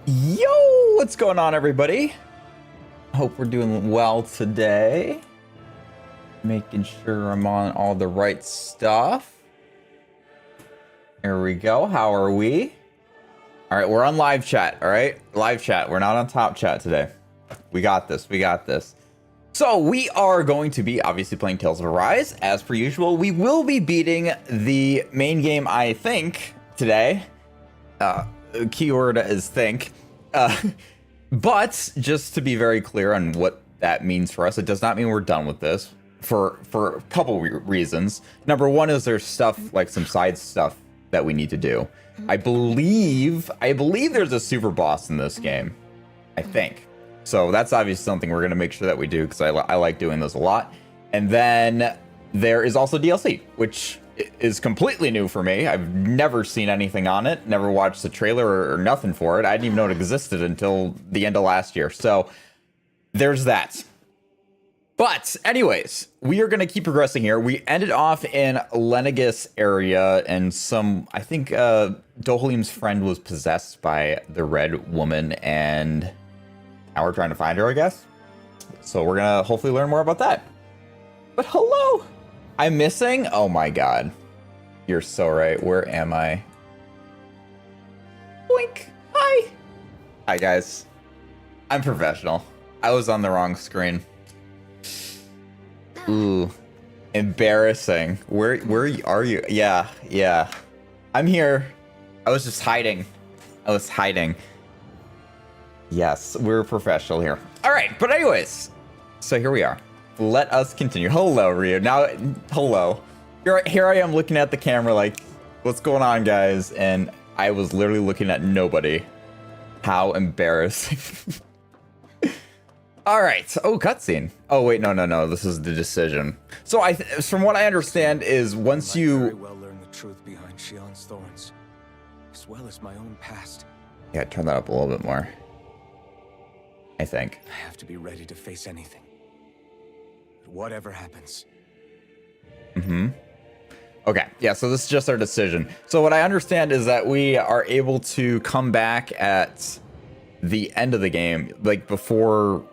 Yo, what's going on, everybody? Hope we're doing well today. Making sure I'm on all the right stuff. Here we go. How are we? All right, we're on live chat. All right, live chat. We're not on top chat today. We got this. We got this. So we are going to be obviously playing Tales of Arise as per usual. We will be beating the main game, I think, today. Keyword is think. But just to be very clear on what that means for us, it does not mean we're done with this for a couple reasons. Number one is there's stuff like some side stuff that we need to do. I believe there's a super boss in this game. I think. So that's obviously something we're going to make sure that we do because I like doing those a lot. And then there is also DLC, which is completely new for me. I've never seen anything on it, never watched the trailer or nothing for it. I didn't even know it existed until the end of last year. So there's that. But anyways, we are going to keep progressing here. We ended off in Lenegis area and I think Dohalim's friend was possessed by the red woman and now we're trying to find her, I guess. So we're going to hopefully learn more about that. But hello! I'm missing? Oh my god. You're so right. Where am I? Boink! Hi! Hi, guys. I'm professional. I was on the wrong screen. Ooh. Embarrassing. Where are you? Yeah. I'm here. I was just hiding. Yes, we're professional here. Alright, but anyways. So here we are. Let us continue. Hello, Rio. Now, hello. Here I am looking at the camera like, what's going on, guys? And I was literally looking at nobody. How embarrassing. All right. Oh, cutscene. Oh, wait. No. This is the decision. So from what I understand is once you very well learn the truth behind Shion's thorns, as well as my own past. Yeah, turn that up a little bit more. I think. I have to be ready to face anything. Whatever happens. Okay, yeah, so this is just our decision. So what I understand is that we are able to come back at the end of the game, like before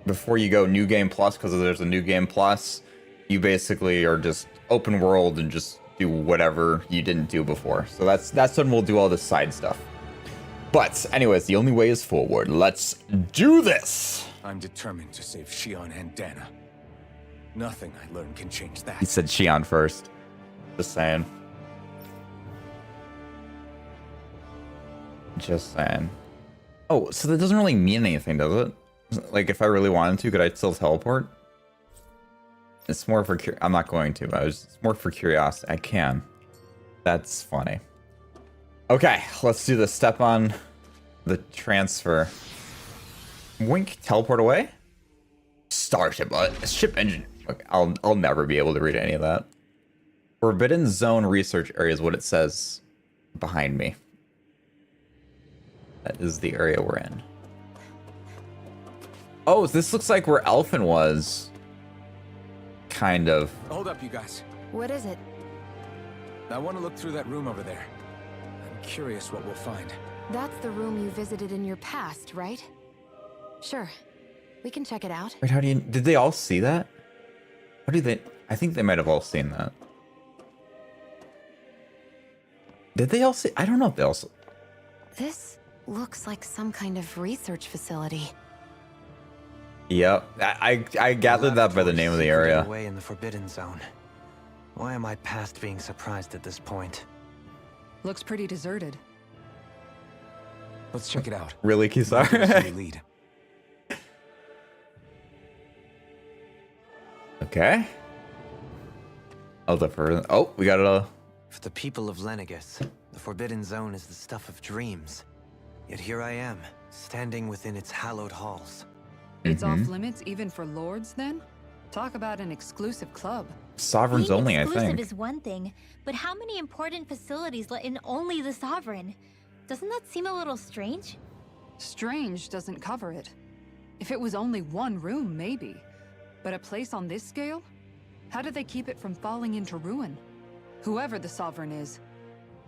you go New Game Plus, because there's a New Game Plus, you basically are just open world and just do whatever you didn't do before. So that's when we'll do all this side stuff. But anyways, the only way is forward. Let's do this! I'm determined to save Shion and Dana. Nothing I learn can change that. He said Shion first. Just saying. Oh, so that doesn't really mean anything, does it? Like, if I really wanted to, could I still teleport? It's more for I'm not going to, but it's more for curiosity. I can. That's funny. Okay, let's do the step on the transfer. Wink, teleport away. Starship, ship engine. Okay, I'll never be able to read any of that. Forbidden Zone research area is what it says behind me. That is the area we're in. Oh, this looks like where Elfin was. Kind of. Hold up, you guys. What is it? I want to look through that room over there. I'm curious what we'll find. That's the room you visited in your past, right? Sure. We can check it out. Wait, did they all see that? How did they? I think they might have all seen that. Did they all see? I don't know if they all saw. This looks like some kind of research facility. Yep, I gathered that by the name of the area. Away in the Forbidden Zone. Why am I past being surprised at this point? Looks pretty deserted. Let's check it out. Really, Kisar? Lead. Okay. Oh, we got it. For the people of Lenegis, the Forbidden Zone is the stuff of dreams. Yet here I am, standing within its hallowed halls. It's off limits even for lords, then? Talk about an exclusive club. Sovereigns Being only, I exclusive think. is one thing, but how many important facilities let in only the Sovereign? Doesn't that seem a little strange? Strange doesn't cover it. If it was only one room, maybe. But a place on this scale? How did they keep it from falling into ruin? Whoever the Sovereign is,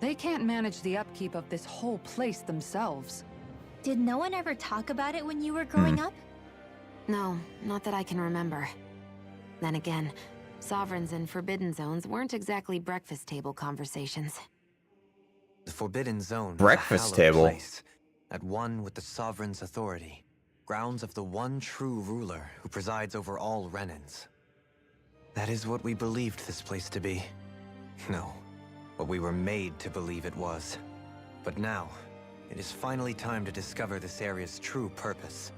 they can't manage the upkeep of this whole place themselves. Did no one ever talk about it when you were growing up? No, not that I can remember. Then again, sovereigns and forbidden zones weren't exactly breakfast table conversations. The Forbidden Zone Breakfast is a hallowed table. place, at one with the Sovereign's authority, grounds of the one true ruler who presides over all Renans. That is what we believed this place to be. No, what we were made to believe it was. But now, it is finally time to discover this area's true purpose,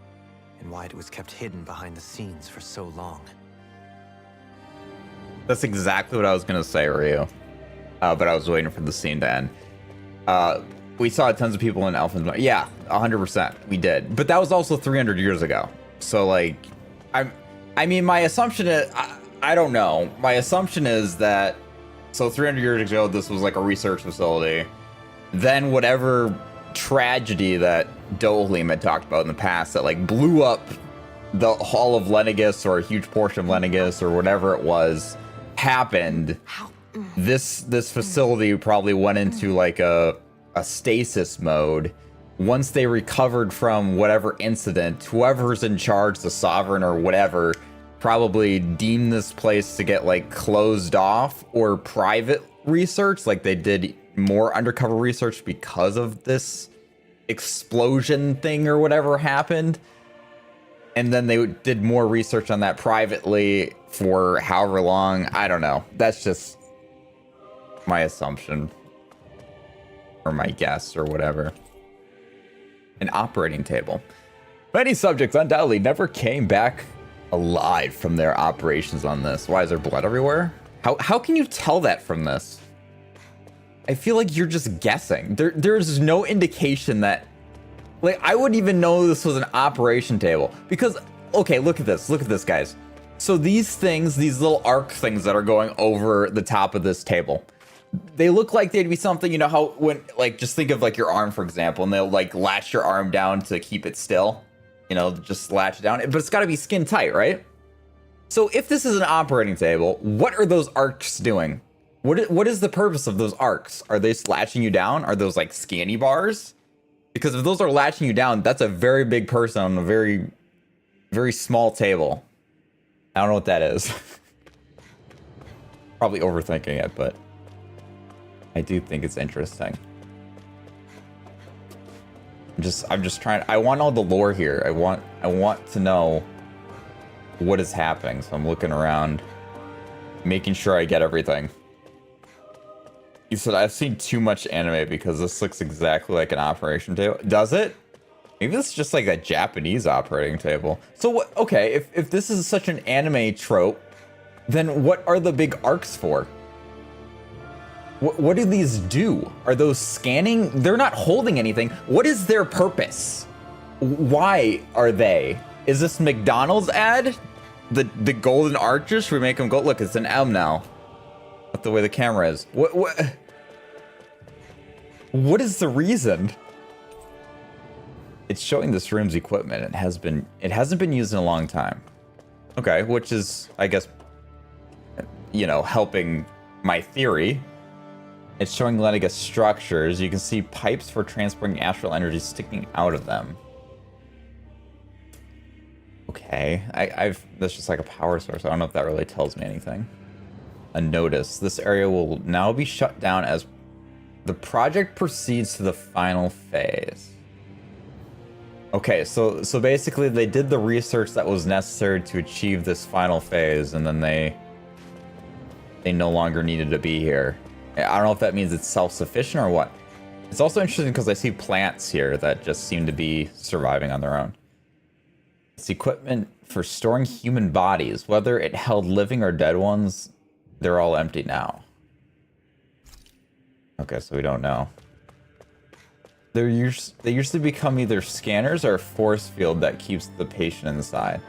and why it was kept hidden behind the scenes for so long. That's exactly what I was gonna say, Ryu. But I was waiting for the scene to end. We saw tons of people in Elfen's Mine. Yeah, 100%, we did. But that was also 300 years ago. So, like, I mean, my assumption is, I don't know. My assumption is that, so 300 years ago, this was like a research facility. Then whatever tragedy that Dohalim had talked about in the past that, like, blew up the Hall of Lenegus, or a huge portion of Lenegus, or whatever it was, happened. This facility probably went into like a stasis mode. Once they recovered from whatever incident, whoever's in charge, the sovereign or whatever, probably deemed this place to get like closed off or private research. Like they did more undercover research because of this explosion thing or whatever happened. And then they did more research on that privately for however long. I don't know. That's just my assumption. Or my guess or whatever. An operating table. Many subjects undoubtedly never came back alive from their operations on this. Why is there blood everywhere? How can you tell that from this? I feel like you're just guessing. There's no indication that, like, I wouldn't even know this was an operation table. Because, okay, look at this. Look at this, guys. So these things, these little arc things that are going over the top of this table, they look like they'd be something, you know how when, like, just think of like your arm, for example, and they'll like latch your arm down to keep it still, you know, just latch it down, but it's got to be skin tight, right? So if this is an operating table, what are those arcs doing? What is the purpose of those arcs? Are they latching you down? Are those like scanny bars? Because if those are latching you down, that's a very big person on a very, very small table. I don't know what that is. Probably overthinking it, but I do think it's interesting. I'm just trying. I want all the lore here. I want to know what is happening. So I'm looking around, making sure I get everything. You said I've seen too much anime because this looks exactly like an operation table. Does it? Maybe this is just like a Japanese operating table. So what? Okay, if this is such an anime trope, then what are the big arcs for? What do these do? Are those scanning? They're not holding anything. What is their purpose? Why are they? Is this McDonald's ad? The golden arches? Should we make them go? Look, it's an M now. Not the way the camera is. What is the reason? It's showing this room's equipment. It hasn't been used in a long time. Okay, which is, I guess, you know, helping my theory. It's showing Lenegus structures. You can see pipes for transporting astral energy sticking out of them. Okay, that's just like a power source. I don't know if that really tells me anything. A notice. This area will now be shut down as the project proceeds to the final phase. Okay, so basically they did the research that was necessary to achieve this final phase, and then they no longer needed to be here. I don't know if that means it's self-sufficient or what. It's also interesting because I see plants here that just seem to be surviving on their own. It's equipment for storing human bodies. Whether it held living or dead ones, they're all empty now. Okay, so we don't know. They usually become either scanners or a force field that keeps the patient inside.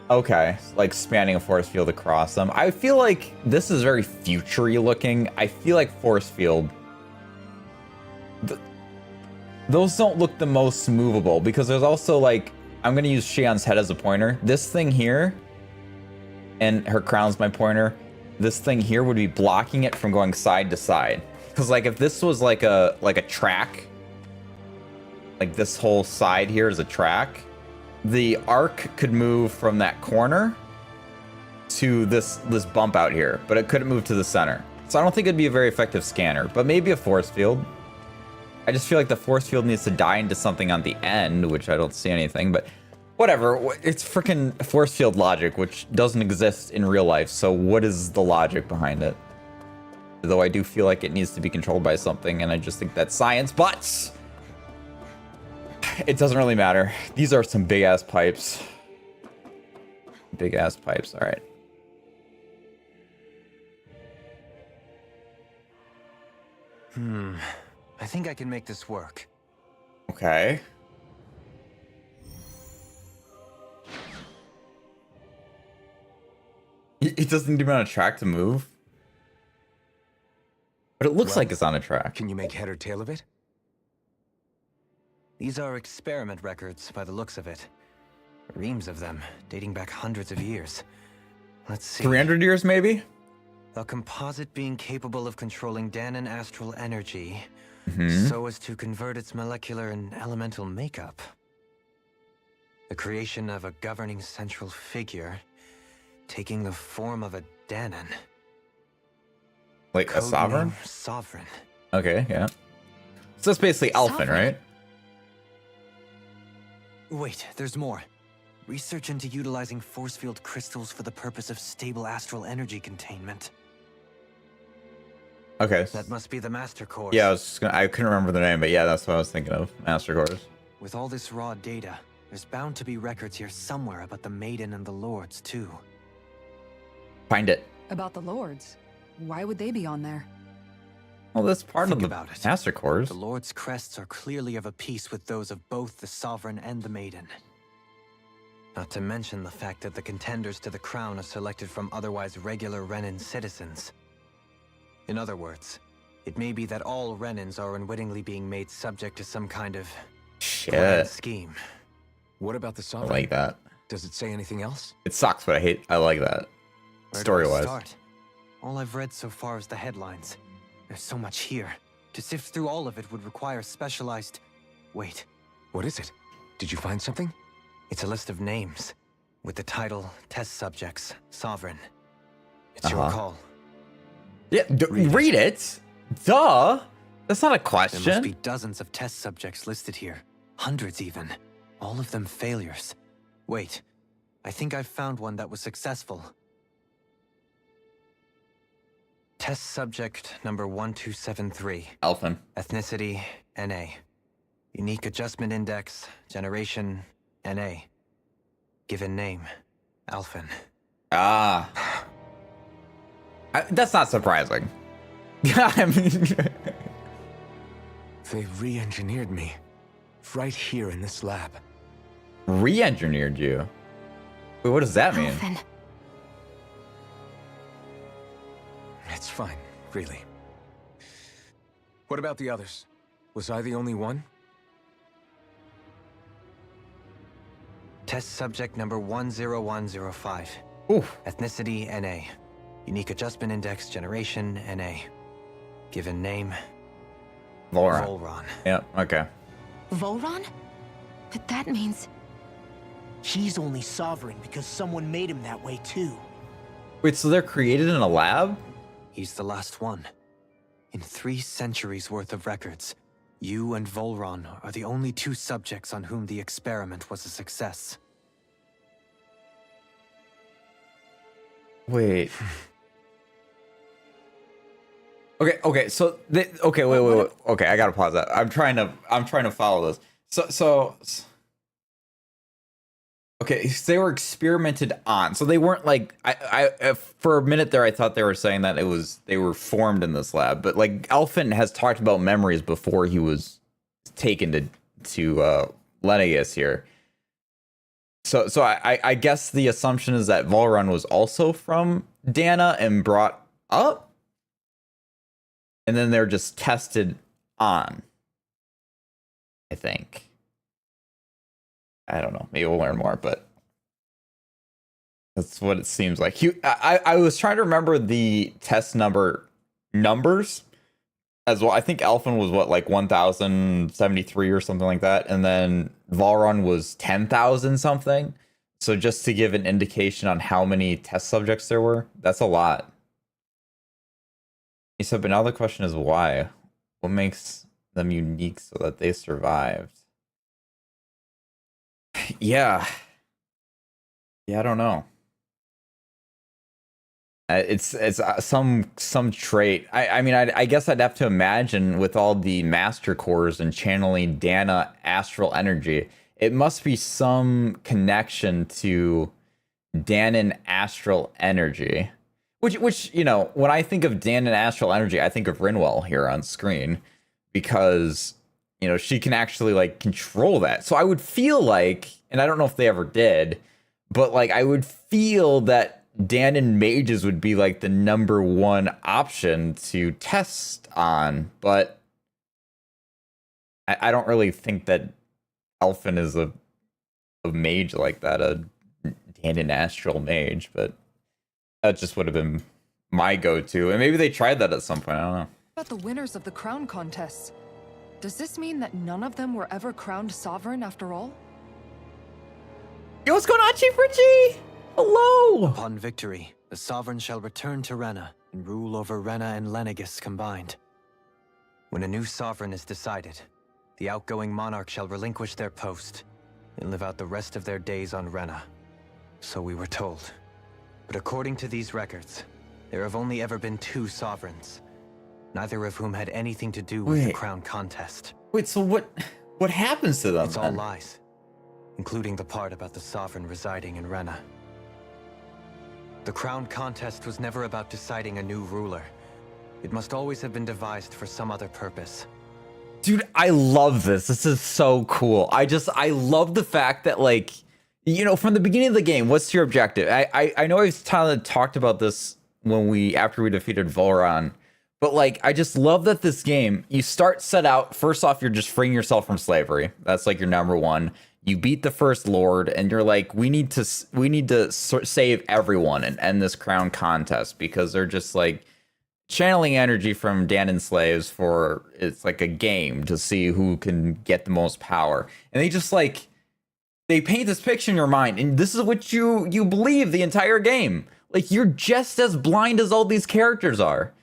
Okay, like spanning a force field across them. I feel like this is very future-y looking. I feel like force field... those don't look the most movable because there's also like... I'm going to use Shion's head as a pointer. This thing here, and her crown's my pointer. This thing here would be blocking it from going side to side. Because like if this was like a track, like this whole side here is a track, the arc could move from that corner to this bump out here, but it couldn't move to the center. So I don't think it'd be a very effective scanner, but maybe a force field. I just feel like the force field needs to die into something on the end, which I don't see anything, but whatever. It's freaking force field logic, which doesn't exist in real life. So what is the logic behind it? Though I do feel like it needs to be controlled by something, and I just think that's science, but it doesn't really matter. These are some big ass pipes. Big ass pipes. All right. I think I can make this work. Okay. It doesn't even on a track to move. But it looks like it's on a track. Can you make head or tail of it? These are experiment records by the looks of it. Reams of them, dating back hundreds of years. Let's see. 300 years, maybe? A composite being capable of controlling Danon astral energy, Mm-hmm. so as to convert its molecular and elemental makeup. The creation of a governing central figure, taking the form of a Danon. Like a sovereign? Codename Sovereign. Okay, yeah. So that's basically Elfin, Sovereign. right? Wait, there's more. Research into utilizing force field crystals for the purpose of stable astral energy containment. Okay. That must be the master course. Yeah, I couldn't remember the name, but yeah, that's what I was thinking of. Master Course. With all this raw data, there's bound to be records here somewhere about the Maiden and the Lords, too. Find it. About the Lords. Why would they be on there? Well, that's part Think of the about it. Master Course. The Lord's crests are clearly of a piece with those of both the Sovereign and the Maiden. Not to mention the fact that the contenders to the crown are selected from otherwise regular Renan citizens. In other words, it may be that all Renans are unwittingly being made subject to some kind of grand Shit. scheme. What about the I sovereign? like that. Does it say anything else? It sucks, but I like that. Where do I Story-wise. start? All I've read so far is the headlines. There's so much here. To sift through all of it would require specialized... Wait, What is it? Did you find something? it's a list of names, with the title Test Subjects, Sovereign. It's your Uh-huh. call. Yeah, read it. Duh. That's not a There must question. be dozens of test subjects listed here. Hundreds even. All of them failures. Wait, I think I've found one that was successful. Test subject number 1273. Elfin. Ethnicity, NA. Unique adjustment index, generation, NA. Given name, Alphin. Ah. That's not surprising. I mean, They re-engineered me. Right here in this lab. re-engineered you. Wait, what does that mean? Elfin. It's fine, really. What about the others? Was I the only one? Test subject number 10105. Oof. Ethnicity, NA. Unique adjustment index, generation, NA. Given name, Laura. Volron. Yeah, okay. Volron? But that means... He's only sovereign because someone made him that way too. Wait, so they're created in a lab? He's the last one. In 3 centuries worth of records, you and Volron are the only 2 subjects on whom the experiment was a success. Wait. Okay, so wait. Okay, I gotta pause that. I'm trying to follow this. So okay, so they were experimented on. So they weren't like I for a minute there I thought they were saying that they were formed in this lab, but like Elfin has talked about memories before he was taken to Lenegus here. So I guess the assumption is that Volron was also from Dana and brought up, and then they're just tested on. I think. I don't know. Maybe we'll learn more, but that's what it seems like. I was trying to remember the test numbers, as well. I think Elfin was what, like 1,073 or something like that, and then Valron was 10,000 something. So just to give an indication on how many test subjects there were, that's a lot. He said, but now the question is why? What makes them unique so that they survived? Yeah. Yeah, I don't know. It's some trait. I mean, I guess I'd have to imagine with all the master cores and channeling Dana astral energy, it must be some connection to Danon astral energy. Which you know, when I think of Danon astral energy, I think of Rinwell here on screen because you know she can actually like control that. So I would feel like, and I don't know if they ever did, but like I would feel that Danon mages would be like the #1 option to test on, but I don't really think that Elfin is a mage like that, a Danon astral mage, but that just would have been my go-to. And maybe they tried that at some point, I don't know. About the winners of the crown contests. Does this mean that none of them were ever crowned sovereign after all? Yo, what's going on, Chief Richie? Hello! Upon victory, the sovereign shall return to Rena and rule over Rena and Lenegis combined. When a new sovereign is decided, the outgoing monarch shall relinquish their post and live out the rest of their days on Rena. So we were told. But according to these records, there have only ever been 2 sovereigns, neither of whom had anything to do with the crown contest. Wait, so what happens to them? It's all lies, including the part about the sovereign residing in Rena. The crown contest was never about deciding a new ruler. It must always have been devised for some other purpose. Dude, I love this. This is so cool. I love the fact that, like, you know, from the beginning of the game, what's your objective? I know I've talked about this after we defeated Volron, but like, I just love that this game, you set out, first off, you're just freeing yourself from slavery. That's like your #1. You beat the first lord, and you're like, we need to save everyone and end this crown contest because they're just like channeling energy from Danon slaves for it's like a game to see who can get the most power, and they paint this picture in your mind, and this is what you believe the entire game. Like you're just as blind as all these characters are,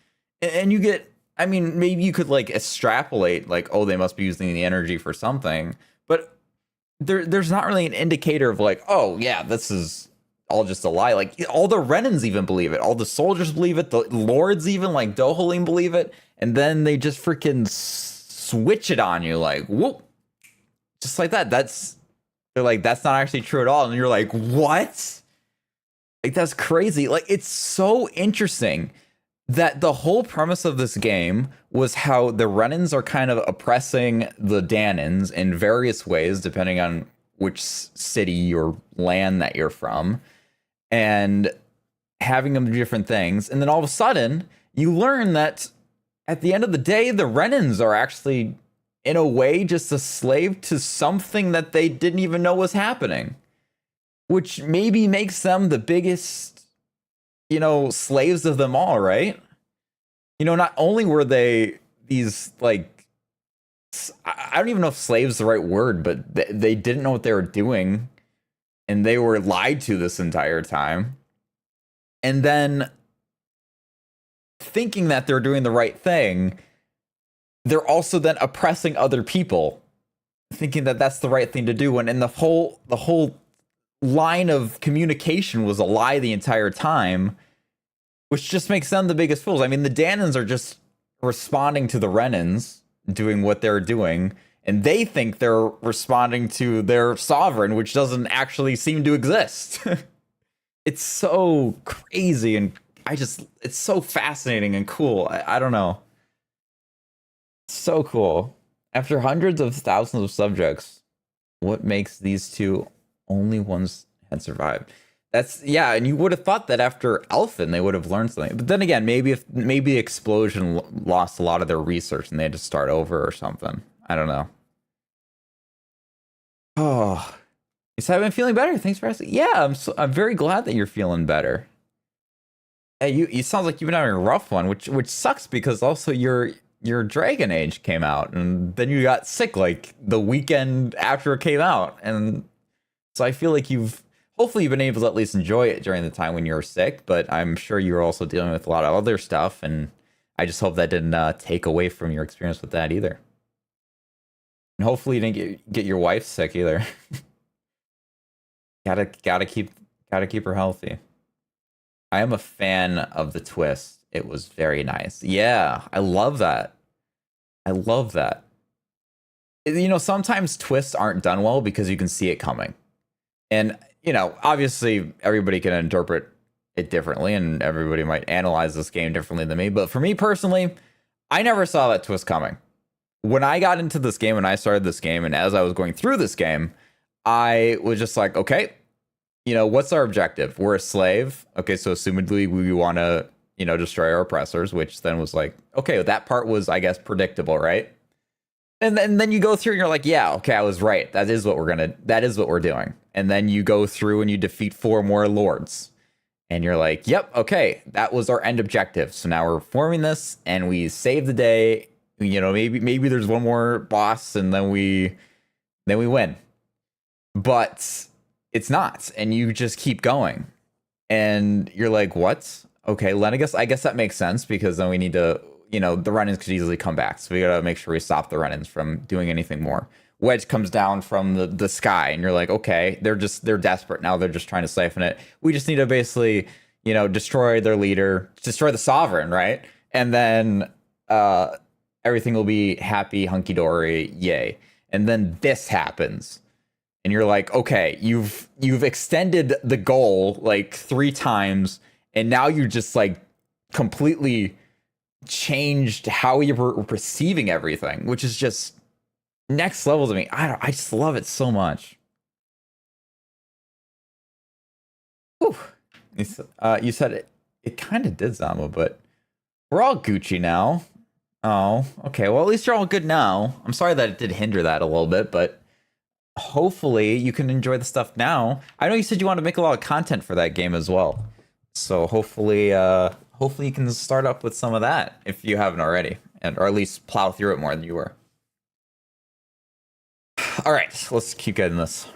and you get. I mean, maybe you could like extrapolate, like, oh, they must be using the energy for something, but there's not really an indicator of like, oh yeah, this is all just a lie. Like all the Renans even believe it, all the soldiers believe it, the lords even like Dohalim believe it, and then they just freaking switch it on you like, whoop, just like that. They're like, that's not actually true at all, and you're like, what? Like that's crazy. Like it's so interesting that the whole premise of this game was how the Renans are kind of oppressing the Danons in various ways, depending on which city or land that you're from, and having them do different things. And then all of a sudden, you learn that at the end of the day, the Renans are actually, in a way, just a slave to something that they didn't even know was happening, which maybe makes them the biggest, you know, slaves of them all, right? You know, not only were they these, like, I don't even know if slave's the right word, but they didn't know what they were doing, and they were lied to this entire time. And then, thinking that they're doing the right thing, they're also then oppressing other people, thinking that that's the right thing to do. And the whole line of communication was a lie the entire time, which just makes them the biggest fools. I mean, the Danons are just responding to the Renans doing what they're doing, and they think they're responding to their sovereign, which doesn't actually seem to exist. It's so crazy, and it's so fascinating and cool. I don't know. So cool. After hundreds of thousands of subjects, what makes these 2 only ones had survived? Yeah, and you would have thought that after Elfin they would have learned something. But then again, maybe the explosion lost a lot of their research and they had to start over or something. I don't know. Oh, you said I've been feeling better. Thanks for asking. Yeah, I'm very glad that you're feeling better. Hey, you sounds like you've been having a rough one, which sucks because also you're your Dragon Age came out, and then you got sick like the weekend after it came out, and so I feel like hopefully you've been able to at least enjoy it during the time when you were sick, but I'm sure you were also dealing with a lot of other stuff, and I just hope that didn't take away from your experience with that either. And hopefully you didn't get your wife sick either. gotta keep her healthy. I am a fan of the twist. It was very nice. Yeah, I love that. I love that. You know, sometimes twists aren't done well because you can see it coming. And, you know, obviously everybody can interpret it differently and everybody might analyze this game differently than me. But for me personally, I never saw that twist coming. When I got into this game and I started this game, and as I was going through this game, I was just like, okay, you know, what's our objective? We're a slave. Okay, so assumedly we want to, you know, destroy our oppressors, which then was like, okay, that part was, I guess, predictable, right? And then you go through and you're like, yeah, okay, I was right. That is what we're doing. And then you go through and you defeat 4 more lords. And you're like, yep, okay, that was our end objective. So now we're forming this and we save the day. You know, maybe there's one more boss and then we win. But it's not. And you just keep going. And you're like, what? Okay, I guess that makes sense because then we need to, you know, the run-ins could easily come back. So we gotta make sure we stop the run-ins from doing anything more. Wedge comes down from the sky and you're like, okay, they're desperate now. They're just trying to siphon it. We just need to basically, you know, destroy their leader, destroy the sovereign, right? And then everything will be happy, hunky-dory, yay. And then this happens. And you're like, okay, you've extended the goal like 3 times, and now you just like completely changed how you were perceiving everything, which is just next level to me. I just love it so much. Whew. You said it kind of did, Zama, but we're all Gucci now. Oh, okay. Well, at least you're all good now. I'm sorry that it did hinder that a little bit, but hopefully you can enjoy the stuff now. I know you said you want to make a lot of content for that game as well. So hopefully you can start up with some of that if you haven't already, or at least plow through it more than you were. All right, let's keep getting this.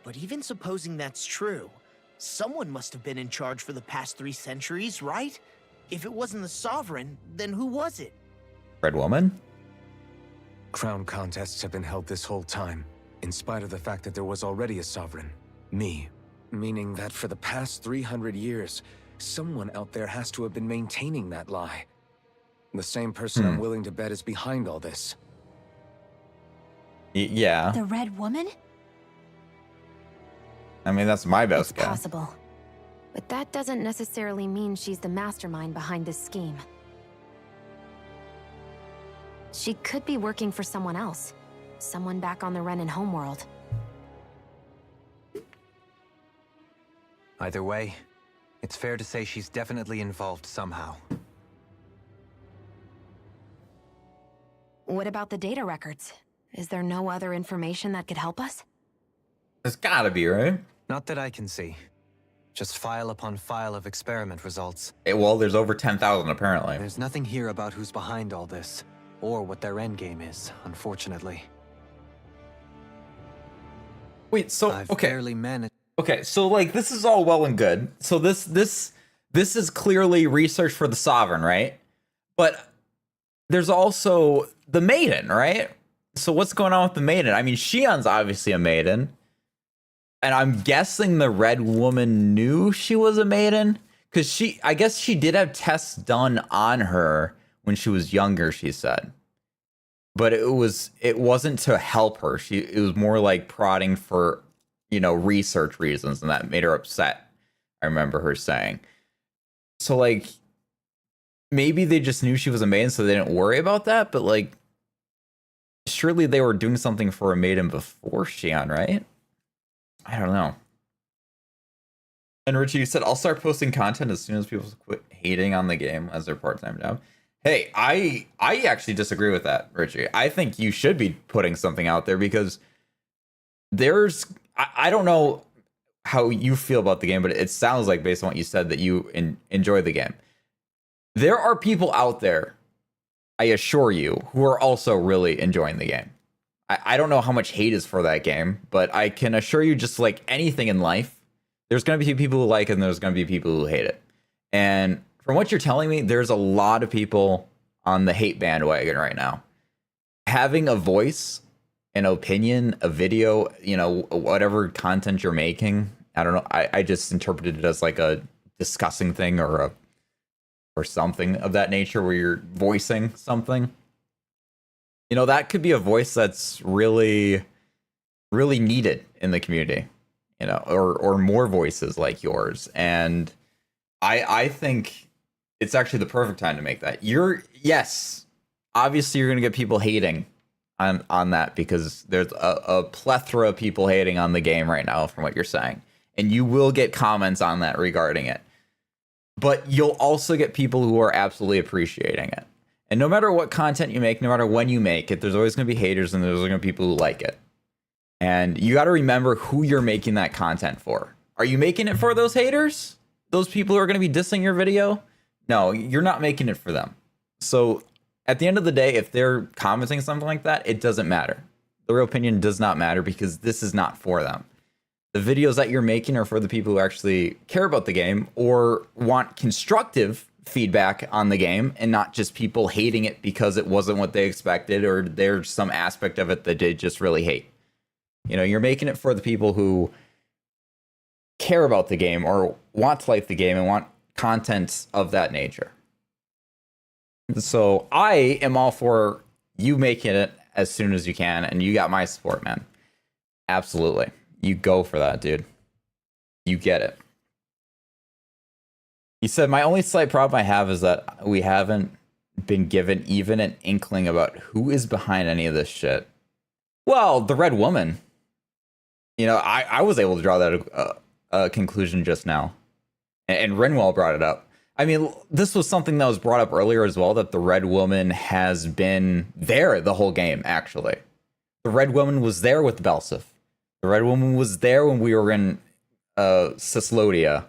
But even supposing that's true, someone must have been in charge for the past 3 centuries, right? If it wasn't the Sovereign, then who was it? Red Woman? Crown contests have been held this whole time, in spite of the fact that there was already a Sovereign. Me. Meaning that for the past 300 years, someone out there has to have been maintaining that lie. The same person I'm willing to bet is behind all this. Yeah. The Red Woman? I mean, that's my best It's guess. possible. But that doesn't necessarily mean she's the mastermind behind this scheme. She could be working for someone else. Someone back on the Renan homeworld. Either way, it's fair to say she's definitely involved somehow. What about the data records? Is there no other information that could help us? There's gotta be, right? Not that I can see. Just file upon file of experiment results. Well, there's over 10,000 apparently. There's nothing here about who's behind all this, or what their endgame is, unfortunately. Wait, so I've okay. barely managed. Okay, so like this is all well and good. So this is clearly research for the Sovereign, right? But there's also the Maiden, right? So what's going on with the Maiden? I mean, Shion's obviously a Maiden. And I'm guessing the Red Woman knew she was a Maiden. Because I guess she did have tests done on her when she was younger, she said. But it wasn't to help her. It was more like prodding for, you know, research reasons, and that made her upset. I remember her saying. So like maybe they just knew she was a maiden, so they didn't worry about that, but like surely they were doing something for a maiden before Shion, right? I don't know. And Richie, you said I'll start posting content as soon as people quit hating on the game as their part-time job. Hey, I actually disagree with that, Richie. I think you should be putting something out there because I don't know how you feel about the game, but it sounds like based on what you said that you enjoy the game. There are people out there I assure you, who are also really enjoying the game. I don't know how much hate is for that game, but I can assure you, just like anything in life, there's going to be people who like it and there's going to be people who hate it. And from what you're telling me, there's a lot of people on the hate bandwagon right now. Having a voice, an opinion, a video, you know, whatever content you're making, I don't know. I just interpreted it as like a discussing thing or something of that nature where you're voicing something. You know, that could be a voice that's really, really needed in the community, you know, or more voices like yours. And I think it's actually the perfect time to make that. Yes, obviously you're going to get people hating on that because there's a plethora of people hating on the game right now from what you're saying. And you will get comments on that regarding it. But you'll also get people who are absolutely appreciating it. And no matter what content you make, no matter when you make it, there's always going to be haters and there's going to be people who like it. And you got to remember who you're making that content for. Are you making it for those haters? Those people who are going to be dissing your video? No, you're not making it for them. So at the end of the day, if they're commenting something like that, it doesn't matter. The real opinion does not matter because this is not for them. The videos that you're making are for the people who actually care about the game or want constructive feedback on the game and not just people hating it because it wasn't what they expected or there's some aspect of it that they just really hate. You know, you're making it for the people who care about the game or want to like the game and want content of that nature. So I am all for you making it as soon as you can, and you got my support, man. Absolutely. You go for that, dude. You get it. He said, my only slight problem I have is that we haven't been given even an inkling about who is behind any of this shit. Well, the Red Woman. You know, I was able to draw that conclusion just now. And Renwell brought it up. I mean, this was something that was brought up earlier as well, that the Red Woman has been there the whole game, actually. The Red Woman was there with Belsif. The Red Woman was there when we were in Cislodia.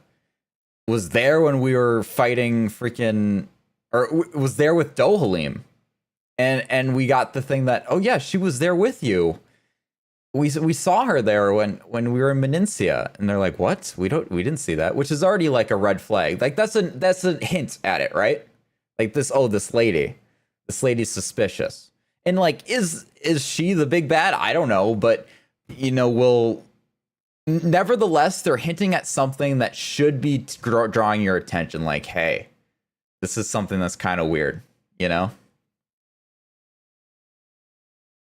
Was there when we were fighting freaking... Or was there with Dohalim. And we got the thing that, oh yeah, she was there with you. We saw her there when we were in Menincia, and they're like, what? We didn't see that, which is already like a red flag. Like that's a hint at it, right? Like this lady's suspicious. And like, is she the big bad? I don't know, but you know, nevertheless, they're hinting at something that should be drawing your attention. Like, hey, this is something that's kind of weird, you know?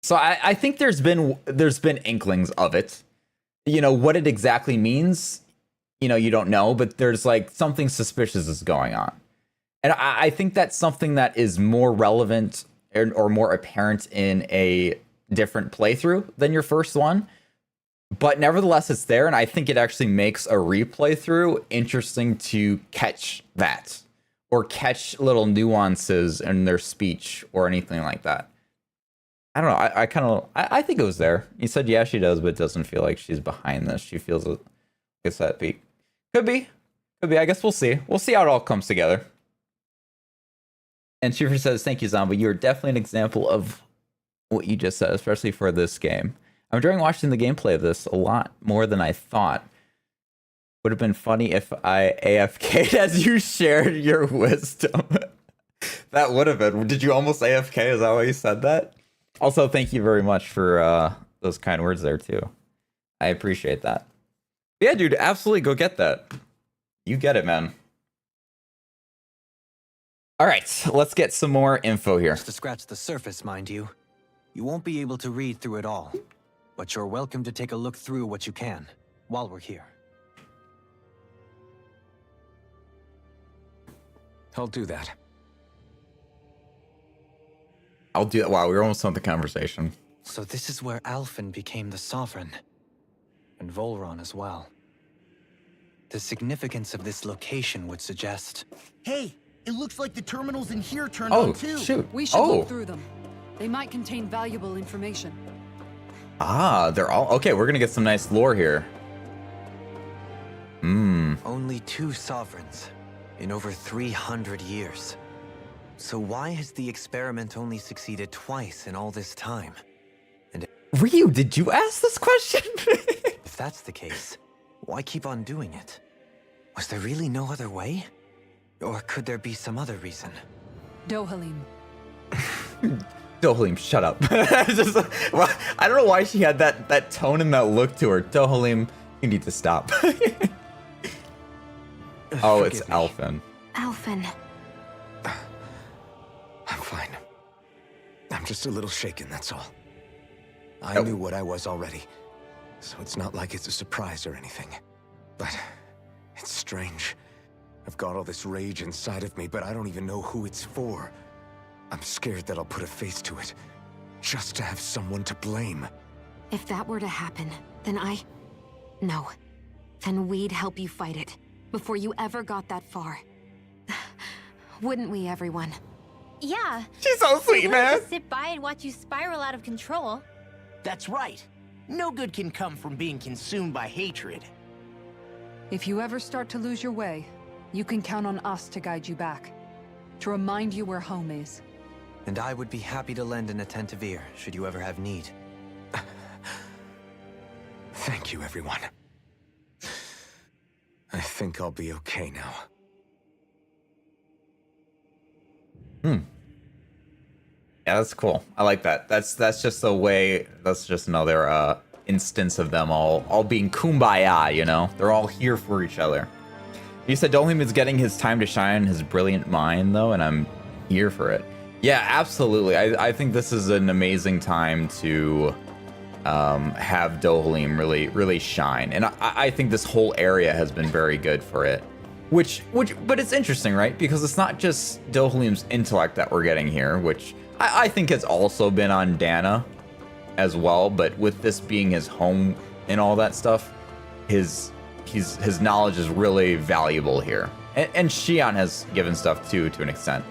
So I think there's been inklings of it. You know, what it exactly means, you know, you don't know, but there's like something suspicious is going on. And I think that's something that is more relevant or more apparent in a different playthrough than your first one. But nevertheless, it's there, and I think it actually makes a replay through interesting to catch that or catch little nuances in their speech or anything like that. I don't know. I think it was there. He said, yeah, she does, but it doesn't feel like she's behind this. She feels like it's that peak. Could be. I guess we'll see. We'll see how it all comes together. And Shiver says, thank you, Zombie. You're definitely an example of what you just said, especially for this game. I'm enjoying watching the gameplay of this a lot more than I thought. Would have been funny if I AFK'd as you shared your wisdom. That would have been. Did you almost AFK? Is that why you said that? Also, thank you very much for those kind words there, too. I appreciate that. Yeah, dude, absolutely go get that. You get it, man. All right, let's get some more info here. Just to scratch the surface, mind you. You won't be able to read through it all, but you're welcome to take a look through what you can while we're here. I'll do that. I'll do that. Wow, we're almost on the conversation. So this is where Alphen became the Sovereign. And Volron as well. The significance of this location would suggest... Hey, it looks like the terminals in here turned on too. Oh, shoot. We should look through them. They might contain valuable information. Ah, they're all... Okay, we're going to get some nice lore here. Only 2 sovereigns in over 300 years. So why has the experiment only succeeded twice in all this time? Ryu, did you ask this question? If that's the case, why keep on doing it? Was there really no other way? Or could there be some other reason? Dohalim. Dohalim, shut up. Well, I don't know why she had that tone and that look to her. Dohalim, you need to stop. Oh, it's Forgive me. Alphen. Alphen. I'm fine. I'm just a little shaken, that's all. I Oh. knew what I was already, so it's not like it's a surprise or anything. But it's strange. I've got all this rage inside of me, but I don't even know who it's for. I'm scared that I'll put a face to it, just to have someone to blame. If that were to happen, then No. Then we'd help you fight it, before you ever got that far. Wouldn't we, everyone? Yeah. She's so We sweet, wouldn't man. just sit by and watch you spiral out of control. That's right. No good can come from being consumed by hatred. If you ever start to lose your way, you can count on us to guide you back. To remind you where home is. And I would be happy to lend an attentive ear, should you ever have need. Thank you, everyone. I think I'll be okay now. Yeah, that's cool. I like that. That's just a way. That's just another instance of them all being kumbaya. You know, they're all here for each other. You said Dohalim is getting his time to shine, his brilliant mind, though, and I'm here for it. Yeah, absolutely. I think this is an amazing time to have Dohalim really shine, and I think this whole area has been very good for it. But it's interesting, right? Because it's not just Dohalim's intellect that we're getting here, which I think has also been on Dana as well. But with this being his home and all that stuff, his knowledge is really valuable here. And Xion has given stuff too, to an extent.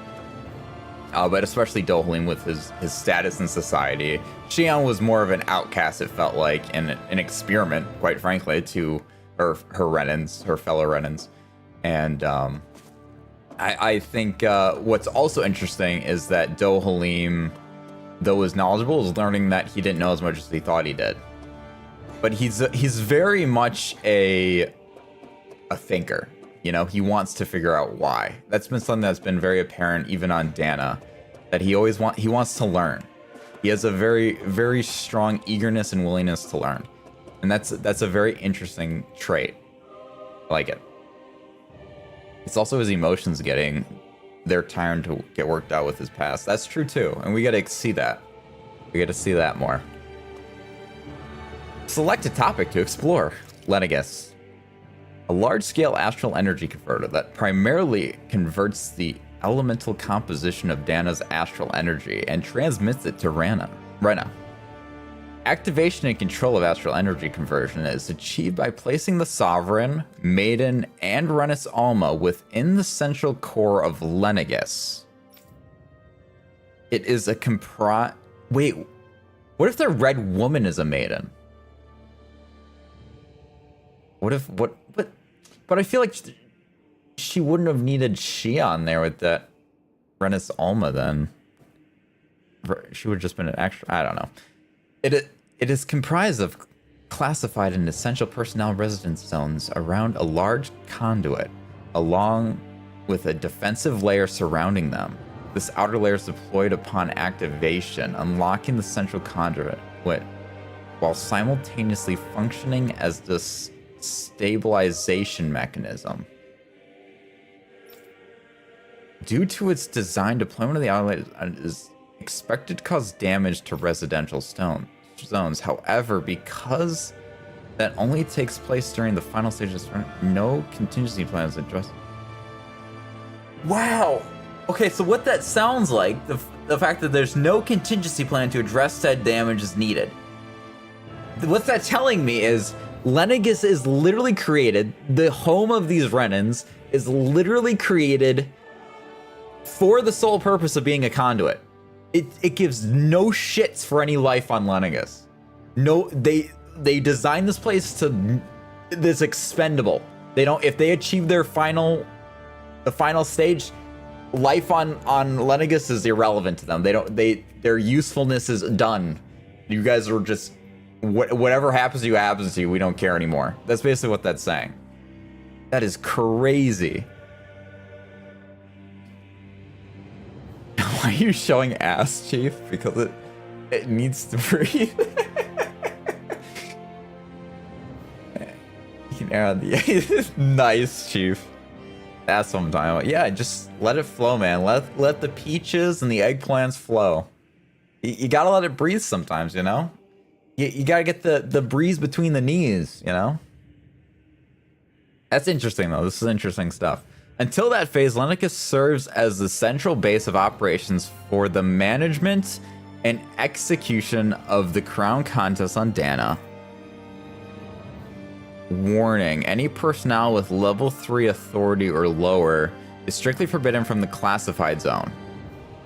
But especially Dohalim with his status in society. Xion was more of an outcast, it felt like, and an experiment, quite frankly, to her Renans, her fellow Renans. And I think what's also interesting is that Dohalim, though is knowledgeable, is learning that he didn't know as much as he thought he did. But he's very much a thinker. You know, he wants to figure out why. That's been something that's been very apparent even on Dana, that he wants to learn. He has a very strong eagerness and willingness to learn, and that's a very interesting trait. I like it. It's also his emotions getting their time to get worked out with his past. That's true too, and we got to see that. We got to see that more. Select a topic to explore. Lenegus. A large-scale astral energy converter that primarily converts the elemental composition of Dana's astral energy and transmits it to Rena. Activation and control of astral energy conversion is achieved by placing the Sovereign, Maiden, and Renis Alma within the central core of Lenegus. It is a Wait, what if the Red Woman is a Maiden? But I feel like she wouldn't have needed Xion there with that Renis Alma then. She would have just been an extra. I don't know. It is comprised of classified and essential personnel residence zones around a large conduit, along with a defensive layer surrounding them. This outer layer is deployed upon activation, unlocking the central conduit, while simultaneously functioning as this stabilization mechanism. Due to its design, deployment of the outer layer is expected to cause damage to residential zones. However, because that only takes place during the final stages, no contingency plans addressed. Wow. Okay, so what that sounds like, the fact that there's no contingency plan to address said damage is needed. What's that telling me is Lenegus is literally created, the home of these Renans is literally created for the sole purpose of being a conduit. It gives no shits for any life on Lenegus. No, they designed this place to this expendable. They don't, if they achieve the final stage, life on Lenegis is irrelevant to them. Their usefulness is done. You guys are just whatever happens to you happens to you. We don't care anymore. That's basically what that's saying. That is crazy. Why are you showing ass, Chief? Because it needs to breathe. You can air on the nice, Chief. That's what I'm talking about. Yeah, just let it flow, man. Let the peaches and the eggplants flow. You gotta let it breathe sometimes, you know? You gotta get the breeze between the knees, you know? That's interesting, though. This is interesting stuff. Until that phase, Lenegis serves as the central base of operations for the management and execution of the crown contest on Dana. Warning, any personnel with level 3 authority or lower is strictly forbidden from the classified zone.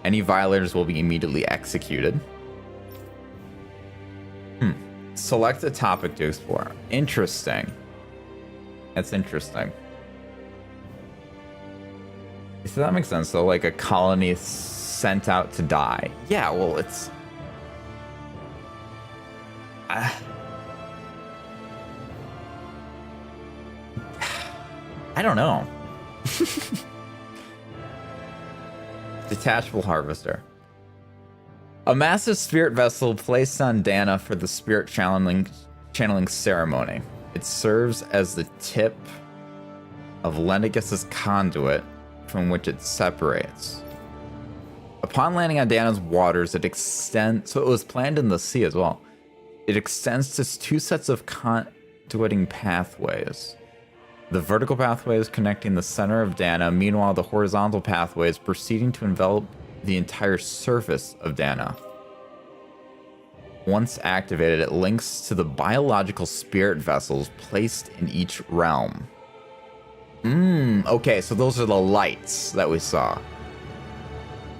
Any violators will be immediately executed. Select a topic to explore. Interesting. That's interesting. So that makes sense. So like a colony sent out to die. Yeah, well, it's... I don't know. Detachable harvester. A massive spirit vessel placed on Dana for the spirit channeling ceremony. It serves as the tip of Lenegis' conduit from which it separates. Upon landing on Dana's waters, it extends... So it was planned in the sea as well. It extends to 2 sets of conduiting pathways. The vertical pathways connecting the center of Dana, meanwhile the horizontal pathways proceeding to envelop the entire surface of Dana. Once activated, it links to the biological spirit vessels placed in each realm. Okay, so those are the lights that we saw.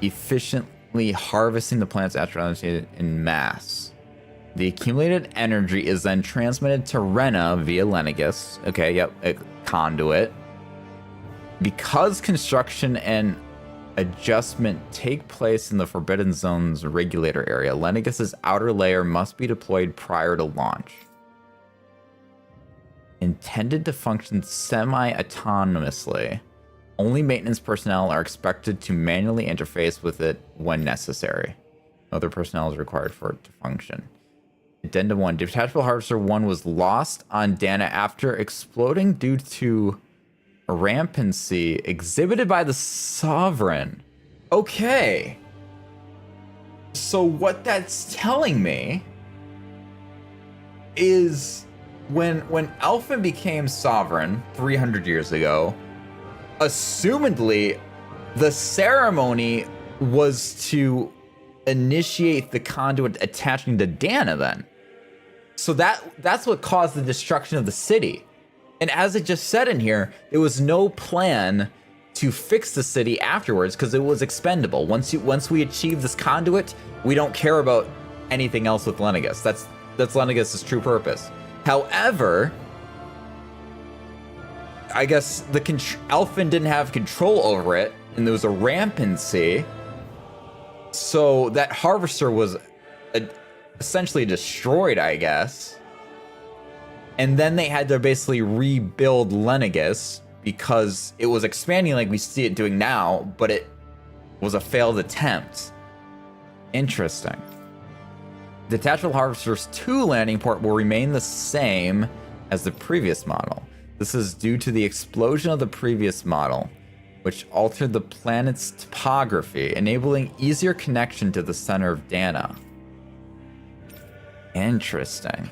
Efficiently harvesting the planet's attributes in mass. The accumulated energy is then transmitted to Renan via Lenegis. Okay, yep, a conduit. Because construction and adjustment take place in the Forbidden Zone's regulator area, Lenegis' outer layer must be deployed prior to launch. Intended to function semi-autonomously, only maintenance personnel are expected to manually interface with it when necessary. Other personnel is required for it to function. Addendum 1. Detachable Harvester 1 was lost on Dana after exploding due to rampancy exhibited by the Sovereign. Okay. So what that's telling me is when Alpha became Sovereign 300 years ago, assumedly the ceremony was to initiate the conduit attaching to Dana then. So that's what caused the destruction of the city. And as it just said in here, there was no plan to fix the city afterwards because it was expendable. Once we achieve this conduit, we don't care about anything else with Lenegis. That's Lenegis' true purpose. However, I guess the Elfin didn't have control over it, and there was a rampancy. So that harvester was essentially destroyed, I guess. And then they had to basically rebuild Lenegis because it was expanding like we see it doing now, but it was a failed attempt. Interesting. Detachable Harvester's 2 landing port will remain the same as the previous model. This is due to the explosion of the previous model, which altered the planet's topography, enabling easier connection to the center of Dana. Interesting.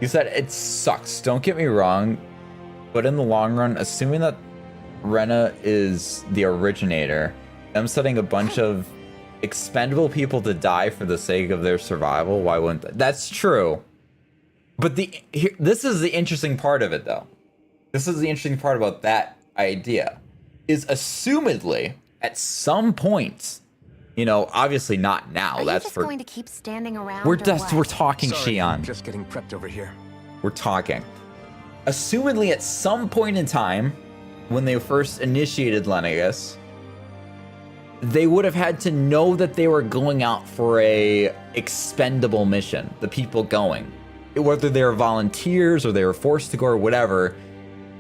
You said it sucks, don't get me wrong, but in the long run, assuming that Renan is the originator, them setting a bunch of expendable people to die for the sake of their survival, why wouldn't they? That's true. But this is the interesting part of it, though. This is the interesting part about that idea, is assumedly, at some point, you know, obviously not now. Are that's you just for going to keep standing around. we're talking Sorry, Shion. just getting prepped over here. We're talking. assumedly at some point in time, when they first initiated Lenegus, they would have had to know that they were going out for a expendable mission, the people going. Whether they were volunteers or they were forced to go or whatever,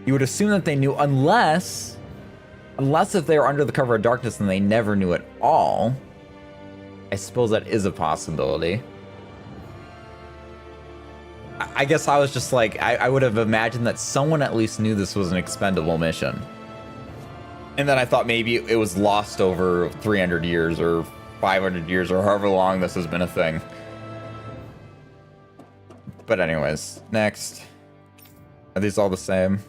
you would assume that they knew, unless if they were under the cover of darkness and they never knew at all. I suppose that is a possibility. I guess I was just like, I would have imagined that someone at least knew this was an expendable mission. And then I thought maybe it was lost over 300 years or 500 years or however long this has been a thing. But anyways, next. Are these all the same?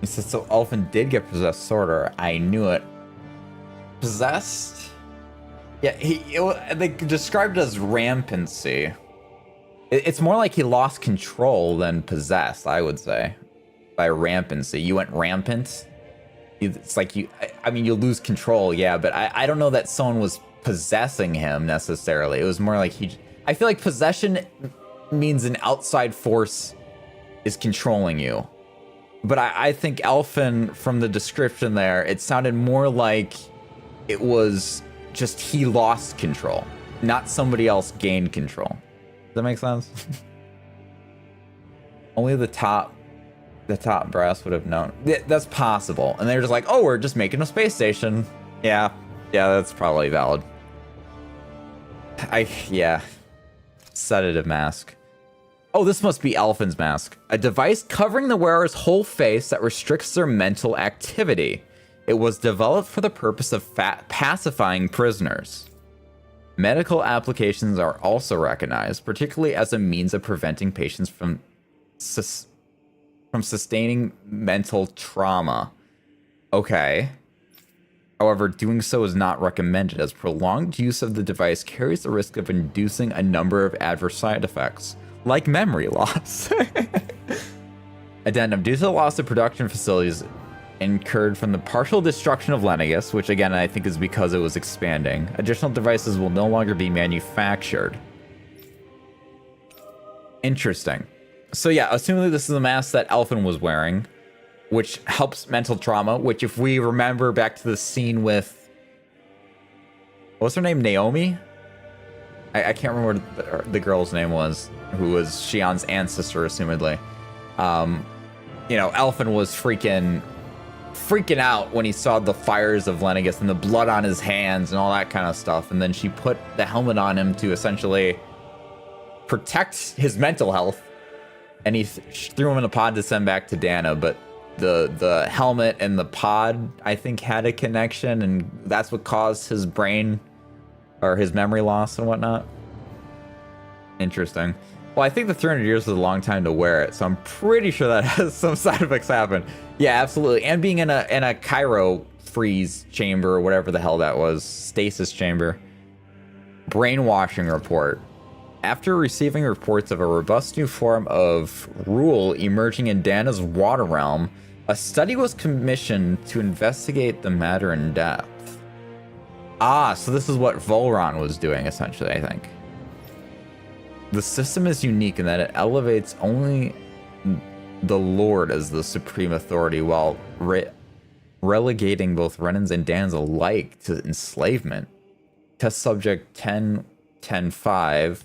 He said, so Elfin did get possessed, sorta. I knew it. Possessed? Yeah, they described it as rampancy. It's more like he lost control than possessed, I would say. By rampancy. You went rampant? It's like I mean, you lose control, yeah, but I don't know that someone was possessing him necessarily. It was more like I feel like possession means an outside force is controlling you. But I think Elfin, from the description there, it sounded more like it was just he lost control, not somebody else gained control. Does that make sense? Only the top brass would have known. That's possible. And they're just like, oh, we're just making a space station. Yeah, that's probably valid. Yeah. Sedative mask. Oh, this must be Elfin's mask. A device covering the wearer's whole face that restricts their mental activity. It was developed for the purpose of pacifying prisoners. Medical applications are also recognized, particularly as a means of preventing patients from sustaining mental trauma. Okay. However, doing so is not recommended, as prolonged use of the device carries the risk of inducing a number of adverse side effects, like memory loss. Addendum. Due to the loss of production facilities incurred from the partial destruction of Lenegus, which again I think is because it was expanding, additional devices will no longer be manufactured. Interesting. So yeah, assuming this is the mask that Elfin was wearing, which helps mental trauma, which if we remember back to the scene with, what's her name, Naomi? I can't remember what the girl's name was, who was Shion's ancestor, assumedly. You know, Elfin was freaking out when he saw the fires of Lenegus and the blood on his hands and all that kind of stuff. And then she put the helmet on him to essentially protect his mental health. And he threw him in a pod to send back to Dana, but the helmet and the pod, I think, had a connection, and that's what caused his brain or his memory loss and whatnot. Interesting. Well, I think the 300 years was a long time to wear it, so I'm pretty sure that has some side effects happen. Yeah, absolutely. And being in a cryo freeze chamber or whatever the hell that was, stasis chamber. Brainwashing report. After receiving reports of a robust new form of rule emerging in Dana's water realm, a study was commissioned to investigate the matter in depth. Ah, so this is what Volron was doing, essentially, I think. The system is unique in that it elevates only the Lord as the supreme authority, while relegating both Renans and Dans alike to enslavement. Test subject 10.10.5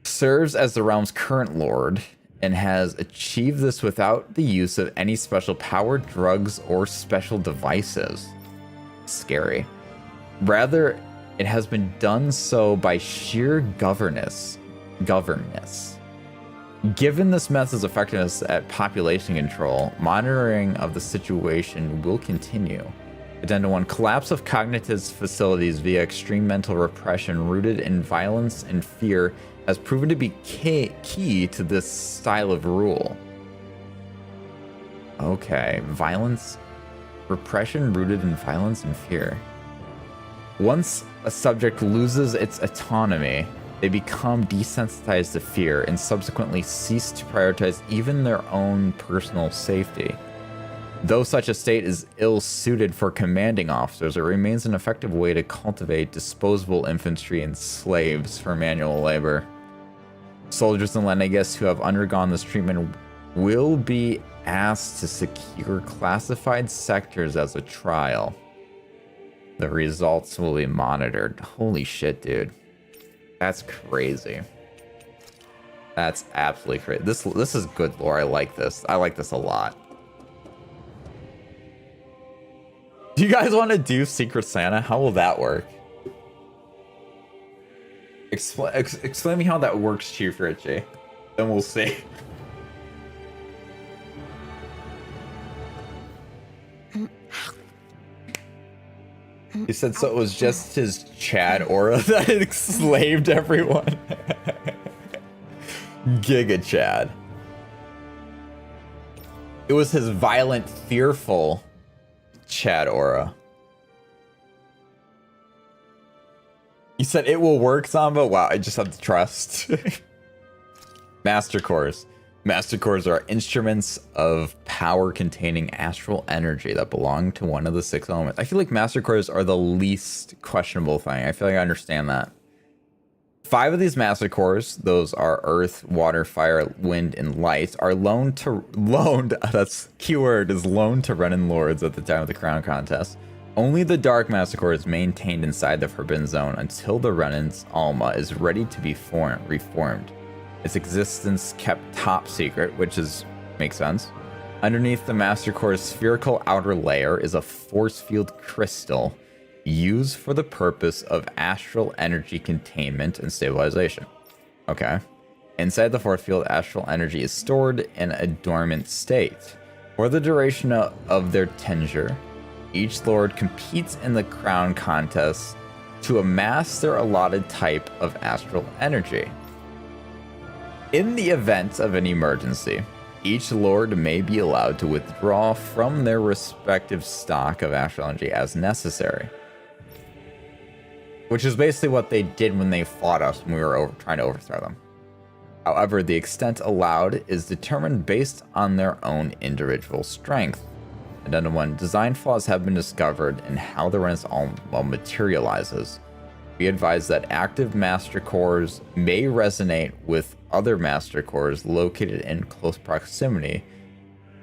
serves as the realm's current lord and has achieved this without the use of any special power, drugs, or special devices. Scary. Rather, it has been done so by sheer governance. Given this method's effectiveness at population control, monitoring of the situation will continue. Addendum 1. Collapse of cognitive facilities via extreme mental repression rooted in violence and fear has proven to be key to this style of rule. Okay, violence, repression rooted in violence and fear. Once a subject loses its autonomy, they become desensitized to fear and subsequently cease to prioritize even their own personal safety. Though such a state is ill-suited for commanding officers, it remains an effective way to cultivate disposable infantry and slaves for manual labor. Soldiers in Lenegus who have undergone this treatment will be asked to secure classified sectors as a trial. The results will be monitored. Holy shit, dude. That's crazy. That's absolutely crazy. This is good lore. I like this. I like this a lot. Do you guys want to do Secret Santa? How will that work? Explain me how that works, Chief Richie. Then we'll see. He said so it was just his Chad aura that enslaved everyone. Giga Chad. It was his violent, fearful Chad aura. You said it will work, Zamba? Wow, I just have to trust. Master Cores. Master Cores are instruments of power containing astral energy that belong to one of the 6 elements. I feel like Master Cores are the least questionable thing. I feel like I understand that. 5 of these Master Cores, those are Earth, Water, Fire, Wind, and Light, are loaned, that's keyword, is loaned to Renan Lords at the time of the Crown Contest. Only the Dark Master Core is maintained inside the Forbidden Zone until the Renan's Alma is ready to be reformed. Its existence kept top secret, which makes sense. Underneath the Master Core's spherical outer layer is a force field crystal used for the purpose of astral energy containment and stabilization. Okay. Inside the force field, astral energy is stored in a dormant state. For the duration of their tenure, each lord competes in the crown contest to amass their allotted type of astral energy. In the event of an emergency, each lord may be allowed to withdraw from their respective stock of astral energy as necessary. Which is basically what they did when they fought us when we were trying to overthrow them. However, the extent allowed is determined based on their own individual strength. Addendum 1. Design flaws have been discovered in how the Renan's Alma materializes. Be advised that active Master Cores may resonate with other Master Cores located in close proximity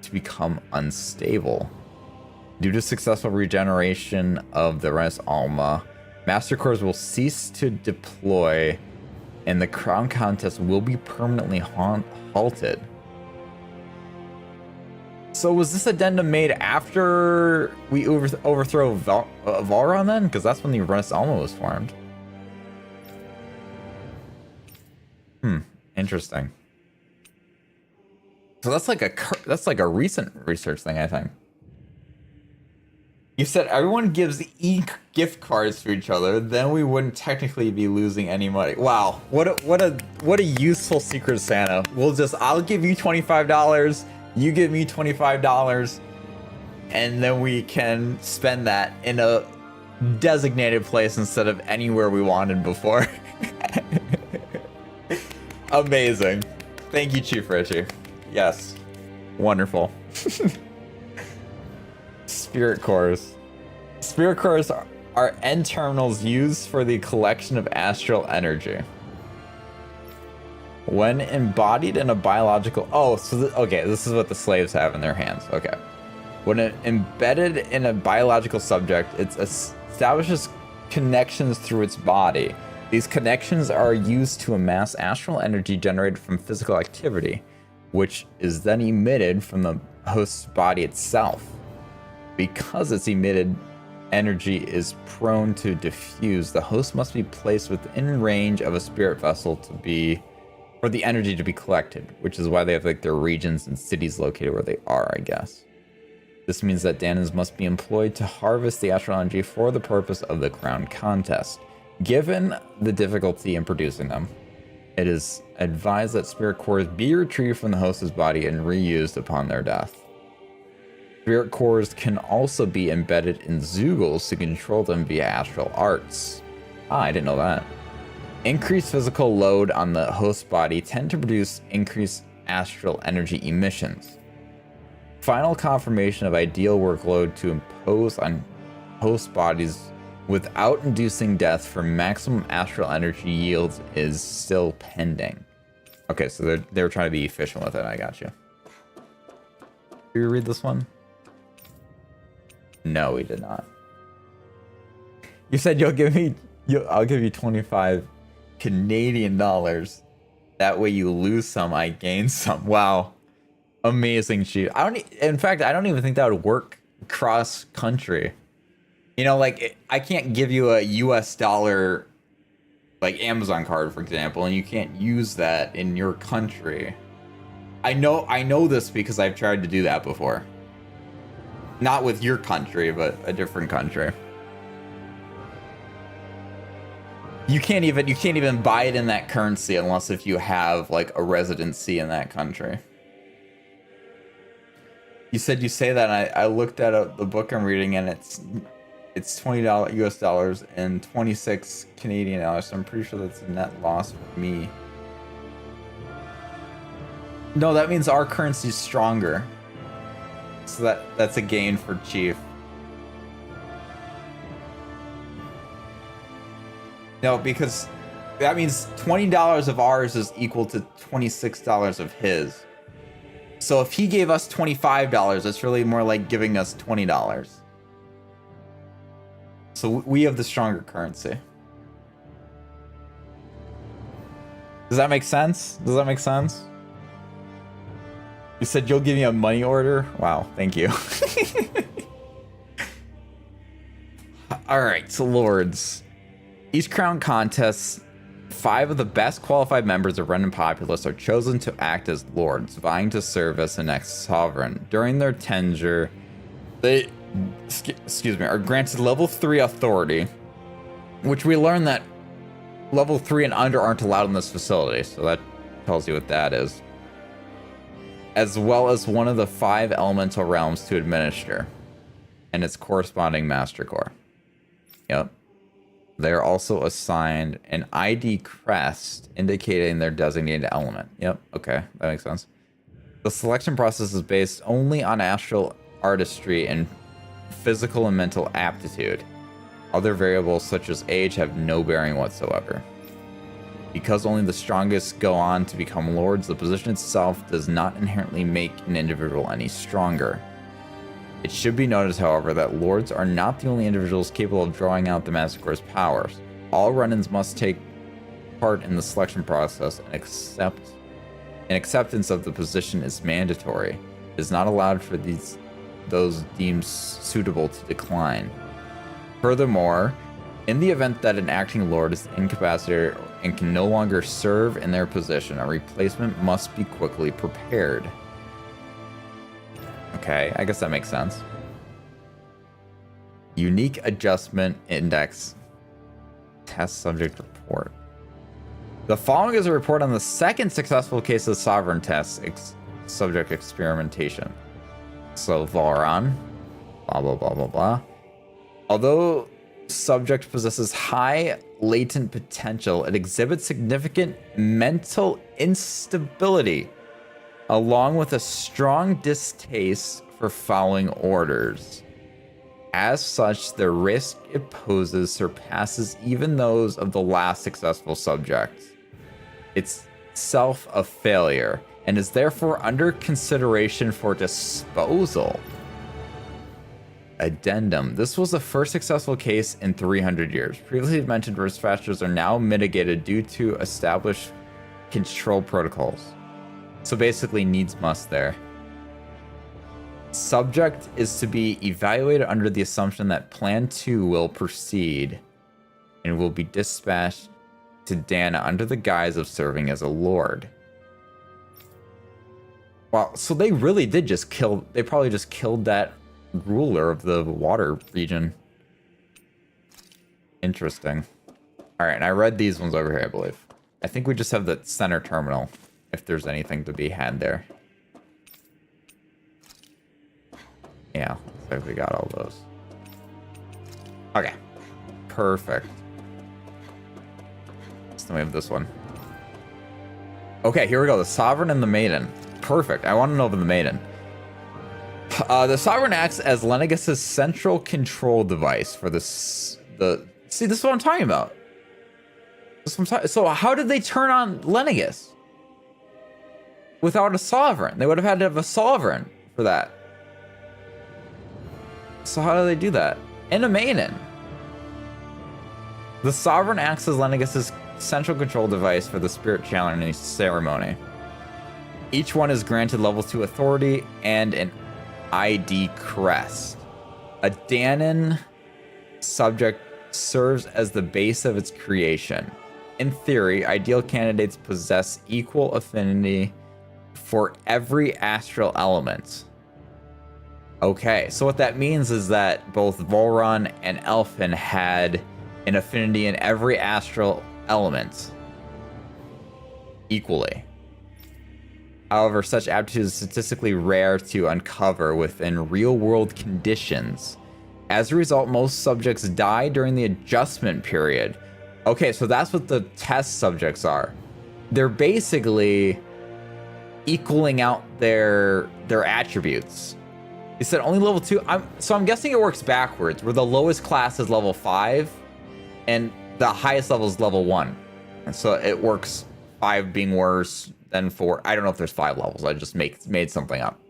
to become unstable. Due to successful regeneration of the Renan's Alma, Master Cores will cease to deploy and the crown contest will be permanently halted. So was this addendum made after we overthrow Valron then? Because that's when the Renan's Alma was formed. Interesting. So that's like a recent research thing, I think. You said everyone gives gift cards to each other, then we wouldn't technically be losing any money. Wow, what a useful Secret Santa. I'll give you $25, you give me $25, and then we can spend that in a designated place instead of anywhere we wanted before. Amazing. Thank you, Chief Richie. Yes. Wonderful. Spirit Cores. Spirit Cores are end terminals used for the collection of astral energy. When embodied in a biological... okay, this is what the slaves have in their hands. Okay. When embedded in a biological subject, it establishes connections through its body. These connections are used to amass astral energy generated from physical activity, which is then emitted from the host's body itself. Because its emitted energy is prone to diffuse, the host must be placed within range of a spirit vessel for the energy to be collected, which is why they have like their regions and cities located where they are, I guess. This means that Danans must be employed to harvest the astral energy for the purpose of the crown contest. Given the difficulty in producing them, it is advised that spirit cores be retrieved from the host's body and reused upon their death. Spirit cores can also be embedded in Zeugles to control them via astral arts. I didn't know that. Increased physical load on the host body tend to produce increased astral energy emissions. Final confirmation of ideal workload to impose on host bodies without inducing death for maximum astral energy yields is still pending. Okay, so they're trying to be efficient with it. I got you. Did you read this one? No, we did not. You said I'll give you 25 Canadian dollars. That way you lose some, I gain some. Wow. Amazing cheat. In fact, I don't even think that would work cross country. You know, like I can't give you a US dollar like Amazon card, for example, and you can't use that in your country. I know this because I've tried to do that before. Not with your country, but a different country. You can't even buy it in that currency unless if you have like a residency in that country. You said you say that, and I looked at the book I'm reading, and it's $20 US dollars and 26 Canadian dollars. So I'm pretty sure that's a net loss for me. No, that means our currency is stronger. So that's a gain for Chief. No, because that means $20 of ours is equal to $26 of his. So if he gave us $25, it's really more like giving us $20. So we have the stronger currency. Does that make sense? Does that make sense? You said you'll give me a money order? Wow, thank you. All right, so Lords. Each crown contest, 5 of the best qualified members of Renan Populace are chosen to act as lords, vying to serve as the next sovereign. During their tenure, they, are granted level 3 authority, which we learned that level 3 and under aren't allowed in this facility, so that tells you what that is. As well as one of the 5 elemental realms to administer, and its corresponding master core. Yep. They're also assigned an ID crest indicating their designated element. Yep, okay, that makes sense. The selection process is based only on astral artistry and physical and mental aptitude. Other variables such as age have no bearing whatsoever. Because only the strongest go on to become lords, the position itself does not inherently make an individual any stronger. It should be noted, however, that lords are not the only individuals capable of drawing out the Master Core's powers. All Renans must take part in the selection process, and acceptance of the position is mandatory. It is not allowed for those deemed suitable to decline. Furthermore, in the event that an acting lord is incapacitated and can no longer serve in their position, a replacement must be quickly prepared. Okay, I guess that makes sense. Unique Adjustment Index Test Subject Report. The following is a report on the second successful case of Sovereign Test Subject Experimentation. So, Varan, blah, blah, blah, blah, blah. Although subject possesses high latent potential, it exhibits significant mental instability, along with a strong distaste for following orders. As such, the risk it poses surpasses even those of the last successful subject. It's itself a failure, and is therefore under consideration for disposal. Addendum. This was the first successful case in 300 years. Previously mentioned risk factors are now mitigated due to established control protocols. So basically needs must there. Subject is to be evaluated under the assumption that Plan 2 will proceed and will be dispatched to Dana under the guise of serving as a lord. Wow, so they really did just kill, they probably just killed that ruler of the water region. Interesting. Alright, and I read these ones over here, I believe. I think we just have the center terminal, if there's anything to be had there. Yeah, looks like we got all those. Okay. Perfect. So then we have this one. Okay, here we go. The Sovereign and the Maiden. Perfect. I want to know about the Maiden. The Sovereign acts as Lenegis' central control device for this. See, this is what I'm talking about. So how did they turn on Lenegis? without a sovereign. They would have had to have a sovereign for that. So how do they do that? And a maiden. The sovereign acts as Lenegus's central control device for the spirit channeling ceremony. Each one is granted level 2 authority and an ID crest. A Danon subject serves as the base of its creation. In theory, ideal candidates possess equal affinity for every astral element. Okay, so what that means is that both Volron and Elfin had an affinity in every astral element equally. However, such aptitude is statistically rare to uncover within real-world conditions. As a result, most subjects die during the adjustment period. Okay, so that's what the test subjects are. They're basically equaling out their attributes. He said only level 2. So I'm guessing it works backwards, where the lowest class is level 5, and the highest level is level 1. And so it works 5 being worse than 4. I don't know if there's 5 levels. I just made something up.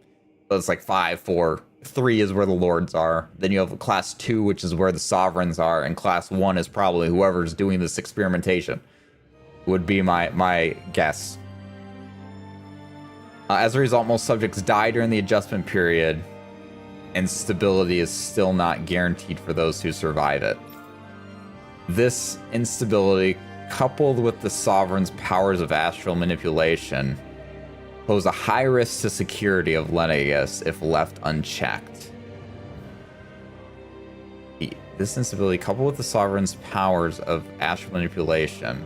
So it's like 5, 4, 3 is where the lords are. Then you have class 2, which is where the sovereigns are, and class 1 is probably whoever's doing this experimentation. Would be my guess. As a result, most subjects die during the adjustment period, and stability is still not guaranteed for those who survive it. This instability, coupled with the sovereign's powers of astral manipulation, pose a high risk to security of Lenegus if left unchecked. This instability, coupled with the sovereign's powers of astral manipulation,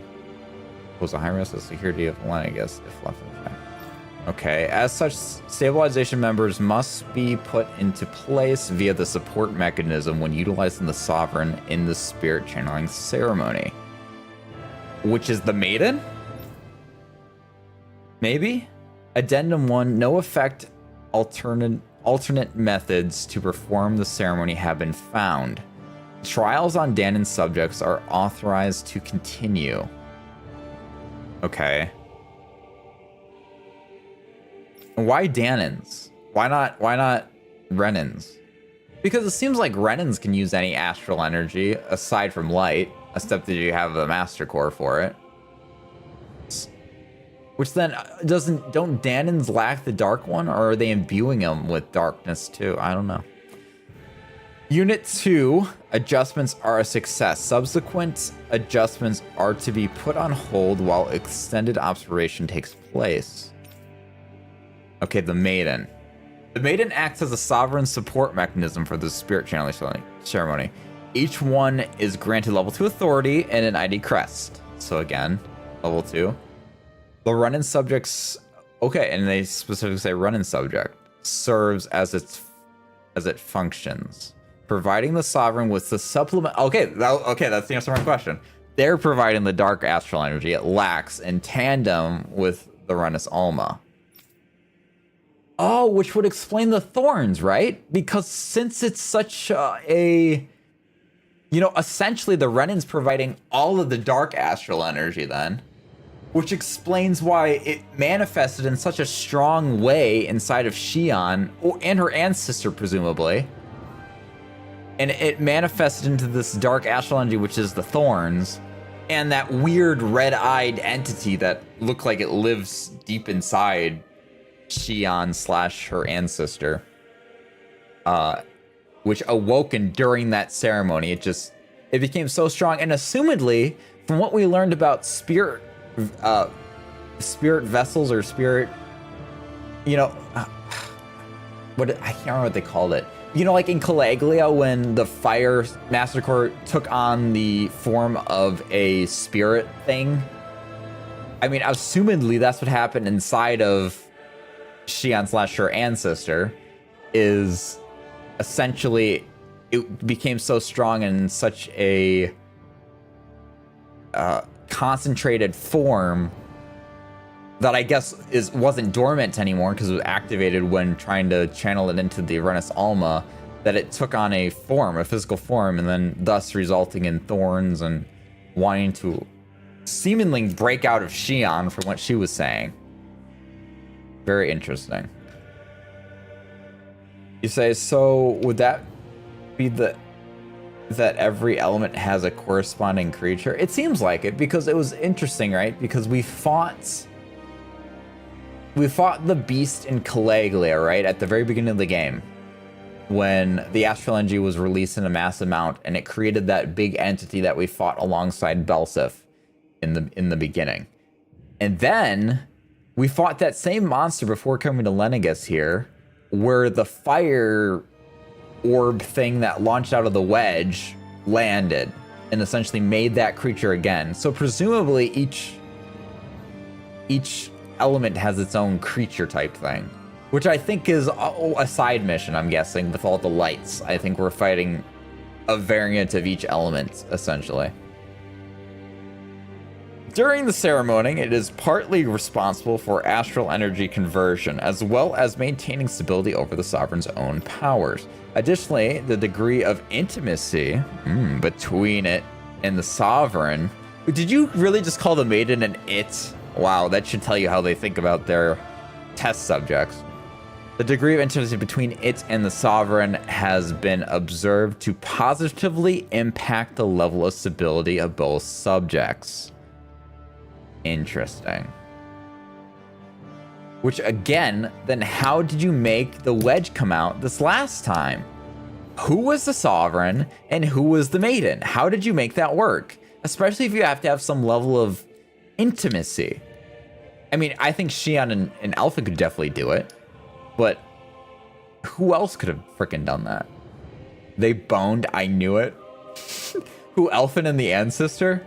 pose a high risk to security of Lenegus if left unchecked. Okay, as such, stabilization members must be put into place via the support mechanism when utilizing the sovereign in the spirit channeling ceremony. Which is the maiden? Maybe? Addendum 1, no effect alternate methods to perform the ceremony have been found. Trials on Danon subjects are authorized to continue. Okay. Why Danons? Why not Renans? Because it seems like Renans can use any astral energy aside from light, except that you have the master core for it. Which then don't Danons lack the dark one, or are they imbuing them with darkness too? I don't know. Unit 2, adjustments are a success. Subsequent adjustments are to be put on hold while extended observation takes place. Okay, the Maiden. The Maiden acts as a sovereign support mechanism for the spirit channeling ceremony. Each one is granted level 2 authority and an ID crest. So again, level 2. The Renan subjects, okay, and they specifically say Renan subject, serves as it functions, providing the sovereign with the supplement. Okay, that's the answer to my question. They're providing the dark astral energy it lacks in tandem with the Renus Alma. Oh, which would explain the thorns, right? Because since it's such essentially the Renan's providing all of the dark astral energy then, which explains why it manifested in such a strong way inside of Xion, and her ancestor, presumably. And it manifested into this dark astral energy, which is the thorns, and that weird red-eyed entity that looked like it lives deep inside Xion / her ancestor, which awoken during that ceremony. It became so strong, and assumedly, from what we learned about spirit vessels or spirit, what I can't remember what they called it. Like in Calaglia, when the Fire Master Core took on the form of a spirit thing. I mean, assumedly that's what happened inside of Xion / her ancestor, is essentially it became so strong and such a concentrated form that I guess wasn't dormant anymore because it was activated when trying to channel it into the Renus Alma, that it took on a physical form, and then thus resulting in thorns and wanting to seemingly break out of Xion from what she was saying. Very interesting. You say, so would that be that every element has a corresponding creature? It seems like it, because it was interesting, right? Because we fought the beast in Caligula, right? At the very beginning of the game, when the astral energy was released in a massive amount, and it created that big entity that we fought alongside Belsif in the beginning. And then we fought that same monster before coming to Lenegus here, where the fire orb thing that launched out of the wedge landed and essentially made that creature again. So presumably each element has its own creature type thing, which I think is a side mission, I'm guessing, with all the lights. I think we're fighting a variant of each element, essentially. During the ceremony, it is partly responsible for astral energy conversion, as well as maintaining stability over the sovereign's own powers. Additionally, the degree of intimacy between it and the sovereign. Did you really just call the maiden an it? Wow, that should tell you how they think about their test subjects. The degree of intimacy between it and the sovereign has been observed to positively impact the level of stability of both subjects. Interesting. Which again, then how did you make the wedge come out this last time? Who was the sovereign and who was the maiden? How did you make that work? Especially if you have to have some level of intimacy. I mean, I think Xion and Alpha could definitely do it, but who else could have freaking done that? They boned, I knew it. Who, Elfin and the Ancestor?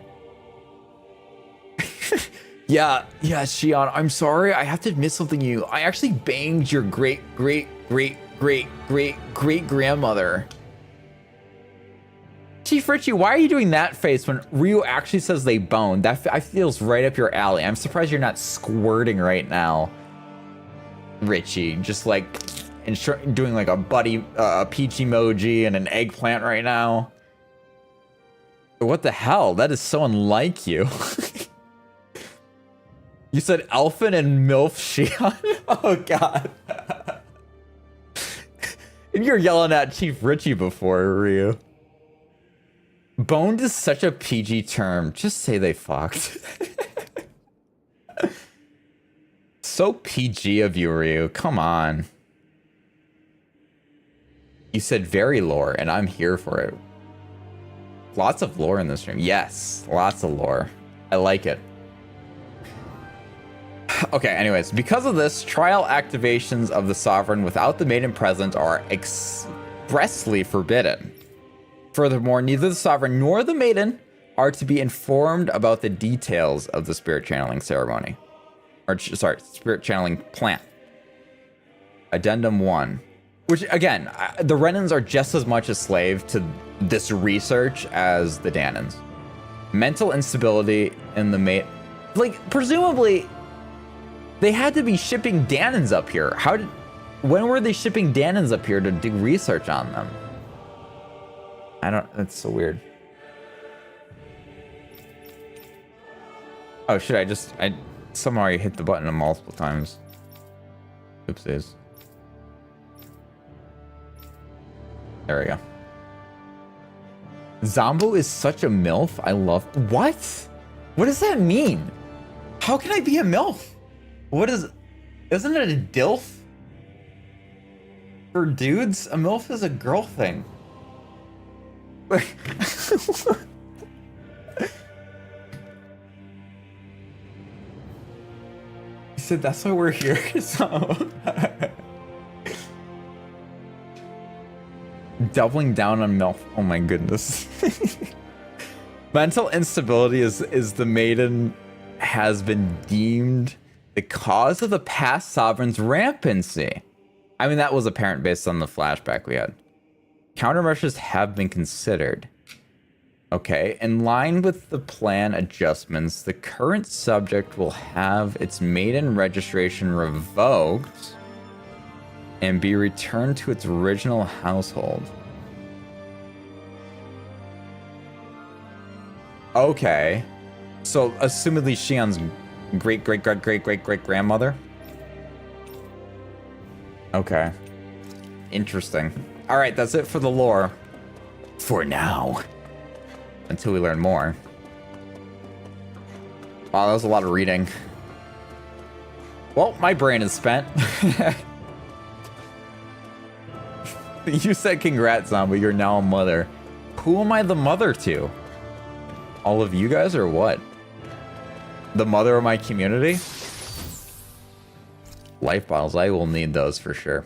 Yeah, Xion, I'm sorry. I have to admit something to you. I actually banged your great-great-great-great-great-great-grandmother. Chief Richie, why are you doing that face when Ryu actually says they boned? That feels right up your alley. I'm surprised you're not squirting right now, Richie. Just like doing like a peach emoji and an eggplant right now. What the hell? That is so unlike you. You said Elfin and MILF Xion? Oh, God. And you're yelling at Chief Richie before, Ryu. Boned is such a PG term. Just say they fucked. So PG of you, Ryu. Come on. You said very lore, and I'm here for it. Lots of lore in this stream. Yes, lots of lore. I like it. Okay, anyways, because of this, trial activations of the Sovereign without the maiden present are expressly forbidden. Furthermore, neither the Sovereign nor the maiden are to be informed about the details of the spirit channeling ceremony. Or, sorry, spirit channeling plant. Addendum 1. Which, again, the Renans are just as much a slave to this research as the Danans. Mental instability in the mate... Like, presumably... They had to be shipping Danans up here. When were they shipping Danans up here to do research on them? That's so weird. Oh shit, I somehow I hit the button multiple times. Oopsies. There we go. Zombo is such a MILF. I love... What? What does that mean? How can I be a MILF? What is... Isn't it a DILF? For dudes? A MILF is a girl thing. You said that's why we're here? So... Doubling down on MILF. Oh my goodness. Mental instability is the maiden has been deemed the cause of the past sovereign's rampancy. I mean, that was apparent based on the flashback we had. Countermeasures have been considered. Okay, in line with the plan adjustments, the current subject will have its maiden registration revoked and be returned to its original household. Okay. So, assumedly Xion's great-great-great-great-great-great-grandmother? Okay. Interesting. Alright, that's it for the lore. For now. Until we learn more. Wow, that was a lot of reading. Well, my brain is spent. You said congrats, Zombie. You're now a mother. Who am I the mother to? All of you guys or what? The mother of my community? Life bottles. I will need those for sure.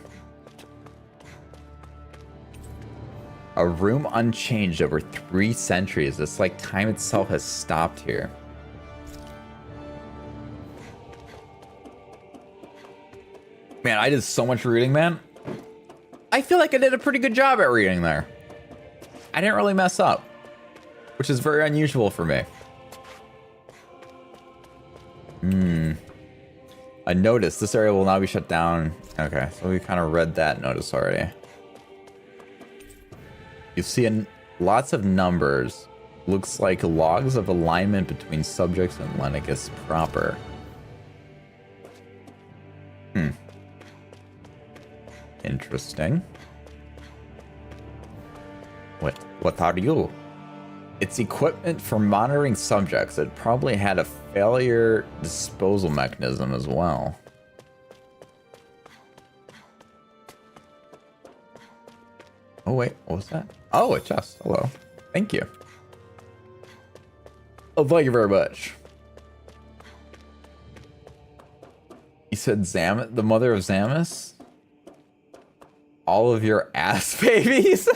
A room unchanged over 3 centuries. It's like time itself has stopped here. Man, I did so much reading, man. I feel like I did a pretty good job at reading there. I didn't really mess up, which is very unusual for me. A notice. This area will now be shut down. Okay, so we kind of read that notice already. You see lots of numbers. Looks like logs of alignment between subjects and Lennigus proper. Interesting. What are you? It's equipment for monitoring subjects. It probably had a failure disposal mechanism as well. Oh wait, what was that? Oh, a chest. Hello. Thank you. Oh, thank you very much. You said the mother of Zamus? All of your ass babies?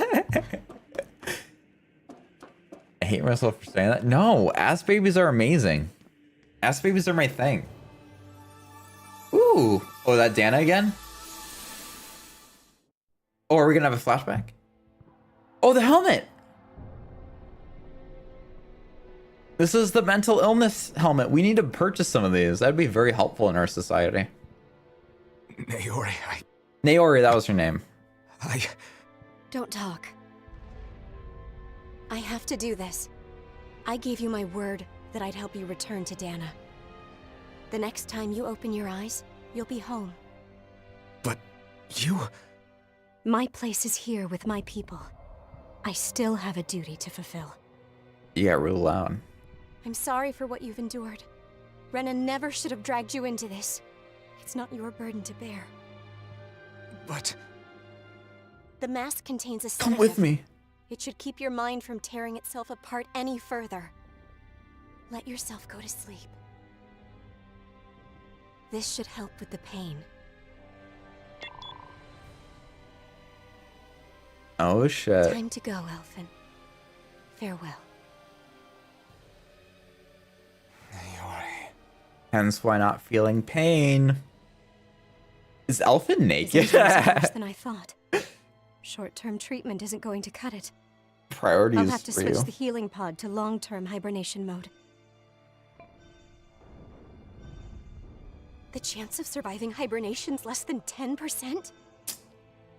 I hate myself for saying that. No, ass babies are amazing. Ass babies are my thing. Ooh. Oh, that Dana again? Oh, are we gonna have a flashback? Oh, the helmet! This is the mental illness helmet. We need to purchase some of these. That'd be very helpful in our society. Naori, Naori, that was her name. Don't talk. I have to do this. I gave you my word that I'd help you return to Dana. The next time you open your eyes, you'll be home. But you... My place is here with my people. I still have a duty to fulfill. You got real loud. I'm sorry for what you've endured. Renan never should have dragged you into this. It's not your burden to bear. But... The mask contains a Come sedative. with me. It should keep your mind from tearing itself apart any further. Let yourself go to sleep. This should help with the pain. Oh shit. Time to go, Elfin. Farewell. Naori. Hence why not feeling pain. Is Elfin naked? This is worse than I thought. Short-term treatment isn't going to cut it. Priorities I'll have to for switch you. the healing pod to long-term hibernation mode. The chance of surviving hibernation's less than 10%?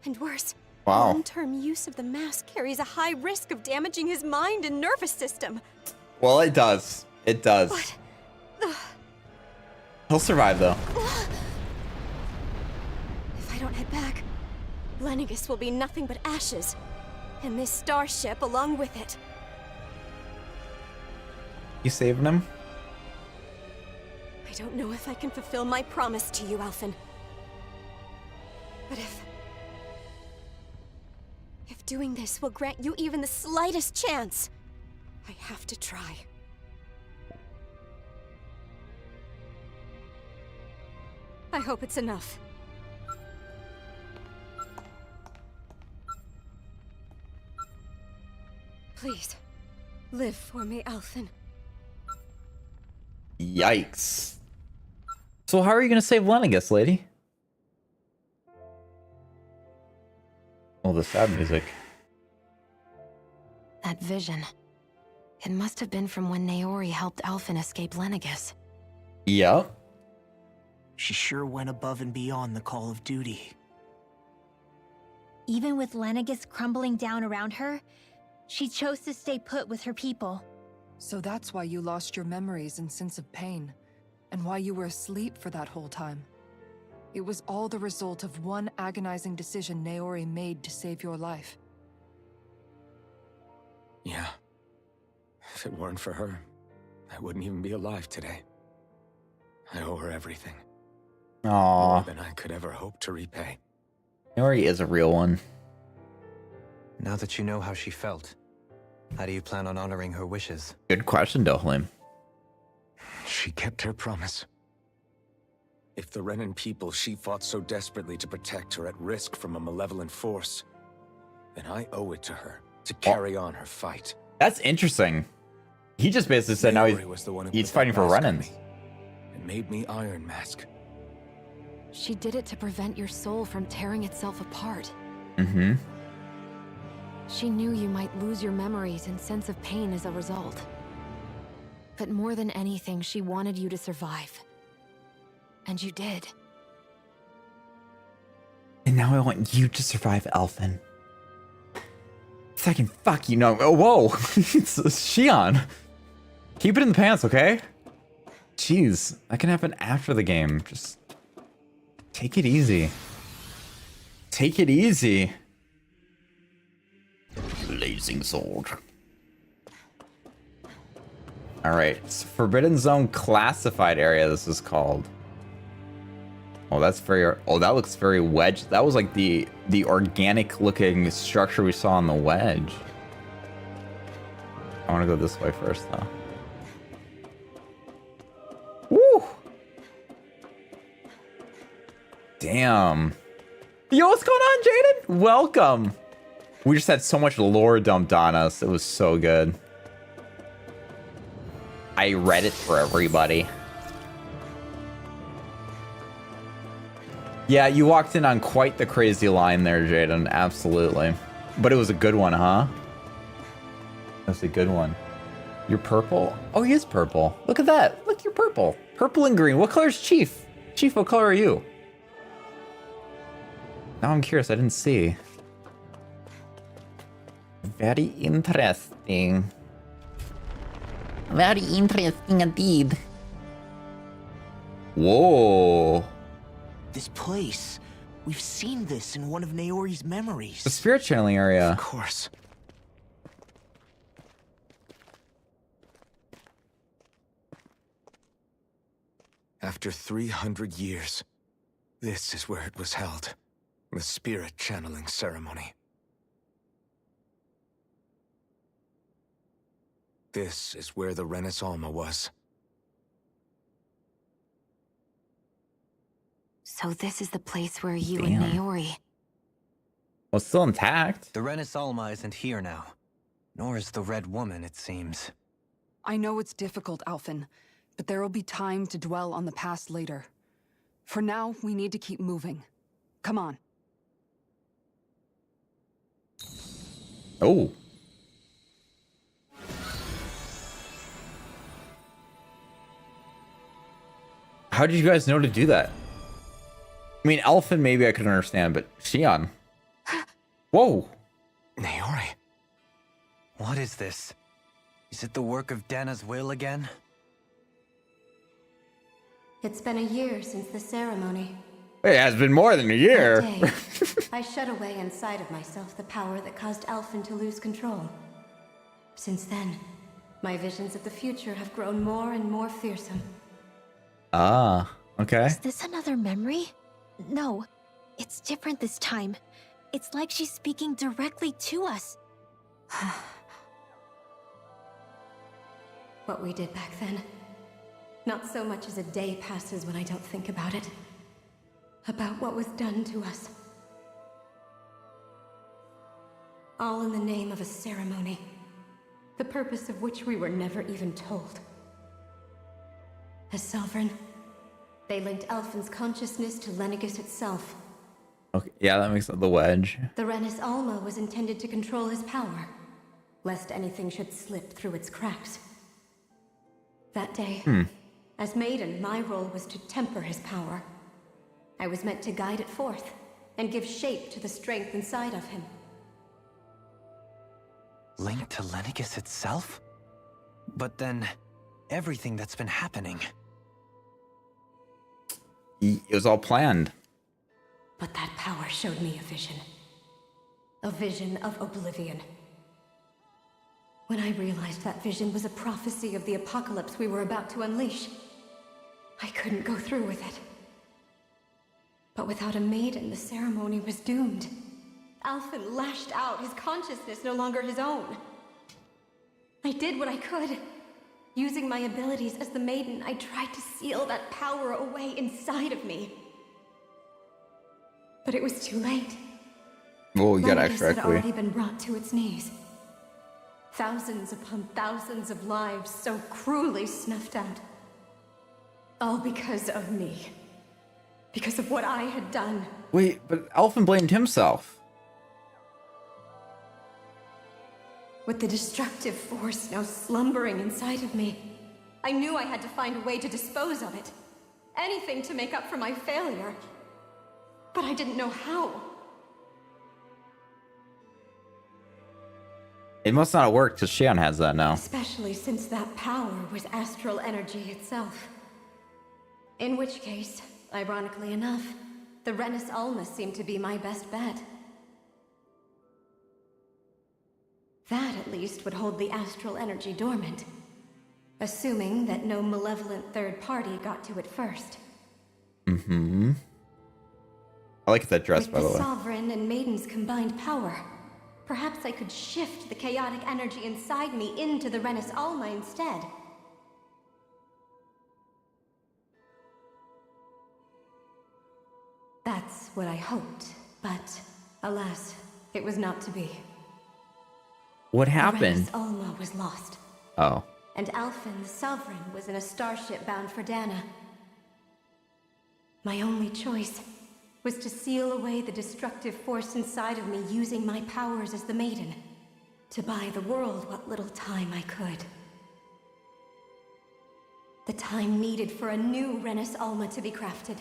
And worse, Wow. long-term use of the mask carries a high risk of damaging his mind and nervous system. Well, it does. It does. But He'll survive though. if I don't head back, Lennigus will be nothing but ashes. And this starship along with it. You saving him? I don't know if I can fulfill my promise to you, Alphen. But if doing this will grant you even the slightest chance, I have to try. I hope it's enough. Please, live for me, Alphen. Yikes. So how are you gonna save Lennigus, lady? Oh, the sad music. That vision. It must have been from when Naori helped Alphen escape Lennigus. Yep. She sure went above and beyond the call of duty. Even with Lennigus crumbling down around her, she chose to stay put with her people. So that's why you lost your memories and sense of pain, and why you were asleep for that whole time. It was all the result of one agonizing decision Naori made to save your life. Yeah. If it weren't for her, I wouldn't even be alive today. I owe her everything. More Aww. than I could ever hope to repay. Nori is a real one. Now that you know how she felt, how do you plan on honoring her wishes? Good question, Dohlim. She kept her promise. If the Renan people she fought so desperately to protect are at risk from a malevolent force, then I owe it to her to carry on her fight. That's interesting. He just basically said now Naori was the one who he's put fighting that for mask on Renans. me and made me Iron Mask. She did it to prevent your soul from tearing itself apart. Mm-hmm. She knew you might lose your memories and sense of pain as a result. But more than anything, she wanted you to survive. And you did. And now I want you to survive, Elfin. So I can fuck you. No. Oh, whoa. It's Shion. Keep it in the pants, okay? Jeez. That can happen after the game. Just take it easy. Take it easy. Blazing sword. Alright. Forbidden Zone classified area, this is called. Oh, that's very... Oh, that looks very wedge. That was like the organic-looking structure we saw on the wedge. I want to go this way first, though. Woo! Damn. Yo, what's going on, Jaden? Welcome. We just had so much lore dumped on us. It was so good. I read it for everybody. Yeah, you walked in on quite the crazy line there, Jaden. Absolutely. But it was a good one, huh? That's a good one. You're purple? Oh, he is purple. Look at that. Look, you're purple. Purple and green. What color is Chief? Chief, what color are you? Now I'm curious. I didn't see. Very interesting. Very interesting indeed. Whoa. This place. We've seen this in one of Naori's memories. The spirit channeling area. Of course. After 300 years, this is where it was held. The spirit channeling ceremony. This is where the Renis Alma was. So this is the place where you Damn. and Naori... Well, it's still intact. The Renis Alma isn't here now. Nor is the Red Woman, it seems. I know it's difficult, Alphen, but there will be time to dwell on the past later. For now, we need to keep moving. Come on. Oh. How did you guys know to do that? I mean, Elfin maybe I could understand, but Shion. Whoa. Naori. What is this? Is it the work of Dana's will again? It's been a year since the ceremony. It has been more than a year. That day, I shut away inside of myself the power that caused Alphen to lose control. Since then, my visions of the future have grown more and more fearsome. Ah, okay. Is this another memory? No, it's different this time. It's like she's speaking directly to us. What we did back then. Not so much as a day passes when I don't think about it. About what was done to us. All in the name of a ceremony. The purpose of which we were never even told. As Sovereign, they linked Alphen's consciousness to Lenegis itself. Okay, yeah, that makes sense. The wedge. The Renis Alma was intended to control his power, lest anything should slip through its cracks. That day, as Maiden, my role was to temper his power. I was meant to guide it forth, and give shape to the strength inside of him. Linked to Lenegis itself? But then, everything that's been happening... It was all planned. But that power showed me a vision. A vision of oblivion. When I realized that vision was a prophecy of the apocalypse we were about to unleash, I couldn't go through with it. But without a maiden, the ceremony was doomed. Alphen lashed out, his consciousness no longer his own. I did what I could. Using my abilities as the maiden, I tried to seal that power away inside of me. But it was too late. Oh, you got Leonidas extra had equity. already been brought to its knees. Thousands upon thousands of lives so cruelly snuffed out. All because of me. Because of what I had done. Wait, but Alphen blamed himself. With the destructive force now slumbering inside of me, I knew I had to find a way to dispose of it. Anything to make up for my failure. But I didn't know how. It must not have worked because Xion has that now. Especially since that power was astral energy itself. In which case, ironically enough, the Renis Alma seemed to be my best bet. That, at least, would hold the astral energy dormant. Assuming that no malevolent third party got to it first. Mm-hmm. I like that dress, With by the the way. Sovereign and Maiden's combined power, perhaps I could shift the chaotic energy inside me into the Renis Alma instead. That's what I hoped, but alas, it was not to be. What The happened? Renis Alma was lost, Oh. and Alphen, the Sovereign, was in a starship bound for Dana. My only choice was to seal away the destructive force inside of me using my powers as the Maiden, to buy the world what little time I could. The time needed for a new Renis Alma to be crafted,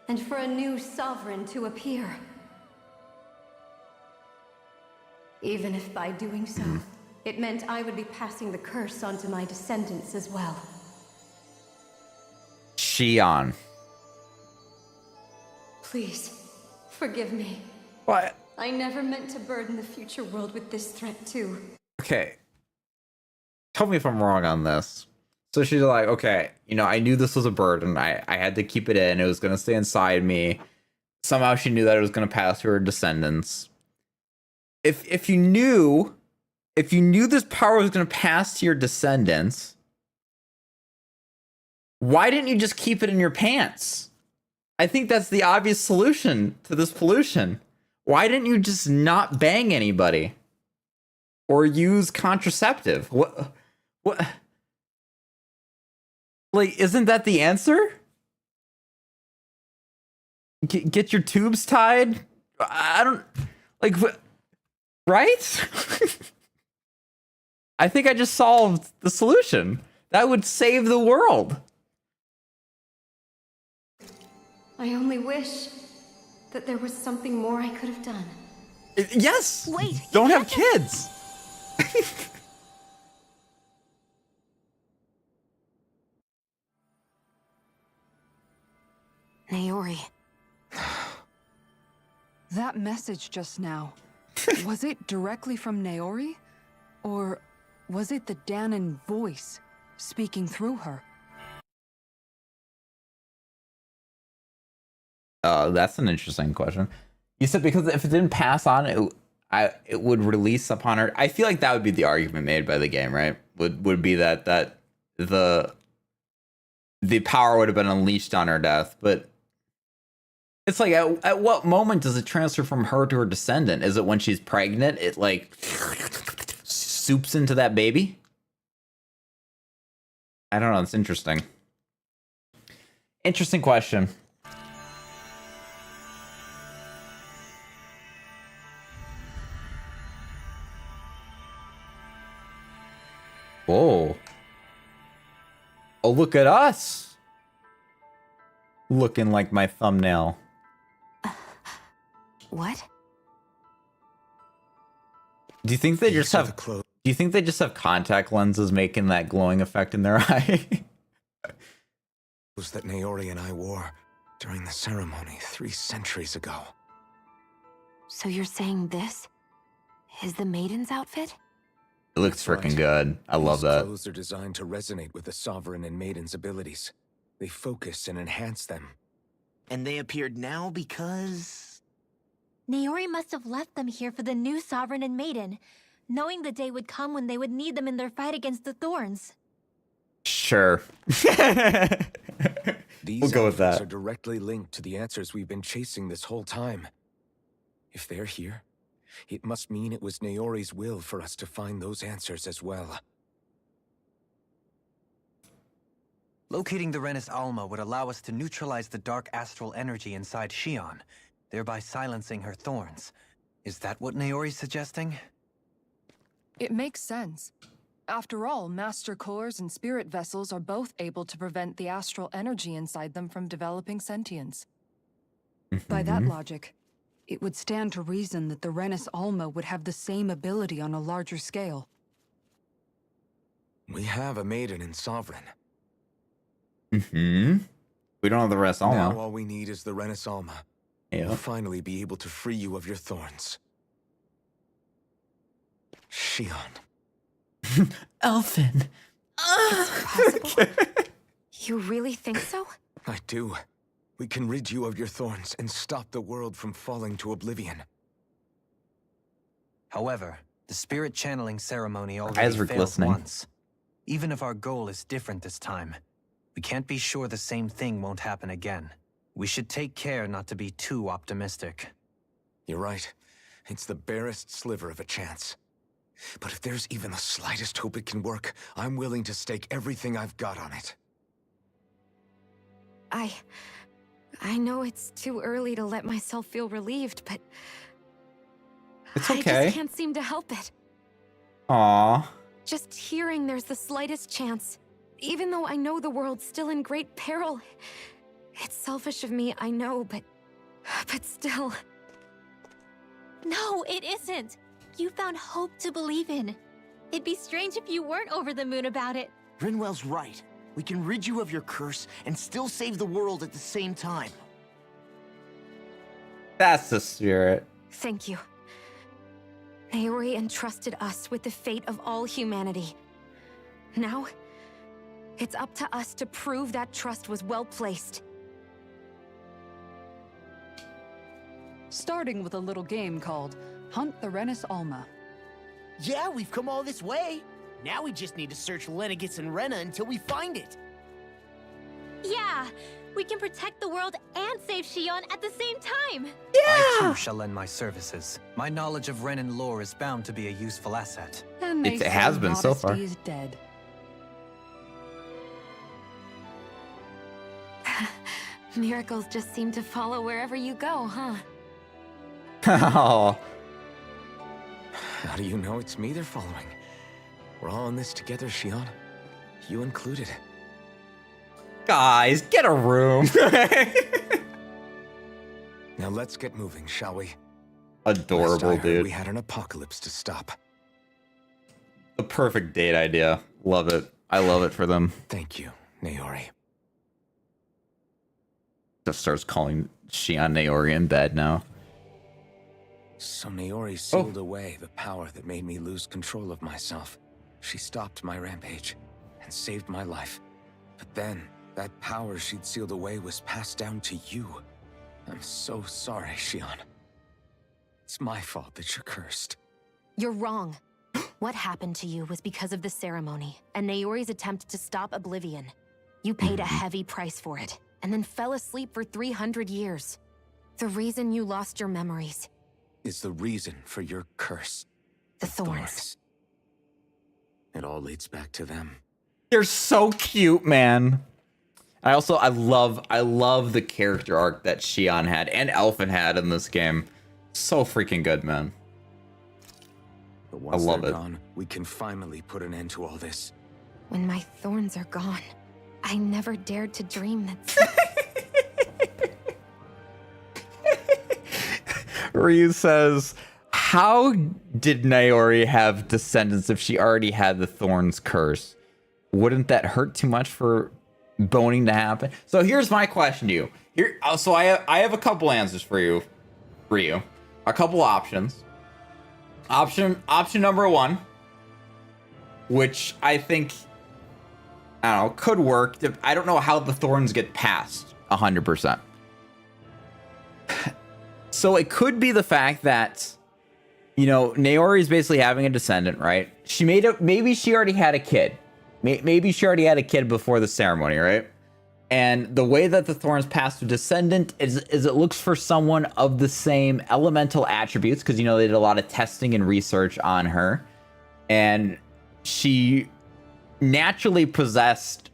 and for a new Sovereign to appear. Even if by doing so, it meant I would be passing the curse onto my descendants as well. Xion. Please, forgive me. What? I never meant to burden the future world with this threat too. Okay. Tell me if I'm wrong on this. So she's like, okay, you know, I knew this was a burden. I had to keep it in. It was going to stay inside me. Somehow she knew that it was going to pass to her descendants. If you knew this power was going to pass to your descendants, why didn't you just keep it in your pants? I think that's the obvious solution to this pollution. Why didn't you just not bang anybody? Or use contraceptive? What? Like, isn't that the answer? Get your tubes tied? I don't... Like, right? I think I just solved the solution. That would save the world. I only wish that there was something more I could have done. Yes! Wait, Don't have kids! Naori. That message just now, was it directly from Naori? Or was it the Danan voice speaking through her? That's an interesting question. You said because if it didn't pass on, it would release upon her. I feel like that would be the argument made by the game, right? Would be that the power would have been unleashed on her death, but it's like at what moment does it transfer from her to her descendant? Is it when she's pregnant? It like soups into that baby? I don't know. It's interesting. Interesting question. Whoa. Oh, look at us. Looking like my thumbnail. What? Do you think they just have contact lenses making that glowing effect in their eye? That Naori and I wore During the ceremony 3 centuries ago. So you're saying this is the maiden's outfit? It looks That's freaking right. good. I love These that. clothes are designed to resonate with the Sovereign and Maiden's abilities. They focus and enhance them. And they appeared now because... Naori must have left them here for the new Sovereign and Maiden, knowing the day would come when they would need them in their fight against the Thorns. Sure. These We'll go with outfits that. are directly linked to the answers we've been chasing this whole time. If they're here, it must mean it was Naori's will for us to find those answers as well. Locating the Renis Alma would allow us to neutralize the dark astral energy inside Xion, thereby silencing her thorns. Is that what Naori's suggesting? It makes sense. After all, Master Cores and Spirit Vessels are both able to prevent the astral energy inside them from developing sentience. By that logic, it would stand to reason that the Renis Alma would have the same ability on a larger scale. We have a Maiden and Sovereign. We don't have the rest all Now now. all we need is the Renis Alma. Yeah. We'll finally be able to free you of your thorns. Xion. Elfin. Possible? You really think so? I do. We can rid you of your thorns and stop the world from falling to oblivion. However, the spirit channeling ceremony eyes already were failed glistening. once. Even if our goal is different this time, we can't be sure the same thing won't happen again. We should take care not to be too optimistic. You're right. It's the barest sliver of a chance. But if there's even the slightest hope it can work, I'm willing to stake everything I've got on it. I know it's too early to let myself feel relieved, but It's I okay. just can't seem to help it. Aw. Just hearing there's the slightest chance, even though I know the world's still in great peril. It's selfish of me, I know, but still. No, it isn't. You found hope to believe in. It'd be strange if you weren't over the moon about it. Rinwell's right. We can rid you of your curse and still save the world at the same time. That's the spirit. Thank you. Naori entrusted us with the fate of all humanity. Now, it's up to us to prove that trust was well placed. Starting with a little game called Hunt the Renis Alma. Yeah, we've come all this way. Now we just need to search Lenegis and Rena until we find it. Yeah, we can protect the world and save Xion at the same time. I too shall lend my services. My knowledge of Renan lore is bound to be a useful asset. And they It has say been so far. modesty is dead. Miracles just seem to follow wherever you go, huh? Oh. How do you know it's me they're following? We're all in this together, Xion. You included. Guys, get a room. Now let's get moving, shall we? Adorable, Last I heard, dude. we had an apocalypse to stop. The perfect date idea. Love it. I love it for them. Thank you, Naori. Just starts calling Xion Naori in bed now. So Naori sealed away the power that made me lose control of myself. She stopped my rampage and saved my life. But then, that power she'd sealed away was passed down to you. I'm so sorry, Xion. It's my fault that you're cursed. You're wrong. What happened to you was because of the ceremony and Naori's attempt to stop Oblivion. You paid a heavy price for it, and then fell asleep for 300 years. The reason you lost your memories. Is the reason for your curse. The thorns. It all leads back to them. They're so cute, man. I love the character arc that Xion had and Elfin had in this game. So freaking good, man. But once love they're it. gone, we can finally put an end to all this. When my thorns are gone, I never dared to dream that. Ryu says, how did Naori have descendants if she already had the Thorns curse? Wouldn't that hurt too much for boning to happen. So here's my question to you. So I have a couple answers for you. A couple options. Option number one, which I think, I don't know, could work. I don't know how the thorns get past 100%. So it could be the fact that, you know, Naori is basically having a descendant, right? Maybe she already had a kid. Maybe she already had a kid before the ceremony, right? And the way that the thorns pass to descendant is it looks for someone of the same elemental attributes, because, you know, they did a lot of testing and research on her. And she naturally possessed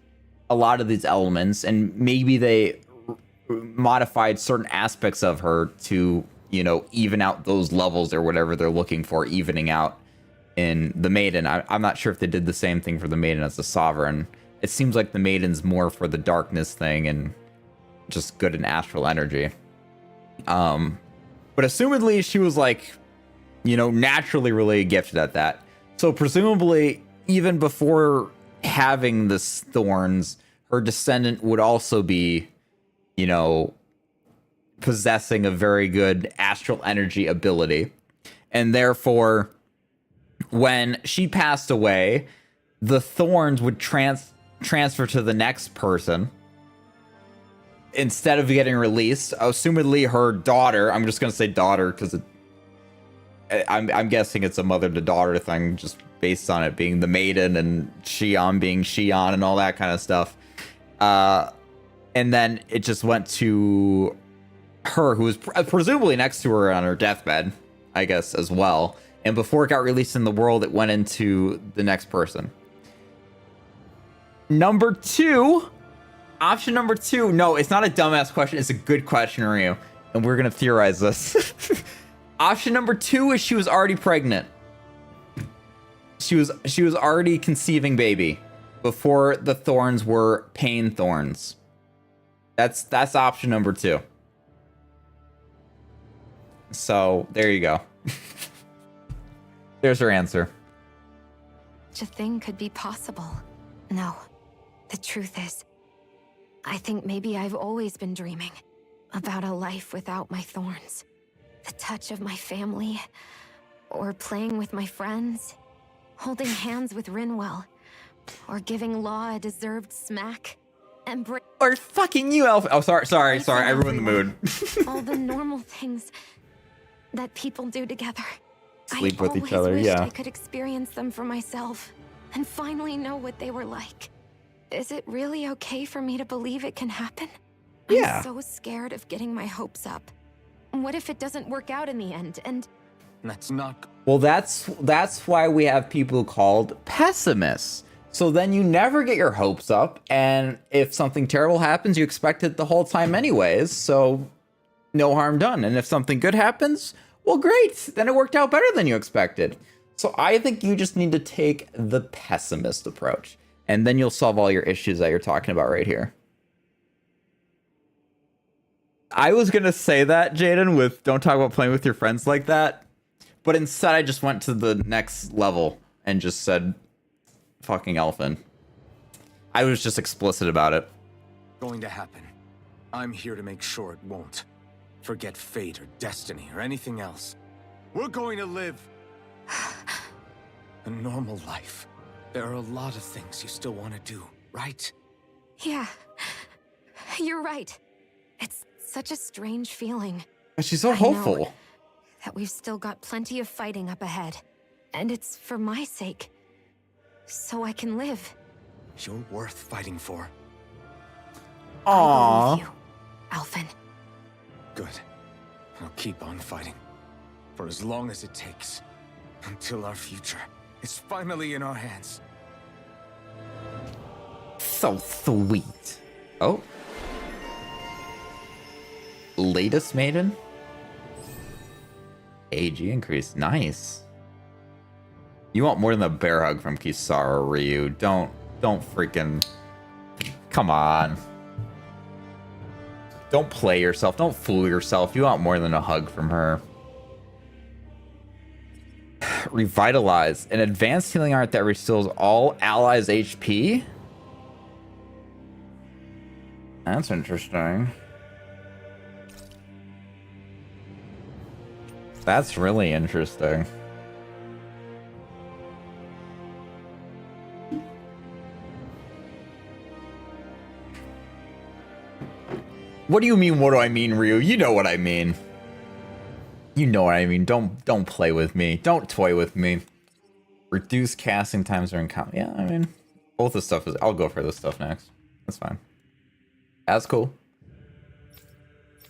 a lot of these elements, and maybe they modified certain aspects of her to, you know, even out those levels or whatever they're looking for, evening out in the maiden. I'm not sure if they did the same thing for the maiden as the sovereign. It seems like the maiden's more for the darkness thing and just good in astral energy. But assumedly she was like, you know, naturally really gifted at that. So presumably even before having this thorns, her descendant would also be, you know, possessing a very good astral energy ability. And therefore, when she passed away, the thorns would transfer to the next person instead of getting released. Assumedly her daughter, I'm just going to say daughter because I'm guessing it's a mother to daughter thing, just based on it being the maiden and Shion being Shion and all that kind of stuff. And then it just went to her, who was presumably next to her on her deathbed, I guess, as well. And before it got released in the world, it went into the next person. Number two, option number two. No, it's not a dumbass question. It's a good question, Ryu. And we're going to theorize this. Option number two is she was already pregnant. She was already conceiving baby before the thorns were pain thorns. That's option number two. So there you go. There's her answer. Such a thing could be possible. No, the truth is, I think maybe I've always been dreaming about a life without my thorns. The touch of my family, or playing with my friends, holding hands with Rinwell, or giving Law a deserved smack. Or fucking you, Elf. Oh, sorry. I ruined the mood. All the normal things that people do together. Sleep with each other, yeah. I could experience them for myself and finally know what they were like. Is it really okay for me to believe it can happen? Yeah. I'm so scared of getting my hopes up. What if it doesn't work out in the end? And that's not... Well, that's why we have people called pessimists. So then you never get your hopes up, and if something terrible happens, you expect it the whole time anyways, so no harm done. And if something good happens, well, great. Then it worked out better than you expected. So I think you just need to take the pessimist approach, and then you'll solve all your issues that you're talking about right here. I was going to say that, Jaden, with don't talk about playing with your friends like that, but instead I just went to the next level and just said, fucking Elfin. I was just explicit about it. Going to happen. I'm here to make sure it won't. Forget fate or destiny or anything else. We're going to live a normal life. There are a lot of things you still want to do, right? yeah, you're right. It's such a strange feeling. But she's so I hopeful. know that we've still got plenty of fighting up ahead. And it's for my sake. So I can live. You're worth fighting for. I believe you, Alphen. Good. I'll keep on fighting. For as long as it takes. Until our future is finally in our hands. So sweet. Oh. Latest maiden? AG increase. Nice. You want more than the bear hug from Kisara, Ryu. Don't freaking... Come on. Don't play yourself. Don't fool yourself. You want more than a hug from her. Revitalize. An advanced healing art that restores all allies' HP? That's interesting. That's really interesting. What do you mean, what do I mean, Ryu? You know what I mean. You know what I mean. Don't play with me. Don't toy with me. Reduce casting times during combat. Yeah, I mean, both the stuff is... I'll go for this stuff next. That's fine. That's cool.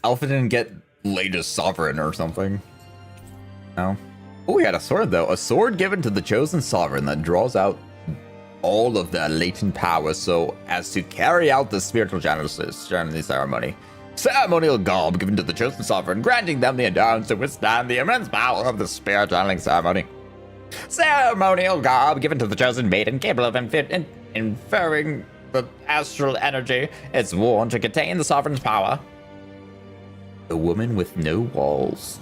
Alpha didn't get latest sovereign or something. No. Oh, we got a sword, though. A sword given to the chosen sovereign that draws out all of their latent power so as to carry out the spiritual genesis during the ceremony. Ceremonial garb given to the chosen sovereign, granting them the endurance to withstand the immense power of the spirit channeling ceremony. Ceremonial garb given to the chosen maiden, capable of inferring the astral energy. It's worn to contain the sovereign's power. A woman with no walls.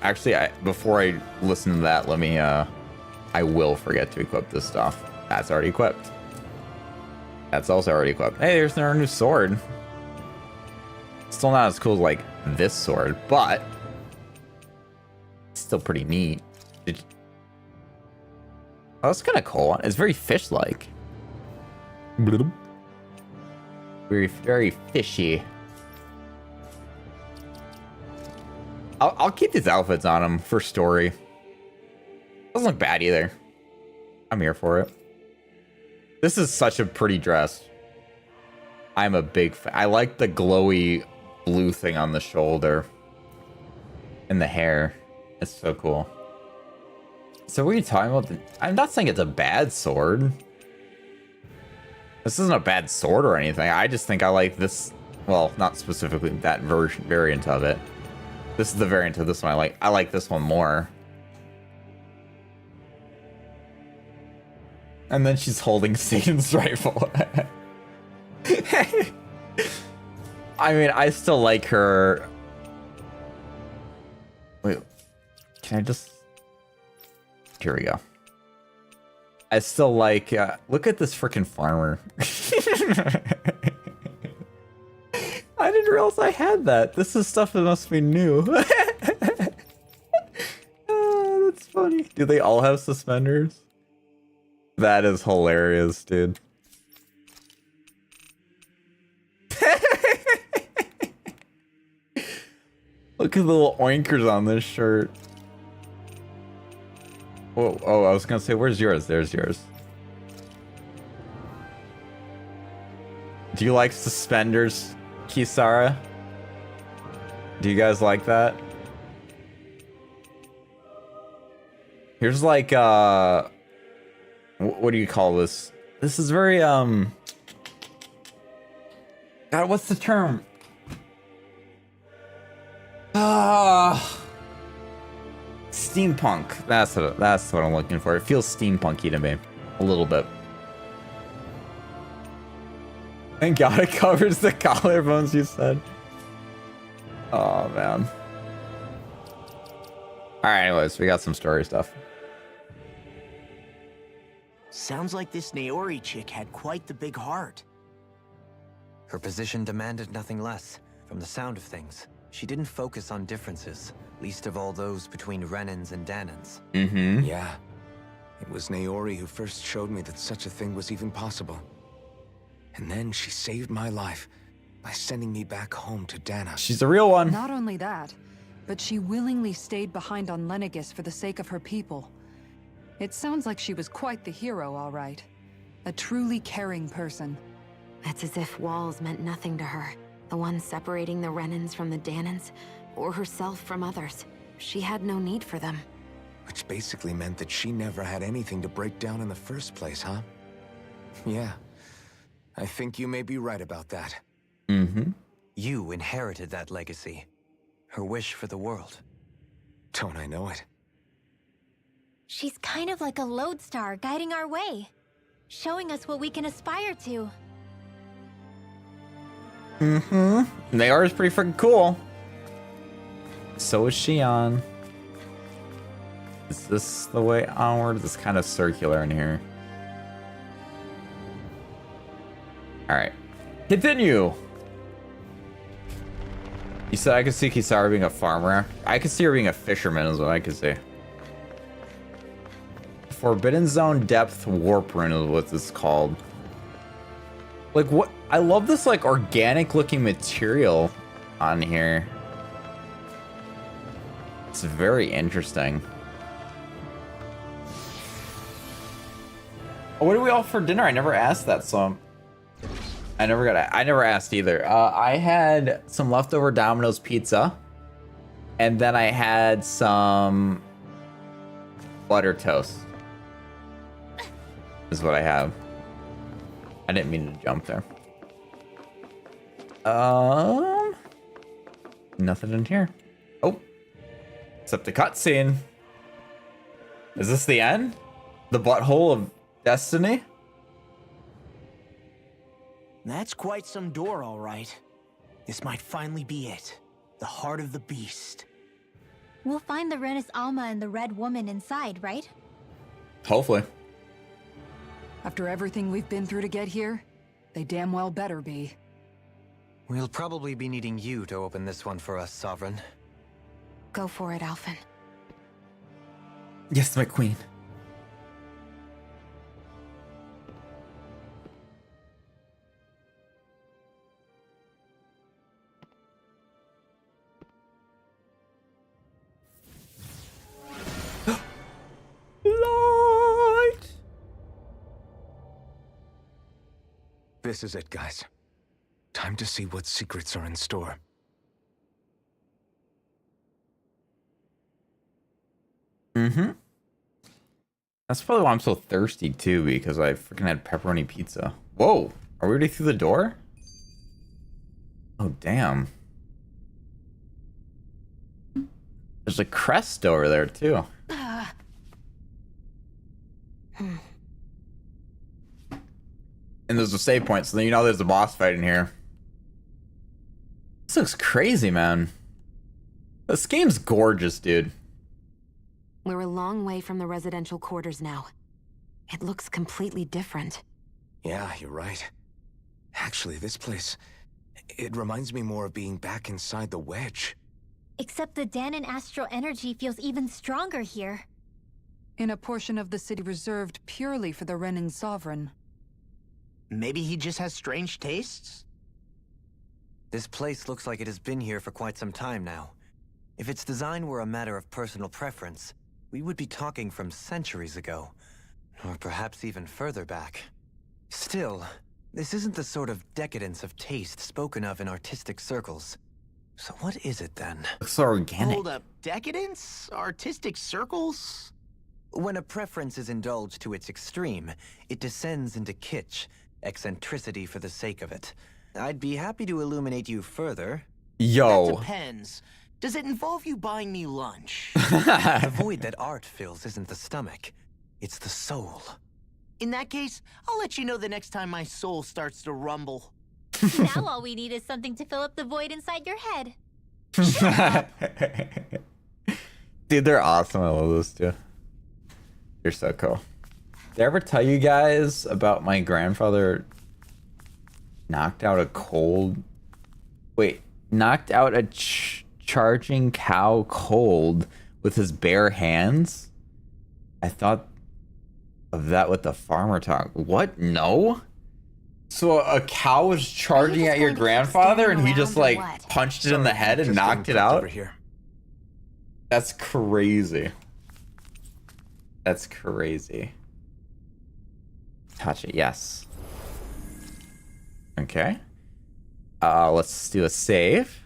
Actually, before I listen to that, let me, I will forget to equip this stuff. That's already equipped. That's also already equipped. Hey, there's our new sword. Still not as cool as, like, this sword, but it's still pretty neat. Oh, that's kind of cool. It's very fish-like. Very, very fishy. I'll keep these outfits on them for story. Doesn't look bad either. I'm here for it. This is such a pretty dress. I'm a big fan. I like the glowy blue thing on the shoulder. And the hair. It's so cool. So what are you talking about? I'm not saying it's a bad sword. This isn't a bad sword or anything. I just think I like this. Well, not specifically that variant of it. This is the variant of this one I like this one more. And then she's holding Satan's rifle. I mean, I still like her. Wait, can I just... Here we go. I still like... look at this freaking farmer. I didn't realize I had that. This is stuff that must be new. That's funny. Do they all have suspenders? That is hilarious, dude. Look at the little oinkers on this shirt. Whoa, oh, I was gonna say, where's yours? There's yours. Do you like suspenders, Kisara? Do you guys like that? Here's like, what do you call this? This is very, God, what's the term? Steampunk. That's what I'm looking for. It feels steampunky to me. A little bit. Thank God it covers the collarbones, you said. Oh, man. Alright, anyways, we got some story stuff. Sounds like this Naori chick had quite the big heart. Her position demanded nothing less. From the sound of things, she didn't focus on differences, least of all those between Renans and Danans. Yeah. It was Naori who first showed me that such a thing was even possible. And then she saved my life by sending me back home to Dana. She's the real one. Not only that, but she willingly stayed behind on Lenegis for the sake of her people. It sounds like she was quite the hero, all right. A truly caring person. It's as if walls meant nothing to her. The ones separating the Renans from the Danans, or herself from others. She had no need for them. Which basically meant that she never had anything to break down in the first place, huh? Yeah. I think you may be right about that. You inherited that legacy. Her wish for the world. Don't I know it? She's kind of like a lodestar guiding our way, showing us what we can aspire to. They are pretty freaking cool. So is Shion. Is this the way onward? It's kind of circular in here. Alright. Continue. You said I could see Kisara being a farmer. I could see her being a fisherman is what I could see. Forbidden Zone Depth Warp Rune is what this is called. Like what? I love this like organic looking material on here. It's very interesting. Oh, what do we all for dinner? I never asked that, so I never asked either. I had some leftover Domino's pizza, and then I had some butter toast. Is what I have. I didn't mean to jump there. Nothing in here. Oh, except the cutscene. Is this the end? The butthole of destiny? That's quite some door, all right. This might finally be it. The heart of the beast. We'll find the Renis Alma and the Red Woman inside, right? Hopefully. After everything we've been through to get here, they damn well better be. We'll probably be needing you to open this one for us, Sovereign. Go for it, Alphen. Yes, my queen. Light. This is it, guys. Time to see what secrets are in store. Mm-hmm. That's probably why I'm so thirsty too, because I freaking had pepperoni pizza. Whoa, are we already through the door? Oh, damn. There's a crest over there too. And there's a save point, so then you know there's a boss fight in here. This looks crazy, man. This game's gorgeous, dude. We're a long way from the residential quarters now. It looks completely different. Yeah, you're right. Actually, this place, it reminds me more of being back inside the wedge. Except the Danon astral energy feels even stronger here. In a portion of the city reserved purely for the Renan Sovereign. Maybe he just has strange tastes? This place looks like it has been here for quite some time now. If its design were a matter of personal preference, we would be talking from centuries ago. Or perhaps even further back. Still, this isn't the sort of decadence of taste spoken of in artistic circles. So what is it then? Looks so organic. Hold up, decadence? Artistic circles? When a preference is indulged to its extreme, it descends into kitsch, eccentricity for the sake of it. I'd be happy to illuminate you further. Yo. That depends. Does it involve you buying me lunch? The void that art fills isn't the stomach, it's the soul. In that case, I'll let you know the next time my soul starts to rumble. Now all we need is something to fill up the void inside your head. Dude, they're awesome. I love those two. You're so cool. Did I ever tell you guys about my grandfather knocked out a charging cow cold with his bare hands? I thought of that with the farmer talk. What? No? So a cow was charging at your grandfather and he just like punched it in the head and knocked it out? Over here. That's crazy. That's crazy. Touch it, yes. Okay. Let's do a save.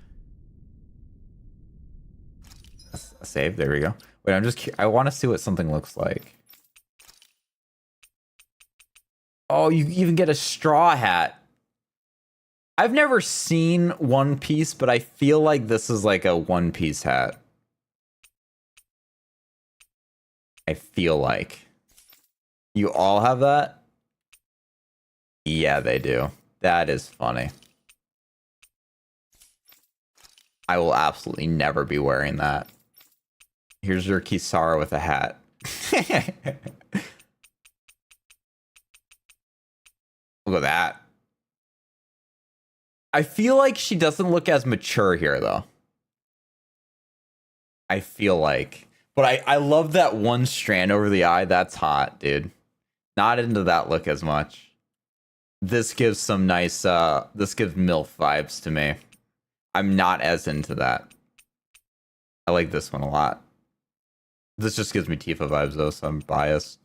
A save, there we go. Wait, I want to see what something looks like. Oh, you even get a straw hat. I've never seen One Piece, but I feel like this is like a One Piece hat. I feel like. You all have that? Yeah, they do. That is funny. I will absolutely never be wearing that. Here's your Kisara with a hat. Look at that. I feel like she doesn't look as mature here, though. I feel like. But I love that one strand over the eye. That's hot, dude. Not into that look as much. This gives some nice, this gives MILF vibes to me. I'm not as into that. I like this one a lot. This just gives me Tifa vibes, though, so I'm biased.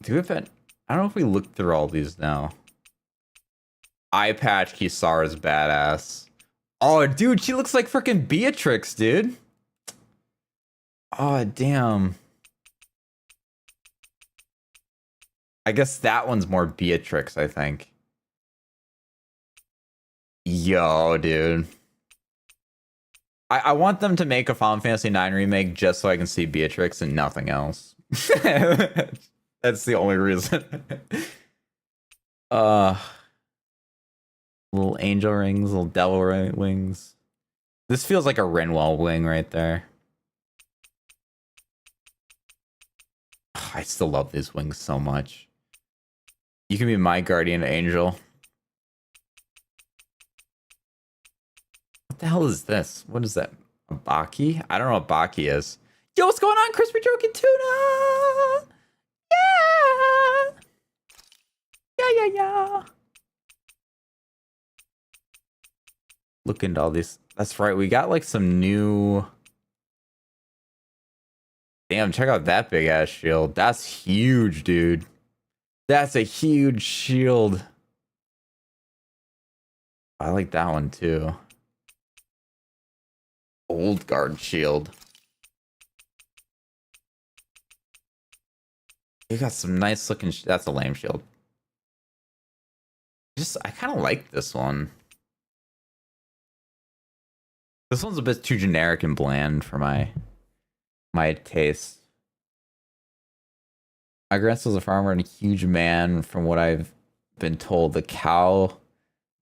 Do we have it? I don't know if we looked through all these now. Eye patch Kisara's badass. Oh, dude, she looks like freaking Beatrix, dude. Oh, damn. I guess that one's more Beatrix, I think. Yo, dude. I want them to make a Final Fantasy IX remake just so I can see Beatrix and nothing else. That's the only reason. Little angel rings, little devil wings. This feels like a Renwell wing right there. I still love these wings so much. You can be my guardian angel. What the hell is this? What is that? A Baki? I don't know what Baki is. Yo, what's going on? Crispy Joking Tuna! Yeah! Look into all these. That's right. We got like some new. Damn, check out that big ass shield. That's huge, dude. That's a huge shield. I like that one too. Old guard shield. You got some nice looking. That's a lame shield. I kind of like this one. This one's a bit too generic and bland for my taste. My grandson was a farmer and a huge man. From what I've been told, the cow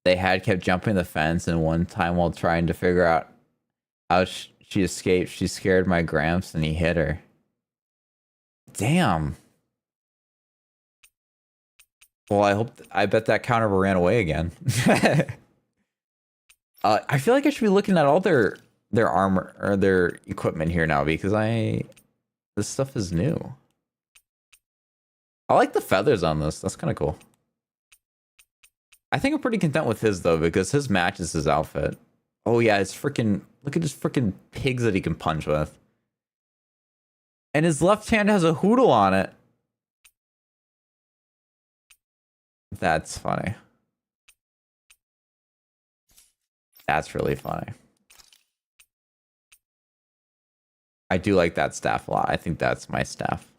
they had kept jumping the fence, and one time while trying to figure out how she escaped, she scared my gramps and he hit her. Damn. Well, I bet that cow never ran away again. I feel like I should be looking at all their armor or their equipment here now because this stuff is new. I like the feathers on this. That's kind of cool. I think I'm pretty content with his though because his matches his outfit. Oh yeah, it's freaking look at his freaking pigs that he can punch with. And his left hand has a hoodle on it. That's funny. That's really funny. I do like that staff a lot. I think that's my staff.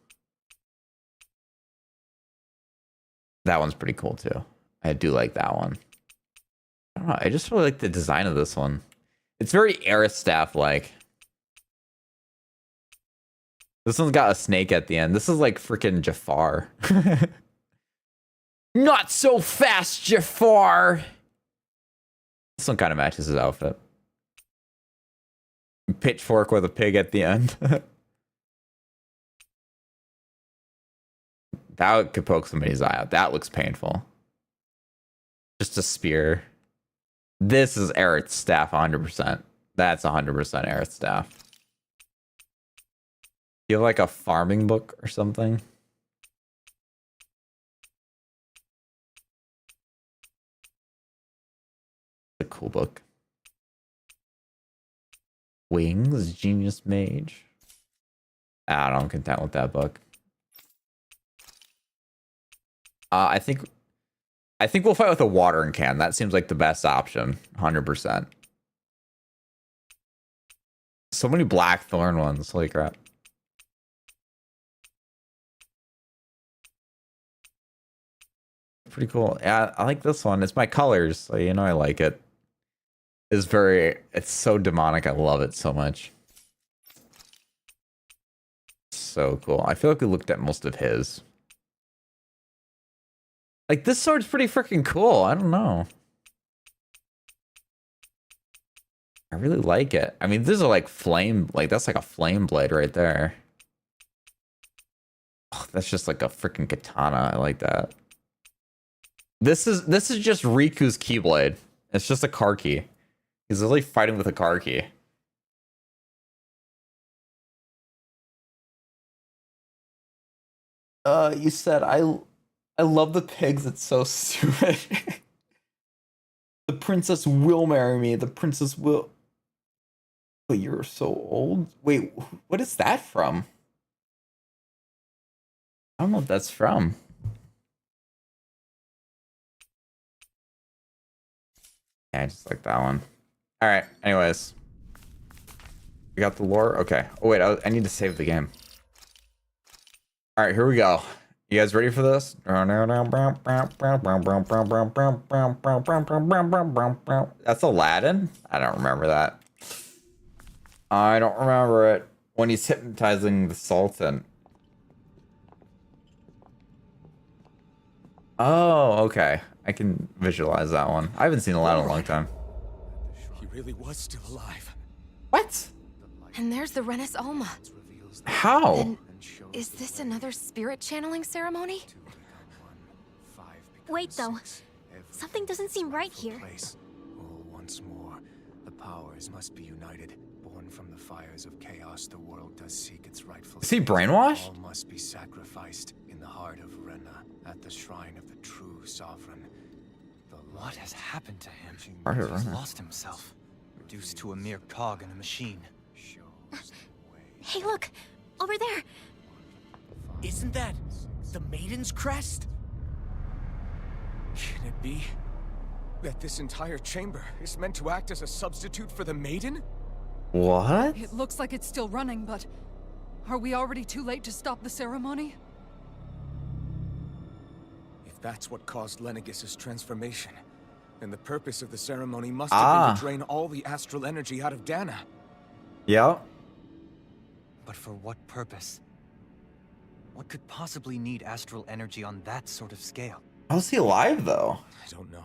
That one's pretty cool too. I do like that one. I don't know. I just really like the design of this one. It's very Aerith staff-like. This one's got a snake at the end. This is like freaking Jafar. Not so fast, Jafar! This one kind of matches his outfit. Pitchfork with a pig at the end. That could poke somebody's eye out. That looks painful. Just a spear. This is Aerith's staff 100%. That's 100% Aerith's staff. You have like a farming book or something? A cool book. Wings, Genius Mage. I don't know, I'm content with that book. I think we'll fight with a watering can. That seems like the best option, 100%. So many blackthorn ones, holy crap. Pretty cool. Yeah, I like this one. It's my colors, so you know I like it. It's so demonic. I love it so much. So cool. I feel like we looked at most of his. Like, this sword's pretty freaking cool. I don't know. I really like it. I mean, these are like flame, like that's like a flame blade right there. Oh, that's just like a freaking katana. I like that. This is just Riku's Keyblade. It's just a car key. He's literally fighting with a car key. You said I love the pigs. It's so stupid. The princess will marry me. The princess will. But you're so old. Wait, what is that from? I don't know what that's from. Yeah, I just like that one. All right. Anyways, we got the lore. Okay. Oh wait, I need to save the game. All right, here we go. You guys ready for this? That's Aladdin? I don't remember that. I don't remember it. When he's hypnotizing the Sultan. Oh, okay. I can visualize that one. I haven't seen Aladdin in a long time. He really was still alive. What? And there's the Renis Alma. How? Then, is this another spirit channeling ceremony? Wait, though. Something doesn't seem right here. Oh, once more, the powers must be united. Born from the fires of chaos, the world does seek its rightful. Is he brainwashed? All must be sacrificed in the heart of Renan, at the shrine of the true sovereign. What has happened to him? Heart of He's Renan. lost himself, reduced to a mere cog in a machine. Hey, look! Over there! Isn't that the Maiden's crest? Can it be that this entire chamber is meant to act as a substitute for the maiden? What? It looks like it's still running, but are we already too late to stop the ceremony? If that's what caused Lenegis' transformation, then the purpose of the ceremony must have been to drain all the astral energy out of Dana. Yeah. But for what purpose? What could possibly need astral energy on that sort of scale? How's he alive, though? I don't know.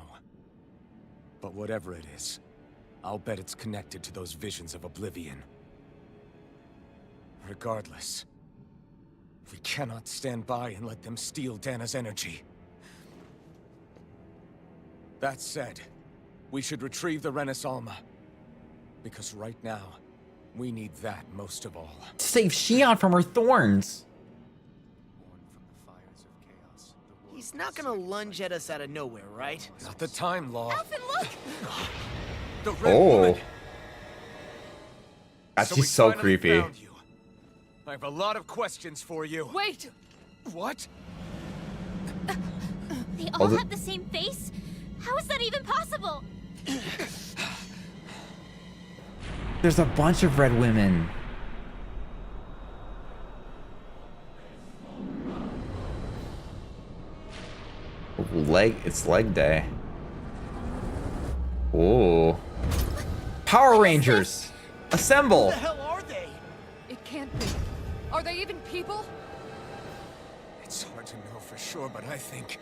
But whatever it is, I'll bet it's connected to those visions of oblivion. Regardless, we cannot stand by and let them steal Dana's energy. That said, we should retrieve the Renis Alma. Because right now, we need that most of all. Save Shion from her thorns. He's not gonna lunge at us out of nowhere, right? Not the time, Law. Alphen, look! The Red Woman! That's we just so finally creepy. found you. I have a lot of questions for you. Wait! What? They all have the same face? How is that even possible? There's a bunch of red women. It's leg day. Oh. Power Rangers! Assemble! What the hell are they? It can't be. Are they even people? It's hard to know for sure, but I think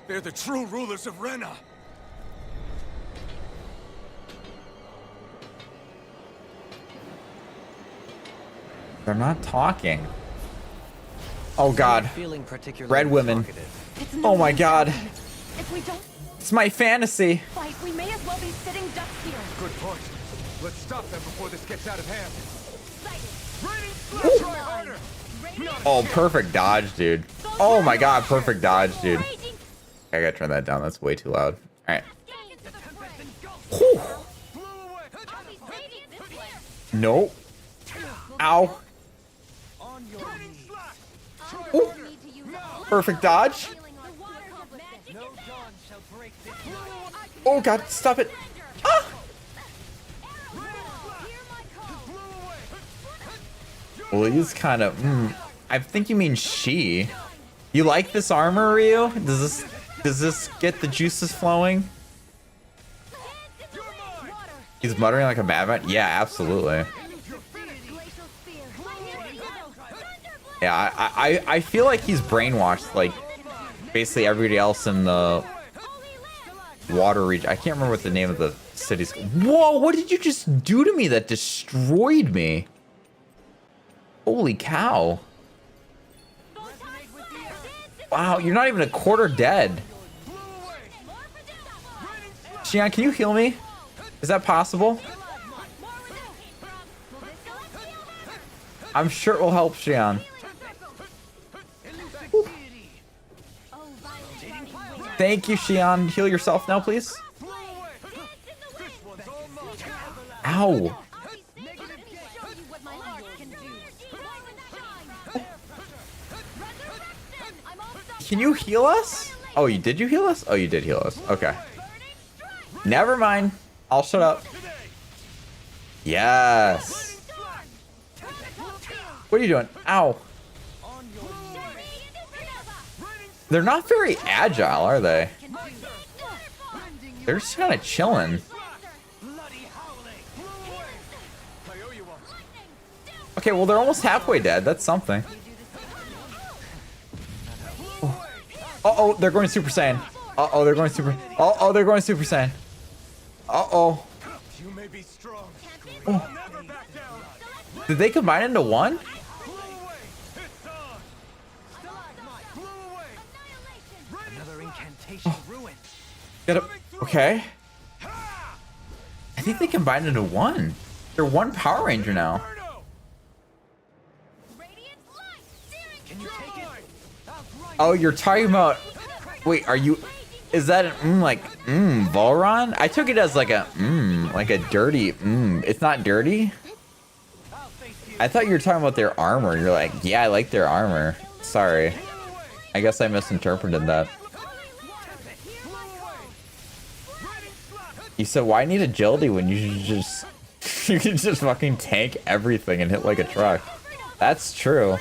they're the true rulers of Renan. They're not talking. Oh god. Feeling particularly Red women. It's Oh my god. If we don't It's my fantasy. fight, we may as well be sitting ducks here. Good point. Let's stop them before this gets out of hand. Try harder. Oh, perfect dodge, dude. Oh my god, perfect dodge, dude. I gotta turn that down. That's way too loud. Alright. Whew. Nope. Ow. Ooh. Perfect dodge. Oh god, stop it. Ah. Well, he's kind of. I think you mean she. You like this armor, Ryu? Does this get the juices flowing? He's muttering like a madman. Yeah, absolutely. Yeah, I feel like he's brainwashed, like basically everybody else in the water region. I can't remember what the name of the city's. Whoa! What did you just do to me that destroyed me? Holy cow! Wow, you're not even a quarter dead. Xian, can you heal me? Is that possible? I'm sure it will help Xian. Thank you, Xian. Heal yourself now, please. Ow. Can you heal us? Oh, did you heal us? Oh, you did heal us. Okay. Never mind. I'll shut up. Yes. What are you doing? Ow. They're not very agile, are they? They're just kind of chilling. Okay, well, they're almost halfway dead. That's something. Uh-oh, they're going Super Saiyan. Uh-oh, they're going Super... Uh-oh, they're going Super Saiyan. Uh-oh. Oh. Did they combine into one? Get up. Okay. I think they combined into one. They're one Power Ranger now. Oh, you're talking about... Wait, are you... Is that an Volron? I took it as like a dirty It's not dirty? I thought you were talking about their armor. You're like, yeah, I like their armor. Sorry. I guess I misinterpreted that. You said, why need agility when you just... you can just fucking tank everything and hit like a truck. That's true.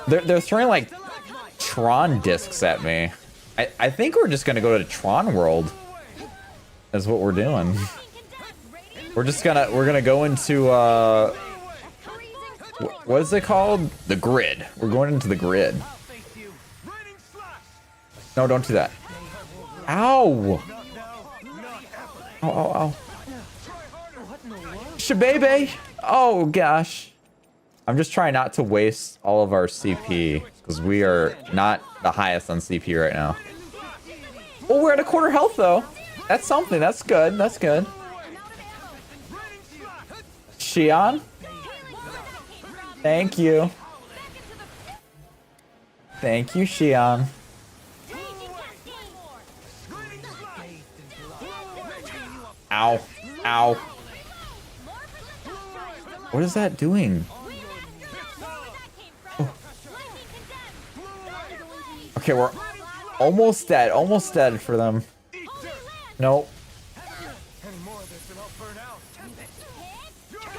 They're throwing like Tron discs at me. I think we're just gonna go to Tron World. Is what we're doing. We're gonna go into what is it called? The grid. We're going into the grid. No, don't do that. Ow! Ow, ow, ow. Shabebe! Oh gosh. I'm just trying not to waste all of our CP because we are not the highest on CP right now. Oh, we're at a quarter health though. That's something. That's good. That's good. Xian? Thank you. Thank you, Xian. Ow. Ow. What is that doing? Oh. Okay, we're almost dead. Almost dead for them. Nope.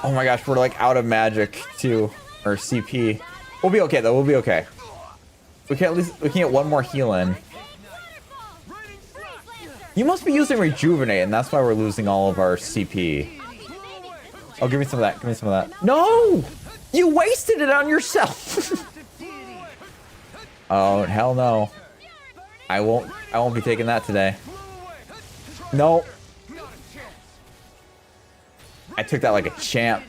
Oh my gosh, we're like out of magic too. Or CP. We'll be okay though. We'll be okay. We can get one more heal in. You must be using rejuvenate, and that's why we're losing all of our CP. Oh, give me some of that. Give me some of that. No! You wasted it on yourself. Oh, hell no. I won't be taking that today. No. I took that like a champ.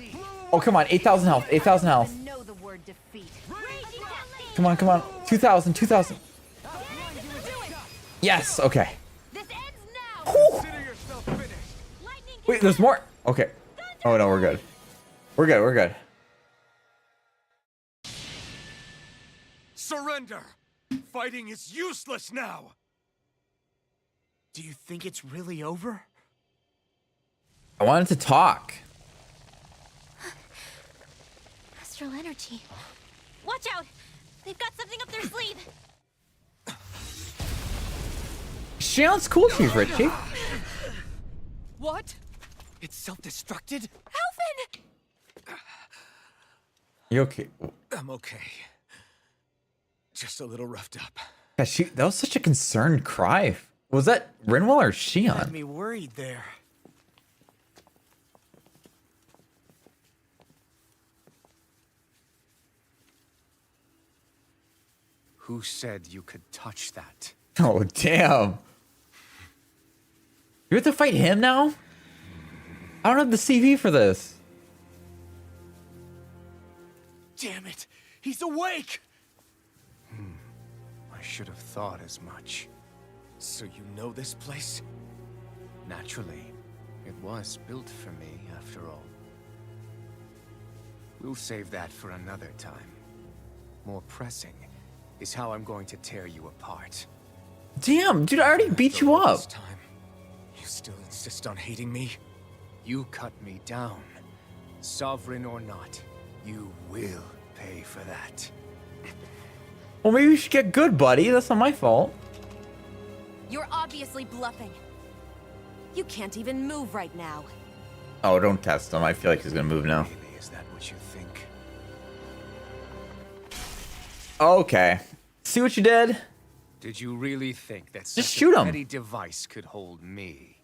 Oh, come on. 8,000 health. 8,000 health. Come on, come on. 2,000, 2,000. Yes, okay. Whew. Wait, there's more. Okay. Oh no, we're good. We're good, we're good. Surrender! Fighting is useless now! Do you think it's really over? I wanted to talk. Astral energy. Watch out! They've got something up their sleeve. Xian's cool, Chief Richie. What? It's self-destructed? Alvin! You okay? I'm okay. Just a little roughed up. Gosh, that was such a concerned cry. Was that Rinwell or Had Xian? me worried there. Who said you could touch that? Oh, damn. You have to fight him now? I don't have the CV for this. Damn it! He's awake! My should have thought as much. So you know this place? Naturally, it was built for me, after all. We'll save that for another time. More pressing is how I'm going to tear you apart. Damn, dude, I already beat you up. This time, you still insist on hating me? You cut me down. Sovereign or not, you will pay for that. Well, maybe you should get good, buddy. That's not my fault. You're obviously bluffing. You can't even move right now. Oh, don't test him. I feel like he's gonna move now. Really, is that what you think? Okay. See what you did? Did you really think that Just such shoot a him. petty device could hold me?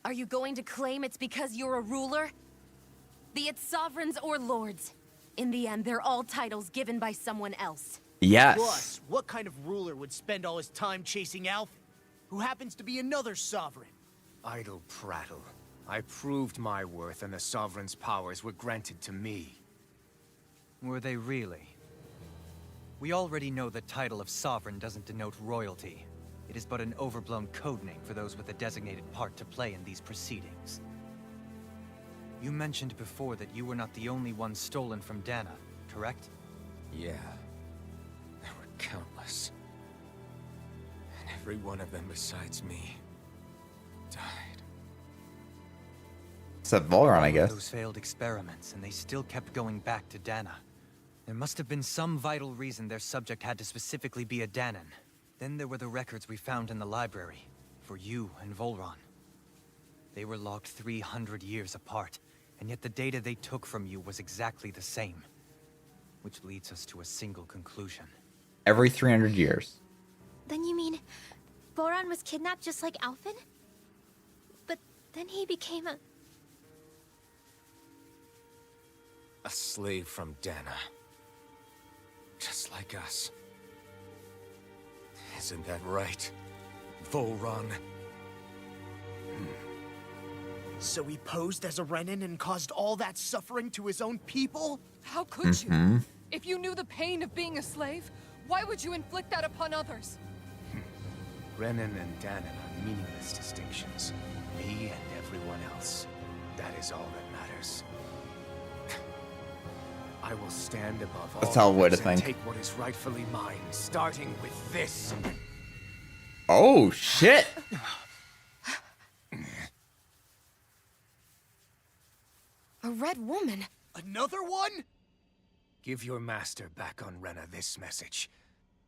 Are you going to claim it's because you're a ruler? Be it sovereigns or lords. In the end, they're all titles given by someone else. Yes. Plus, what kind of ruler would spend all his time chasing Alf, who happens to be another sovereign? Idle prattle. I proved my worth and the Sovereign's powers were granted to me. Were they really? We already know the title of Sovereign doesn't denote royalty. It is but an overblown codename for those with a designated part to play in these proceedings. You mentioned before that you were not the only one stolen from Dana, correct? Yeah. There were countless. And every one of them besides me died. Except Volron, I guess. Those failed experiments, and they still kept going back to Dana. There must have been some vital reason their subject had to specifically be a Danan. Then there were the records we found in the library, for you and Volron. They were logged 300 years apart, and yet the data they took from you was exactly the same. Which leads us to a single conclusion. Every 300 years. Then you mean Voron was kidnapped just like Alphen? But then he became a... A slave from Dana. Just like us. Isn't that right, Volron? So he posed as a Renan and caused all that suffering to his own people? How could you? If you knew the pain of being a slave, why would you inflict that upon others? Renan and Danan are meaningless distinctions. Me and everyone else. That is all that matters. I will stand above all That's how way to others and think. take what is rightfully mine, starting with this. Oh, shit. A red woman? Another one? Give your master back on Rena this message.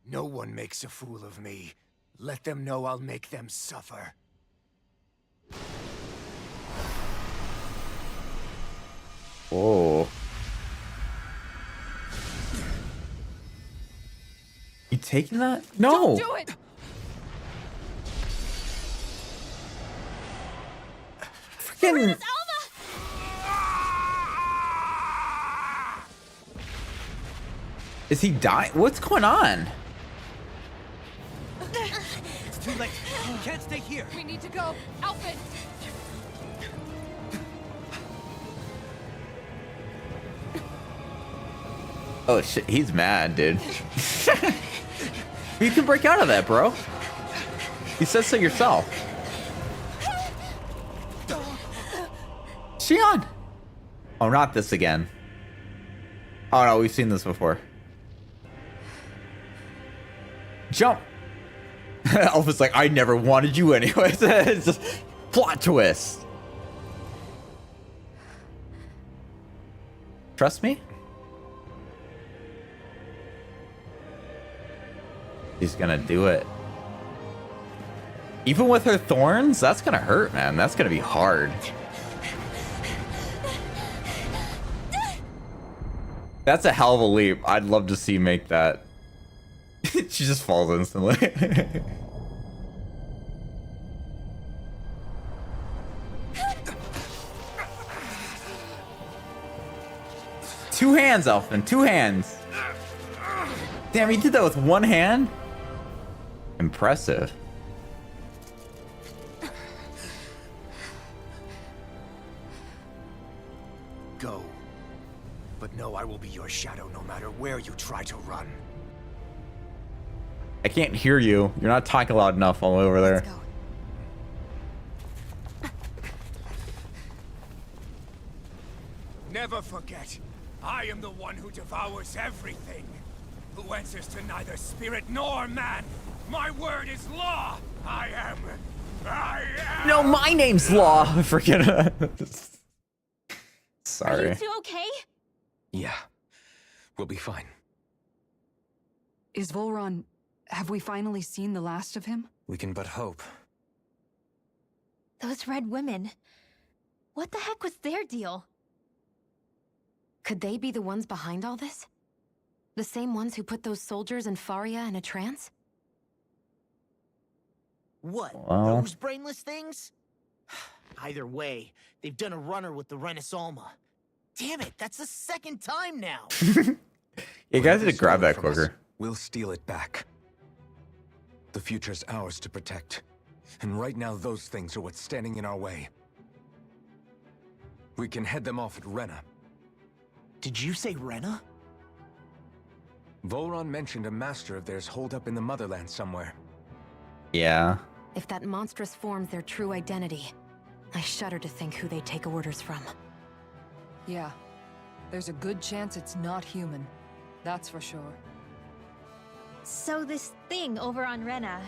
No one makes a fool of me. Let them know I'll make them suffer. Whoa. You taking that? No. Don't do it! Freaking. Is he dying? What's going on? It's too late. You can't stay here. We need to go. Alphen! Oh shit, he's mad, dude. You can break out of that, bro. You said so yourself. Xion! Oh, not this again. Oh no, we've seen this before. Jump! Elvis like, I never wanted you anyways. It's just plot twist. Trust me? He's gonna do it. Even with her thorns, that's gonna hurt, man. That's gonna be hard. That's a hell of a leap. I'd love to see make that. She just falls instantly. Two hands, Elfin. Two hands. Damn, he did that with one hand? Impressive. Go. But know I will be your shadow no matter where you try to run. I can't hear you. You're not talking loud enough all over there. Let's go. Never forget, I am the one who devours everything. Who answers to neither spirit nor man. My word is law. I am. No, my name's Law. Forget it. Are Sorry. you two okay? Yeah, we'll be fine. Is Volron... Have we finally seen the last of him? We can but hope. Those red women. What the heck was their deal? Could they be the ones behind all this? The same ones who put those soldiers in Faria in a trance? What? Well. Those brainless things? Either way, they've done a runner with the Renasalma. Damn it, that's the second time now. You guys need to Whatever's grab stolen that from us, quicker. We'll steal it back. The future's ours to protect. And right now, those things are what's standing in our way. We can head them off at Rena. Did you say Rena? Volron mentioned a master of theirs holed up in the motherland somewhere. Yeah. If that monstrous form's their true identity, I shudder to think who they take orders from. Yeah. There's a good chance it's not human. That's for sure. So this thing over on Rena,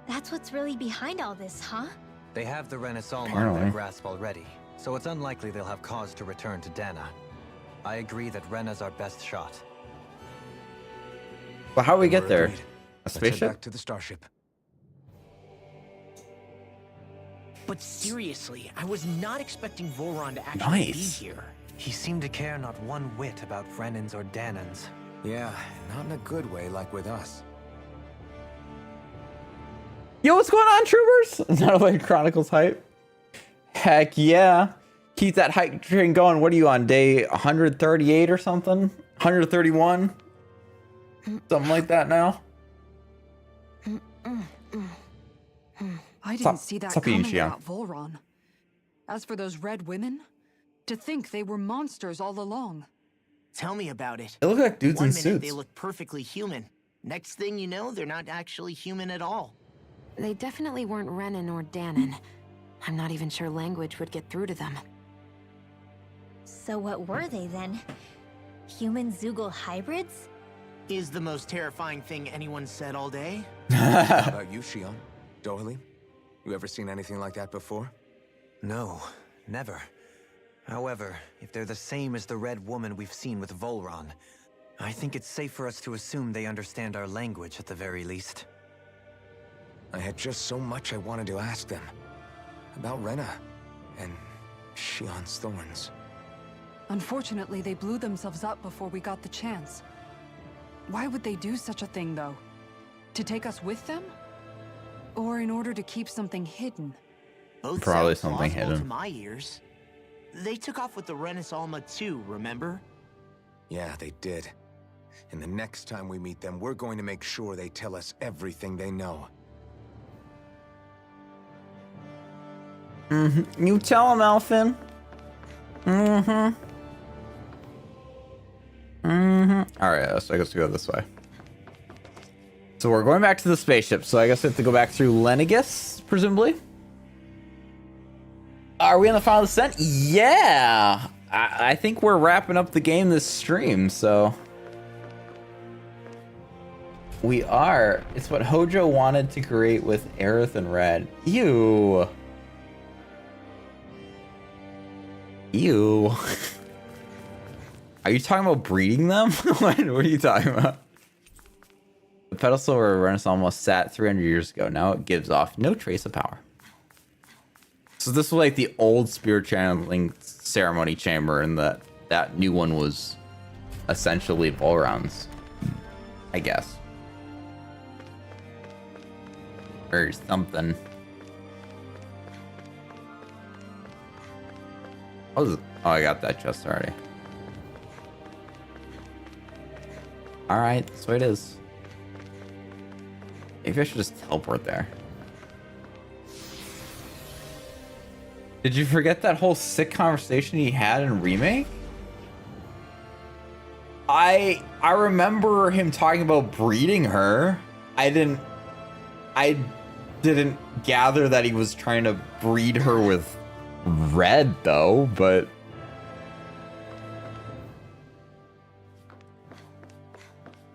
that's what's really behind all this, huh? They have the Renasalma in Apparently. their grasp already, so it's unlikely they'll have cause to return to Dana. I agree that Rena's our best shot. But how do we Then get we're there? agreed. A Let's head spaceship? back to the starship. But seriously, I was not expecting Volron to actually Nice. be here. He seemed to care not one whit about Renans or Danans. Yeah, not in a good way like with us. Yo, what's going on, troopers? Xenoblade Chronicles hype. Heck yeah. Keep that hype train going. What are you on, day 138 or something? 131? Something like that now? I didn't Stop- see that stop eating, coming Xion. about Volron. As for those red women, to think they were monsters all along. Tell me about it. They look like dudes One in minute suits. they look perfectly human. Next thing you know, they're not actually human at all. They definitely weren't Renan or Danon. I'm not even sure language would get through to them. So what were they then? Human Zoogle hybrids? Is the most terrifying thing anyone said all day. How about you, Xion? Doily? You ever seen anything like that before? No, never. However, if they're the same as the red woman we've seen with Volron, I think it's safe for us to assume they understand our language at the very least. I had just so much I wanted to ask them. About Rena and Xion's thorns. Unfortunately, they blew themselves up before we got the chance. Why would they do such a thing, though? To take us with them? Or in order to keep something hidden? Both Probably sound something plausible hidden. to my ears. They took off with the Renasalma too, remember? Yeah, they did. And the next time we meet them, we're going to make sure they tell us everything they know. You tell him, Alphin. Alright, so I guess we go this way. So we're going back to the spaceship, so I guess we have to go back through Lenegis, presumably. Are we on the final descent? Yeah! I think we're wrapping up the game this stream, so... We are. It's what Hojo wanted to create with Aerith and Red. Ew. Ew. Are you talking about breeding them? What are you talking about? The pedestal where Renaissance almost sat 300 years ago. Now it gives off no trace of power. So this was like the old spirit channeling ceremony chamber, and that new one was essentially Volron's, I guess. Or something. Oh, I got that chest already. Alright, so it is. Maybe I should just teleport there. Did you forget that whole sick conversation he had in Remake? I remember him talking about breeding her. I didn't gather that he was trying to breed her with Red, though, but...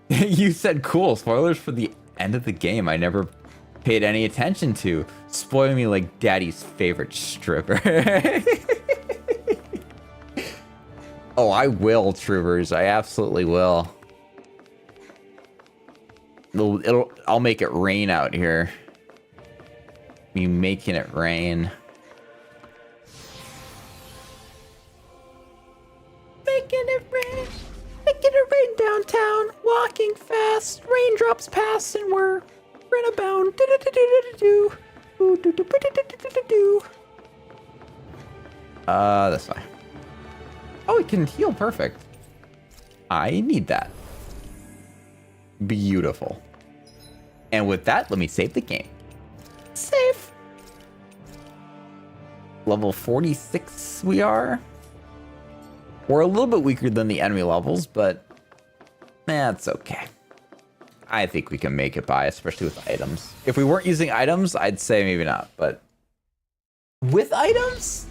You said cool. Spoilers for the end of the game I never paid any attention to. Spoil me like daddy's favorite stripper. Oh, I will, troopers. I absolutely will. I'll make it rain out here. Me making it rain. Making it rain. Making it rain downtown. Walking fast. Raindrops pass and we're in a bound. This way. Oh, it can heal. Perfect. I need that. Beautiful. And with that, let me save the game. Save. Level 46 we are. We're a little bit weaker than the enemy levels, but that's okay. I think we can make it by, especially with items. If we weren't using items, I'd say maybe not, but with items?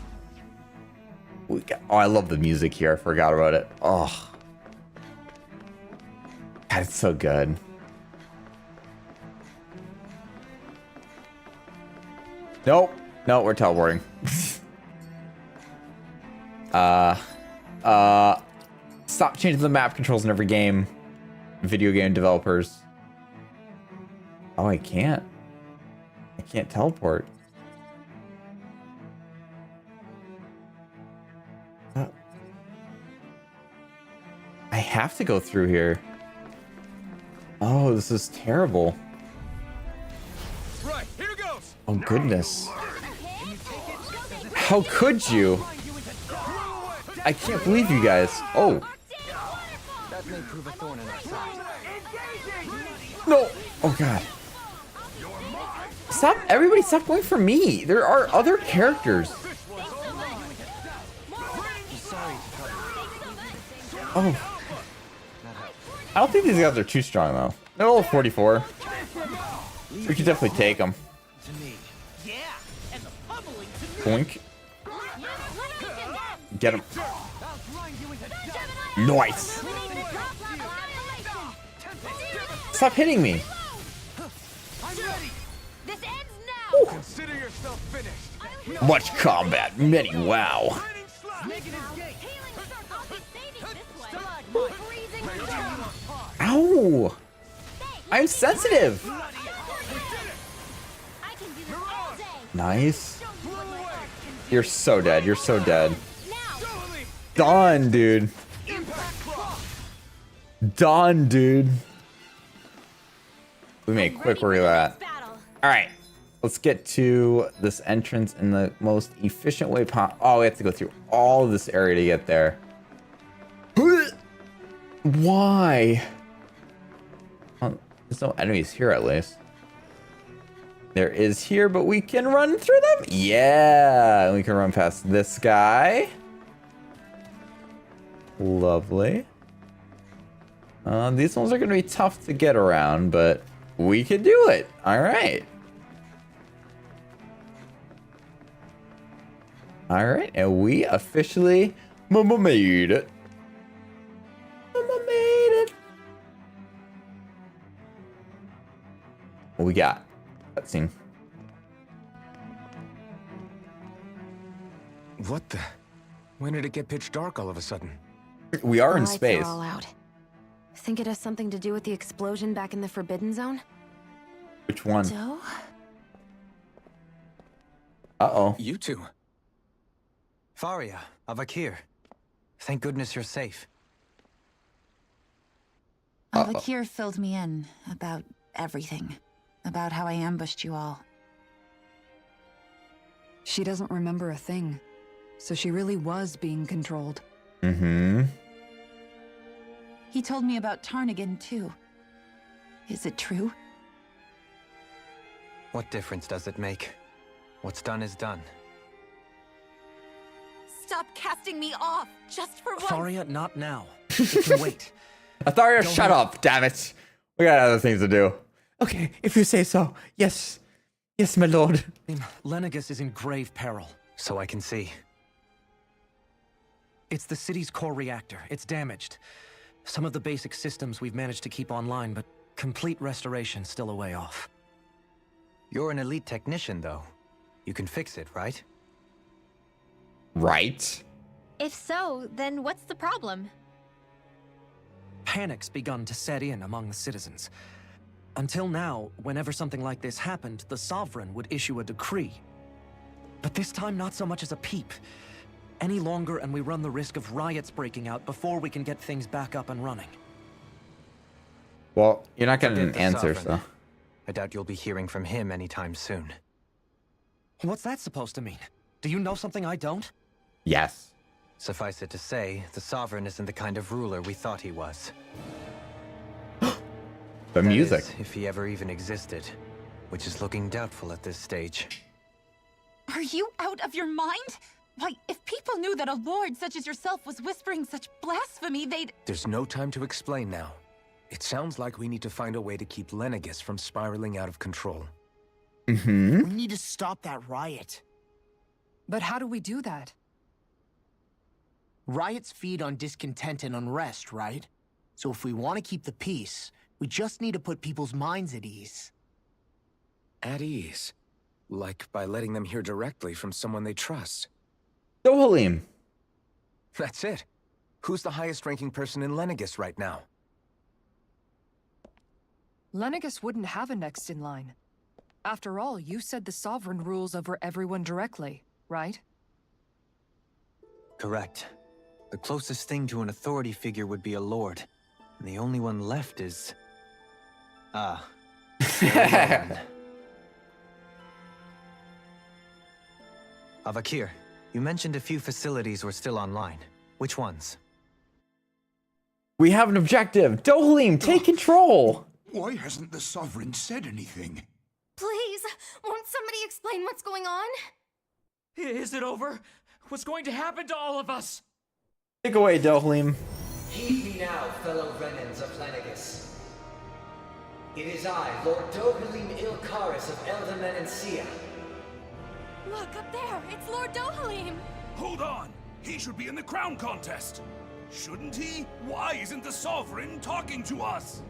Oh, I love the music here. I forgot about it. Oh. God, it's so good. Nope. No, we're teleporting. Stop changing the map controls in every game. Video game developers. Oh, I can't. I can't teleport. I have to go through here. Oh, this is terrible. Right, here goes. Oh, goodness. How could you? I can't believe you guys. Oh. That may prove a thorn in our side. No. Oh, God. Stop. Everybody stop going for me. There are other characters. Oh. I don't think these guys are too strong, though. They're level 44. We could definitely take them. Boink. Get him. Nice. Stop hitting me. Consider yourself finished. Much combat, many wow. Ow! I'm sensitive. Nice. You're so dead. You're so dead. Done, dude. Done, dude. We made quick work of that. All right. Let's get to this entrance in the most efficient way possible. Oh, we have to go through all of this area to get there. Why? Oh, there's no enemies here, at least. There is here, but we can run through them. Yeah, we can run past this guy. Lovely. These ones are going to be tough to get around, but we can do it. All right. All right, and we officially made it. Made it. What we got? Cutscene. What the? When did it get pitch dark all of a sudden? We are in The lights space. are all out. Think it has something to do with the explosion back in the Forbidden Zone? Which one? So? Uh-oh. You two. Faria, Avakir. Thank goodness you're safe. Avakir filled me in about everything. About how I ambushed you all. She doesn't remember a thing. So she really was being controlled. Mm-hmm. He told me about Tarnigan, too. Is it true? What difference does it make? What's done is done. Stop casting me off, just for once. Faria, not now. It can wait. Atharia, shut up, damn it. We got other things to do. Okay, if you say so. Yes. Yes, my lord. Lenegus is in grave peril. So I can see. It's the city's core reactor. It's damaged. Some of the basic systems we've managed to keep online, but complete restoration's still a way off. You're an elite technician, though. You can fix it, right? Right. If so, then what's the problem? Panic's begun to set in among the citizens. Until now, whenever something like this happened, the Sovereign would issue a decree. But this time, not so much as a peep. Any longer, and we run the risk of riots breaking out before we can get things back up and running. Well, you're not getting an Forget the answer, Sovereign. so. I doubt you'll be hearing from him anytime soon. What's that supposed to mean? Do you know something I don't? Yes. Suffice it to say, the Sovereign isn't the kind of ruler we thought he was. The That music. is, if he ever even existed, which is looking doubtful at this stage. Are you out of your mind? Why, if people knew that a lord such as yourself was whispering such blasphemy, they'd... There's no time to explain now. It sounds like we need to find a way to keep Lenegus from spiraling out of control. Mm-hmm. We need to stop that riot. But how do we do that? Riots feed on discontent and unrest, right? So if we want to keep the peace, we just need to put people's minds at ease. At ease. Like by letting them hear directly from someone they trust. Dohalim. That's it. Who's the highest-ranking person in Lenegus right now? Lenegus wouldn't have a next in line. After all, you said the Sovereign rules over everyone directly, right? Correct. The closest thing to an authority figure would be a lord. And the only one left is... Renan. Avakir, you mentioned a few facilities were still online. Which ones? We have an objective. Dohalim, take control. Why hasn't the Sovereign said anything? Please, won't somebody explain what's going on? Is it over? What's going to happen to all of us? Take away, Dohalim. Heed me now, fellow Renans of Lenegus. It is I, Lord Dohalim Ilkaris of Eldaman and Sia. Look, up there! It's Lord Dohalim! Hold on! He should be in the crown contest! Shouldn't he? Why isn't the Sovereign talking to us?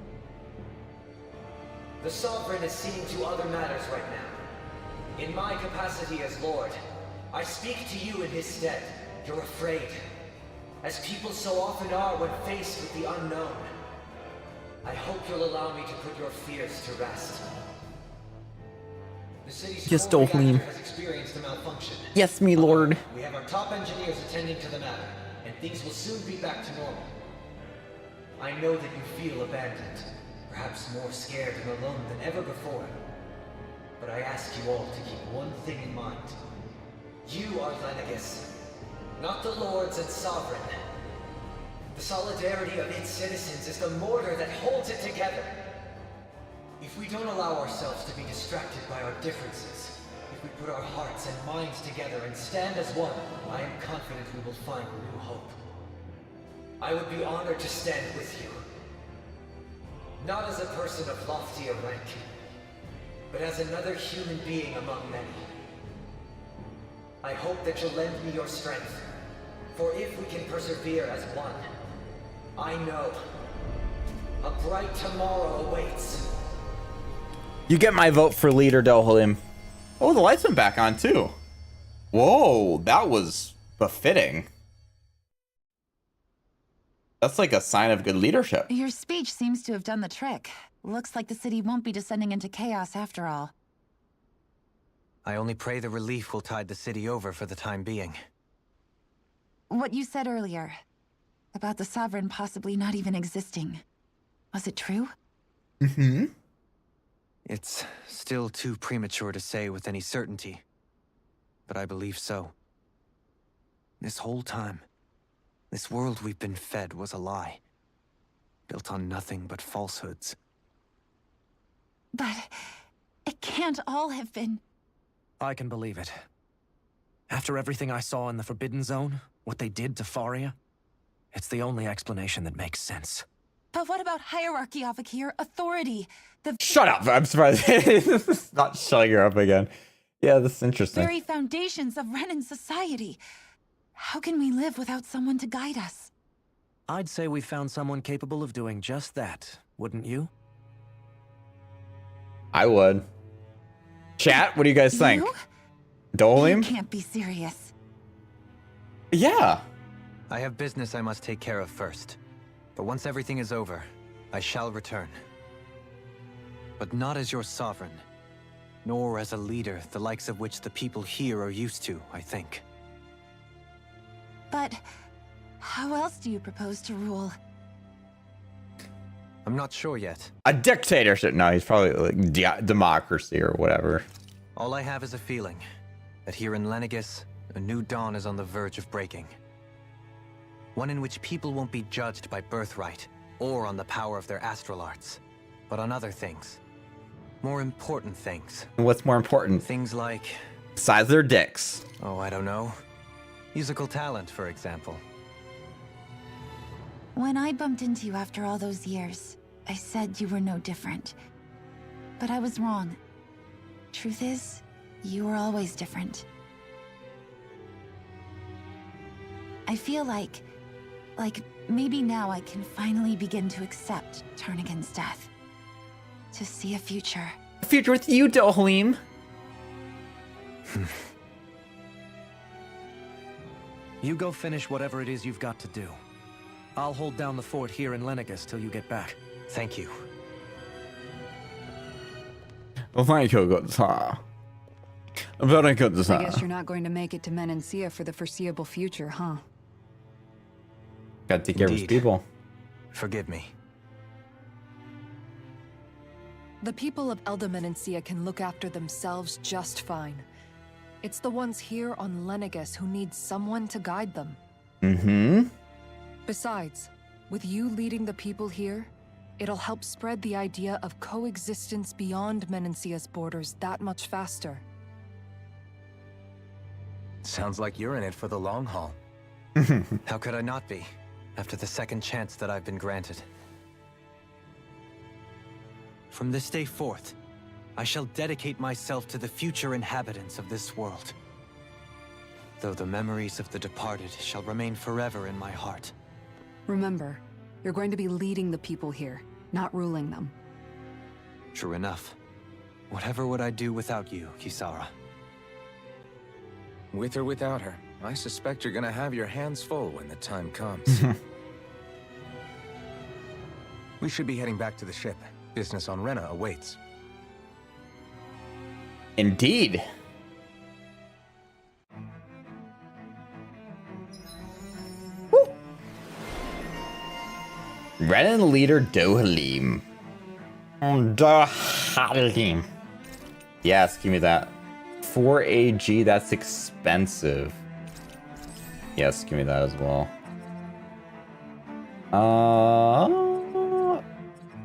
The Sovereign is seeing to other matters right now. In my capacity as Lord, I speak to you in his stead. You're afraid. As people so often are when faced with the unknown. I hope you'll allow me to put your fears to rest. The city's Yes, core Dohalim. reactor has experienced a malfunction. Yes, me lord. We have our top engineers attending to the matter, and things will soon be back to normal. I know that you feel abandoned, perhaps more scared and alone than ever before. But I ask you all to keep one thing in mind. You are Lenegus, not the lords and sovereign. The solidarity of its citizens is the mortar that holds it together. If we don't allow ourselves to be distracted by our differences, if we put our hearts and minds together and stand as one, I am confident we will find new hope. I would be honored to stand with you. Not as a person of loftier rank, but as another human being among many. I hope that you'll lend me your strength, for if we can persevere as one, I know a bright tomorrow awaits. You get my vote for leader, Dohalim. Oh, the lights went back on too. Whoa, that was befitting. That's like a sign of good leadership. Your speech seems to have done the trick. Looks like the city won't be descending into chaos after all. I only pray the relief will tide the city over for the time being. What you said earlier, about the Sovereign possibly not even existing, was it true? Mm-hmm. It's still too premature to say with any certainty, but I believe so. This whole time, this world we've been fed was a lie, built on nothing but falsehoods. But it can't all have been... I can believe it. After everything I saw in the Forbidden Zone, what they did to Faria, it's the only explanation that makes sense. But what about hierarchy, Avakir? Authority? The Shut up! I'm surprised. It's not shutting her up again. Yeah, that's interesting. very foundations of Renan society. How can we live without someone to guide us? I'd say we found someone capable of doing just that, wouldn't you? I would. Chat, what do you guys think? You Dolim? can't be serious. Yeah. I have business I must take care of first. But once everything is over, I shall return. But not as your sovereign, nor as a leader the likes of which the people here are used to, I think. But how else do you propose to rule? I'm not sure yet. A dictatorship. No, he's probably like democracy or whatever. All I have is a feeling that here in Lenegis, a new dawn is on the verge of breaking. One in which people won't be judged by birthright or on the power of their astral arts, but on other things. More important things. What's more important? Things like... size of their dicks. Oh, I don't know. Musical talent, for example. When I bumped into you after all those years, I said you were no different. But I was wrong. Truth is, you were always different. I feel like maybe now I can finally begin to accept Tarnigan's death. To see a future. A future with you, Dolim. You go finish whatever it is you've got to do. I'll hold down the fort here in Lenegis till you get back. Thank you. Well, thank you, good sir. Very good, sir. I guess you're not going to make it to Menancia for the foreseeable future, huh? Gotta take care of his Indeed. people. Forgive me. The people of Menancia can look after themselves just fine. It's the ones here on Lenegis who need someone to guide them. Mm-hmm. Besides, with you leading the people here, it'll help spread the idea of coexistence beyond Menancia's borders that much faster. Sounds like you're in it for the long haul. How could I not be, after the second chance that I've been granted? From this day forth, I shall dedicate myself to the future inhabitants of this world. Though the memories of the departed shall remain forever in my heart. Remember, you're going to be leading the people here, not ruling them. True enough. Whatever would I do without you, Kisara? With or without her, I suspect you're gonna have your hands full when the time comes. We should be heading back to the ship. Business on Rena awaits. Indeed. Woo. Renan leader Dohalim. Dohalim. Yes, give me that. 4 AG, that's expensive. Yes, give me that as well.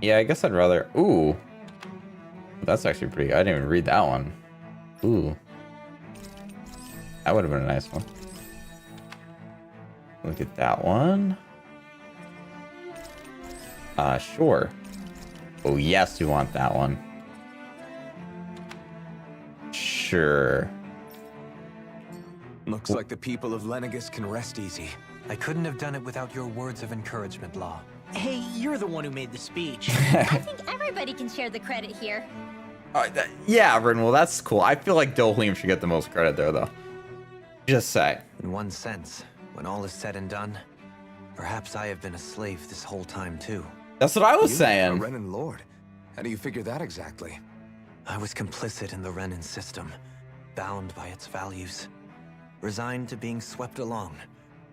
Yeah, I guess I'd rather... Ooh. That's actually pretty good. I didn't even read that one. Ooh. That would have been a nice one. Look at that one. Sure. Oh, yes, we want that one. Sure. Looks like the people of Lenegis can rest easy. I couldn't have done it without your words of encouragement, Law. Hey, you're the one who made the speech. I think everybody can share the credit here. Yeah, Renwell, that's cool. I feel like Dohalim should get the most credit there, though. Just say. In one sense, when all is said and done, perhaps I have been a slave this whole time, too. That's what I was You, saying. a Renan Lord. How do you figure that exactly? I was complicit in the Renan system, bound by its values, resigned to being swept along,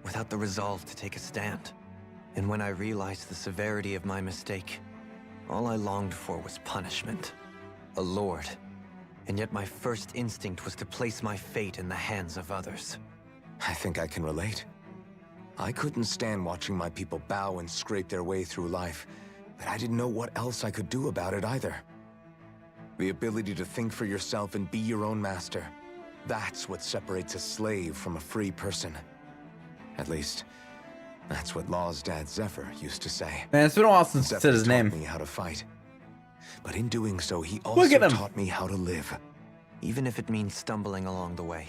without the resolve to take a stand. And when I realized the severity of my mistake, all I longed for was punishment. A lord. And yet my first instinct was to place my fate in the hands of others. I think I can relate. I couldn't stand watching my people bow and scrape their way through life, but I didn't know what else I could do about it either. The ability to think for yourself and be your own master. That's what separates a slave from a free person. At least, That's what Law's dad Zephyr used to say. Man, it's been a while since I Zephyr said his taught name. me how to fight. But in doing so, he Look also at him. taught me how to live. Even if it means stumbling along the way.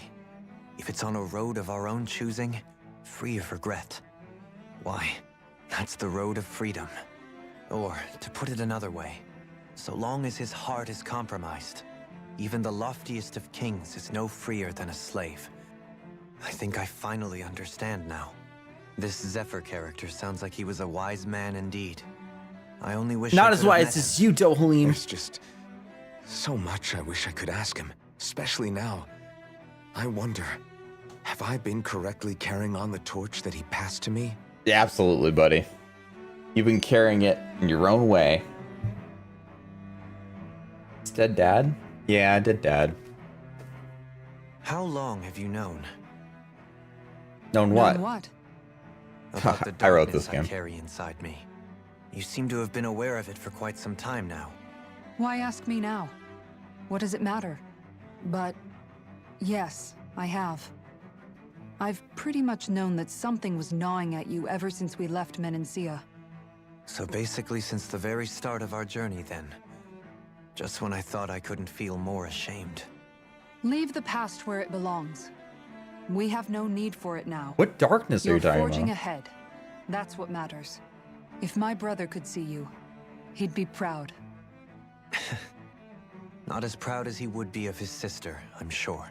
If it's on a road of our own choosing, free of regret. Why, that's the road of freedom. Or, to put it another way, so long as his heart is compromised, even the loftiest of kings is no freer than a slave. I think I finally understand now. This Zephyr character sounds like he was a wise man indeed. I only wish Not I as could have wise met as him. you, Dohalim. There's just so much I wish I could ask him, especially now. I wonder, have I been correctly carrying on the torch that he passed to me? Yeah, absolutely, buddy. You've been carrying it in your own way. It's dead dad? Yeah, dead dad. How long have you known? Known what? Known what? About the I wrote darkness this game. I carry inside me. You seem to have been aware of it for quite some time now. Why ask me now? What does it matter? But yes, I have. I've pretty much known that something was gnawing at you ever since we left Menancia. So basically since the very start of our journey then. Just when I thought I couldn't feel more ashamed. Leave the past where it belongs. We have no need for it now. What darkness are You're you talking forging about? ahead. That's what matters. If my brother could see you, he'd be proud. Not as proud as he would be of his sister, I'm sure.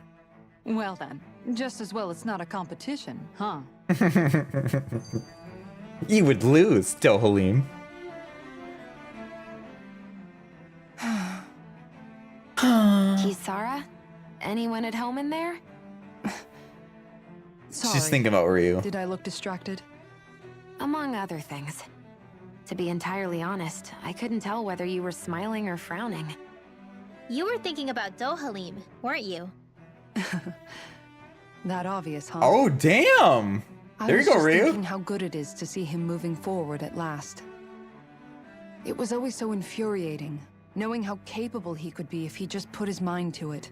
Well then, just as well it's not a competition, huh? You would lose, Dohalim. Kisara? Anyone at home in there? Sorry. She's thinking about Ryu. Did I look distracted? Among other things. To be entirely honest, I couldn't tell whether you were smiling or frowning. You were thinking about Dohalim, weren't you? That obvious, huh? Oh, damn! There you go, I was just Ryu. thinking how good it is to see him moving forward at last. It was always so infuriating, knowing how capable he could be if he just put his mind to it.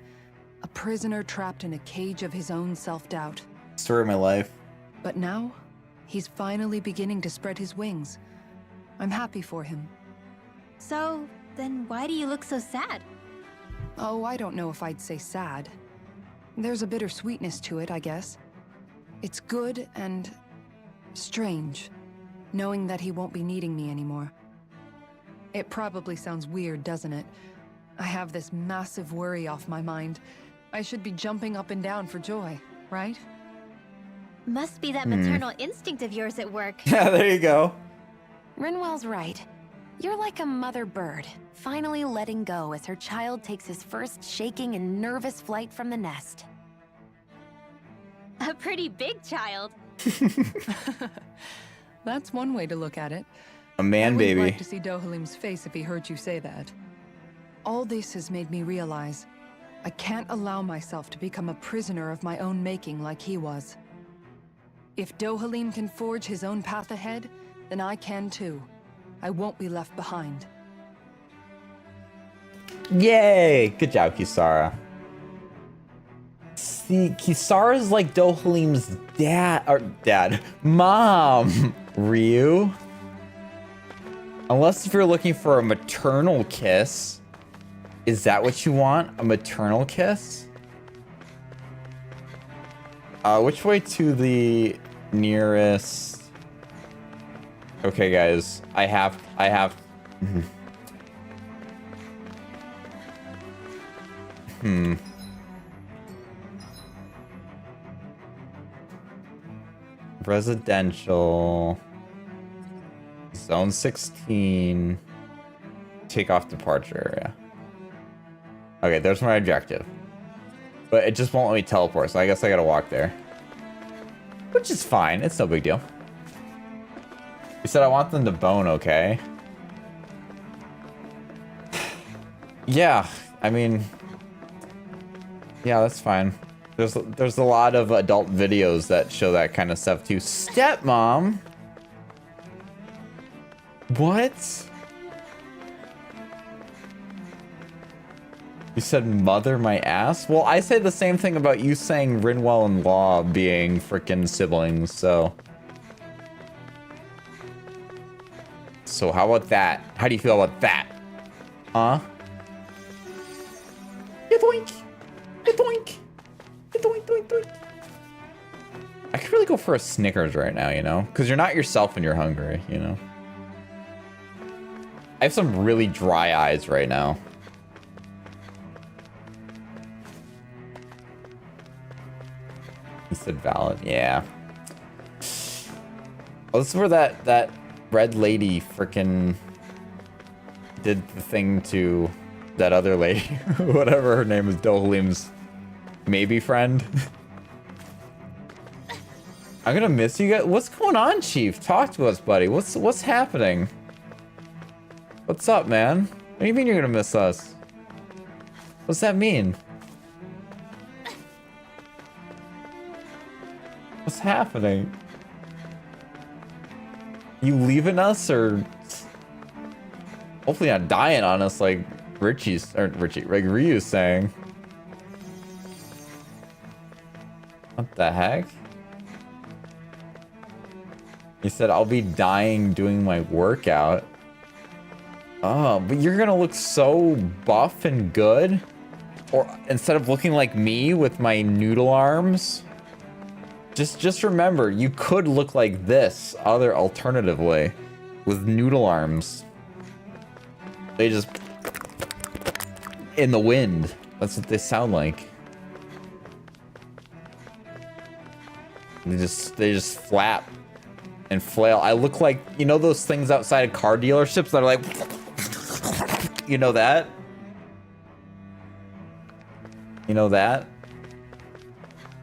A prisoner trapped in a cage of his own self-doubt. Story of my life. But now, he's finally beginning to spread his wings. I'm happy for him. So, then why do you look so sad? Oh, I don't know if I'd say sad. There's a bittersweetness to it, I guess. It's good and strange, knowing that he won't be needing me anymore. It probably sounds weird, doesn't it? I have this massive worry off my mind. I should be jumping up and down for joy, right? Must be that maternal instinct of yours at work. Yeah, there you go. Rinwell's right. You're like a mother bird, finally letting go as her child takes his first shaking and nervous flight from the nest. A pretty big child. That's one way to look at it. A man I baby. would like to see Dohalim's face if he heard you say that. All this has made me realize I can't allow myself to become a prisoner of my own making like he was. If Dohalim can forge his own path ahead, then I can too. I won't be left behind. Yay! Good job, Kisara. See, Kisara's like Dohalim's mom, Ryu. Unless if you're looking for a maternal kiss. Is that what you want? A maternal kiss? Which way to the nearest? Okay, guys, I have. Residential. Zone 16. Take off departure area. Okay, there's my objective. But it just won't let me teleport, so I guess I gotta walk there. Which is fine, it's no big deal. You said I want them to bone, okay? Yeah, I mean... Yeah, that's fine. There's a lot of adult videos that show that kind of stuff too. Stepmom? What? You said mother my ass? Well, I say the same thing about you saying Rinwell and Law being freaking siblings, so... So how about that? How do you feel about that? Huh? Yoink! Yoink! Yoink, yoink, yoink. I could really go for a Snickers right now, you know? Because you're not yourself when you're hungry, you know? I have some really dry eyes right now. He said valid. Yeah. Oh, this is where that red lady frickin' did the thing to that other lady. Whatever her name is, Dohalim's maybe friend. I'm gonna miss you guys. What's going on, Chief? Talk to us, buddy. What's happening? What's up, man? What do you mean you're gonna miss us? What's that mean? What's happening? You leaving us or hopefully not dying on us like like Ryu's saying. What the heck? He said, I'll be dying doing my workout. Oh, but you're gonna look so buff and good? Or instead of looking like me with my noodle arms? Just remember, you could look like this other alternatively with noodle arms. They just in the wind. That's what they sound like. They just flap and flail. I look like, you know those things outside of car dealerships that are like, you know that? You know that?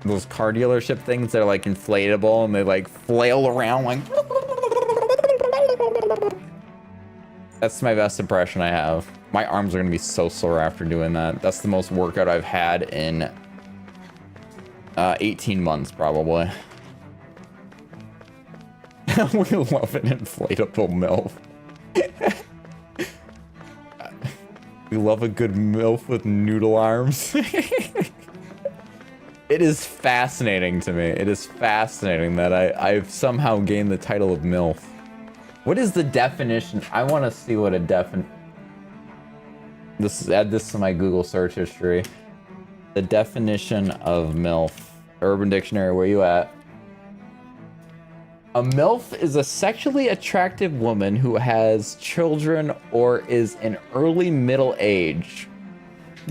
Those car dealership things that are like inflatable and they like flail around like. That's my best impression I have. My arms are gonna be so sore after doing that. That's the most workout I've had in 18 months probably. We love an inflatable MILF. We love a good MILF with noodle arms. It is fascinating to me. It is fascinating that I've somehow gained the title of MILF. What is the definition? I want to see what a add this to my Google search history. The definition of MILF. Urban Dictionary, where you at? A MILF is a sexually attractive woman who has children or is in early middle age.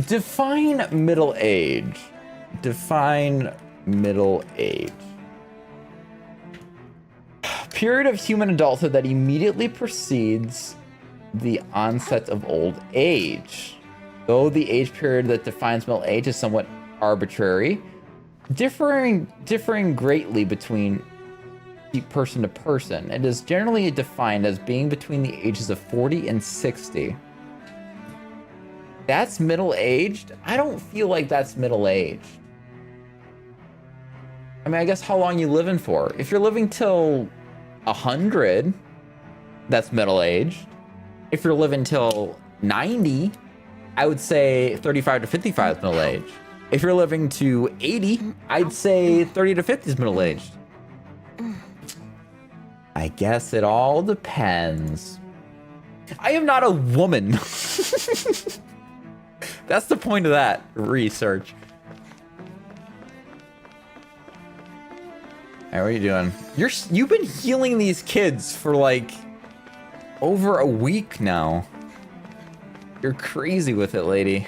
Define middle age. Define middle age. Period of human adulthood that immediately precedes the onset of old age. Though the age period that defines middle age is somewhat arbitrary, differing greatly between person to person, it is generally defined as being between the ages of 40 and 60. That's middle-aged? I don't feel like that's middle-aged. I mean, I guess how long you living for? If you're living till 100, that's middle-aged. If you're living till 90, I would say 35 to 55 is middle-aged. If you're living to 80, I'd say 30 to 50 is middle-aged. I guess it all depends. I am not a woman. That's the point of that research. Hey, what are you doing? You've been healing these kids for like over a week now. You're crazy with it, lady.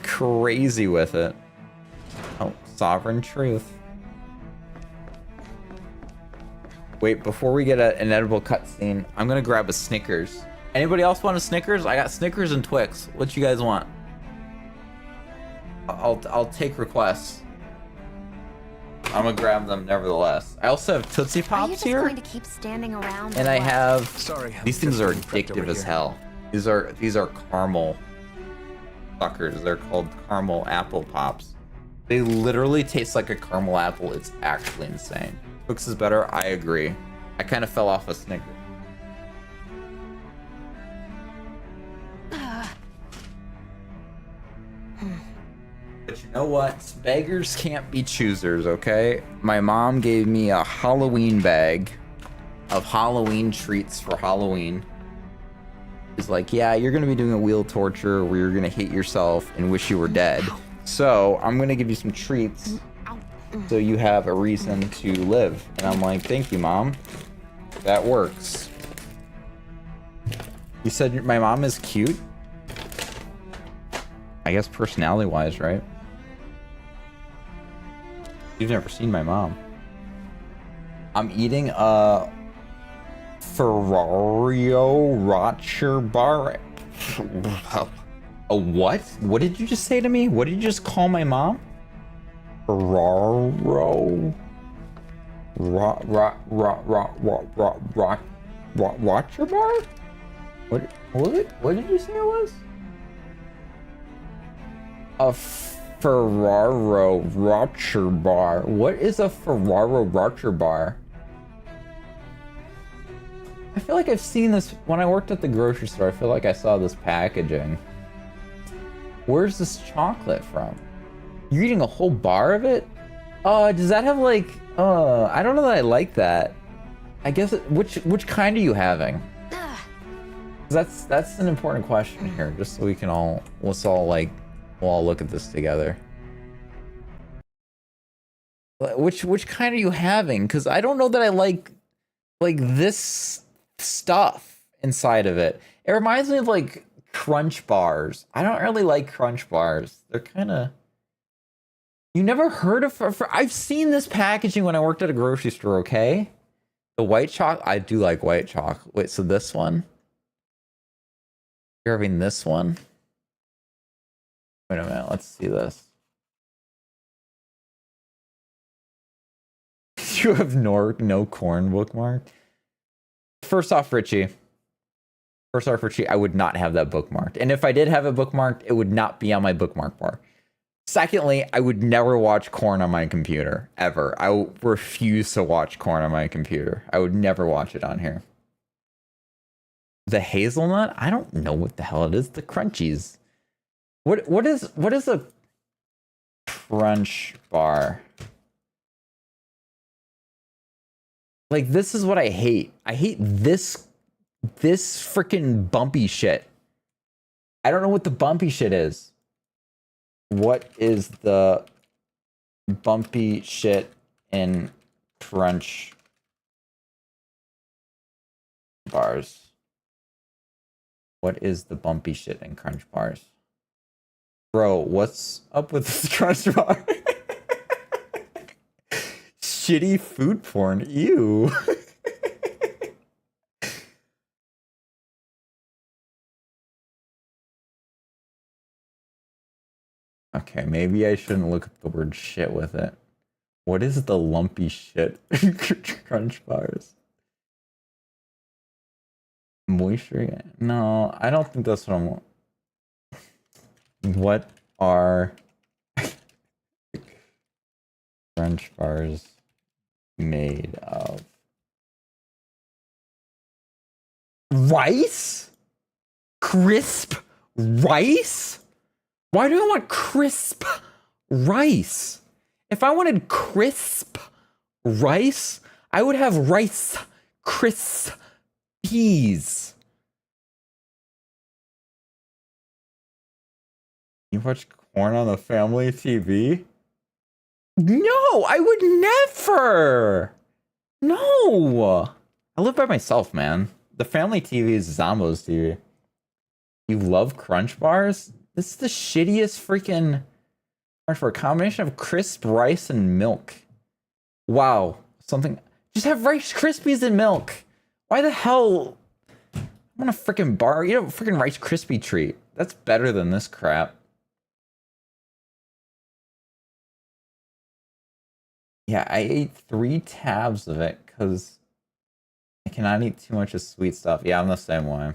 Crazy with it. Oh, sovereign truth. Wait, before we get an edible cutscene, I'm gonna grab a Snickers. Anybody else want a Snickers? I got Snickers and Twix. What you guys want? I'll take requests. I'm gonna grab them nevertheless. I also have Tootsie Pops here. Going to keep standing around And I have Sorry, these things are addictive as hell. These are caramel suckers. They're called caramel apple pops. They literally taste like a caramel apple. It's actually insane. Twix is better, I agree. I kind of fell off a Snickers. But you know what? Beggars can't be choosers, okay? My mom gave me a Halloween bag of Halloween treats for Halloween. He's like, yeah, you're gonna be doing a wheel torture where you're gonna hate yourself and wish you were dead. So I'm gonna give you some treats so you have a reason to live. And I'm like, thank you, Mom. That works. You said my mom is cute? I guess personality-wise, right? You've never seen my mom. I'm eating a Ferrario Rocher bar. A what? What did you just say to me? What did you just call my mom? Ferraro Rocher bar? What did you say it was? A Ferraro Rocher bar. What is a Ferraro Rocher bar? I feel like I've seen this when I worked at the grocery store. I feel like I saw this packaging. Where's this chocolate from? You're eating a whole bar of it? Does that have like, I don't know that I like that. I guess, which kind are you having? That's an important question here, just so we can all, we'll all look at this together. Which kind are you having? Because I don't know that I like this stuff inside of it. It reminds me of like Crunch bars. I don't really like Crunch bars. They're kind of... You never heard of... I've seen this packaging when I worked at a grocery store, okay? The white chocolate... I do like white chocolate. Wait, so this one? You're having this one? Wait a minute, let's see this. You have no corn bookmark? First off, Richie, I would not have that bookmarked. And if I did have it bookmarked, it would not be on my bookmark bar. Secondly, I would never watch corn on my computer, ever. I refuse to watch corn on my computer. I would never watch it on here. The hazelnut? I don't know what the hell it is. The crunchies. What is a crunch bar? Like, this is what I hate. I hate this freaking bumpy shit. I don't know what the bumpy shit is. What is the bumpy shit in crunch bars? What is the bumpy shit in crunch bars? Bro, what's up with this crunch bar? Shitty food porn. Ew. Okay, maybe I shouldn't look up the word shit with it. What is the lumpy shit in crunch bars? Moisture? No, I don't think that's what I'm... What are crunch bars made of? Rice? Crisp rice? Why do I want crisp rice? If I wanted crisp rice, I would have Rice Krispies. You watch corn on the family TV? No, I would never. No. I live by myself, man. The family TV is Zombo's TV. You love crunch bars? This is the shittiest freaking crunch bar. Combination of crisp rice and milk. Wow. Something. Just have Rice Krispies and milk. Why the hell? I want a freaking bar. You know, a freaking Rice Krispie treat. That's better than this crap. Yeah, I ate 3 tabs of it because I cannot eat too much of sweet stuff. Yeah, I'm the same way.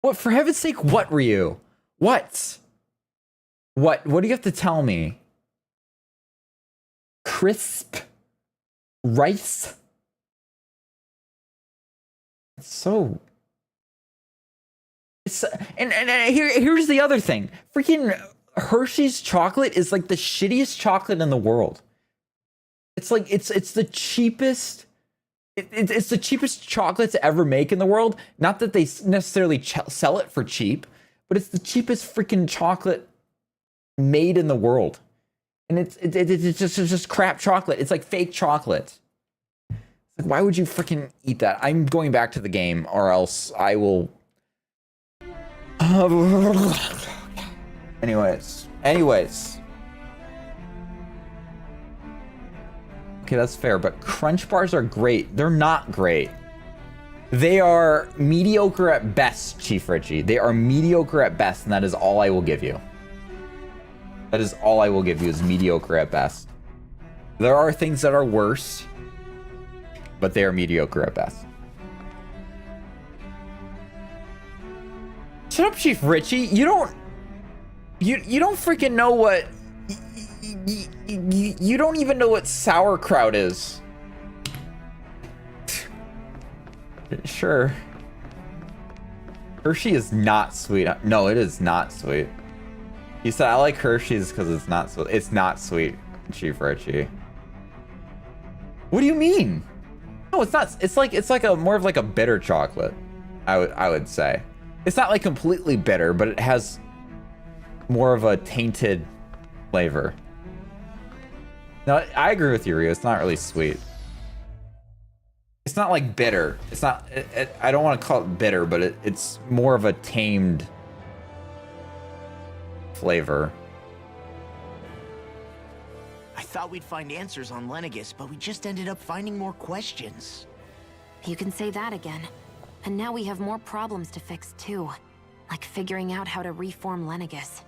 What, for heaven's sake, what, Ryu? What? What do you have to tell me? Crisp rice? It's so... It's, and here's the other thing. Freaking Hershey's chocolate is like the shittiest chocolate in the world. It's like, it's the cheapest It's the cheapest chocolate to ever make in the world. Not that they necessarily sell it for cheap, but it's the cheapest freaking chocolate made in the world. And it's just crap chocolate. It's like fake chocolate. Like, why would you freaking eat that? I'm going back to the game, or else I will. Anyways. Okay, that's fair, but Crunch Bars are great. They're not great. They are mediocre at best, Chief Richie. They are mediocre at best, and that is all I will give you. That is all I will give you, is mediocre at best. There are things that are worse, but they are mediocre at best. Shut up, Chief Richie. You don't freaking know what... You don't even know what sauerkraut is. Sure. Hershey is not sweet. No, it is not sweet. He said, I like Hershey's because it's not sweet. It's not sweet, Chief Richie. What do you mean? No, it's not. It's like a more of like a bitter chocolate, I would say. It's not like completely bitter, but it has more of a tainted flavor. No, I agree with you, Rio. It's not really sweet. It's not like bitter. It's not. I don't want to call it bitter, but it's more of a tamed flavor. I thought we'd find answers on Lenegus, but we just ended up finding more questions. You can say that again. And now we have more problems to fix too. Like figuring out how to reform Lenegus.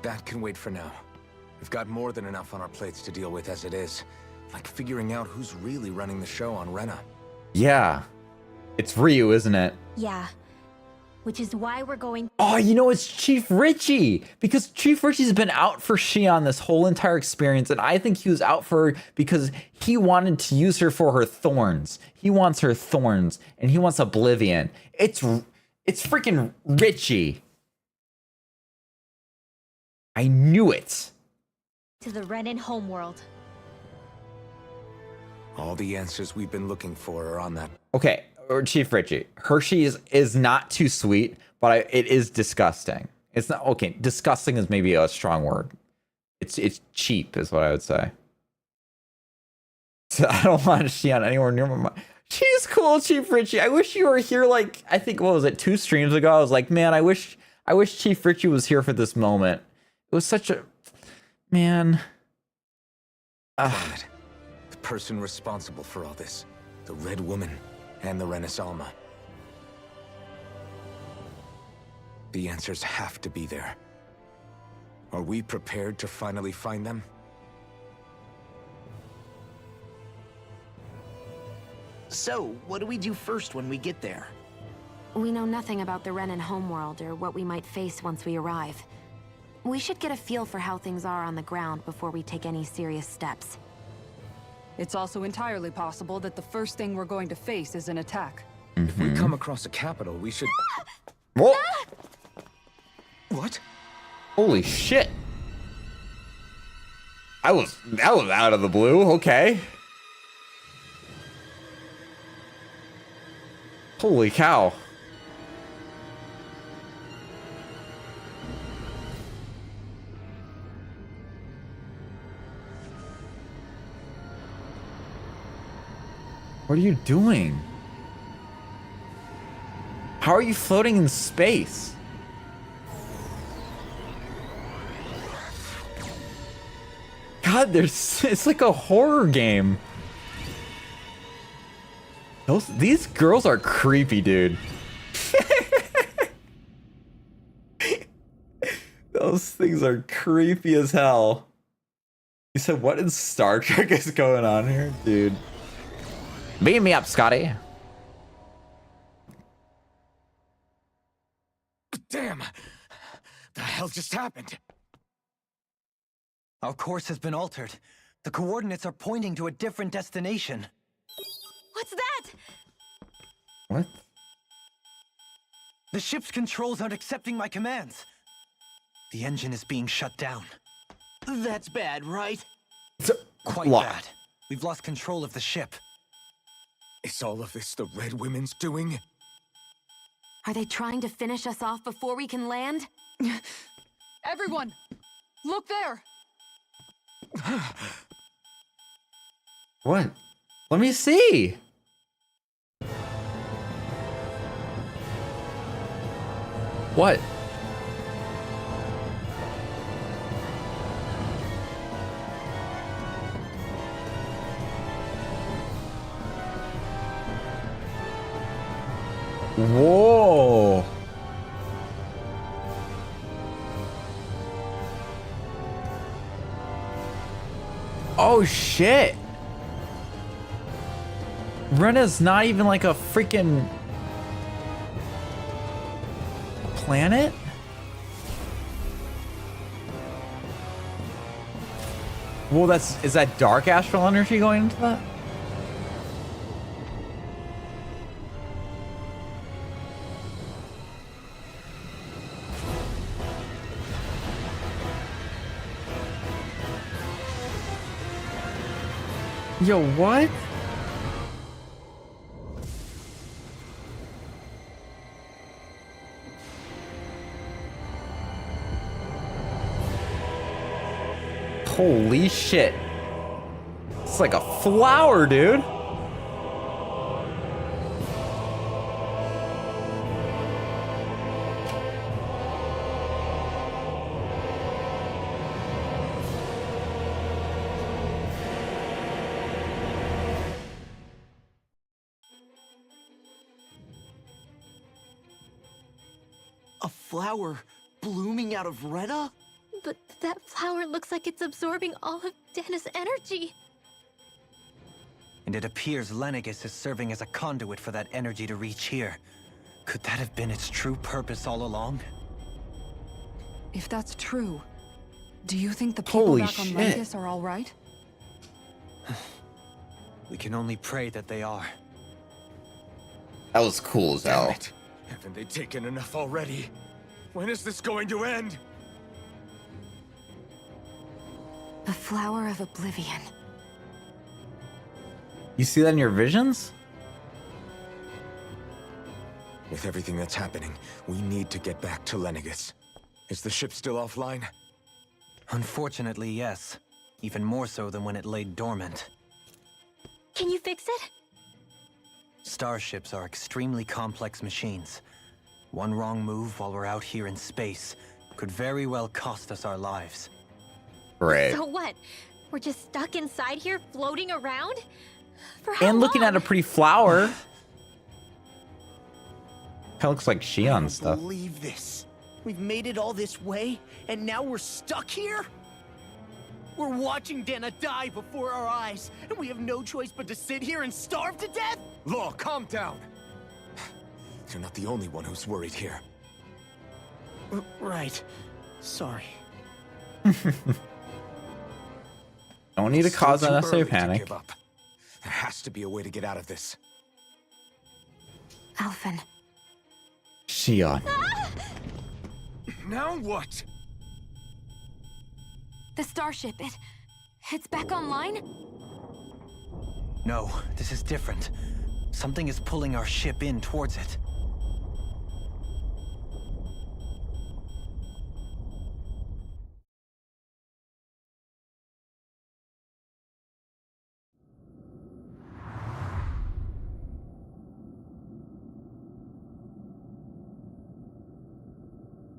That can wait for now. We've got more than enough on our plates to deal with as it is. Like figuring out who's really running the show on Renan. Yeah. It's Ryu, isn't it? Yeah. Which is why we're going... Oh, you know, it's Chief Richie! Because Chief Richie's been out for Xion this whole entire experience, and I think he was out for her because he wanted to use her for her thorns. He wants her thorns, and he wants Oblivion. It's freaking Richie. I knew it. To the Renan homeworld. All the answers we've been looking for are on that. Okay, or Chief Richie. Hershey is not too sweet, but it is disgusting. It's not okay. Disgusting is maybe a strong word. It's cheap, is what I would say. So I don't want Xion anywhere near my mind. She's cool, Chief Richie. I wish you were here. Like, I think, what was it, 2 streams ago? I was like, man, I wish Chief Richie was here for this moment. It was such a... Man. Damn it. The person responsible for all this. The Red Woman and the Renaissance. The answers have to be there. Are we prepared to finally find them? So, what do we do first when we get there? We know nothing about the Renan homeworld or what we might face once we arrive. We should get a feel for how things are on the ground before we take any serious steps. It's also entirely possible that the first thing we're going to face is an attack. If we come across a capital, we should... Whoa. What? Holy shit. That was out of the blue. Okay. Holy cow. What are you doing? How are you floating in space? God, it's like a horror game. These girls are creepy, dude. Those things are creepy as hell. You said, what in Star Trek is going on here, dude? Beam me up, Scotty. Damn! The hell just happened? Our course has been altered. The coordinates are pointing to a different destination. What's that? What? The ship's controls aren't accepting my commands. The engine is being shut down. That's bad, right? Quite bad. We've lost control of the ship. Is all of this the Red Women's doing? Are they trying to finish us off before we can land? Everyone! Look there! What? Let me see. What? Whoa. Oh shit. Rena's not even like a freaking planet? Well, is that dark astral energy going into that? Yo, what? Holy shit. It's like a flower, dude. A flower blooming out of Rena? But that flower looks like it's absorbing all of Dana's energy. And it appears Lenegis is serving as a conduit for that energy to reach here. Could that have been its true purpose all along? If that's true, do you think the people back on Lenegis are all right? We can only pray that they are. That was cool as hell. Haven't they taken enough already? When is this going to end? The Flower of Oblivion. You see that in your visions? With everything that's happening, we need to get back to Lenegis. Is the ship still offline? Unfortunately, yes. Even more so than when it lay dormant. Can you fix it? Starships are extremely complex machines. One wrong move while we're out here in space could very well cost us our lives. Right. So what? We're just stuck inside here, floating around? For how And looking long? at a pretty flower. Kind of looks like I Shion don't stuff. believe this. We've made it all this way, and now we're stuck here? We're watching Dana die before our eyes, and we have no choice but to sit here and starve to death? Law, calm down. You're not the only one who's worried here. Right. Sorry. Don't need to Still cause too unnecessary early to panic. give up. There has to be a way to get out of this. Alphen. Shion. Now what? The starship, it's back online? No, this is different. Something is pulling our ship in towards it.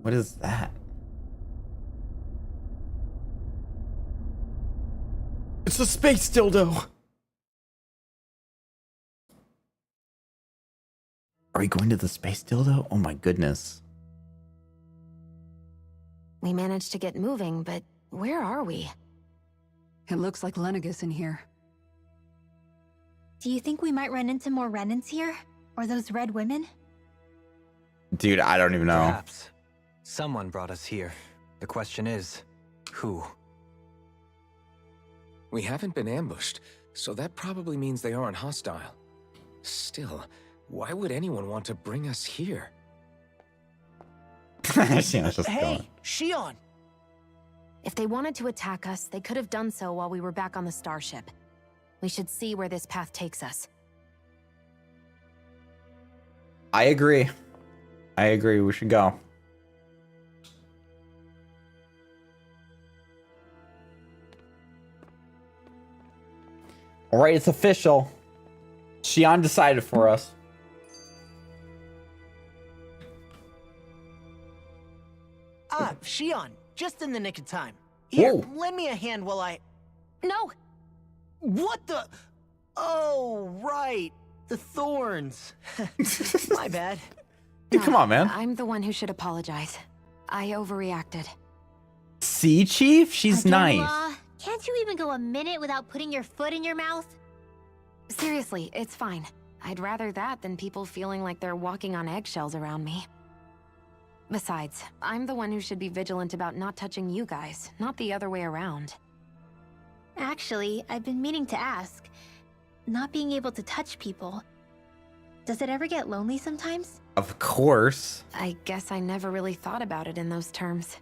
What is that? It's a space dildo. Are we going to the space dildo? Oh my goodness. We managed to get moving, but where are we? It looks like Lenegis in here. Do you think we might run into more Renans here? Or those red women? Dude, I don't even know. Perhaps. Someone brought us here. The question is, who? We haven't been ambushed, so that probably means they aren't hostile. Still, why would anyone want to bring us here? Shion's just Hey, going. Shion! If they wanted to attack us, they could have done so while we were back on the starship. We should see where this path takes us. I agree. We should go. All right, it's official. Xion decided for us. Ah, Xion, just in the nick of time. Here, Whoa. lend me a hand while I... No! What the... Oh, right. The thorns. My bad. Hey, come on, man. I'm the one who should apologize. I overreacted. See, Chief? She's Again, nice. Law, can't you even go a minute without putting your foot in your mouth? Seriously, it's fine. I'd rather that than people feeling like they're walking on eggshells around me. Besides, I'm the one who should be vigilant about not touching you guys, not the other way around. Actually, I've been meaning to ask. Not being able to touch people, does it ever get lonely sometimes? Of course. I guess I never really thought about it in those terms.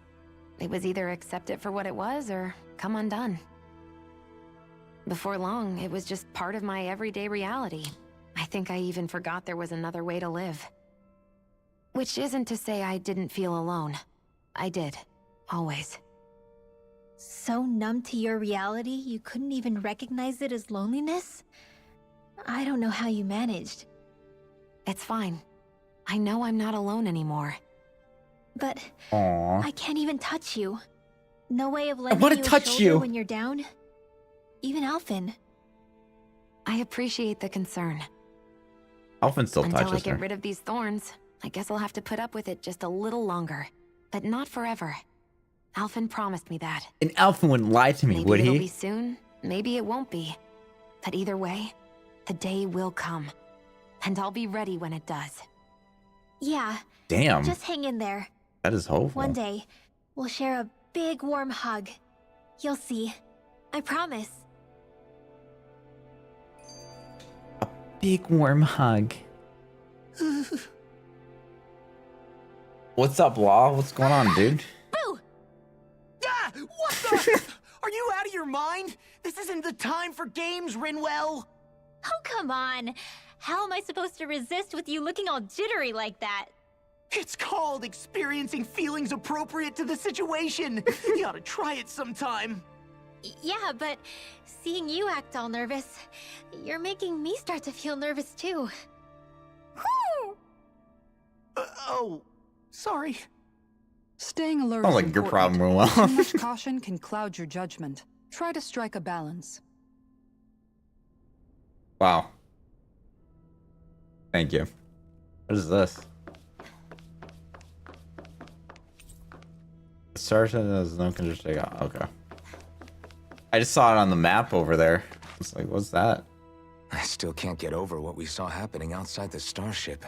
It was either accept it for what it was or come undone. Before long, it was just part of my everyday reality. I think I even forgot there was another way to live. Which isn't to say I didn't feel alone. I did. Always. So numb to your reality, you couldn't even recognize it as loneliness? I don't know how you managed. It's fine. I know I'm not alone anymore. But Aww. I can't even touch you. No way of I lending want you to a touch shoulder you. when you're down? Even Alphen. I appreciate the concern. Alphen still Until I touches get her. rid of these thorns, I guess I'll have to put up with it just a little longer. But not forever. Alphen promised me that. And Alphen wouldn't lie to me, Maybe would it'll he? be soon, maybe it won't be. But either way, the day will come. And I'll be ready when it does. Yeah. Damn. Just hang in there. That is hopeful. One day, we'll share a big warm hug. You'll see. I promise. Big warm hug. What's up, Law? What's going on, dude? Boo! Ah! What the? Are you out of your mind? This isn't the time for games, Rinwell. Oh, come on. How am I supposed to resist with you looking all jittery like that? It's called experiencing feelings appropriate to the situation. You ought to try it sometime. Yeah, but seeing you act all nervous, you're making me start to feel nervous too. Oh, sorry. Staying alert Sounds is like your important. problem, Ruel. Too much caution can cloud your judgment. Try to strike a balance. Wow. Thank you. What is this? The Sergeant has no condition to take out. Okay. I just saw it on the map over there. It's like, what's that? I still can't get over what we saw happening outside the starship.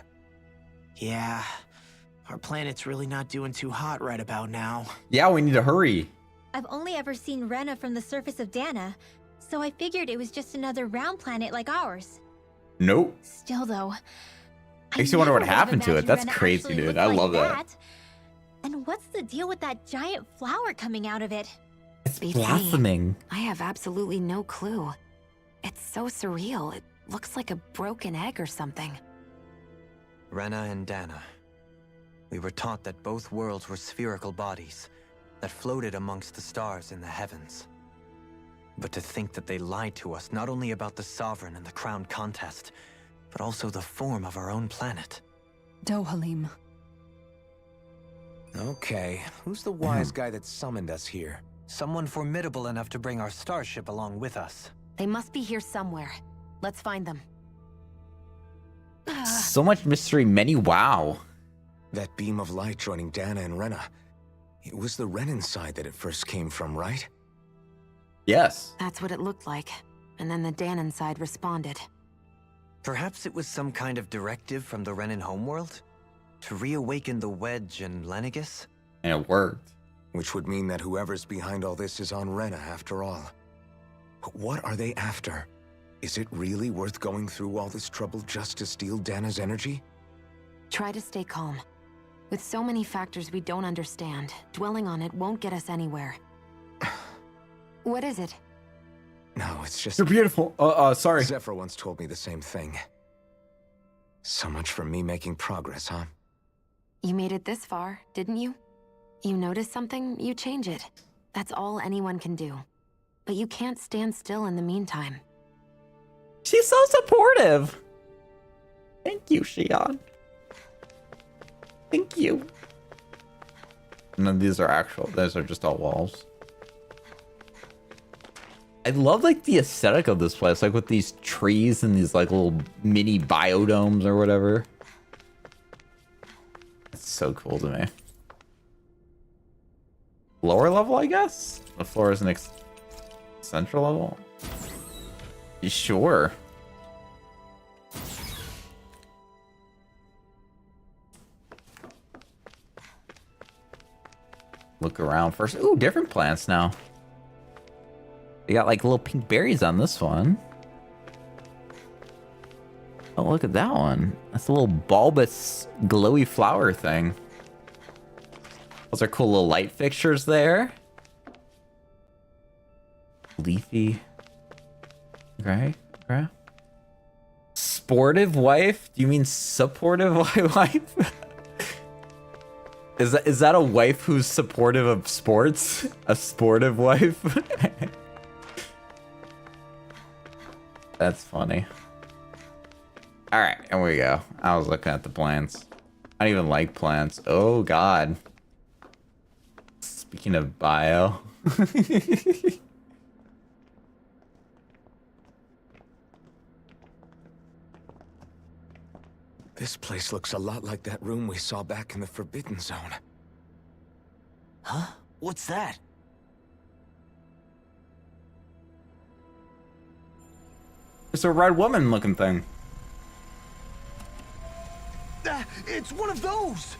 Yeah, our planet's really not doing too hot right about now. Yeah, we need to hurry. I've only ever seen Rena from the surface of Dana, so I figured it was just another round planet like ours. Nope. Still though, Makes you wonder what never would've happened to it. imagined That's Rena crazy, actually dude. looked I like love that. And what's the deal with that giant flower coming out of it? It's Beats me. blossoming. I have absolutely no clue. It's so surreal. It looks like a broken egg or something. Rena and Dana. We were taught that both worlds were spherical bodies that floated amongst the stars in the heavens. But to think that they lied to us not only about the Sovereign and the Crown contest, but also the form of our own planet. Dohalim. Okay, who's the wise guy that summoned us here? Someone formidable enough to bring our starship along with us. They must be here somewhere. Let's find them. So much mystery, many wow. That beam of light joining Dana and Rena. It was the Renan side that it first came from, right? Yes. That's what it looked like. And then the Danon side responded. Perhaps it was some kind of directive from the Renan homeworld? To reawaken the Wedge and Lenegis? And it worked. Which would mean that whoever's behind all this is on Rena after all. But what are they after? Is it really worth going through all this trouble just to steal Dana's energy? Try to stay calm. With so many factors we don't understand, dwelling on it won't get us anywhere. What is it? No, it's just... You're beautiful. Sorry. Zephyr once told me the same thing. So much for me making progress, huh? You made it this far, didn't you? You notice something, you change it. That's all anyone can do. But you can't stand still in the meantime. She's so supportive. Thank you, Shion. Thank you. None of these are actual. Those are just all walls. I love like the aesthetic of this place, like with these trees and these like little mini biodomes or whatever. It's so cool to me. Lower level, I guess? The floor is next central level? You sure? Look around first. Ooh, different plants now. They got like little pink berries on this one. Oh, look at that one. That's a little bulbous, glowy flower thing. Those are cool little light fixtures there. Leafy. Okay. Okay. Sportive wife? Do you mean supportive wife? Is that a wife who's supportive of sports? A sportive wife? That's funny. All right, here we go. I was looking at the plants. I don't even like plants. Oh God. Speaking of bio. This place looks a lot like that room we saw back in the Forbidden Zone. Huh? What's that? It's a red woman looking thing. It's one of those!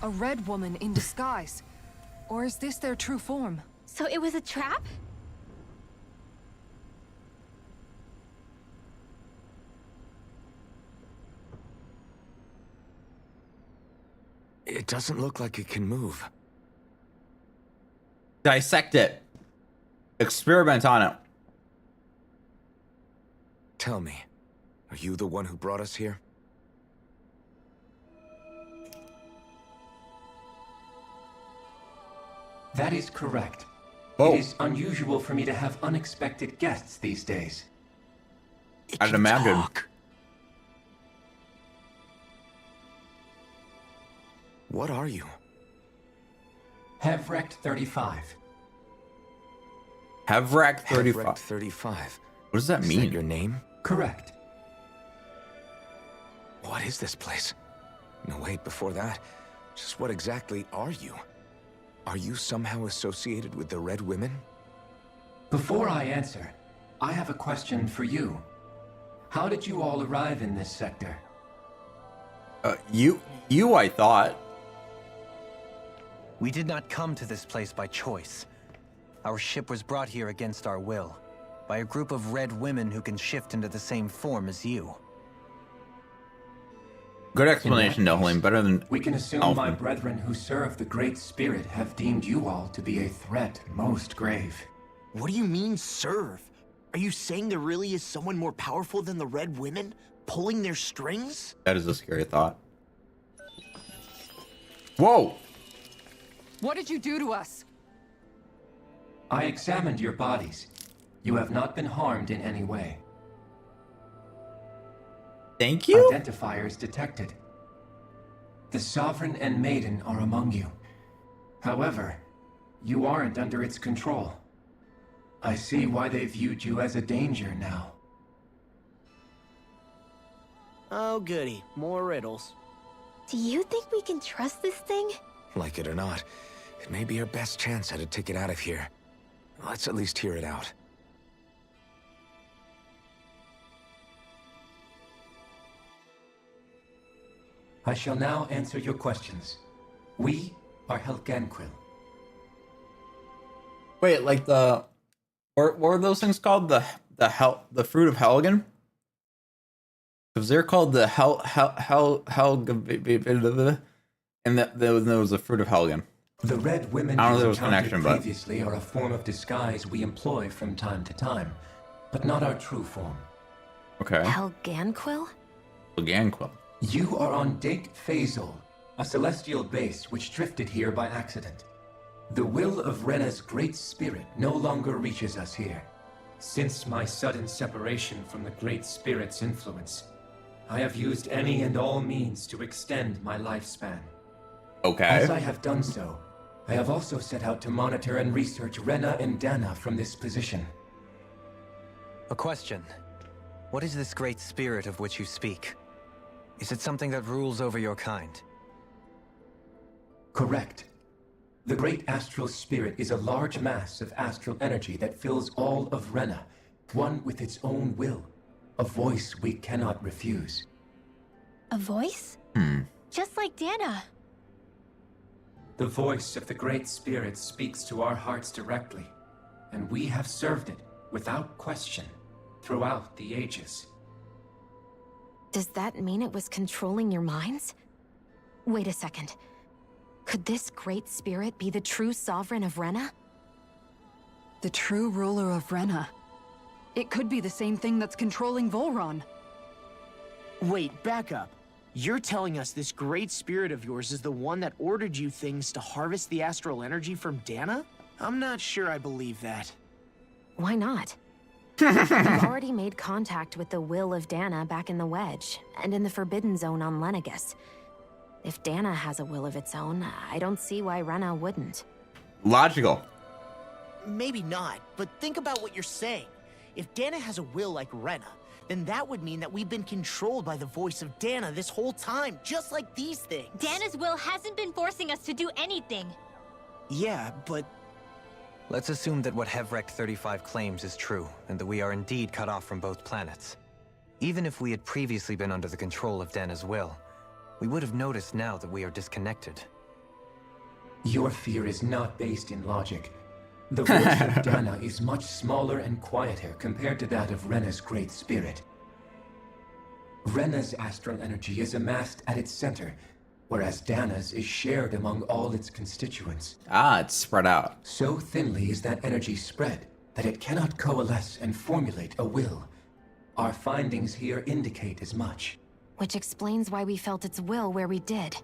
A red woman in disguise. Or is this their true form? So it was a trap? It doesn't look like it can move. Dissect it. Experiment on it. Tell me, are you the one who brought us here? That is correct. Oh. It is unusual for me to have unexpected guests these days. I'd imagine. Talk. What are you? Hevrect 35. Hevrect 35. Hevrect 35. What does that mean? Is that your name? Correct. What is this place? No, wait, before that, just what exactly are you? Are you somehow associated with the Red Women? Before I answer, I have a question for you. How did you all arrive in this sector? You, I thought. We did not come to this place by choice. Our ship was brought here against our will, by a group of red women who can shift into the same form as you. Good explanation, Nohalim. Better than... We can assume my brethren who serve the Great Spirit have deemed you all to be a threat most grave. What do you mean, serve? Are you saying there really is someone more powerful than the Red Women, pulling their strings? That is a scary thought. Whoa! What did you do to us? I examined your bodies. You have not been harmed in any way. Thank you? Identifiers detected. The Sovereign and Maiden are among you. However, you aren't under its control. I see why they viewed you as a danger now. Oh, goody. More riddles. Do you think we can trust this thing? Like it or not, it may be our best chance at a ticket out of here. Let's at least hear it out. I shall now answer your questions. We are Helganquil. Wait, like the... What were those things called? The fruit of Helgen? Because they're called the and there was the fruit of Helgen. The red women I don't know if you there was encountered connection, but previously are a form of disguise we employ from time to time, but not our true form. okay. Helganquil? Ganquil. You are on Dake Phasol, a celestial base which drifted here by accident. The will of Rena's great spirit no longer reaches us here. Since my sudden separation from the Great Spirit's influence, I have used any and all means to extend my lifespan. Okay. As I have done so, I have also set out to monitor and research Rena and Dana from this position. A question. What is this great spirit of which you speak? Is it something that rules over your kind? Correct. The great astral spirit is a large mass of astral energy that fills all of Rena, one with its own will, a voice we cannot refuse. A voice? Just like Dana. The voice of the great spirit speaks to our hearts directly, and we have served it without question throughout the ages. Does that mean it was controlling your minds? Wait a second. Could this great spirit be the true sovereign of Rena? The true ruler of Rena. It could be the same thing that's controlling Volron. Wait, back up. You're telling us this great spirit of yours is the one that ordered you things to harvest the astral energy from Dana? I'm not sure I believe that. Why not? You've already made contact with the will of Dana back in the Wedge, and in the Forbidden Zone on Lenegus. If Dana has a will of its own, I don't see why Rena wouldn't. Logical. Maybe not, but think about what you're saying. If Dana has a will like Rena, then that would mean that we've been controlled by the voice of Dana this whole time, just like these things. Dana's will hasn't been forcing us to do anything. Yeah, but... Let's assume that what Hevrect 35 claims is true, and that we are indeed cut off from both planets. Even if we had previously been under the control of Dana's will, we would have noticed now that we are disconnected. Your fear is not based in logic. The voice of Dana is much smaller and quieter compared to that of Rena's great spirit. Rena's astral energy is amassed at its center, whereas Dana's is shared among all its constituents. Ah, it's spread out. So thinly is that energy spread that it cannot coalesce and formulate a will. Our findings here indicate as much. Which explains why we felt its will where we did.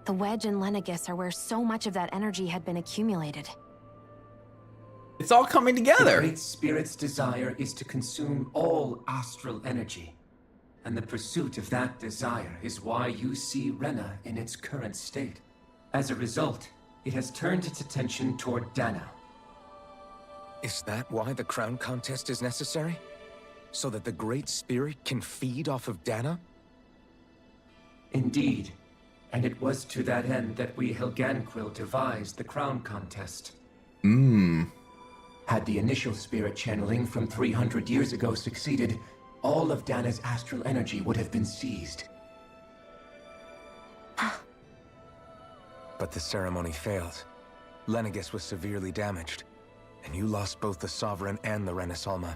The Wedge and Lenegus are where so much of that energy had been accumulated. It's all coming together. The Great Spirit's desire is to consume all astral energy. And the pursuit of that desire is why you see Rena in its current state. As a result, it has turned its attention toward Dana. Is that why the crown contest is necessary? So that the Great Spirit can feed off of Dana? Indeed. And it was to that end that we Helganquil devised the crown contest. Had the initial spirit channeling from 300 years ago succeeded, all of Dana's astral energy would have been seized. But the ceremony failed. Lenegus was severely damaged, and you lost both the Sovereign and the Renasalma.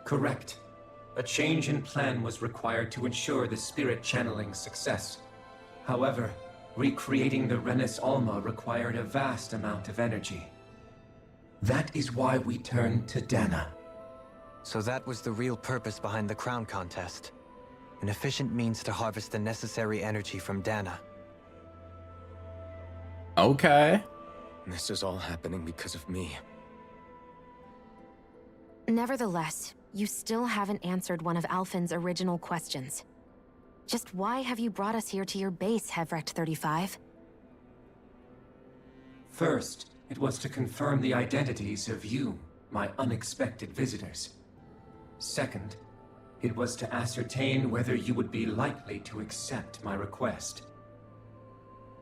Correct. A change in plan was required to ensure the spirit channeling's success. However, recreating the Renis Alma required a vast amount of energy. That is why we turned to Dana. So that was the real purpose behind the crown contest. An efficient means to harvest the necessary energy from Dana. Okay. This is all happening because of me. Nevertheless, you still haven't answered one of Alphen's original questions. Just why have you brought us here to your base, Hevrect 35? First, it was to confirm the identities of you, my unexpected visitors. Second, it was to ascertain whether you would be likely to accept my request.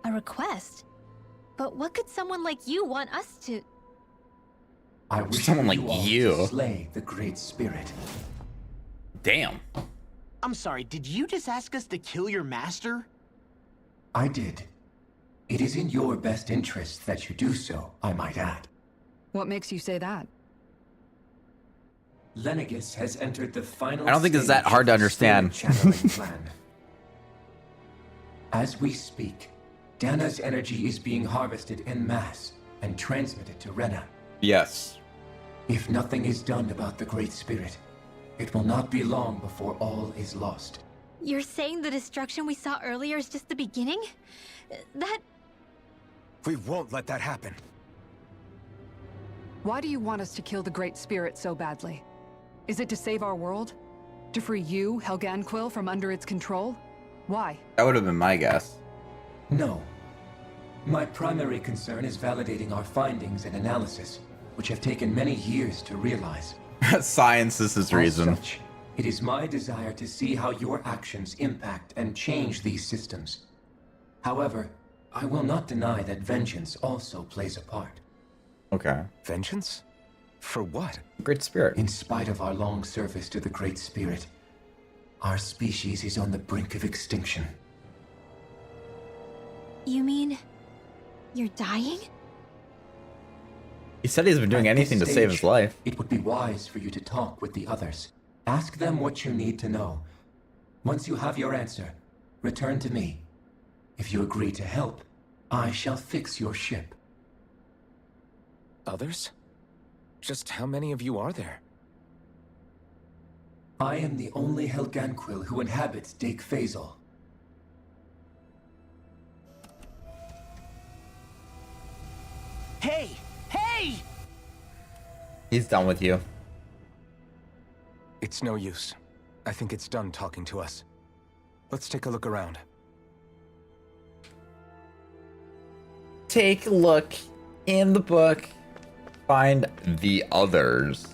A request? But what could someone like you want us to... I wish Someone like all you. to slay the Great Spirit. Damn. I'm sorry, did you just ask us to kill your master? I did. It is in your best interest that you do so, I might add. What makes you say that? Lenegus has entered the final I don't think it's that stage hard to of the understand. spirit channeling plan. As we speak, Dana's energy is being harvested en masse and transmitted to Renan. Yes. If nothing is done about the Great Spirit, it will not be long before all is lost. You're saying the destruction we saw earlier is just the beginning? That... We won't let that happen. Why do you want us to kill the Great Spirit so badly? Is it to save our world? To free you, Helganquil, from under its control? Why? That would have been my guess. No. My primary concern is validating our findings and analysis, which have taken many years to realize. Science is his reason. As such, it is my desire to see how your actions impact and change these systems. However, I will not deny that vengeance also plays a part. Okay. Vengeance? For what? Great Spirit. In spite of our long service to the Great Spirit, our species is on the brink of extinction. You mean... you're dying? He said he's been doing At anything to this save his stage, life. It would be wise for you to talk with the others. Ask them what you need to know. Once you have your answer, return to me. If you agree to help, I shall fix your ship. Others? Just how many of you are there? I am the only Helganquil who inhabits Dake Phasal. Hey! Hey! He's done with you. It's no use. I think it's done talking to us. Let's take a look around. Take a look in the book. Find the others.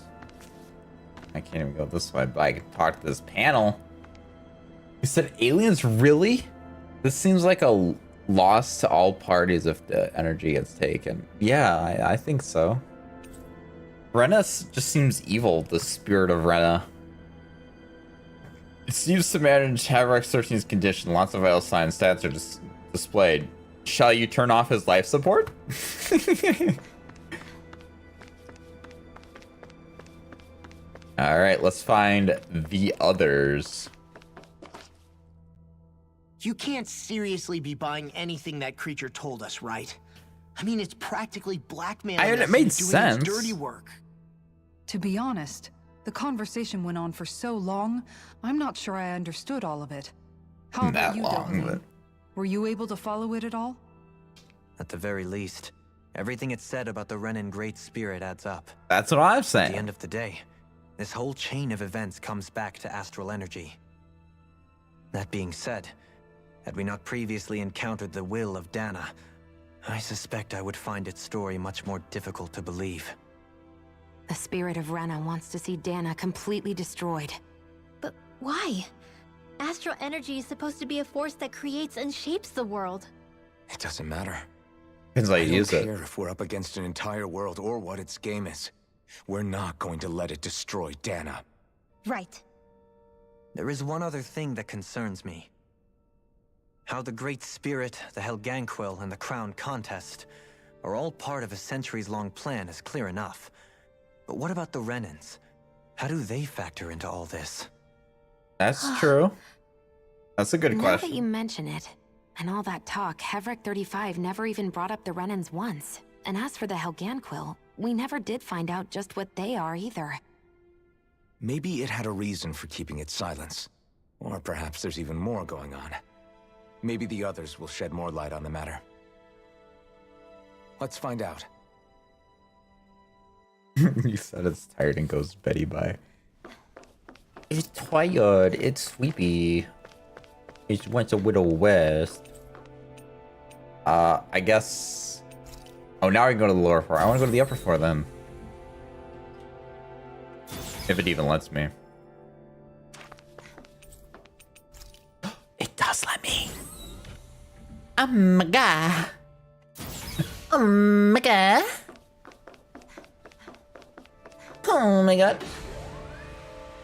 I can't even go this way, but I can talk to this panel. You said aliens, really? This seems like a loss to all parties if the energy gets taken. Yeah, I think so. Rena just seems evil, the spirit of Rena. It's used to manage Havrex 13's condition. Lots of vital signs stats are displayed. Shall you turn off his life support? Alright, let's find the others. You can't seriously be buying anything that creature told us, right? I mean, it's practically blackmailing us It made into doing sense. its dirty work. To be honest, the conversation went on for so long, I'm not sure I understood all of it. How about That you, long, Delphine? but... Were you able to follow it at all? At the very least, everything it said about the Renan Great Spirit adds up. That's what I'm At saying. the end of the day, this whole chain of events comes back to astral energy. That being said, had we not previously encountered the will of Dana, I suspect I would find its story much more difficult to believe. The spirit of Renan wants to see Dana completely destroyed. But why? Astral energy is supposed to be a force that creates and shapes the world. It doesn't matter. Depends how I you don't use it. care if we're up against an entire world or what its game is. We're not going to let it destroy Dana. Right. There is one other thing that concerns me. How the Great Spirit, the Helganquil, and the Crown Contest are all part of a centuries-long plan is clear enough. But what about the Renans? How do they factor into all this? That's true. That's a good Now question. that you mention it, and all that talk, Hevrek 35 never even brought up the Renans once. And as for the Helganquil, we never did find out just what they are either. Maybe it had a reason for keeping its silence. Or perhaps there's even more going on. Maybe the others will shed more light on the matter. Let's find out. You said it's tired and goes Betty by. It's tired. It's sleepy. It went to Widow West. I guess. Oh, now I can go to the lower floor. I want to go to the upper floor then. If it even lets me. It does let me. Oh my god. Oh my god. Oh my god.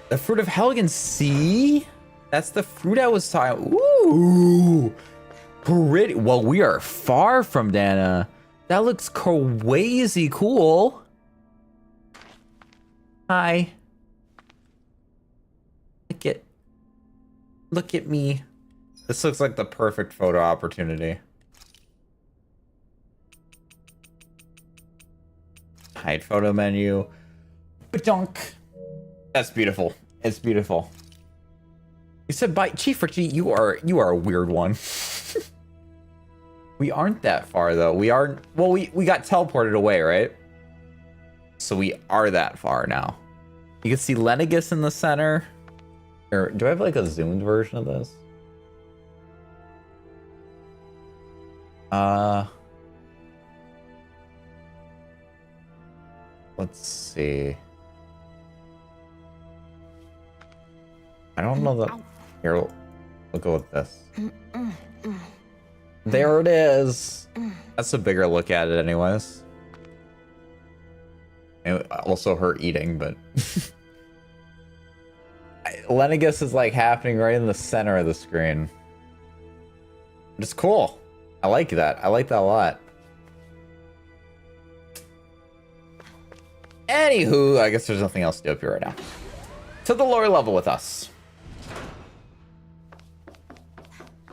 The fruit of Helgen, see? That's the fruit I was talking. Ooh. Pretty. Well, we are far from Dana. That looks crazy cool. Hi. Look at me. This looks like the perfect photo opportunity. hide photo menu. Badunk. That's beautiful. It's beautiful. You said bye, Chief Richie. You are a weird one. We aren't that far though. We are. Well, we got teleported away, right? So we are that far now. You can see Lenegus in the center. Or do I have like a zoomed version of this? Let's see. I don't know that. Here, we'll go with this. There it is. That's a bigger look at it anyways. And also her eating, but Lenegus is like happening right in the center of the screen. It's cool. I like that. I like that a lot. Anywho, I guess there's nothing else to do up here right now. To the lower level with us.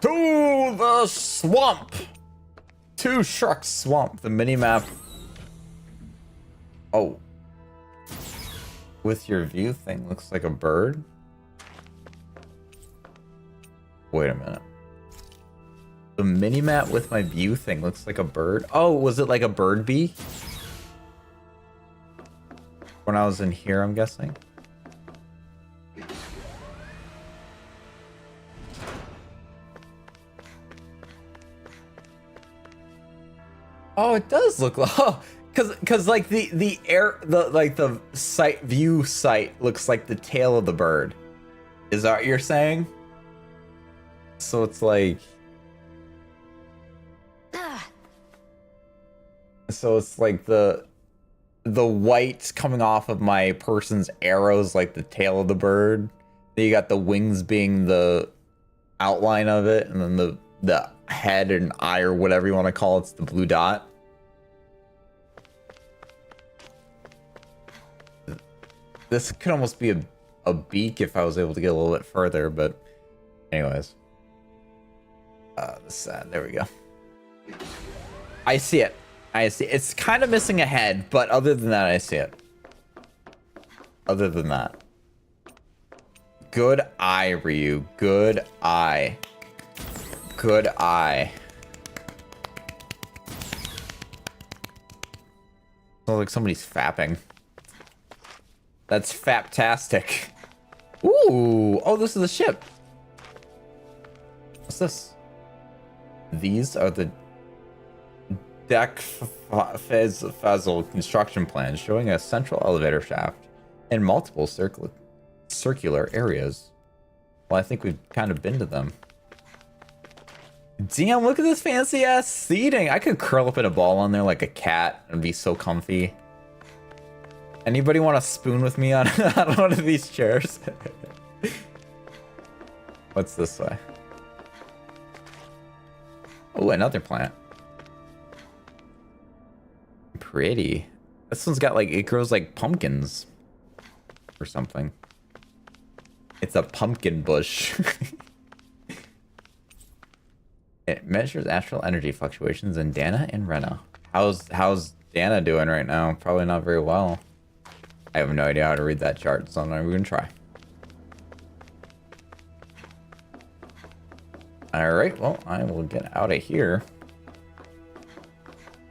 To the swamp. To Shrek Swamp. The minimap. Oh. With your view thing looks like a bird. Wait a minute. The minimap with my view thing looks like a bird. Oh, was it like a bird bee? When I was in here, I'm guessing. Oh, it does look like, oh, cause like the site view site looks like the tail of the bird. Is that what you're saying? So it's like, so it's like the white coming off of my person's arrows, like the tail of the bird. Then you got the wings being the outline of it, and then the head and eye or whatever you want to call it's the blue dot. This could almost be a beak if I was able to get a little bit further, but anyways. There we go. I see it. I see it. It's kind of missing a head, but other than that, I see it. Other than that. Good eye, Ryu. Good eye. Good eye. Sounds like somebody's fapping. That's faptastic. Ooh. Oh, this is a ship. What's this? These are the deck Fazel construction plans showing a central elevator shaft and multiple circular areas. Well, I think we've kind of been to them. Damn, look at this fancy ass seating. I could curl up in a ball on there like a cat and be so comfy. Anybody want to spoon with me on, on one of these chairs? What's this way? Oh, another plant. Pretty. This one's got like, it grows like pumpkins or something. It's a pumpkin bush. It measures astral energy fluctuations in Dana and Renan. How's Dana doing right now? Probably not very well. I have no idea how to read that chart, so I'm not even gonna try. Alright, well, I will get out of here.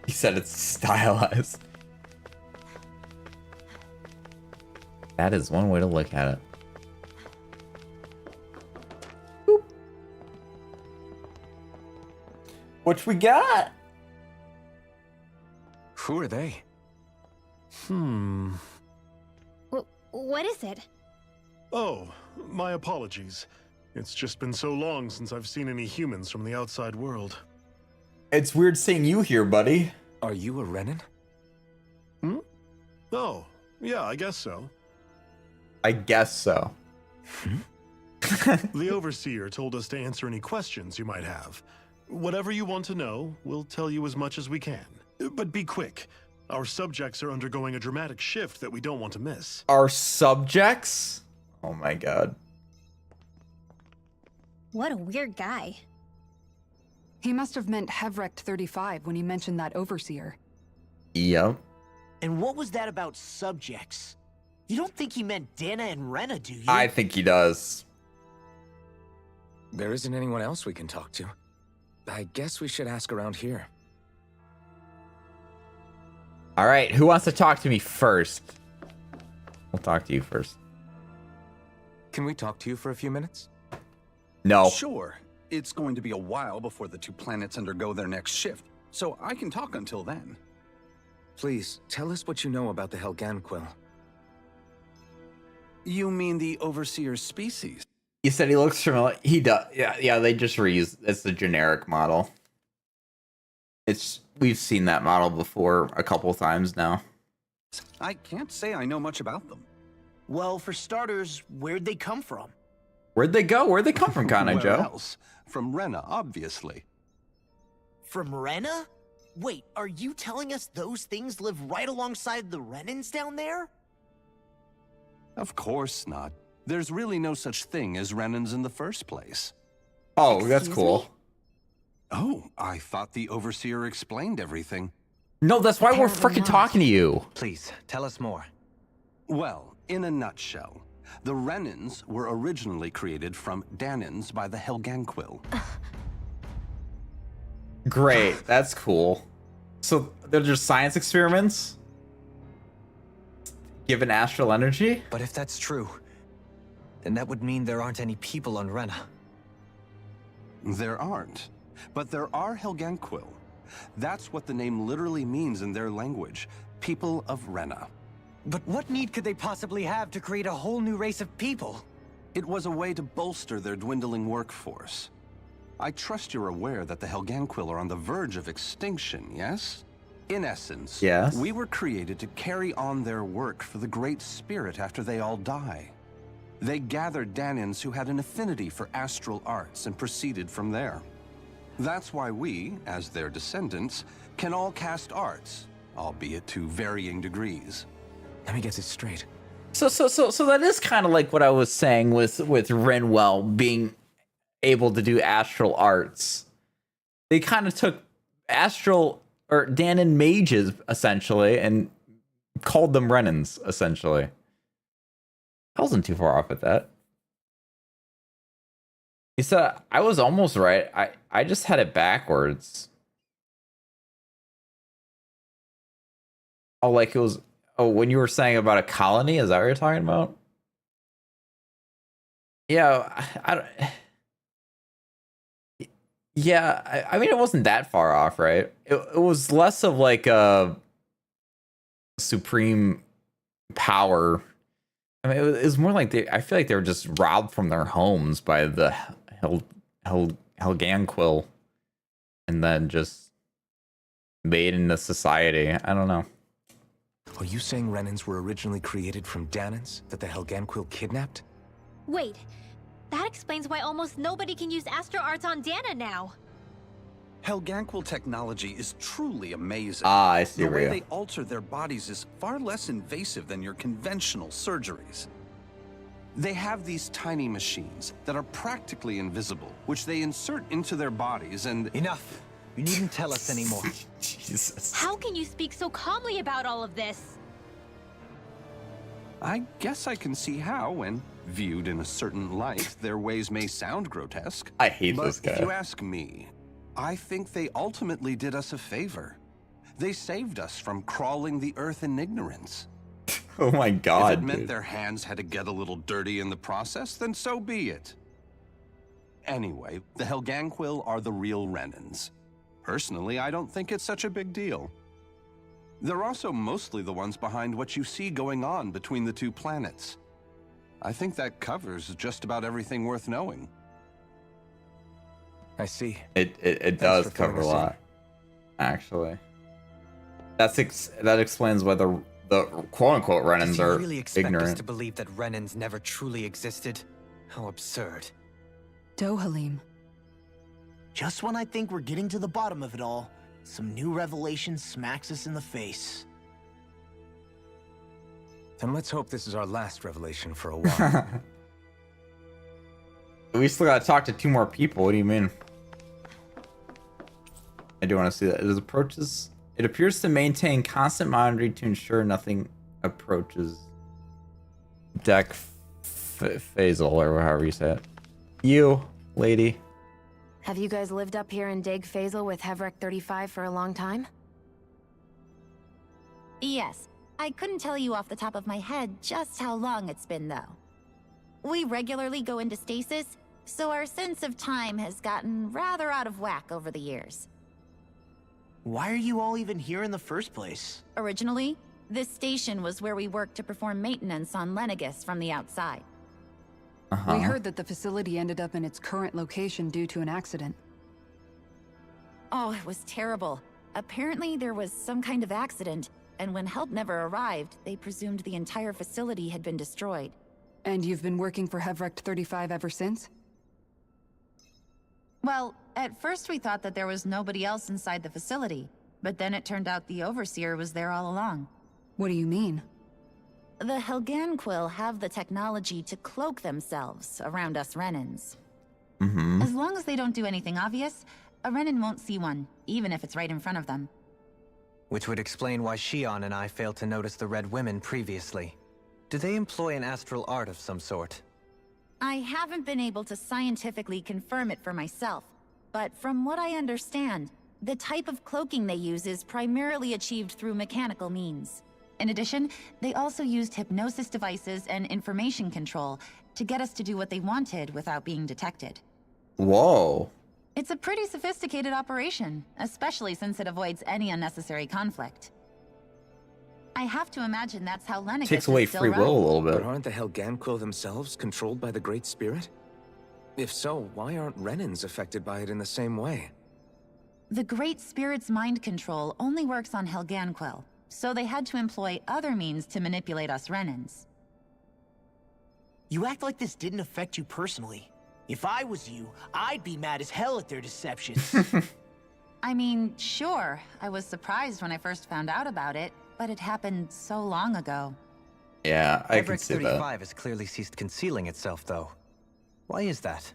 He said it's stylized. That is one way to look at it. Boop. What we got? Who are they? What is it? Oh, my apologies. It's just been so long since I've seen any humans from the outside world. It's weird seeing you here, buddy. Are you a Renan? Oh, yeah, I guess so. I guess so. The Overseer told us to answer any questions you might have. Whatever you want to know, we'll tell you as much as we can. But be quick. Our subjects are undergoing a dramatic shift that we don't want to miss. Our subjects? Oh my god. What a weird guy. He must have meant Hevrect 35 when he mentioned that Overseer. Yep. And what was that about subjects? You don't think he meant Dana and Rena, do you? I think he does. There isn't anyone else we can talk to. I guess we should ask around here. All right, who wants to talk to me first? We'll talk to you first. Can we talk to you for a few minutes? No. Sure. It's going to be a while before the two planets undergo their next shift, so I can talk until then. Please, tell us what you know about the Helganquil. You mean the Overseer species? You said he looks familiar. He does. Yeah, they just reuse. It's the generic model. We've seen that model before a couple times now. I can't say I know much about them. Well, for starters, where'd they come from? Where'd they go? Where'd they come from, Connie Where Joe? else? From Rena, obviously. From Rena? Wait, are you telling us those things live right alongside the Renans down there? Of course not. There's really no such thing as Renans in the first place. Oh, that's cool. Oh, I thought the Overseer explained everything. No, that's why we're freaking talking to you. Please, tell us more. Well, in a nutshell, the Renans were originally created from Danans by the Helganquil. Great, that's cool. So they're just science experiments? Given astral energy? But if that's true, then that would mean there aren't any people on Rena. There aren't. But there are Helganquil. That's what the name literally means in their language. People of Rena. But what need could they possibly have to create a whole new race of people? It was a way to bolster their dwindling workforce. I trust you're aware that the Helganquil are on the verge of extinction, yes? In essence, yes. We were created to carry on their work for the Great Spirit after they all die. They gathered Danans who had an affinity for astral arts and proceeded from there. That's why we, as their descendants, can all cast arts, albeit to varying degrees. Let me get this straight. So that is kind of like what I was saying with Renwell being able to do astral arts. They kind of took astral or Danan mages essentially and called them Renans essentially. I wasn't too far off with that. He said I was almost right. I just had it backwards. Oh, like it was. Oh, when you were saying about a colony, is that what you're talking about? Yeah, I don't. Yeah, I mean, it wasn't that far off, right? It was less of like a supreme power. I mean, it was more like I feel like they were just robbed from their homes by the Helganquil, and then just made into society. I don't know. Are you saying Renans were originally created from Danans that the Helganquil kidnapped? Wait, that explains why almost nobody can use astral arts on Dana now. Helganquil technology is truly amazing. Ah, I see. The way they alter their bodies is far less invasive than your conventional surgeries. They have these tiny machines that are practically invisible, which they insert into their bodies and... Enough! You needn't tell us anymore. Jesus. How can you speak so calmly about all of this? I guess I can see how, when viewed in a certain light, their ways may sound grotesque. I hate this guy. But if you ask me, I think they ultimately did us a favor. They saved us from crawling the earth in ignorance. Oh my god, If it meant dude. their hands had to get a little dirty in the process, then so be it. Anyway, the Helganquil are the real Renans. Personally, I don't think it's such a big deal. They're also mostly the ones behind what you see going on between the two planets. I think that covers just about everything worth knowing. I see. It does cover a lot, actually. That explains why the quote-unquote Renans are really expect ignorant. us to believe that Renans never truly existed? How absurd. Dohalim. Just when I think we're getting to the bottom of it all, some new revelation smacks us in the face. Then let's hope this is our last revelation for a while. We still gotta talk to 2 more people. What do you mean? I do want to see that. It approaches It appears to maintain constant monitoring to ensure nothing approaches deck phasal, or however you say it. You, lady. Have you guys lived up here in Deg Phasal with Hevrek 35 for a long time? Yes. I couldn't tell you off the top of my head just how long it's been, though. We regularly go into stasis, so our sense of time has gotten rather out of whack over the years. Why are you all even here in the first place? Originally, this station was where we worked to perform maintenance on Lenegus from the outside. We heard that the facility ended up in its current location due to an accident. Oh, it was terrible. Apparently there was some kind of accident, and when help never arrived, they presumed the entire facility had been destroyed. And you've been working for Hevrek 35 ever since? Well, at first we thought that there was nobody else inside the facility, but then it turned out the Overseer was there all along. What do you mean? The Helganquil have the technology to cloak themselves around us Renans. As long as they don't do anything obvious, a Renan won't see one, even if it's right in front of them. Which would explain why Shion and I failed to notice the Red Women previously. Do they employ an astral art of some sort? I haven't been able to scientifically confirm it for myself, but from what I understand, the type of cloaking they use is primarily achieved through mechanical means. In addition, they also used hypnosis devices and information control to get us to do what they wanted without being detected. Whoa. It's a pretty sophisticated operation, especially since it avoids any unnecessary conflict. I have to imagine that's how Lenegus Takes away is still free run. will a little bit. But aren't the Helganquil themselves controlled by the Great Spirit? If so, why aren't Renans affected by it in the same way? The Great Spirit's mind control only works on Helganquil, so they had to employ other means to manipulate us Renans. You act like this didn't affect you personally. If I was you, I'd be mad as hell at their deceptions. I mean, sure, I was surprised when I first found out about it, but it happened so long ago. Yeah, I can Hevrek see 35 that. has clearly ceased concealing itself, though. Why is that?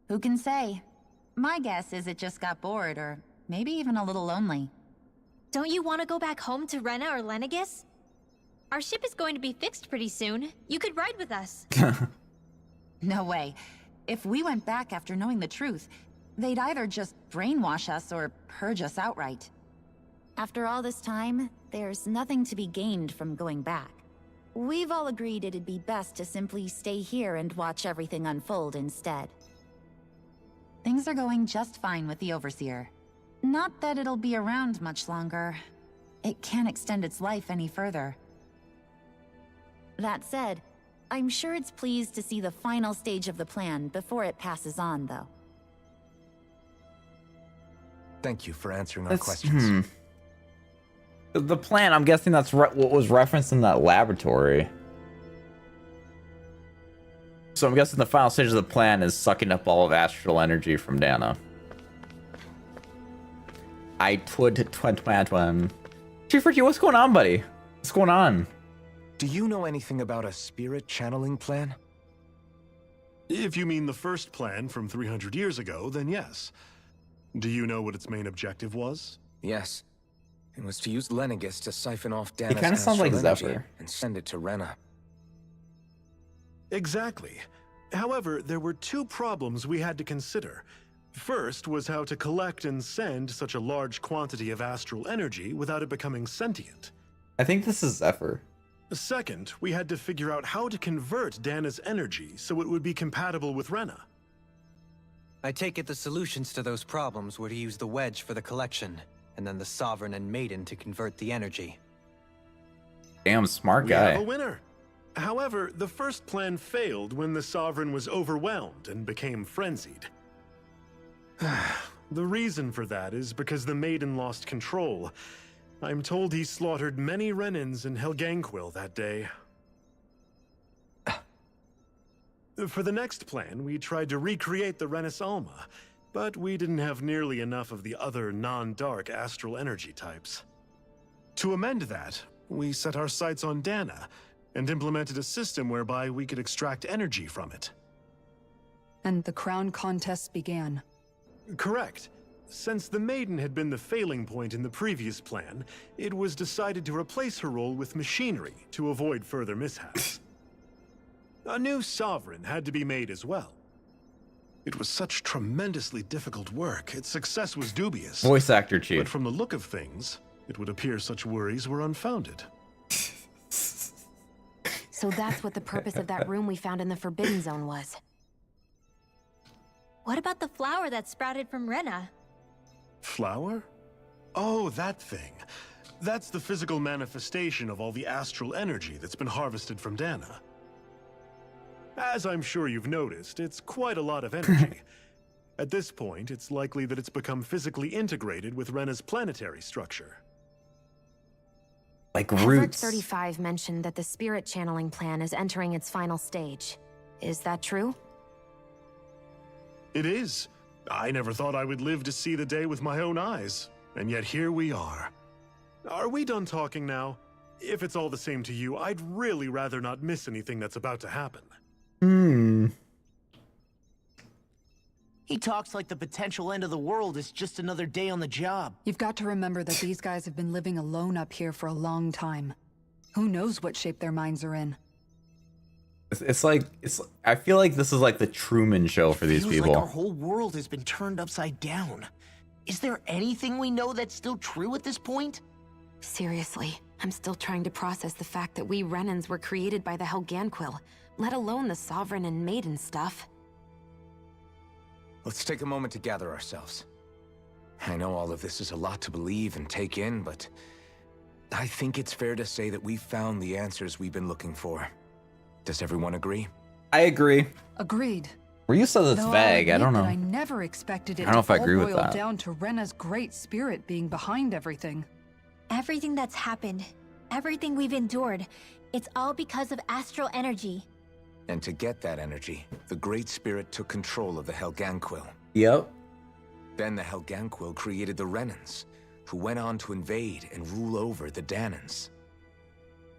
Who can say? My guess is it just got bored, or maybe even a little lonely. Don't you want to go back home to Rena or Lenegus? Our ship is going to be fixed pretty soon. You could ride with us. No way. If we went back after knowing the truth, they'd either just brainwash us or purge us outright. After all this time, there's nothing to be gained from going back. We've all agreed it'd be best to simply stay here and watch everything unfold instead. Things are going just fine with the Overseer. Not that it'll be around much longer. It can't extend its life any further. That said, I'm sure it's pleased to see the final stage of the plan before it passes on, though. Thank you for answering our That's- questions. The plan, I'm guessing that's what was referenced in that laboratory. So I'm guessing the final stage of the plan is sucking up all of astral energy from Dana. I twin. Chief Ricky, what's going on, buddy? What's going on? Do you know anything about a spirit channeling plan? If you mean the first plan from 300 years ago, then yes. Do you know what its main objective was? Yes. It was to use Lenegus to siphon off He Dana's kind of sounds like astral energy Zephyr. and send it to Rena. Exactly. However, there were two problems we had to consider. First was how to collect and send such a large quantity of astral energy without it becoming sentient. I think this is Zephyr. Second, we had to figure out how to convert Dana's energy so it would be compatible with Rena. I take it the solutions to those problems were to use the wedge for the collection, and then the Sovereign and Maiden to convert the energy. Damn, smart We have guy. a winner. However, the first plan failed when the Sovereign was overwhelmed and became frenzied. The reason for that is because the Maiden lost control. I'm told he slaughtered many Renans in Helganquil that day. For the next plan, we tried to recreate the Renis Alma, but we didn't have nearly enough of the other non-dark astral energy types. To amend that, we set our sights on Dana, and implemented a system whereby we could extract energy from it. And the crown contests began. Correct. Since the Maiden had been the failing point in the previous plan, it was decided to replace her role with machinery to avoid further mishaps. A new Sovereign had to be made as well. It was such tremendously difficult work, its success was dubious. Voice actor chief. But from the look of things, it would appear such worries were unfounded. So that's what the purpose of that room we found in the Forbidden Zone was. What about the flower that sprouted from Rena? Flower? Oh, that thing. That's the physical manifestation of all the astral energy that's been harvested from Dana. As I'm sure you've noticed, it's quite a lot of energy. At this point, it's likely that it's become physically integrated with Rena's planetary structure. Like Hazard roots. 35 mentioned that the spirit channeling plan is entering its final stage. Is that true? It is. I never thought I would live to see the day with my own eyes, and yet here we are. Are we done talking now? If it's all the same to you, I'd really rather not miss anything that's about to happen. He talks like the potential end of the world is just another day on the job. You've got to remember that these guys have been living alone up here for a long time. Who knows what shape their minds are in? It's like I feel like this is like the Truman Show for these Feels people. like our whole world has been turned upside down. Is there anything we know that's still true at this point? Seriously, I'm still trying to process the fact that we Renans were created by the Helganquil, let alone the Sovereign and Maiden stuff. Let's take a moment to gather ourselves. I know all of this is a lot to believe and take in, but I think it's fair to say that we've found the answers we've been looking for. Does everyone agree? I agree. Agreed. We're used to this Though vague. I I'll don't admit know. that I never expected it I don't know if I agree with boil that. down to Rena's great spirit being behind everything. Everything that's happened, everything we've endured, it's all because of astral energy. And to get that energy, the Great Spirit took control of the Helganquil. Yep. Then the Helganquil created the Renans, who went on to invade and rule over the Danans.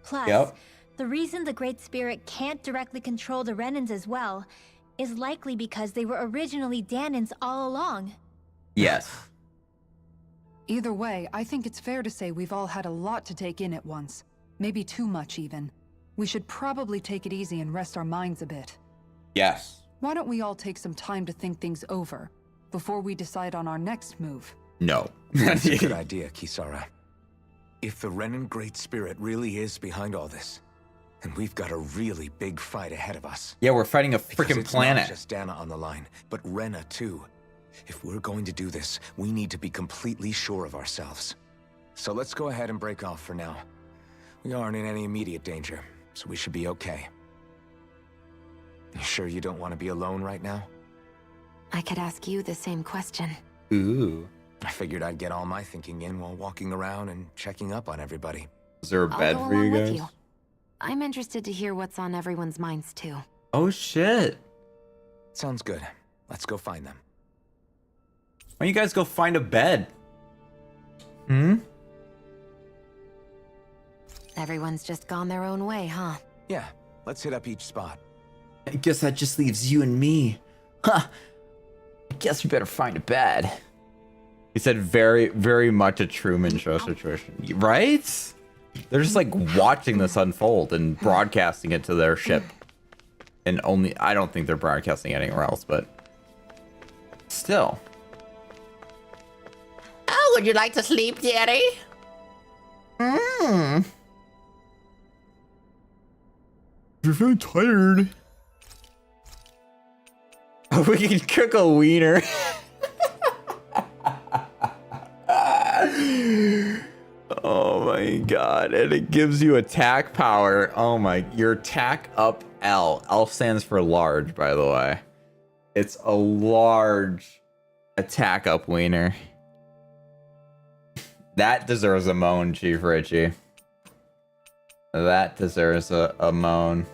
Plus, the reason the Great Spirit can't directly control the Renans as well is likely because they were originally Danans all along. Yes. Either way, I think it's fair to say we've all had a lot to take in at once. Maybe too much, even. We should probably take it easy and rest our minds a bit. Yes. Why don't we all take some time to think things over before we decide on our next move? No. That's a good idea, Kisara. If the Renan Great Spirit really is behind all this, then we've got a really big fight ahead of us. Yeah, we're fighting a Because freaking it's planet. not just Dana on the line, but Rena too. If we're going to do this, we need to be completely sure of ourselves. So let's go ahead and break off for now. We aren't in any immediate danger, so we should be okay. You sure you don't want to be alone right now? I could ask you the same question. Ooh. I figured I'd get all my thinking in while walking around and checking up on everybody. Is there a I'll bed go for you along with guys? you. I'm interested to hear what's on everyone's minds too. Oh shit. Sounds good. Let's go find them. Why don't you guys go find a bed? Hmm? Everyone's just gone their own way, huh? Yeah, let's hit up each spot. I guess that just leaves you and me. Huh. I guess we better find a bed. He said very, very much a Truman Show situation. Right? They're just like watching this unfold and broadcasting it to their ship. And only, I don't think they're broadcasting anywhere else, but still. Oh, would you like to sleep, dearie? You're very tired. We can cook a wiener. Oh my god. And it gives you attack power. Oh my, your attack up L. L stands for large, by the way. It's a large attack up wiener. That deserves a moan, Chief Richie. That deserves a moan.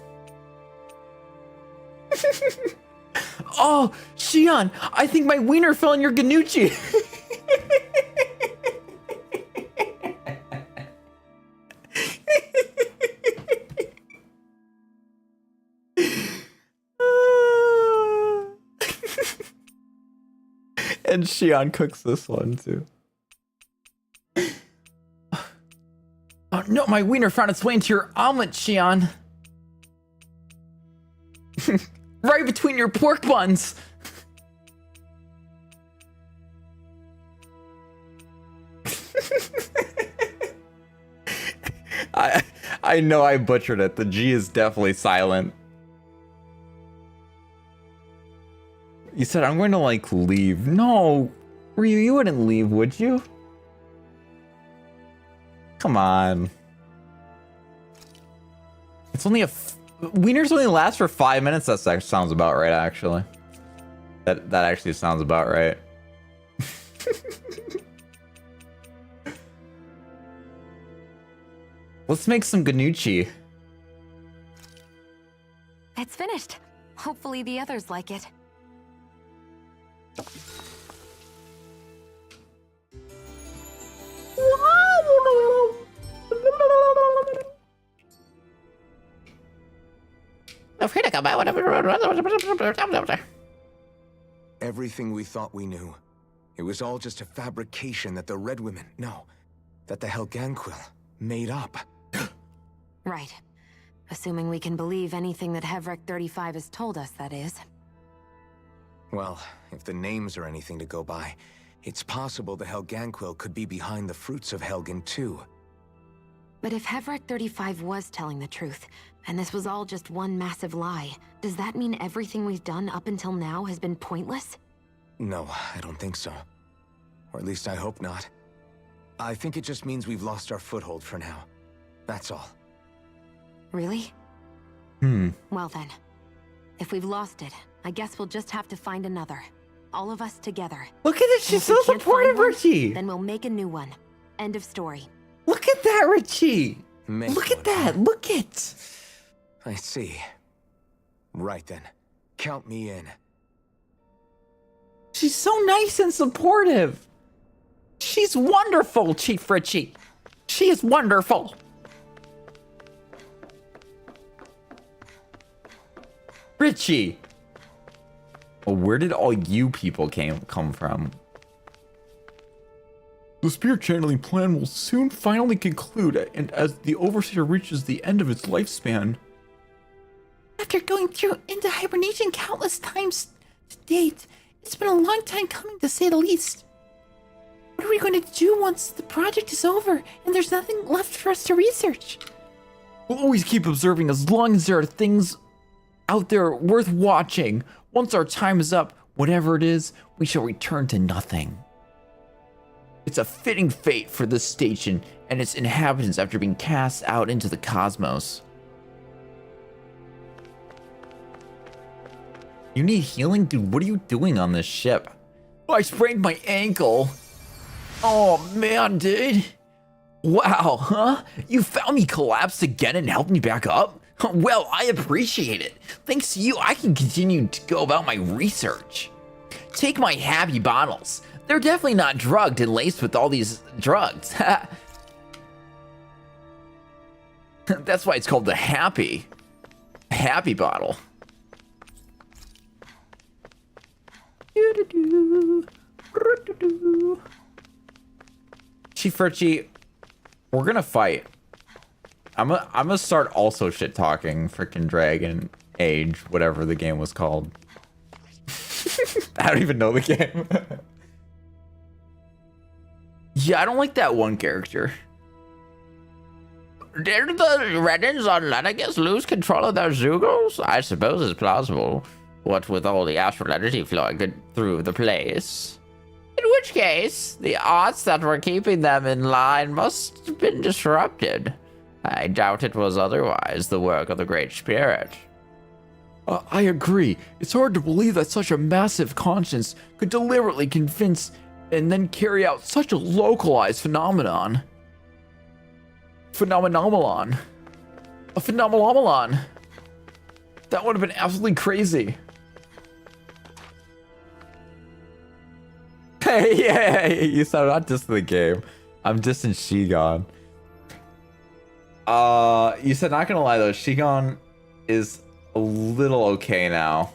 Oh, Shion, I think my wiener fell in your Ganucci. And Xion cooks this one too. Oh no, my wiener found its way into your omelet, Xion. Right between your pork buns. I know I butchered it. The G is definitely silent. You said I'm going to like leave. No, Ryu, you wouldn't leave, would you? Come on. It's only wieners only last for 5 minutes. That sounds about right, actually. That actually sounds about right. Let's make some Ganucci. It's finished. Hopefully the others like it. Everything we thought we knew. It was all just a fabrication that the Red Women, no, that the Helganquil made up. Right. Assuming we can believe anything that Hevrek 35 has told us, that is. Well, if the names are anything to go by, it's possible the Helganquil could be behind the fruits of Helgen too. But if Hevrek 35 was telling the truth, and this was all just one massive lie, does that mean everything we've done up until now has been pointless? No, I don't think so. Or at least I hope not. I think it just means we've lost our foothold for now. That's all. Really? Well then, if we've lost it, I guess we'll just have to find another. All of us together. Look at it, she's so supportive, Richie. Then we'll make a new one. End of story. Look at that, Richie. Look at that. Look it. I see. Right then. Count me in. She's so nice and supportive. She's wonderful, Chief Richie. She is wonderful. Richie. Well, where did all you people come from? The spirit channeling plan will soon finally conclude, and as the Overseer reaches the end of its lifespan. After going through into hibernation countless times to date, it's been a long time coming to say the least. What are we going to do once the project is over and there's nothing left for us to research? We'll always keep observing as long as there are things out there worth watching. Once our time is up, whatever it is, we shall return to nothing. It's a fitting fate for this station and its inhabitants after being cast out into the cosmos. You need healing? Dude, what are you doing on this ship? I sprained my ankle. Oh man, dude. Wow, huh? You found me collapsed again and helped me back up? Well, I appreciate it. Thanks to you, I can continue to go about my research. Take my happy bottles. They're definitely not drugged and laced with all these drugs. That's why it's called the happy bottle. Chief Richie, we're gonna fight. I'm gonna start also shit talking freaking Dragon Age, whatever the game was called. I don't even know the game. Yeah, I don't like that one character. Did the Renans on Lenegis lose control of their Zugos? I suppose it's plausible. What with all the astral energy flowing through the place. In which case, the odds that were keeping them in line must have been disrupted. I doubt it was otherwise the work of the Great Spirit. I agree. It's hard to believe that such a massive conscience could deliberately convince and then carry out such a localized phenomenon. A phenomenon. That would have been absolutely crazy. Hey, you said I'm not dissing the game. I'm dissing Shigon. You said not gonna lie though, Shigon is a little okay now.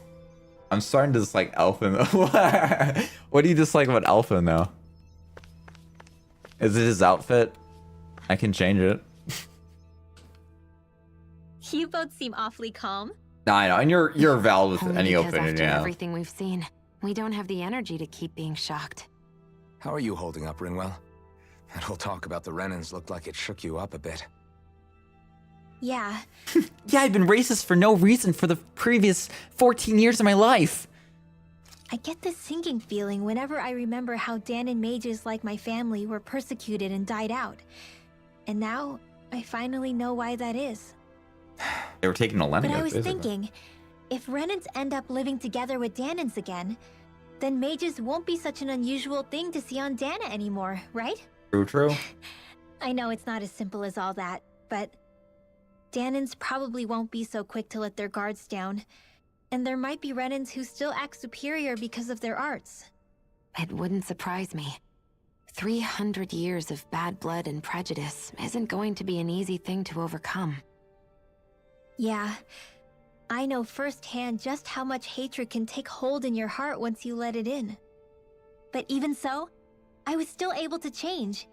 I'm starting to dislike Elfin. What do you dislike about Elfin though? Is it his outfit? I can change it. You both seem awfully calm. No, I know, and you're valid with Only any because opinion, after yeah. everything we've seen, we don't have the energy to keep being shocked. How are you holding up, Rinwell? That whole talk about the Renans looked like it shook you up a bit. Yeah. Yeah, I've been racist for no reason for the previous 14 years of my life. I get this sinking feeling whenever I remember how Dan and mages like my family were persecuted and died out. And now, I finally know why that is. They were taking a But I was thinking, if Renans end up living together with Danans again, then mages won't be such an unusual thing to see on Dana anymore, right? True. I know it's not as simple as all that, but Danans probably won't be so quick to let their guards down. And there might be Renans who still act superior because of their arts. It wouldn't surprise me. 300 years of bad blood and prejudice isn't going to be an easy thing to overcome. Yeah, I know firsthand just how much hatred can take hold in your heart once you let it in. But even so, I was still able to change.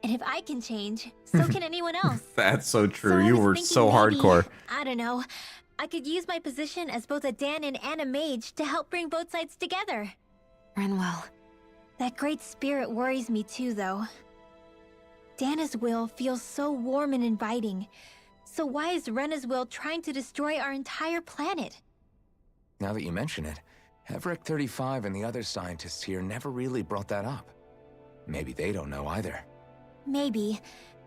And if I can change, so can anyone else. That's so true. So I You was were thinking so maybe, hardcore. I don't know, I could use my position as both a Danon and a mage to help bring both sides together. Rinwell. That great spirit worries me too, though. Dana's will feels so warm and inviting. So why is Rena's will trying to destroy our entire planet? Now that you mention it, Everick 35 and the other scientists here never really brought that up. Maybe they don't know either. Maybe.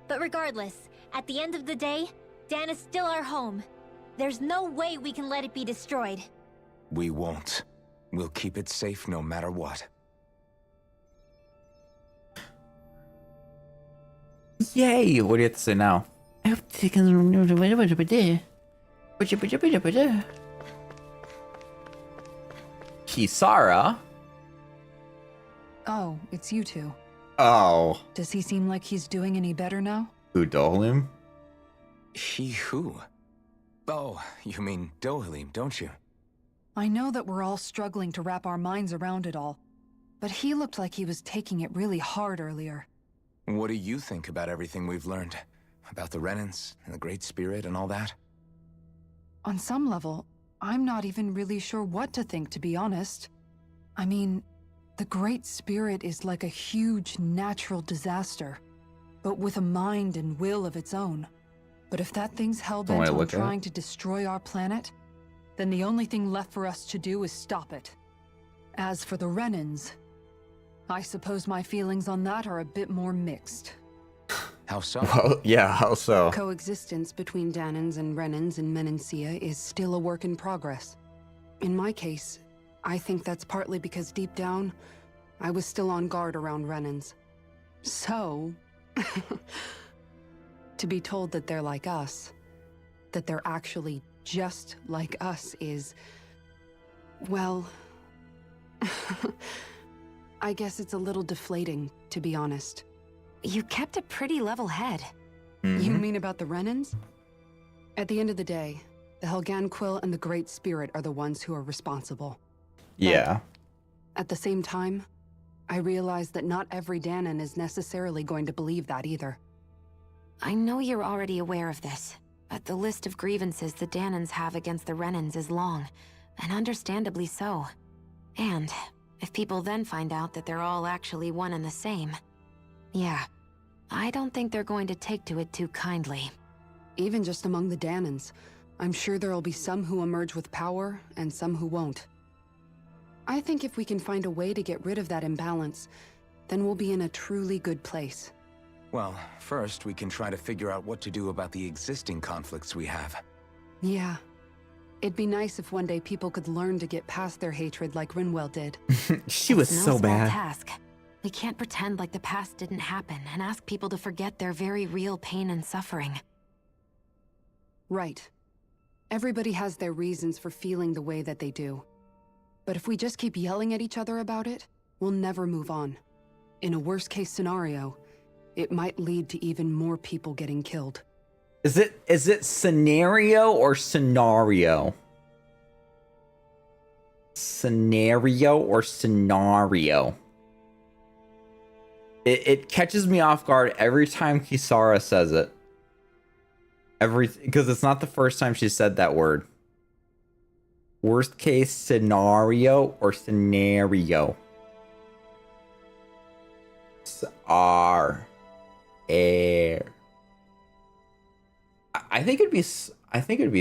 But regardless, at the end of the day, Dana's still our home. There's no way we can let it be destroyed. We won't. We'll keep it safe no matter what. Yay! What do you have to say now? Kisara? Oh, it's you two. Oh. Does he seem like he's doing any better now? Who, Dohalim? He who? Oh, you mean Dohalim, don't you? I know that we're all struggling to wrap our minds around it all, but he looked like he was taking it really hard earlier. What do you think about everything we've learned? About the Renans and the Great Spirit and all that? On some level, I'm not even really sure what to think, to be honest. I mean, the Great Spirit is like a huge natural disaster, but with a mind and will of its own. But if that thing's hell-bent on trying to destroy our planet, then the only thing left for us to do is stop it. As for the Renans, I suppose my feelings on that are a bit more mixed. How so? Well, yeah, how so? Coexistence between Danans and Renans in Menancia is still a work in progress. In my case, I think that's partly because deep down, I was still on guard around Renans. So, to be told that they're like us, that they're actually just like us is, well, I guess it's a little deflating, to be honest. You kept a pretty level head. You mean about the Renans? At the end of the day, the Helganquil and the Great Spirit are the ones who are responsible. Yeah. At the same time, I realize that not every Danon is necessarily going to believe that either. I know you're already aware of this, but the list of grievances the Danons have against the Renans is long, and understandably so. And if people then find out that they're all actually one and the same, yeah, I don't think they're going to take to it too kindly. Even just among the Danons, I'm sure there'll be some who emerge with power and some who won't. I think if we can find a way to get rid of that imbalance, then we'll be in a truly good place. Well, first we can try to figure out what to do about the existing conflicts we have. Yeah. It'd be nice if one day people could learn to get past their hatred like Rinwell did. She was It's so no small bad. task. We can't pretend like the past didn't happen and ask people to forget their very real pain and suffering. Right. Everybody has their reasons for feeling the way that they do. But if we just keep yelling at each other about it, we'll never move on. In a worst-case scenario, it might lead to even more people getting killed. Is it scenario or scenario? scenario or scenario. It catches me off guard every time Kisara says it. Because it's not the first time she said that word. Worst case scenario or scenario. Air. I think it'd be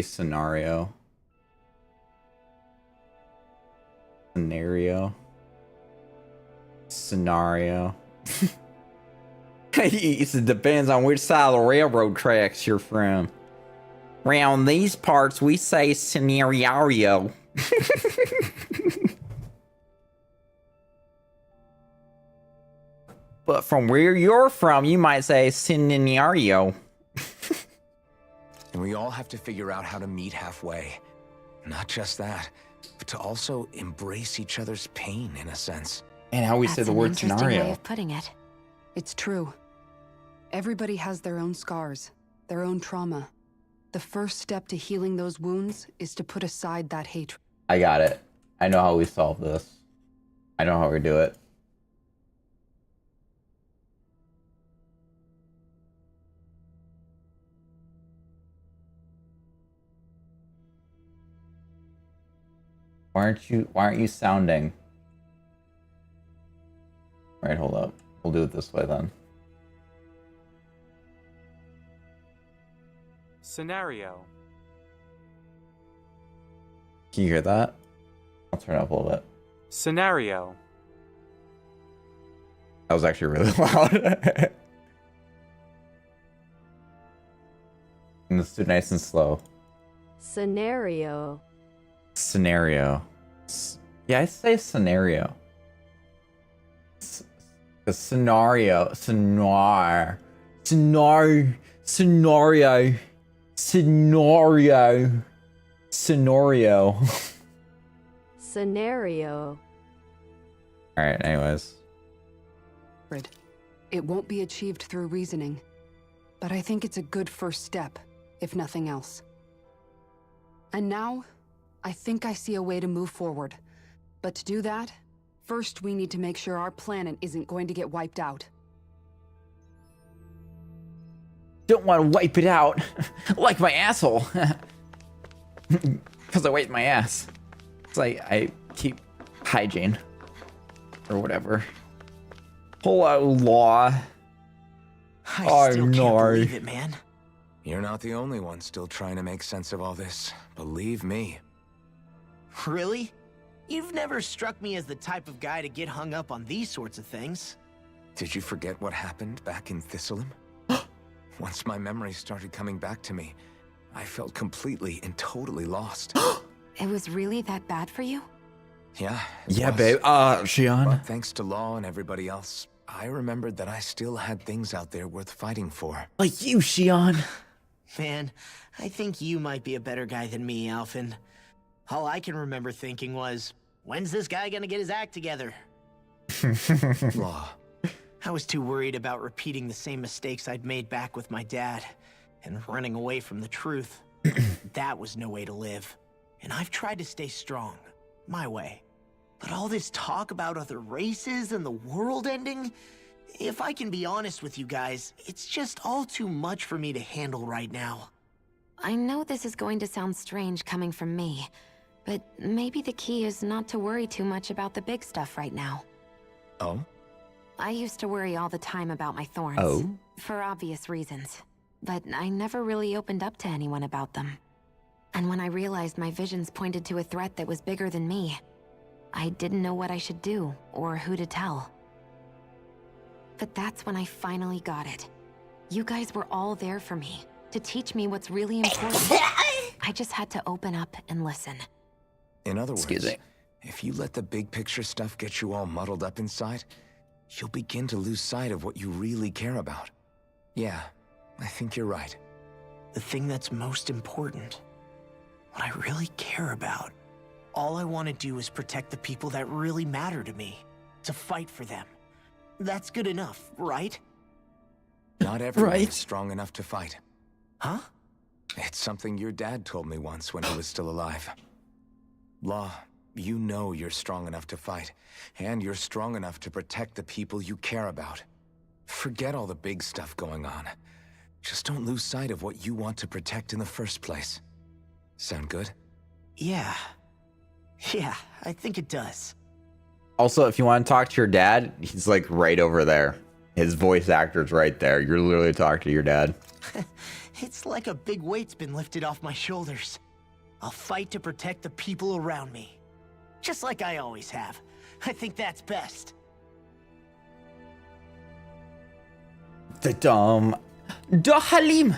scenario. Scenario. It depends on which side of the railroad tracks you're from. Around these parts, we say scenario. But from where you're from, you might say scenario. And we all have to figure out how to meet halfway. Not just that, but to also embrace each other's pain in a sense. And how we say the word scenario. Way of putting it. It's true. Everybody has their own scars, their own trauma. The first step to healing those wounds is to put aside that hatred. I got it. I know how we solve this. I know how we do it. Why aren't you sounding? All right, hold up. We'll do it this way then. Scenario. Can you hear that? I'll turn it up a little bit. Scenario. That was actually really loud. And let's do nice and slow. Scenario. Scenario. Yeah, I say scenario. The scenario. Scenario. Scenario. Alright, anyways. It won't be achieved through reasoning, but I think it's a good first step, if nothing else. And now, I think I see a way to move forward. But to do that, first we need to make sure our planet isn't going to get wiped out. Don't want to wipe it out. Like my asshole. Because I wiped my ass. It's like I keep hygiene. Or whatever. Hello, Law. I still can't believe it, man. You're not the only one still trying to make sense of all this. Believe me. Really? You've never struck me as the type of guy to get hung up on these sorts of things. Did you forget what happened back in Thistleum? Once my memories started coming back to me, I felt completely and totally lost. It was really that bad for you? Yeah. Yeah, babe. Xion. But thanks to Law and everybody else, I remembered that I still had things out there worth fighting for. Like you, Xion. Man, I think you might be a better guy than me, Alphen. All I can remember thinking was, when's this guy gonna get his act together? Law. I was too worried about repeating the same mistakes I'd made back with my dad, and running away from the truth. That was no way to live. And I've tried to stay strong, my way. But all this talk about other races and the world ending, if I can be honest with you guys, it's just all too much for me to handle right now. I know this is going to sound strange coming from me, but maybe the key is not to worry too much about the big stuff right now. Oh? I used to worry all the time about my thorns. Oh? For obvious reasons. But I never really opened up to anyone about them. And when I realized my visions pointed to a threat that was bigger than me, I didn't know what I should do, or who to tell. But that's when I finally got it. You guys were all there for me, to teach me what's really important. I just had to open up and listen. In other Excuse words, me. if you let the big picture stuff get you all muddled up inside, you'll begin to lose sight of what you really care about. Yeah, I think you're right. The thing that's most important, what I really care about. All I want to do is protect the people that really matter to me, to fight for them. That's good enough, right? Not everyone Right. is strong enough to fight. Huh? It's something your dad told me once when he was still alive. Law, You know you're strong enough to fight, and you're strong enough to protect the people you care about. Forget all the big stuff going on. Just don't lose sight of what you want to protect in the first place. Sound good? Yeah. Yeah, I think it does. Also, if you want to talk to your dad, he's like right over there. His voice actor's right there. You're literally talking to your dad. It's like a big weight's been lifted off my shoulders. I'll fight to protect the people around me. Just like I always have. I think that's best. The dumb Halim.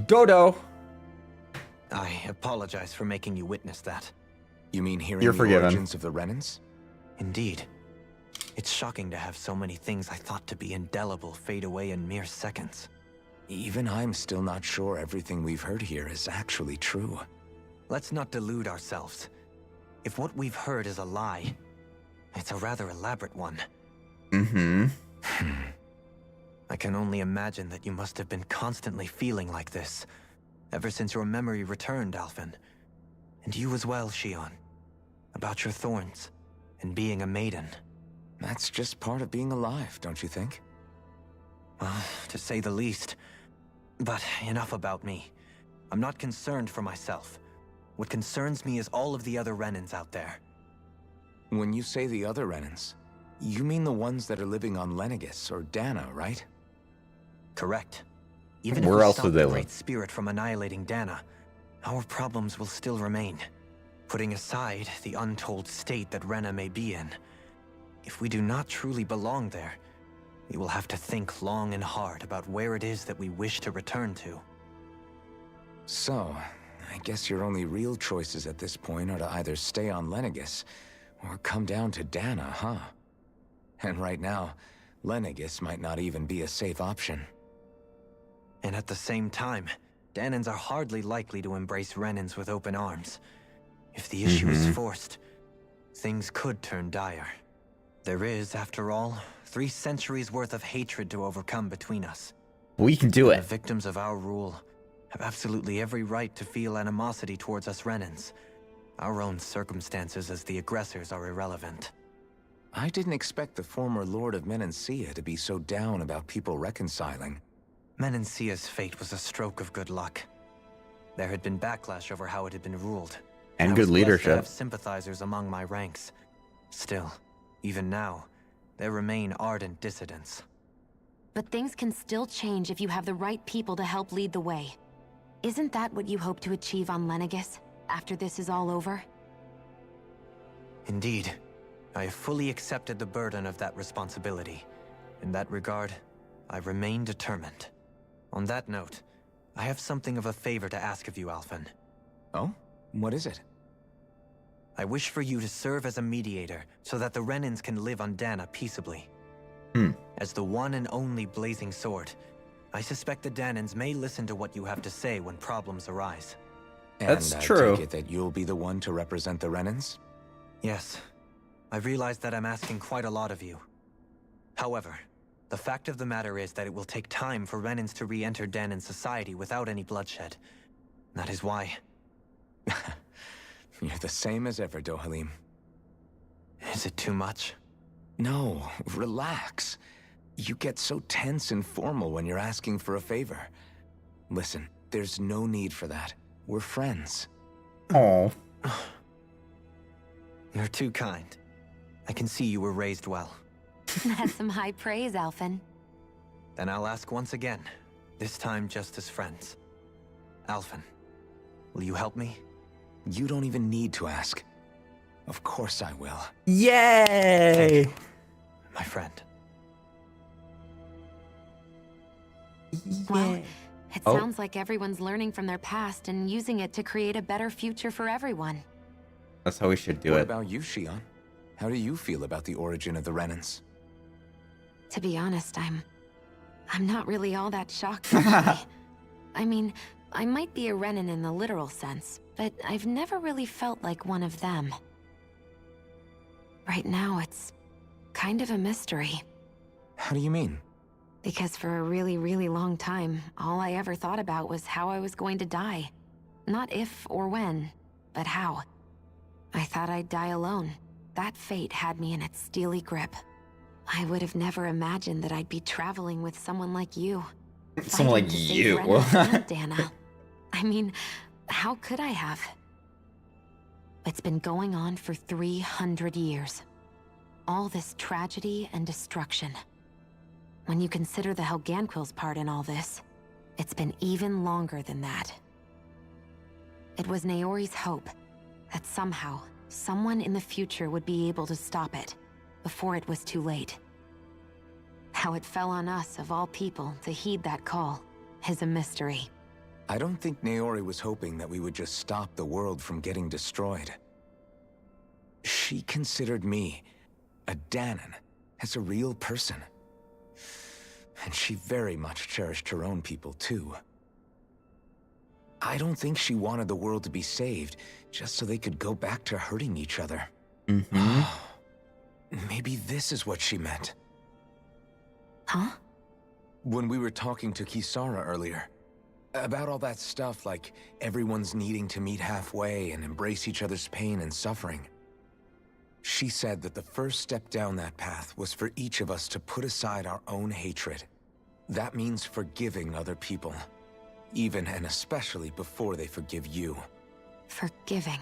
Dodo. I apologize for making you witness that. You mean hearing You're the forgiven. origins of the Renans? Indeed. It's shocking to have so many things I thought to be indelible fade away in mere seconds. Even I'm still not sure everything we've heard here is actually true. Let's not delude ourselves. If what we've heard is a lie, it's a rather elaborate one. Mm-hmm. I can only imagine that you must have been constantly feeling like this, ever since your memory returned, Alphen. And you as well, Shion. About your thorns, and being a maiden. That's just part of being alive, don't you think? Well, to say the least. But enough about me. I'm not concerned for myself. What concerns me is all of the other Renans out there. When you say the other Renans, you mean the ones that are living on Lenegis or Dana, right? Correct. Even Where if we else stop would the they Great live? Spirit from annihilating Dana, our problems will still remain. Putting aside the untold state that Rena may be in, if we do not truly belong there, we will have to think long and hard about where it is that we wish to return to. So, I guess your only real choices at this point are to either stay on Lenegis or come down to Dana, huh? And right now, Lenegis might not even be a safe option. And at the same time, Danans are hardly likely to embrace Renans with open arms. If the issue is forced, things could turn dire. There is, after all, 3 centuries worth of hatred to overcome between us. We can do The it. victims of our rule have absolutely every right to feel animosity towards us Renans. Our own circumstances as the aggressors are irrelevant. I didn't expect the former Lord of Menancia to be so down about people reconciling. Menancia's fate was a stroke of good luck. There had been backlash over how it had been ruled. And I good was blessed to leadership. have sympathizers among my ranks. Still, even now, there remain ardent dissidents. But things can still change if you have the right people to help lead the way. Isn't that what you hope to achieve on Lenegis, after this is all over? Indeed, I have fully accepted the burden of that responsibility. In that regard, I remain determined. On that note, I have something of a favor to ask of you, Alphen. Oh? What is it? I wish for you to serve as a mediator so that the Renans can live on Dana peaceably. As the one and only Blazing Sword, I suspect the Danans may listen to what you have to say when problems arise. That's and true. I take it that you'll be the one to represent the Renans? Yes, I realize that I'm asking quite a lot of you. However, the fact of the matter is that it will take time for Renans to re-enter Danan society without any bloodshed. That is why... You're the same as ever, Dohalim. Is it too much? No, relax. You get so tense and formal when you're asking for a favor. Listen, there's no need for that. We're friends. Oh. You're too kind. I can see you were raised well. That's some high praise, Alphen. Then I'll ask once again, this time just as friends. Alphen, will you help me? You don't even need to ask. Of course I will. Yay! My friend. Well, it sounds like everyone's learning from their past and using it to create a better future for everyone. That's how we should do What it. about you, Shion? How do you feel about the origin of the Renans? To be honest, I'm not really all that shocked, actually. I mean, I might be a Renan in the literal sense, but I've never really felt like one of them. Right now, it's kind of a mystery. How do you mean? Because for a really, really long time, all I ever thought about was how I was going to die. Not if or when, but how. I thought I'd die alone. That fate had me in its steely grip. I would have never imagined that I'd be traveling with someone like you. Someone like fighting to save you. Renan and Dana. I mean, how could I have? It's been going on for 300 years. All this tragedy and destruction. When you consider the Helganquil's part in all this, it's been even longer than that. It was Naori's hope that somehow, someone in the future would be able to stop it before it was too late. How it fell on us, of all people, to heed that call is a mystery. I don't think Naori was hoping that we would just stop the world from getting destroyed. She considered me, a Danan, as a real person. And she very much cherished her own people, too. I don't think she wanted the world to be saved just so they could go back to hurting each other. Mm-hmm. Maybe this is what she meant. Huh? When we were talking to Kisara earlier, about all that stuff like everyone's needing to meet halfway and embrace each other's pain and suffering. She said that the first step down that path was for each of us to put aside our own hatred. That means forgiving other people, even and especially before they forgive you. Forgiving.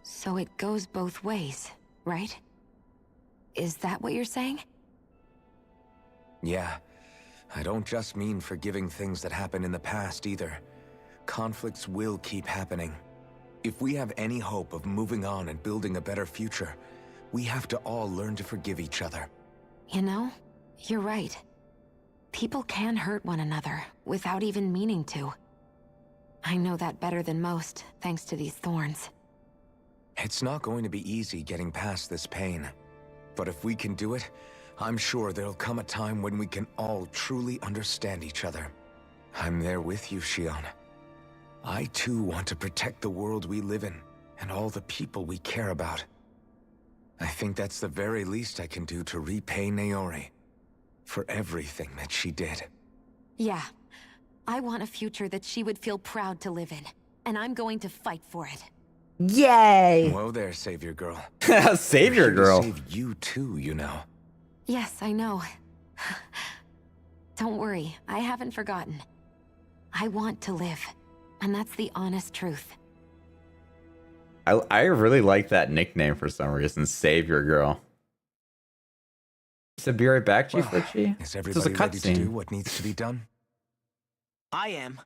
So it goes both ways, right? Is that what you're saying? Yeah, I don't just mean forgiving things that happened in the past either. Conflicts will keep happening. If we have any hope of moving on and building a better future, we have to all learn to forgive each other. You know, you're right. People can hurt one another without even meaning to. I know that better than most, thanks to these thorns. It's not going to be easy getting past this pain. But if we can do it, I'm sure there'll come a time when we can all truly understand each other. I'm there with you, Shion. I too want to protect the world we live in, and all the people we care about. I think that's the very least I can do to repay Naori for everything that she did. Yeah. I want a future that she would feel proud to live in, and I'm going to fight for it. Yay! Whoa there, Savior Girl. Savior Girl. Save you too, you know. Yes, I know. Don't worry, I haven't forgotten. I want to live, and that's the honest truth. I really like that nickname for some reason, Savior Girl. So be right back, Chief Richie. Is everybody ready to do what needs to be done? I am.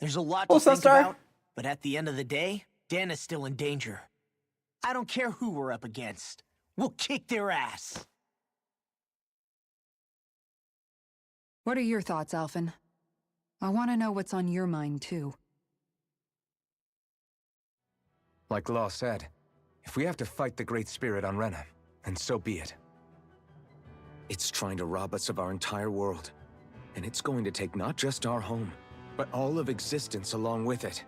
There's a lot to think about, but at the end of the day, Dan is still in danger. I don't care who we're up against. We'll kick their ass. What are your thoughts, Alphen? I want to know what's on your mind, too. Like Law said, if we have to fight the Great Spirit on Renan, then so be it. It's trying to rob us of our entire world. And it's going to take not just our home, but all of existence along with it.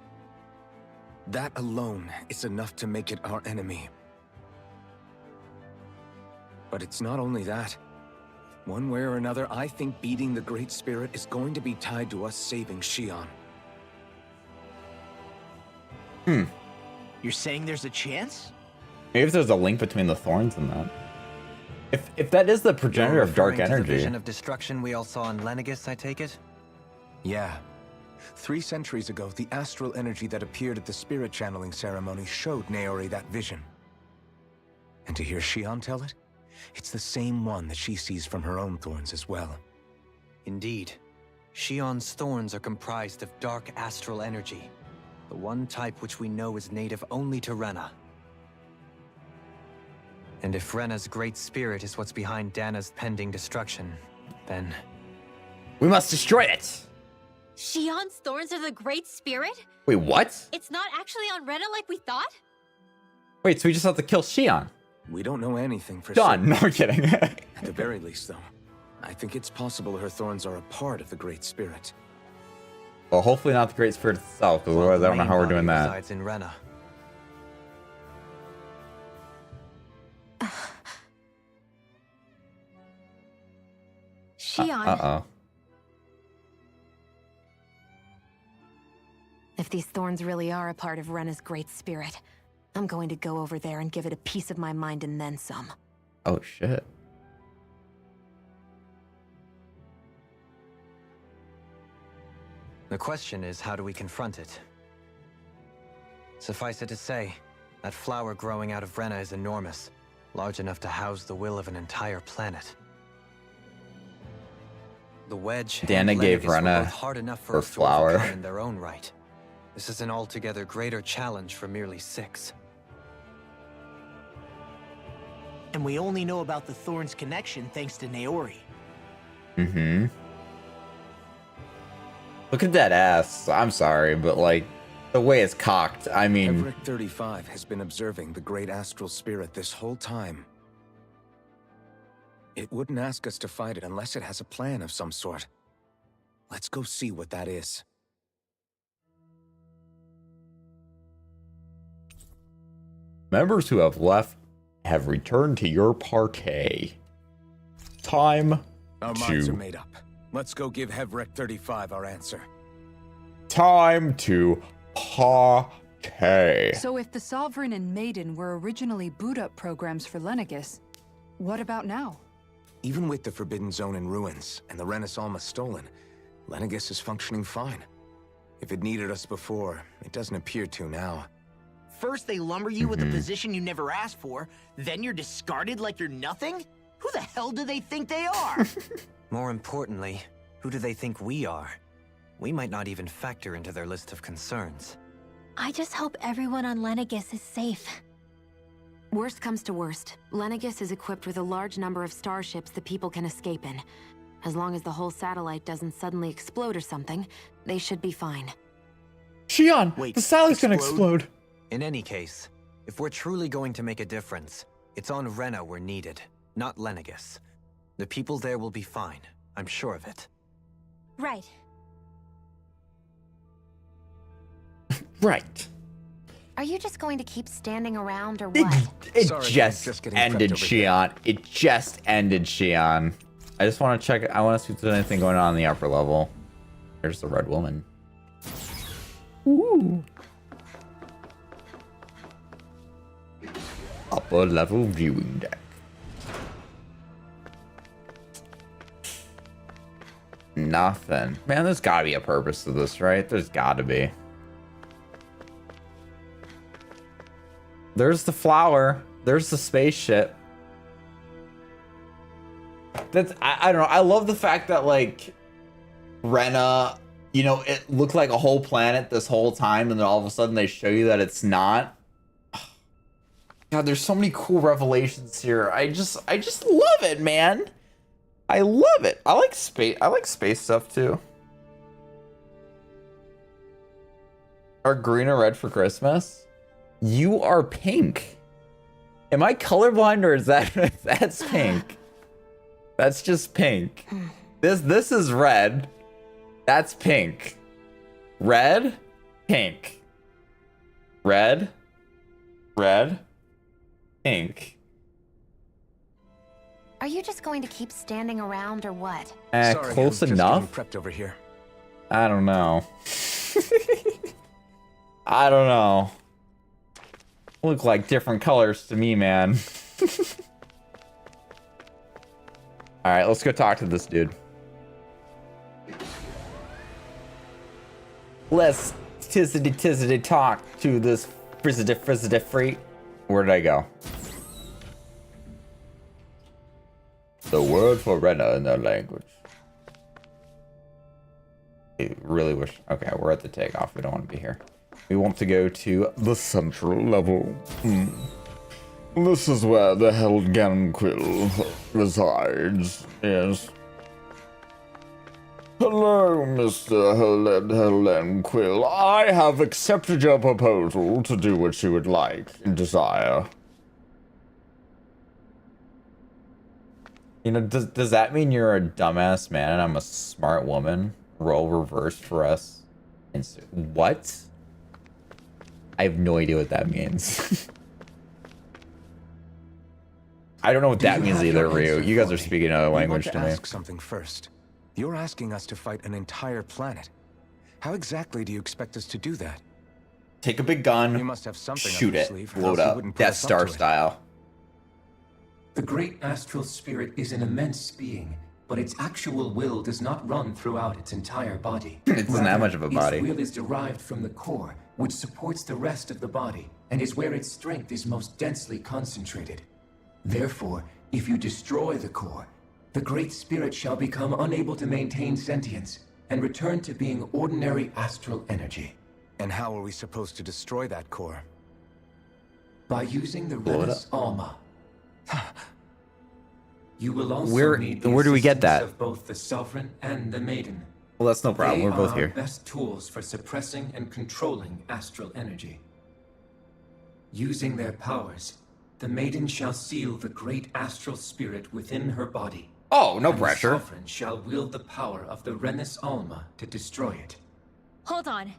That alone is enough to make it our enemy. But it's not only that. One way or another, I think beating the Great Spirit is going to be tied to us saving Shion. You're saying there's a chance? Maybe if there's a link between the thorns and that. If that is the progenitor of dark energy. The vision of destruction we all saw in Lenegis, I take it? Yeah. 3 centuries ago, the astral energy that appeared at the spirit channeling ceremony showed Naori that vision. And to hear Shion tell it, it's the same one that she sees from her own thorns as well. Indeed. Shion's thorns are comprised of dark astral energy, the one type which we know is native only to Rena. And if Rena's great spirit is what's behind Dana's pending destruction, then... we must destroy it! Shion's thorns are the Great Spirit? Wait, what? It's not actually on Rena like we thought? Wait, so we just have to kill Shion? We don't know anything for Done. certain. No, I'm kidding. At the very least, though, I think it's possible her thorns are a part of the Great Spirit. Well, hopefully not the Great Spirit itself, because otherwise I don't know how we're doing that. Resides in Rena. Shion. Uh-oh. If these thorns really are a part of Rena's great spirit, I'm going to go over there and give it a piece of my mind and then some. Oh, shit. The question is, how do we confront it? Suffice it to say, that flower growing out of Rena is enormous, large enough to house the will of an entire planet. The wedge Dana and gave Lenegis were Rena both hard enough for her us to flower. overcome in their own right. This is an altogether greater challenge for merely 6. And we only know about the Thorns' connection thanks to Naori. Mm-hmm. Look at that ass. I'm sorry, but like, the way it's cocked, I mean... Everett 35 has been observing the great astral spirit this whole time. It wouldn't ask us to fight it unless it has a plan of some sort. Let's go see what that is. Members who have left have returned to your parquet. Time Our minds are to... made up. Let's go give Hevrek 35 our answer. Time to parquet. So if the Sovereign and Maiden were originally boot-up programs for Lenegis, what about now? Even with the Forbidden Zone in ruins and the Renis Alma stolen, Lenegis is functioning fine. If it needed us before, it doesn't appear to now. First they lumber you with a position you never asked for, then you're discarded like you're nothing? Who the hell do they think they are? More importantly, who do they think we are? We might not even factor into their list of concerns. I just hope everyone on Lenegis is safe. Worst comes to worst, Lenegis is equipped with a large number of starships the people can escape in. As long as the whole satellite doesn't suddenly explode or something, they should be fine. Shion, Wait, the satellite's gonna explode. In any case, if we're truly going to make a difference, it's on Rena we're needed, not Lenegis. The people there will be fine, I'm sure of it. Right. Right. Are you just going to keep standing around or what? It Sorry, just just getting ended, prepped over here. Shion. It just ended, Shion. I just want to check. I want to see if there's anything going on in the upper level. There's the red woman. Ooh. Upper level viewing deck. Nothing. Man, there's gotta be a purpose to this, right? There's gotta be. There's the flower. There's the spaceship. That's I don't know. I love the fact that like Rena, you know, it looked like a whole planet this whole time, and then all of a sudden they show you that it's not. God, there's so many cool revelations here. I just love it, man. I love it. I like space stuff too. Are green or red for Christmas? You are pink. Am I colorblind or is that that's pink? That's just pink. This is red. That's pink. Red, pink. Red, pink. Are you just going to keep standing around or what? Sorry, Close I'm just enough? getting prepped over here. I don't know. I don't know. Look like different colors to me, man. All right, let's go talk to this dude. Let's tizzity talk to this frizzity freak. Where did I go? The word for Rena in their language. I really wish. Okay, we're at the takeoff. We don't want to be here. We want to go to the central level. This is where the Helganquil resides. Yes. Hello, Mr. Helganquil. I have accepted your proposal to do what you would like and desire. You know, does that mean you're a dumbass man and I'm a smart woman? Role reversed for us. What? I have no idea what that means. I don't know what that means either, Ryu. You guys are speaking another language to me. Ask something first. You're asking us to fight an entire planet. How exactly do you expect us to do that? Take a big gun, You must have something shoot up your it, sleeve, or blow else it you up, wouldn't put Death us up Star to it. style. The great astral spirit is an immense being, but its actual will does not run throughout its entire body. It doesn't have much of a body. Its will is derived from the core, which supports the rest of the body, and is where its strength is most densely concentrated. Therefore, if you destroy the core, the great spirit shall become unable to maintain sentience, and return to being ordinary astral energy. And how are we supposed to destroy that core? By using the Blow it Renis Alma. You will also Where need the do we get assistance that? of both the Sovereign and the Maiden. Well, that's no problem. They We're both are here. our best tools for suppressing and controlling astral energy. Using their powers, the Maiden shall seal the great astral spirit within her body. Oh, no and pressure. The Sovereign shall wield the power of the Renis Alma to destroy it. Hold on.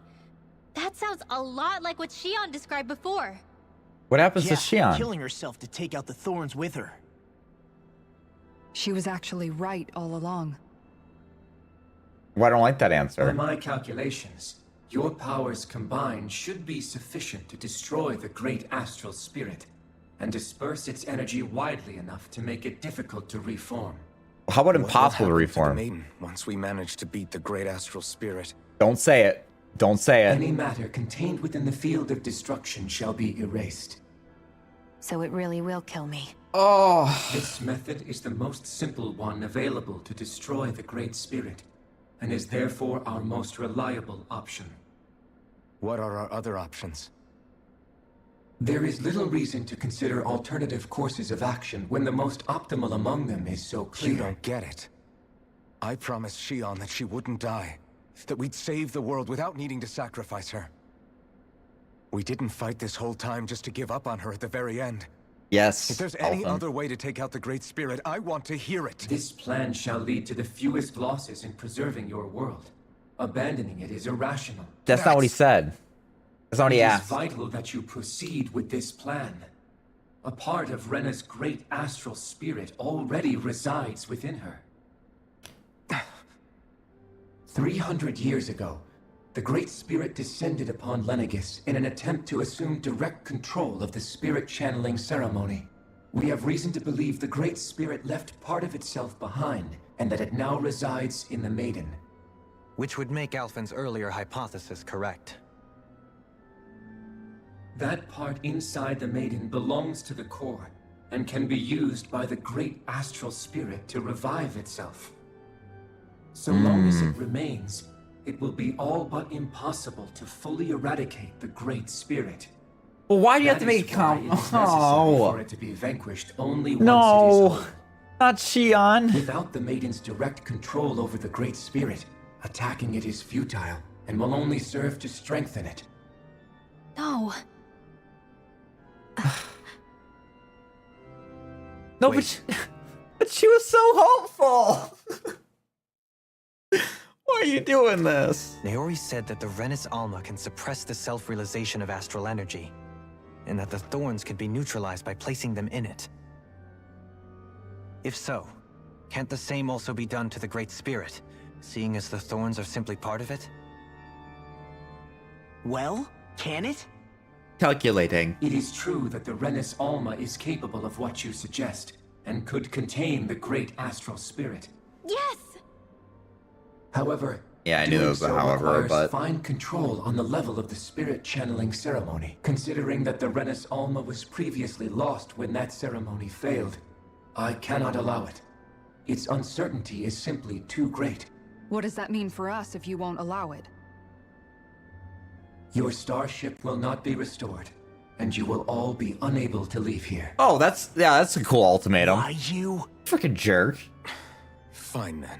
That sounds a lot like what Shion described before. What happens Yeah, to Shion? killing herself to take out the thorns with her. She was actually right all along. Well, I don't like that By answer. my calculations, your powers combined should be sufficient to destroy the great astral spirit and disperse its energy widely enough to make it difficult to reform. How about What will impossible to happen reform? the Maiden once we manage to beat the great astral spirit? Don't say it. Don't say it. Any matter contained within the field of destruction shall be erased. So it really will kill me. Oh. This method is the most simple one available to destroy the great spirit, and is therefore our most reliable option. What are our other options? There is little reason to consider alternative courses of action when the most optimal among them is so clear. You don't get it. I promised Shion that she wouldn't die, that we'd save the world without needing to sacrifice her. We didn't fight this whole time just to give up on her at the very end. Yes. If there's any Alton. other way to take out the Great Spirit, I want to hear it. This plan shall lead to the fewest losses in preserving your world. Abandoning it is irrational. That's not what he said. That's not what he It is asked. vital that you proceed with this plan. A part of Rena's great astral spirit already resides within her. 300 years ago, the Great Spirit descended upon Lenegis in an attempt to assume direct control of the spirit channeling ceremony. We have reason to believe the Great Spirit left part of itself behind, and that it now resides in the Maiden. Which would make Alphen's earlier hypothesis correct. That part inside the Maiden belongs to the core, and can be used by the great astral spirit to revive itself. So long as it remains, it will be all but impossible to fully eradicate the great spirit. Well, why do you have That to is make it why come? it is necessary Oh. for it to be vanquished only once it is No. whole. Not Shion. Without the Maiden's direct control over the Great Spirit, attacking it is futile and will only serve to strengthen it. No. No, but she was so hopeful. Why are you doing this? Naori said that the Renis Alma can suppress the self-realization of astral energy, and that the thorns could be neutralized by placing them in it. If so, can't the same also be done to the Great Spirit, seeing as the thorns are simply part of it? Well, can it? Calculating. It is true that the Renis Alma is capable of what you suggest, and could contain the great astral spirit. Yes! However, Yeah, I knew doing there was a so however, requires but fine control on the level of the spirit channeling ceremony, considering that the Renis Alma was previously lost when that ceremony failed. I cannot allow it. Its uncertainty is simply too great. What does that mean for us if you won't allow it? Your starship will not be restored, and you will all be unable to leave here. oh, that's a cool ultimatum. Why you? Freaking jerk. Fine then.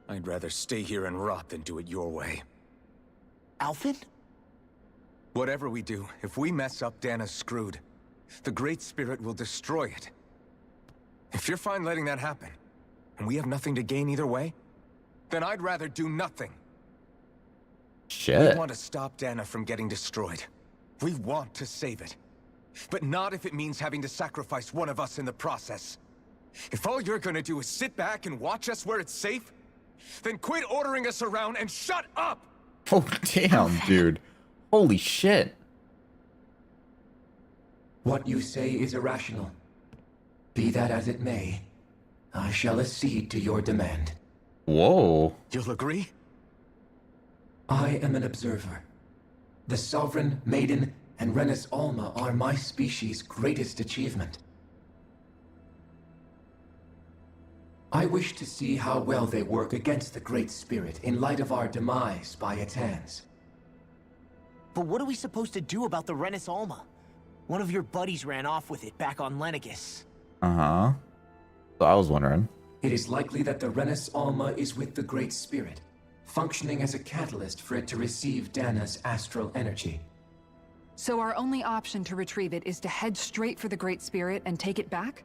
I'd rather stay here and rot than do it your way. Alphen? Whatever we do, if we mess up, Dana's screwed. The Great Spirit will destroy it. If you're fine letting that happen, and we have nothing to gain either way, then I'd rather do nothing. Shit. We want to stop Dana from getting destroyed. We want to save it. But not if it means having to sacrifice one of us in the process. If all you're gonna do is sit back and watch us where it's safe, then quit ordering us around and shut up! Oh, damn, dude. Holy shit. What you say is irrational. Be that as it may, I shall accede to your demand. Whoa. You'll agree? I am an observer. The Sovereign, Maiden, and Renis Alma are my species' greatest achievement. I wish to see how well they work against the Great Spirit in light of our demise by its hands. But what are we supposed to do about the Renis Alma? One of your buddies ran off with it back on Lenegus. Uh-huh. So I was wondering. It is likely that the Renis Alma is with the Great Spirit, functioning as a catalyst for it to receive Dana's astral energy. So our only option to retrieve it is to head straight for the Great Spirit and take it back?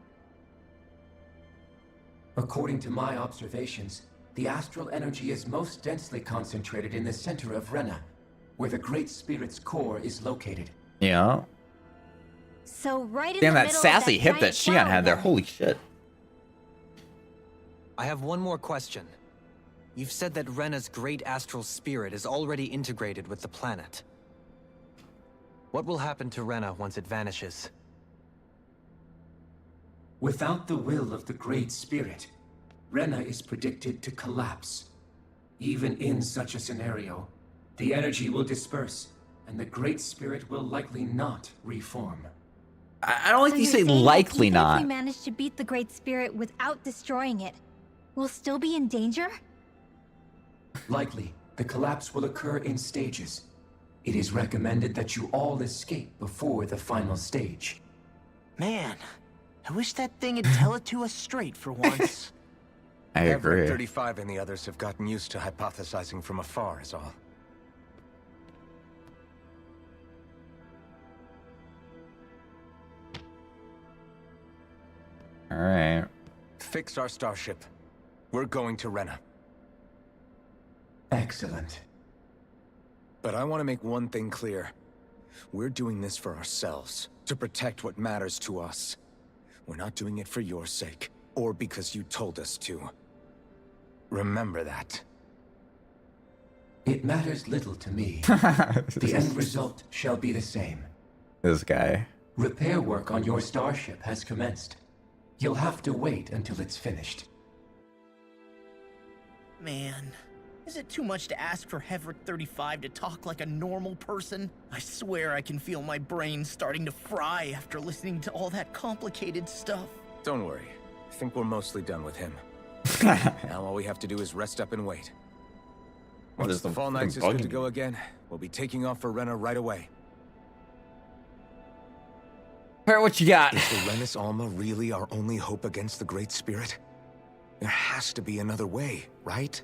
According to my observations, the astral energy is most densely concentrated in the center of Rena, where the Great Spirit's core is located. Yeah. So right in Damn, the that middle sassy of hip that giant Shion had there. cloud. Holy shit. I have one more question. You've said that Rena's great astral spirit is already integrated with the planet. What will happen to Rena once it vanishes? Without the will of the Great Spirit, Rena is predicted to collapse. Even in such a scenario, the energy will disperse, and the Great Spirit will likely not reform. I don't like So you you're say saying that likely even not. If we manage to beat the Great Spirit without destroying it, we'll still be in danger? Likely, the collapse will occur in stages. It is recommended that you all escape before the final stage. Man, I wish that thing would tell it to us straight for once. I agree. Everett 35 and the others have gotten used to hypothesizing from afar is all. All right. Fix our starship. We're going to Rena. Excellent. But I want to make one thing clear. We're doing this for ourselves, to protect what matters to us. We're not doing it for your sake, or because you told us to. Remember that. It matters little to me. The end result shall be the same. This guy. Repair work on your starship has commenced. You'll have to wait until it's finished. Man, is it too much to ask for Everett 35 to talk like a normal person? I swear I can feel my brain starting to fry after listening to all that complicated stuff. Don't worry. I think we're mostly done with him. Now all we have to do is rest up and wait. What Once is the the Fall Knights is fucking good to bugging go again, we'll be taking off for Rena right away. Alright, what you got? Is the Renis Alma really our only hope against the Great Spirit? There has to be another way, right?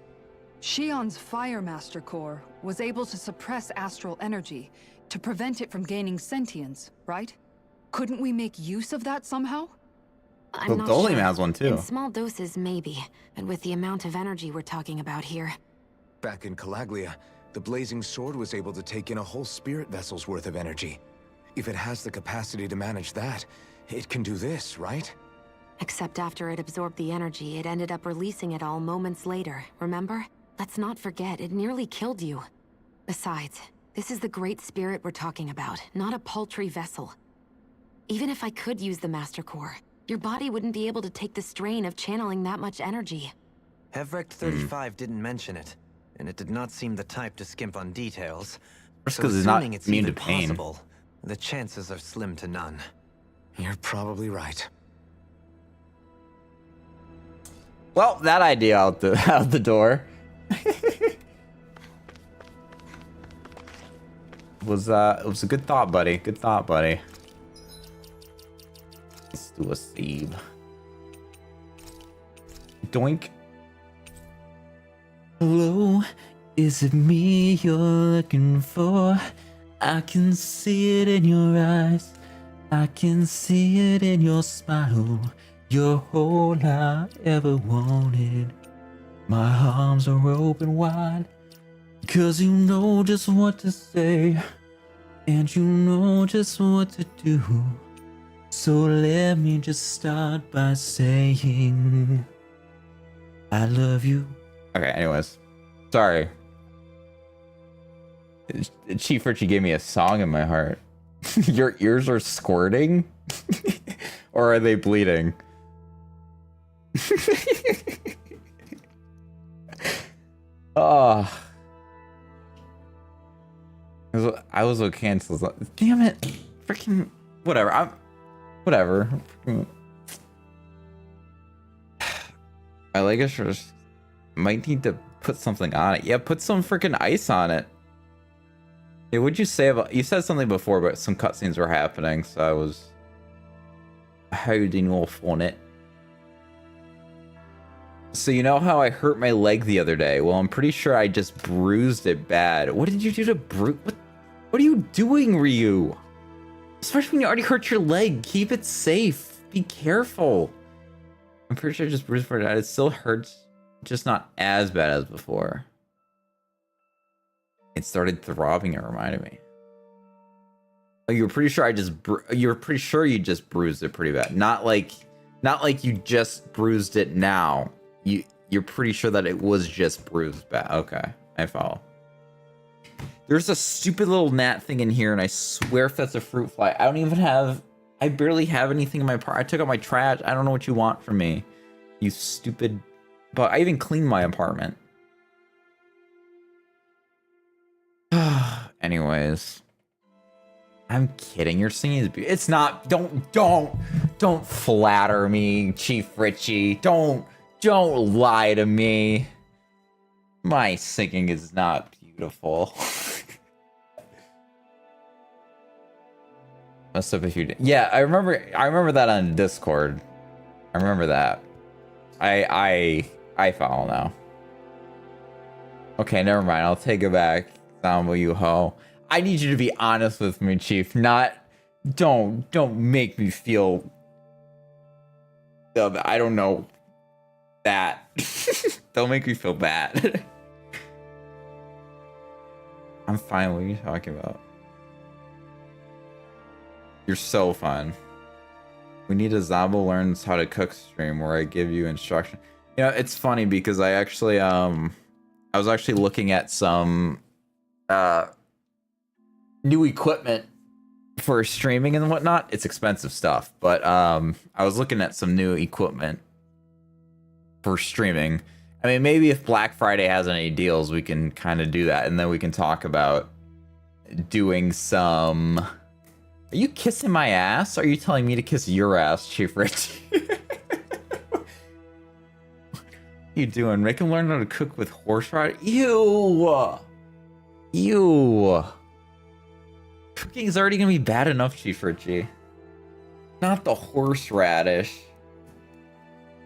Shion's Fire Master Core was able to suppress astral energy to prevent it from gaining sentience, right? Couldn't we make use of that somehow? I'm not Dolium sure. has one too. In small doses, maybe. But with the amount of energy we're talking about here. Back in Calaglia, the Blazing Sword was able to take in a whole spirit vessel's worth of energy. If it has the capacity to manage that, it can do this, right? Except after it absorbed the energy, it ended up releasing it all moments later, remember? Let's not forget, it nearly killed you. Besides, this is the Great Spirit we're talking about, not a paltry vessel. Even if I could use the Master Core, your body wouldn't be able to take the strain of channeling that much energy. Hevrecht 35 didn't mention it, and it did not seem the type to skimp on details. Just So 'cause it's not assuming it's immune to even pain. possible, the chances are slim to none. You're probably right. Well, that idea out the door. It was a good thought, buddy. Good thought, buddy. Let's do a save. Doink. Hello, is it me you're looking for? I can see it in your eyes. I can see it in your smile. You're all I ever wanted. My arms are open wide, 'cause you know just what to say, and you know just what to do. So let me just start by saying I love you. Okay, anyways. Sorry. Chief Richie gave me a song in my heart. Your ears are squirting? Or are they bleeding? Oh. I was with cancels. Damn it. Freaking whatever. Whatever. My Legos might need to put something on it. Yeah, put some freaking ice on it. Yeah, what'd you say about... You said something before, but some cutscenes were happening, so I was holding off on it. So you know how I hurt my leg the other day? Well, I'm pretty sure I just bruised it bad. What did you do to bruise? What are you doing, Ryu? Especially when you already hurt your leg. Keep it safe. Be careful. I'm pretty sure I just bruised it bad. It still hurts, just not as bad as before. It started throbbing, it reminded me. Oh, you were pretty sure you just bruised it pretty bad. Not like you just bruised it now. You're pretty sure that it was just bruised bad. Okay, I follow. There's a stupid little gnat thing in here, and I swear if that's a fruit fly. I barely have anything in my I took out my trash. I don't know what you want from me. You stupid... But I even cleaned my apartment. Anyways. I'm kidding. Your singing is beautiful. It's not... Don't flatter me, Chief Richie. Don't lie to me. My singing is not beautiful. Messed up if you did. Yeah, I remember that on Discord. I remember that. I follow now. Okay, never mind. I'll take it back. Sambo, you ho. I need you to be honest with me, Chief. Don't make me feel... I don't know. That. Don't make me feel bad. I'm fine. What are you talking about? You're so fun. We need a Zombo learns how to cook stream where I give you instruction. You know, it's funny because I actually I was actually looking at some new equipment for streaming and whatnot. It's expensive stuff, but I was looking at some new equipment for streaming. I mean, maybe if Black Friday has any deals, we can kind of do that, and then we can talk about doing some... Are you kissing my ass? Or are you telling me to kiss your ass, Chief Rich? What are you doing? Make him learn how to cook with horseradish? Ew! Ew! Cooking is already gonna be bad enough, Chief Richie. Not the horseradish.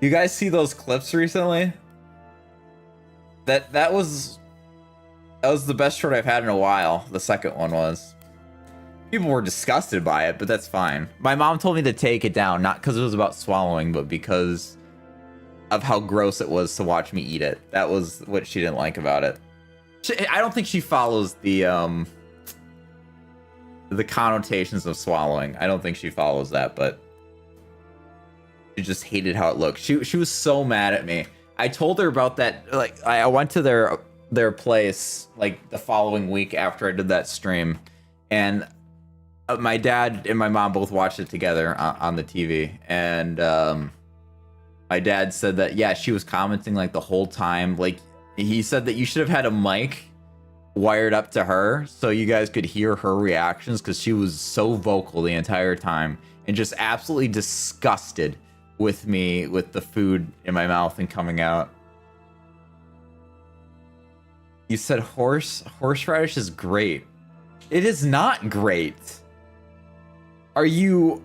You guys see those clips recently? That was the best short I've had in a while. The second one was. People were disgusted by it, but that's fine. My mom told me to take it down, not because it was about swallowing, but because of how gross it was to watch me eat it. That was what she didn't like about it. I don't think she follows the connotations of swallowing. I don't think she follows that, but she just hated how it looked. She was so mad at me. I told her about that. Like, I went to their place like the following week after I did that stream, and my dad and my mom both watched it together on the TV, and my dad said that, yeah, she was commenting like the whole time. Like, he said that you should have had a mic wired up to her so you guys could hear her reactions, because she was so vocal the entire time and just absolutely disgusted with me with the food in my mouth and coming out. You said horseradish is great. It is not great. Are you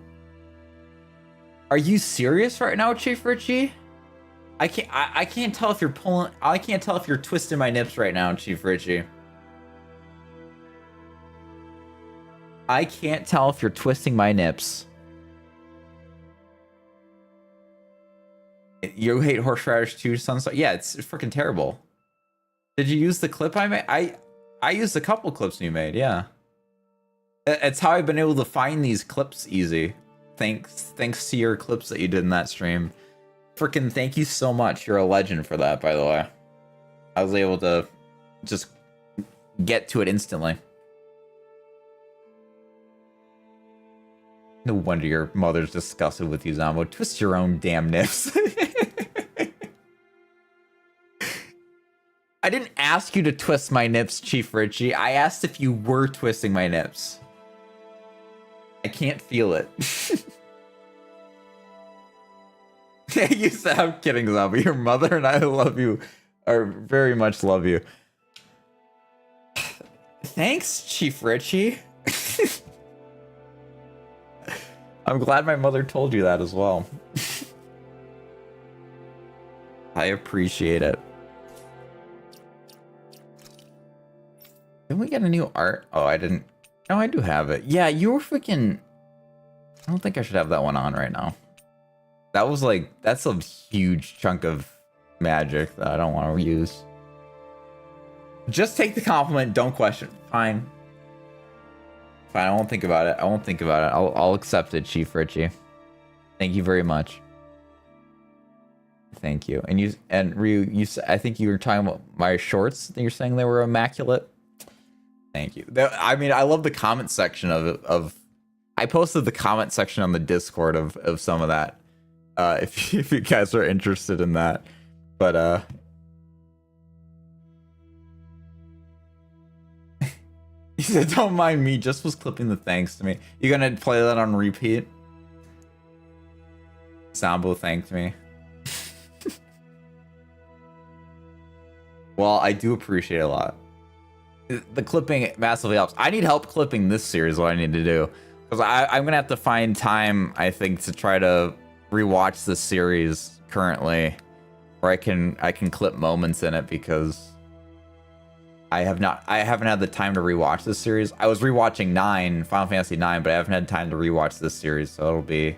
serious right now, Chief Richie? I can't tell if you're pulling. I can't tell if you're twisting my nips right now, Chief Richie. I can't tell if you're twisting my nips. You hate horseradish too, Sunset? Yeah, it's freaking terrible. Did you use the clip I made? I used a couple clips you made, yeah. It's how I've been able to find these clips easy. Thanks to your clips that you did in that stream. Freaking thank you so much. You're a legend for that, by the way. I was able to just get to it instantly. No wonder your mother's disgusted with you, Zombo. Twist your own damn nips. I didn't ask you to twist my nips, Chief Richie. I asked if you were twisting my nips. I can't feel it. You said, I'm kidding, Zombo. Your mother and I love you, or very much love you. Thanks, Chief Richie. I'm glad my mother told you that as well. I appreciate it. Didn't we get a new art? Oh, I didn't. No, I do have it. Yeah, you were freaking... I don't think I should have that one on right now. That was like... That's a huge chunk of magic that I don't want to use. Just take the compliment. Don't question. Fine. Fine, I won't think about it. I won't think about it. I'll accept it, Chief Richie. Thank you very much. Thank you. And Ryu, I think you were talking about my shorts. You're saying they were immaculate. Thank you. I mean, I love the comment section of it. I posted the comment section on the Discord of some of that. If you guys are interested in that, but he said, "Don't mind me. Just was clipping the thanks to me." You gonna play that on repeat? Sambo thanked me. Well, I do appreciate it a lot. The clipping massively helps. I need help clipping this series. What I need to do, because I'm gonna have to find time, I think, to try to rewatch this series currently, where I can clip moments in it, because I haven't had the time to rewatch this series. I was rewatching Final Fantasy 9, but I haven't had time to rewatch this series, so it'll be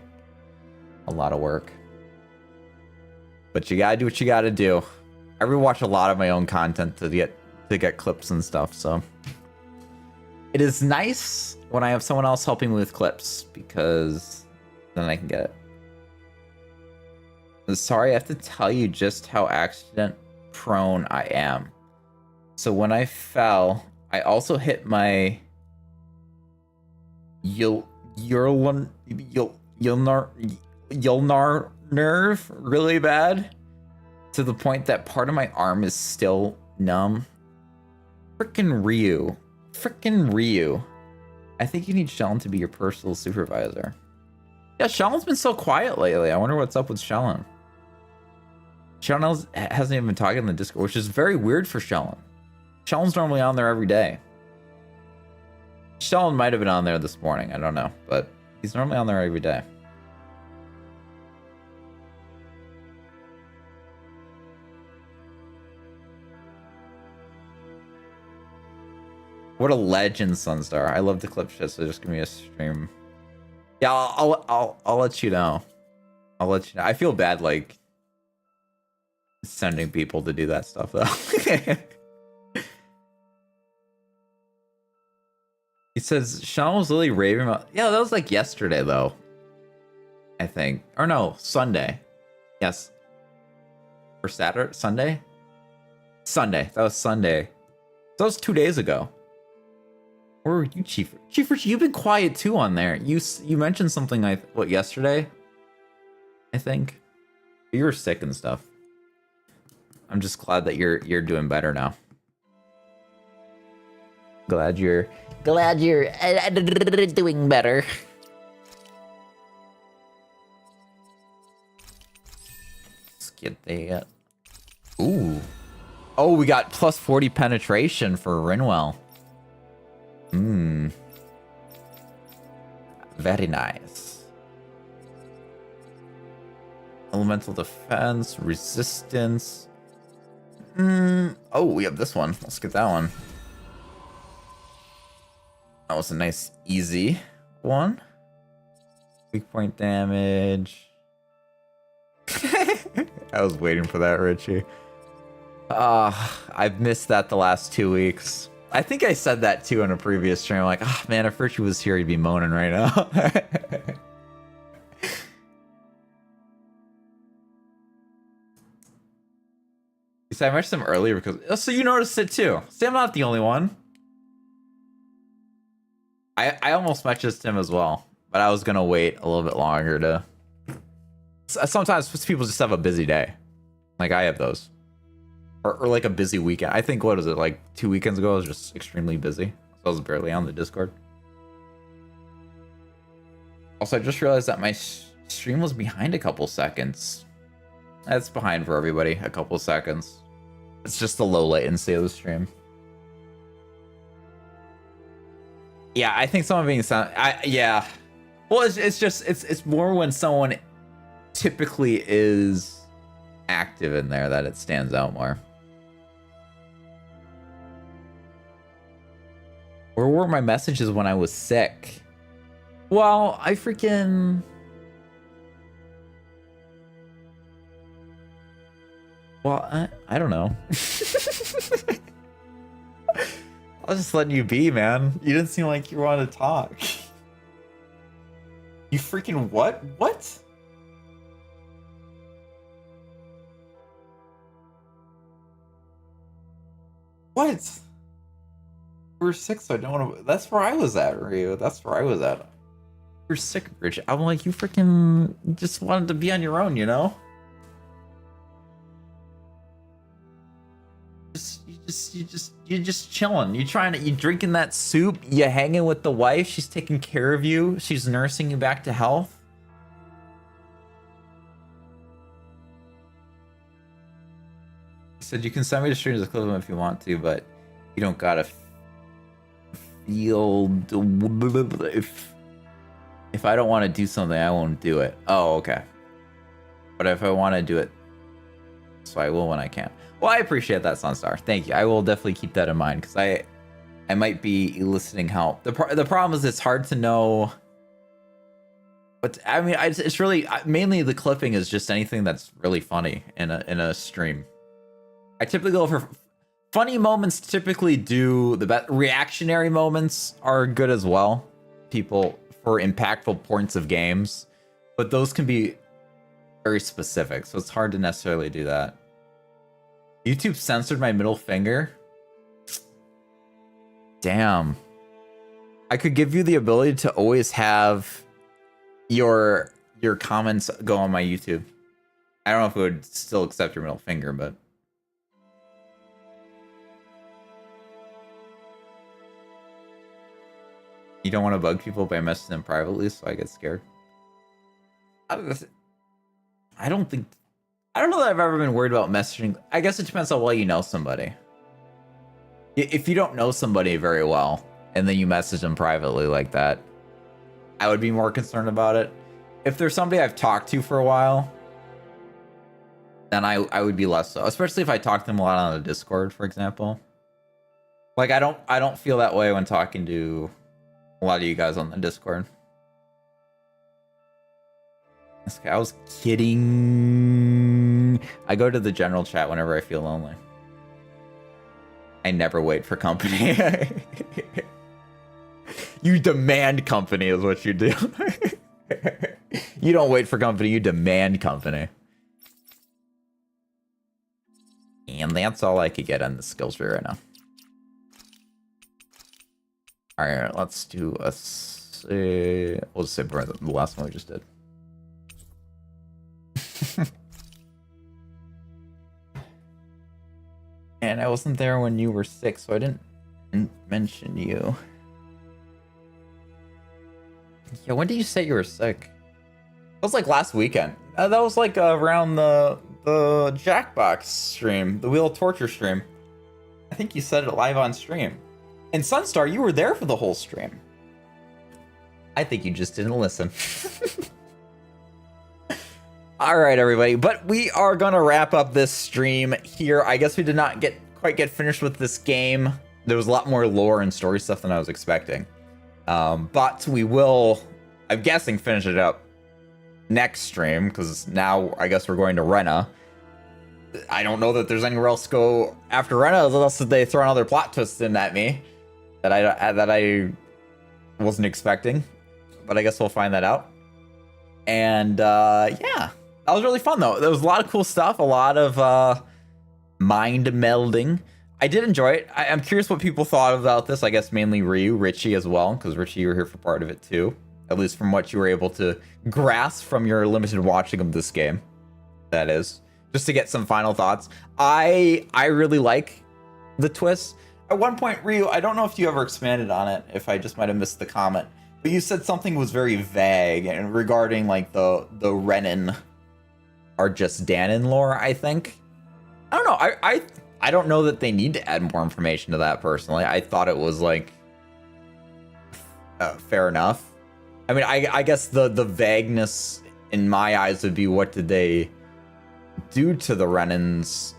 a lot of work. But you gotta do what you gotta do. I rewatch a lot of my own content to get clips and stuff, so it is nice when I have someone else helping me with clips, because then I can get it. I'm sorry, I have to tell you just how accident prone I am. So when I fell, I also hit my ulnar nerve really bad, to the point that part of my arm is still numb. Frickin' Ryu. I think you need Shellen to be your personal supervisor. Yeah, Shellen's been so quiet lately. I wonder what's up with Shellen. Shellen hasn't even been talking in the Discord, which is very weird for Shellen. Shellen's normally on there every day. Shellen might have been on there this morning. I don't know, but he's normally on there every day. What a legend, Sunstar. I love the clip shit, so just give me a stream. Yeah, I'll let you know. I'll let you know. I feel bad, like, sending people to do that stuff, though. He says, Sean was literally raving about... Yeah, that was like yesterday, though. I think. Or no, Sunday. Yes. Or Saturday? Sunday? Sunday. That was Sunday. That was 2 days ago. Where were you, Chief? Chief Richie, you've been quiet too on there. You mentioned something, yesterday? I think. You were sick and stuff. I'm just glad that you're doing better now. Glad you're doing better. Let's get the ooh. Oh, we got plus 40 penetration for Rinwell. Very nice. Elemental defense, resistance. Oh, we have this one. Let's get that one. That was a nice, easy one. Weak point damage. I was waiting for that, Richie. I've missed that the last 2 weeks. I think I said that too in a previous stream. Like, oh man, if Richie was here, he'd be moaning right now. You said I mentioned him earlier because... Oh, so you noticed it too. See, I'm not the only one. I almost messaged him as well. but I was gonna wait a little bit longer to. Sometimes people just have a busy day, like I have those, or like a busy weekend. I think what is it like 2 weekends ago? I was just extremely busy, so I was barely on the Discord. Also, I just realized that my stream was behind a couple seconds. That's behind for everybody, a couple seconds. It's just the low latency of the stream. Yeah, I think someone being sound. Yeah. Well, it's more when someone typically is active in there that it stands out more. Where were my messages when I was sick? Well, I freaking... Well, I don't know. I was just letting you be, man. You didn't seem like you wanted to talk. You freaking what? What? What? We were sick, so I don't want to... That's where I was at, Ryu. That's where I was at. You're sick, Rich. I'm like, you freaking just wanted to be on your own, you know? You're just chilling. You drinking that soup. You hanging with the wife. She's taking care of you. She's nursing you back to health. He said you can send me to streams of Clip if you want to, but you don't gotta feel. If I don't want to do something, I won't do it. Oh, okay. But if I want to do it, so I will when I can. Well, I appreciate that, Sunstar. Thank you. I will definitely keep that in mind because I might be eliciting help. The problem is it's hard to know. But I mean, it's really mainly the clipping is just anything that's really funny in a stream. I typically go for funny moments. Typically, do the best. Reactionary moments are good as well. People for impactful points of games, but those can be very specific, so it's hard to necessarily do that. YouTube censored my middle finger. Damn. I could give you the ability to always have your comments go on my YouTube. I don't know if it would still accept your middle finger, but you don't want to bug people by messaging them privately, so I get scared. I don't know that I've ever been worried about messaging. I guess it depends on how well you know somebody. If you don't know somebody very well, and then you message them privately like that, I would be more concerned about it. If there's somebody I've talked to for a while, then I would be less so. Especially if I talk to them a lot on the Discord, for example. Like I don't feel that way when talking to a lot of you guys on the Discord. I was kidding. I go to the general chat whenever I feel lonely. I never wait for company. You demand company is what you do. You don't wait for company, you demand company. And that's all I could get on the skills tree right now. Alright, let's do a... We'll just say the last one we just did. And I wasn't there when you were sick, so I didn't mention you. Yeah, when did you say you were sick? That was like last weekend. That was like around the Jackbox stream, the Wheel of Torture stream. I think you said it live on stream. And Sunstar, you were there for the whole stream. I think you just didn't listen. All right, everybody, but we are gonna wrap up this stream here. I guess we did not quite get finished with this game. There was a lot more lore and story stuff than I was expecting. But we will, I'm guessing, finish it up next stream, because now I guess we're going to Renan. I don't know that there's anywhere else to go after Renan unless they throw another plot twist in at me that I wasn't expecting. But I guess we'll find that out. And yeah. That was really fun, though. There was a lot of cool stuff, a lot of mind melding. I did enjoy it. I'm curious what people thought about this. I guess mainly Ryu, Richie as well, because Richie, you were here for part of it too. At least from what you were able to grasp from your limited watching of this game. That is. Just to get some final thoughts. I really like the twist. At one point, Ryu, I don't know if you ever expanded on it, if I just might have missed the comment, but you said something was very vague and regarding like the Renan are just Danon lore, I think. I don't know. I don't know that they need to add more information to that personally. I thought it was like fair enough. I mean, I guess the vagueness in my eyes would be, what did they do to the Renans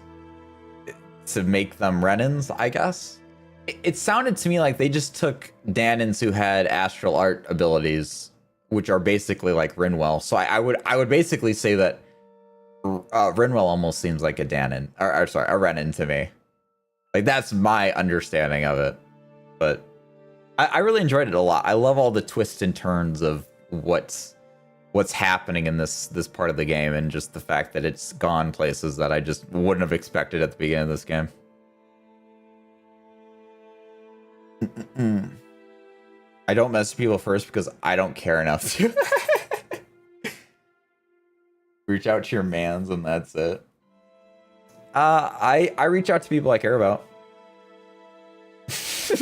to make them Renans, I guess? It sounded to me like they just took Danons who had astral art abilities, which are basically like Rinwell. So I would basically say that Rinwell almost seems like a Danon, or sorry, a Renan to me. Like, that's my understanding of it. But I really enjoyed it a lot. I love all the twists and turns of what's happening in this part of the game, and just the fact that it's gone places that I just wouldn't have expected at the beginning of this game. I don't message people first because I don't care enough to. Reach out to your mans and that's it. I reach out to people I care about.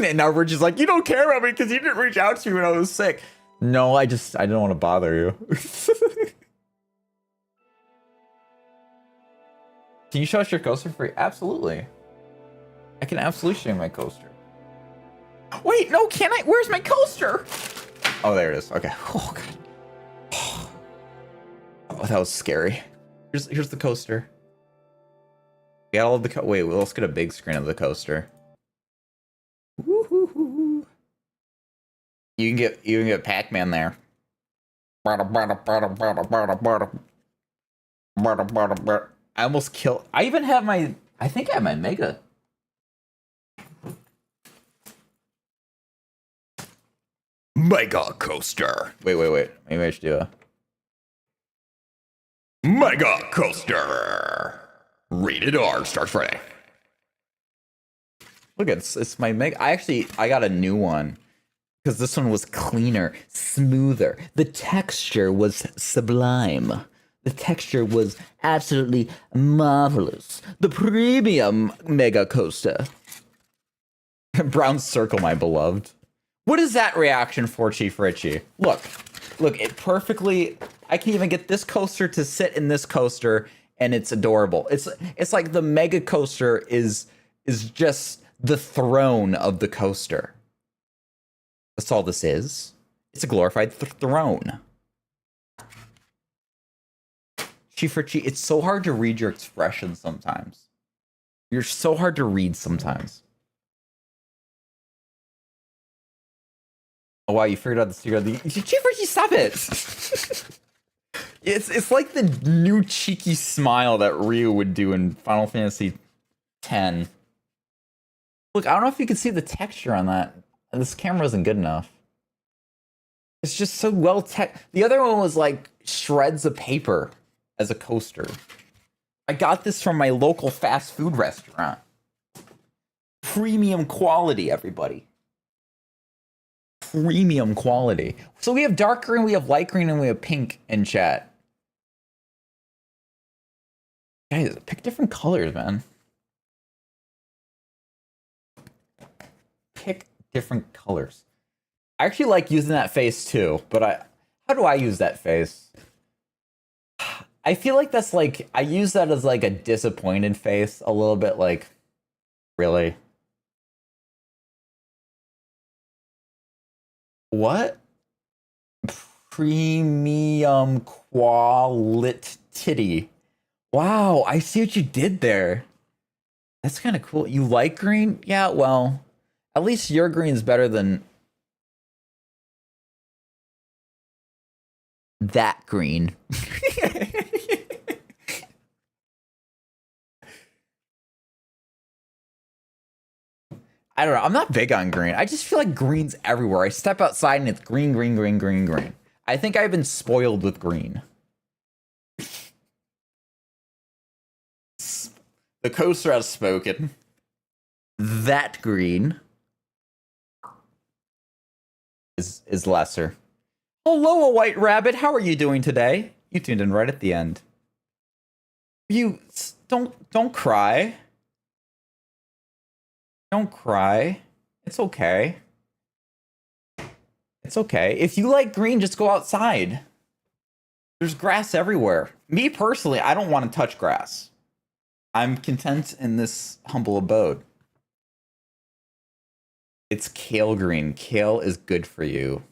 And now we're just like, you don't care about me because you didn't reach out to me when I was sick. No, I don't want to bother you. Can you show us your coaster free? Absolutely. I can absolutely show you my coaster. Wait, no, can I? Where's my coaster? Oh, there it is. Okay. Oh, God. Oh, that was scary. Here's the coaster. We got all of the wait, let's get a big screen of the coaster. Woo-hoo-hoo. You can get Pac-Man there. I almost killed. I even have my. I think I have my Mega. Mega coaster. Wait. Maybe I should do a Mega coaster. Rated R. Starts Friday. Look, it's my Mega. I got a new one because this one was cleaner, smoother. The texture was sublime. The texture was absolutely marvelous. The premium Mega coaster. Brown circle, my beloved. What is that reaction for, Chief Richie? Look, it perfectly. I can even get this coaster to sit in this coaster, and it's adorable. It's like the Mega coaster is just the throne of the coaster. That's all this is. It's a glorified throne. Chief Richie, it's so hard to read your expressions sometimes. You're so hard to read sometimes. Oh wow, you figured out the secret of the Chief Richie, stop it! It's like the new cheeky smile that Ryu would do in Final Fantasy X. Look, I don't know if you can see the texture on that. This camera isn't good enough. It's just so well the other one was like shreds of paper as a coaster. I got this from my local fast food restaurant. Premium quality, everybody. Premium quality. So we have dark green, we have light green, and we have pink in chat. Guys, pick different colors, man. Pick different colors. I actually like using that face too, but how do I use that face? I feel like that's like, I use that as like a disappointed face a little bit, like, really? What? Premium quality. Wow, I see what you did there. That's kind of cool. You like green? Yeah, well, at least your green's better than that green. I don't know. I'm not big on green. I just feel like green's everywhere. I step outside and it's green, green, green, green, green. I think I've been spoiled with green. The coaster has spoken. That green is lesser. Hello, a white rabbit. How are you doing today? You tuned in right at the end. You don't cry. Don't cry. It's okay. It's okay. If you like green, just go outside. There's grass everywhere. Me personally, I don't want to touch grass. I'm content in this humble abode. It's kale green. Kale is good for you.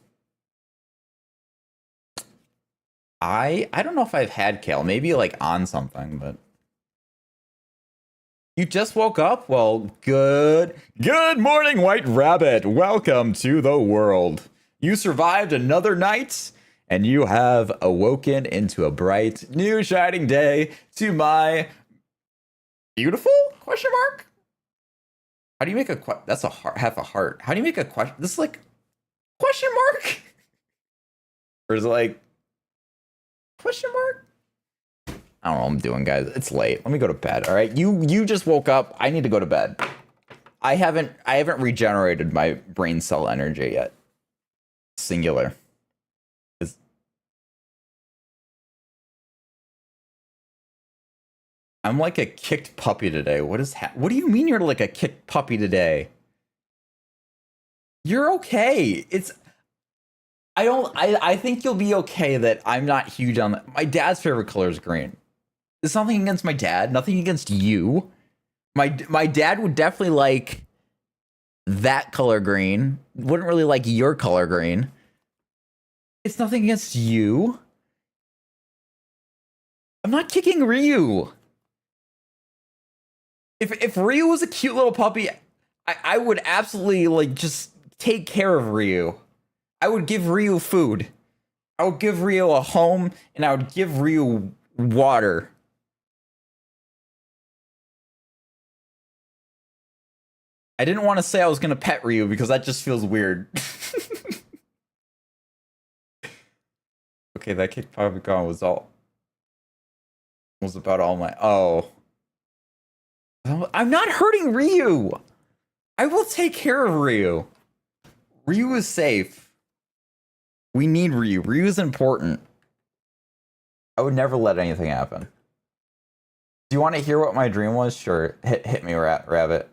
I don't know if I've had kale. Maybe like on something, but you just woke up? Well, good morning, White Rabbit. Welcome to the world. You survived another night, and you have awoken into a bright, new shining day to my beautiful question mark? How do you make a that's a heart, half a heart. How do you make a question? This is like question mark? Or is it like question mark? I don't know what I'm doing, guys. It's late. Let me go to bed. All right. You just woke up. I need to go to bed. I haven't regenerated my brain cell energy yet. Singular. I'm like a kicked puppy today. What do you mean you're like a kicked puppy today? You're okay. I think you'll be okay that I'm not huge on that. My dad's favorite color is green. It's nothing against my dad, nothing against you. My dad would definitely like that color green. Wouldn't really like your color green. It's nothing against you. I'm not kicking Ryu. If Ryu was a cute little puppy, I would absolutely like just take care of Ryu. I would give Ryu food. I would give Ryu a home, and I would give Ryu water. I didn't want to say I was going to pet Ryu because that just feels weird. Okay, that kick probably gone was about all my... Oh. I'm not hurting Ryu. I will take care of Ryu. Ryu is safe. We need Ryu. Ryu is important. I would never let anything happen. Do you want to hear what my dream was? Sure. Hit me, rabbit.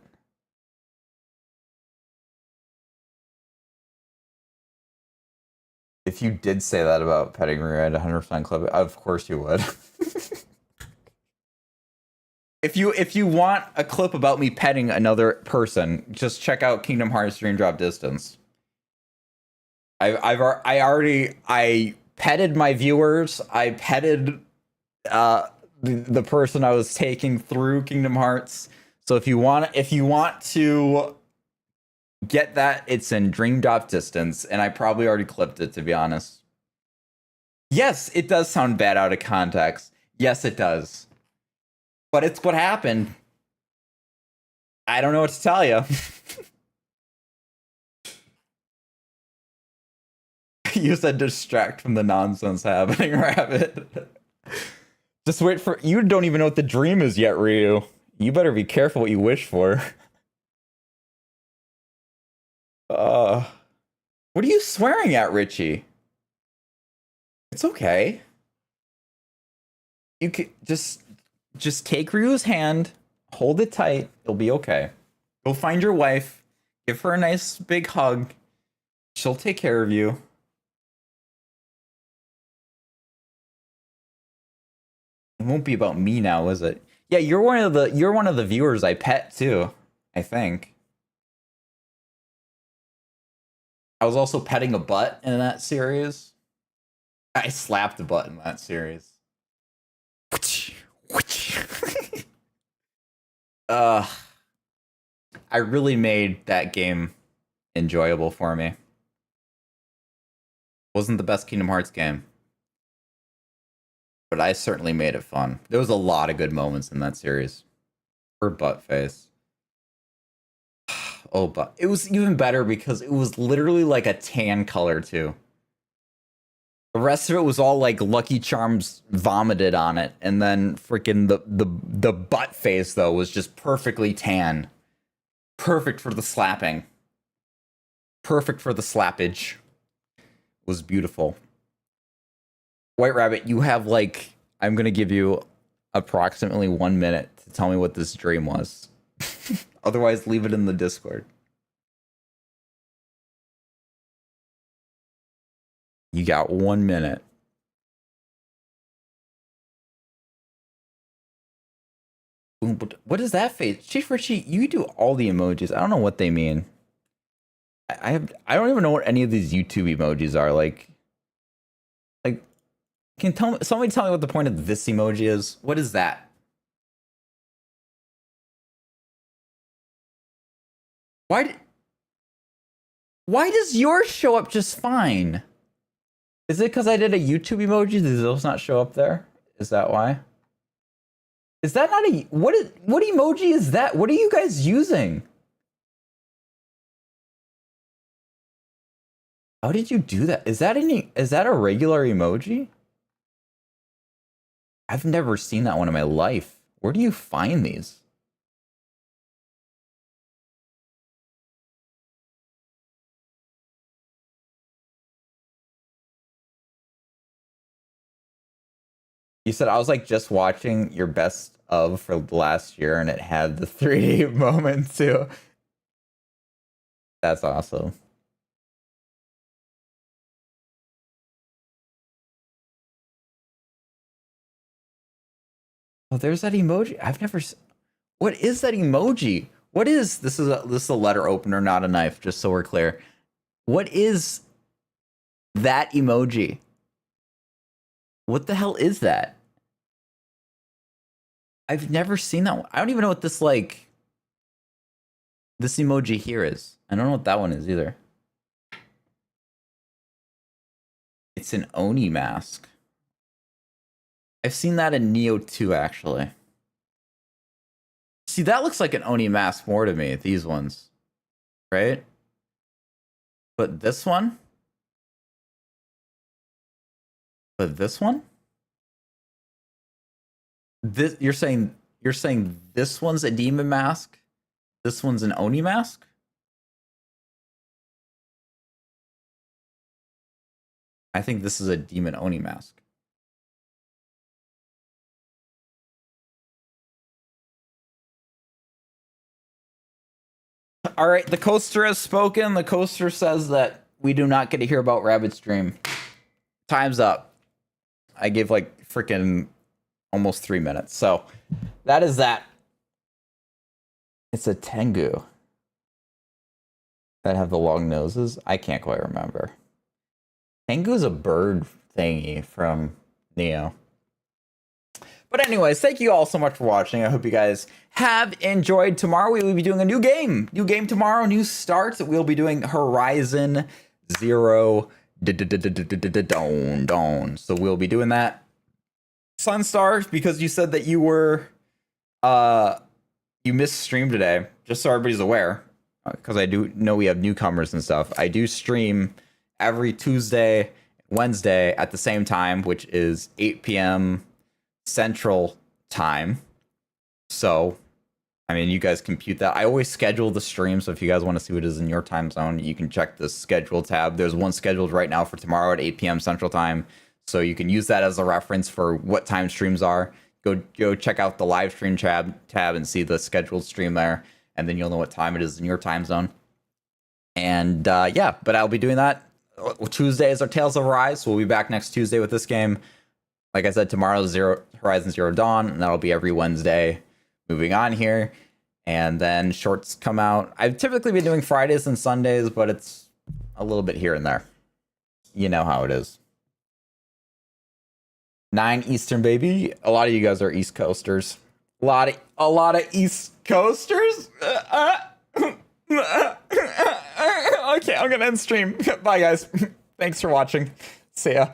If you did say that about petting Ryu, I'd 100% clip it. Of course you would. If you want a clip about me petting another person, just check out Kingdom Hearts Dream Drop Distance. I petted my viewers. I petted the person I was taking through Kingdom Hearts. So if you want to get that, it's in Dream Drop Distance, and I probably already clipped it, to be honest. Yes, it does sound bad out of context. Yes, it does. But it's what happened. I don't know what to tell you. You said distract from the nonsense happening, Rabbit. Just wait for... You don't even know what the dream is yet, Ryu. You better be careful what you wish for. What are you swearing at, Richie? It's okay. You can just take Ryu's hand, hold it tight, it'll be okay. Go find your wife, give her a nice big hug. She'll take care of you. It won't be about me now, is it? Yeah, you're one of the viewers I pet too, I think. I was also petting a butt in that series. I slapped a butt in that series. I really made that game enjoyable for me. Wasn't the best Kingdom Hearts game, but I certainly made it fun. There was a lot of good moments in that series. Her butt face. Oh, but it was even better because it was literally like a tan color too. The rest of it was all like Lucky Charms vomited on it, and then freaking the butt face though was just perfectly tan. Perfect for the slapping. Perfect for the slappage. It was beautiful. White Rabbit, you have like, I'm going to give you approximately 1 minute to tell me what this dream was. Otherwise, leave it in the Discord. You got 1 minute. What is that face? Chief Richie, you do all the emojis. I don't know what they mean. I don't even know what any of these YouTube emojis are. Like, can somebody tell me what the point of this emoji is? What is that? Why does yours show up just fine? Is it because I did a YouTube emoji? Does those not show up there? Is that why? Is that not a what emoji is that? What are you guys using? How did you do that? Is that a regular emoji? I've never seen that one in my life. Where do you find these? You said I was like just watching your best of for last year and it had the 3D moment too. That's awesome. Oh, there's that emoji. I've never. What is that emoji? What is this? Is a letter opener, not a knife. Just so we're clear. What is that emoji? What the hell is that? I've never seen that one. I don't even know what this like. This emoji here is. I don't know what that one is either. It's an Oni mask. I've seen that in Neo 2, actually. See, that looks like an Oni mask more to me, these ones. Right? But this one? But this one? This you're saying this one's a demon mask? This one's an Oni mask? I think this is a demon Oni mask. All right, the coaster has spoken. The coaster says that we do not get to hear about Rabbit's dream. Time's up. I gave like freaking almost 3 minutes. So that is that. It's a Tengu that have the long noses. I can't quite remember. Tengu is a bird thingy from Neo. But anyways, thank you all so much for watching. I hope you guys have enjoyed. Tomorrow we will be doing a new game. New game tomorrow, new start. We'll be doing Horizon Zero Dawn. So we'll be doing that. Sunstar, because you said that you were you missed stream today, just so everybody's aware, because I do know we have newcomers and stuff. I do stream every Tuesday, Wednesday at the same time, which is 8 p.m. Central Time. So, I mean, you guys compute that. I always schedule the stream, so if you guys want to see what is in your time zone, you can check the schedule tab. There's one scheduled right now for tomorrow at 8 p.m. Central Time, so you can use that as a reference for what time streams are. Go check out the live stream tab and see the scheduled stream there, and then you'll know what time it is in your time zone. And yeah, but I'll be doing that. Tuesday is our Tales of Arise, so we'll be back next Tuesday with this game. Like I said, tomorrow's Horizon Zero Dawn, and that'll be every Wednesday moving on here. And then shorts come out. I've typically been doing Fridays and Sundays, but it's a little bit here and there. You know how it is. 9 Eastern, baby. A lot of you guys are East Coasters. A lot of East Coasters. Okay, I'm gonna end stream. Bye, guys. Thanks for watching. See ya.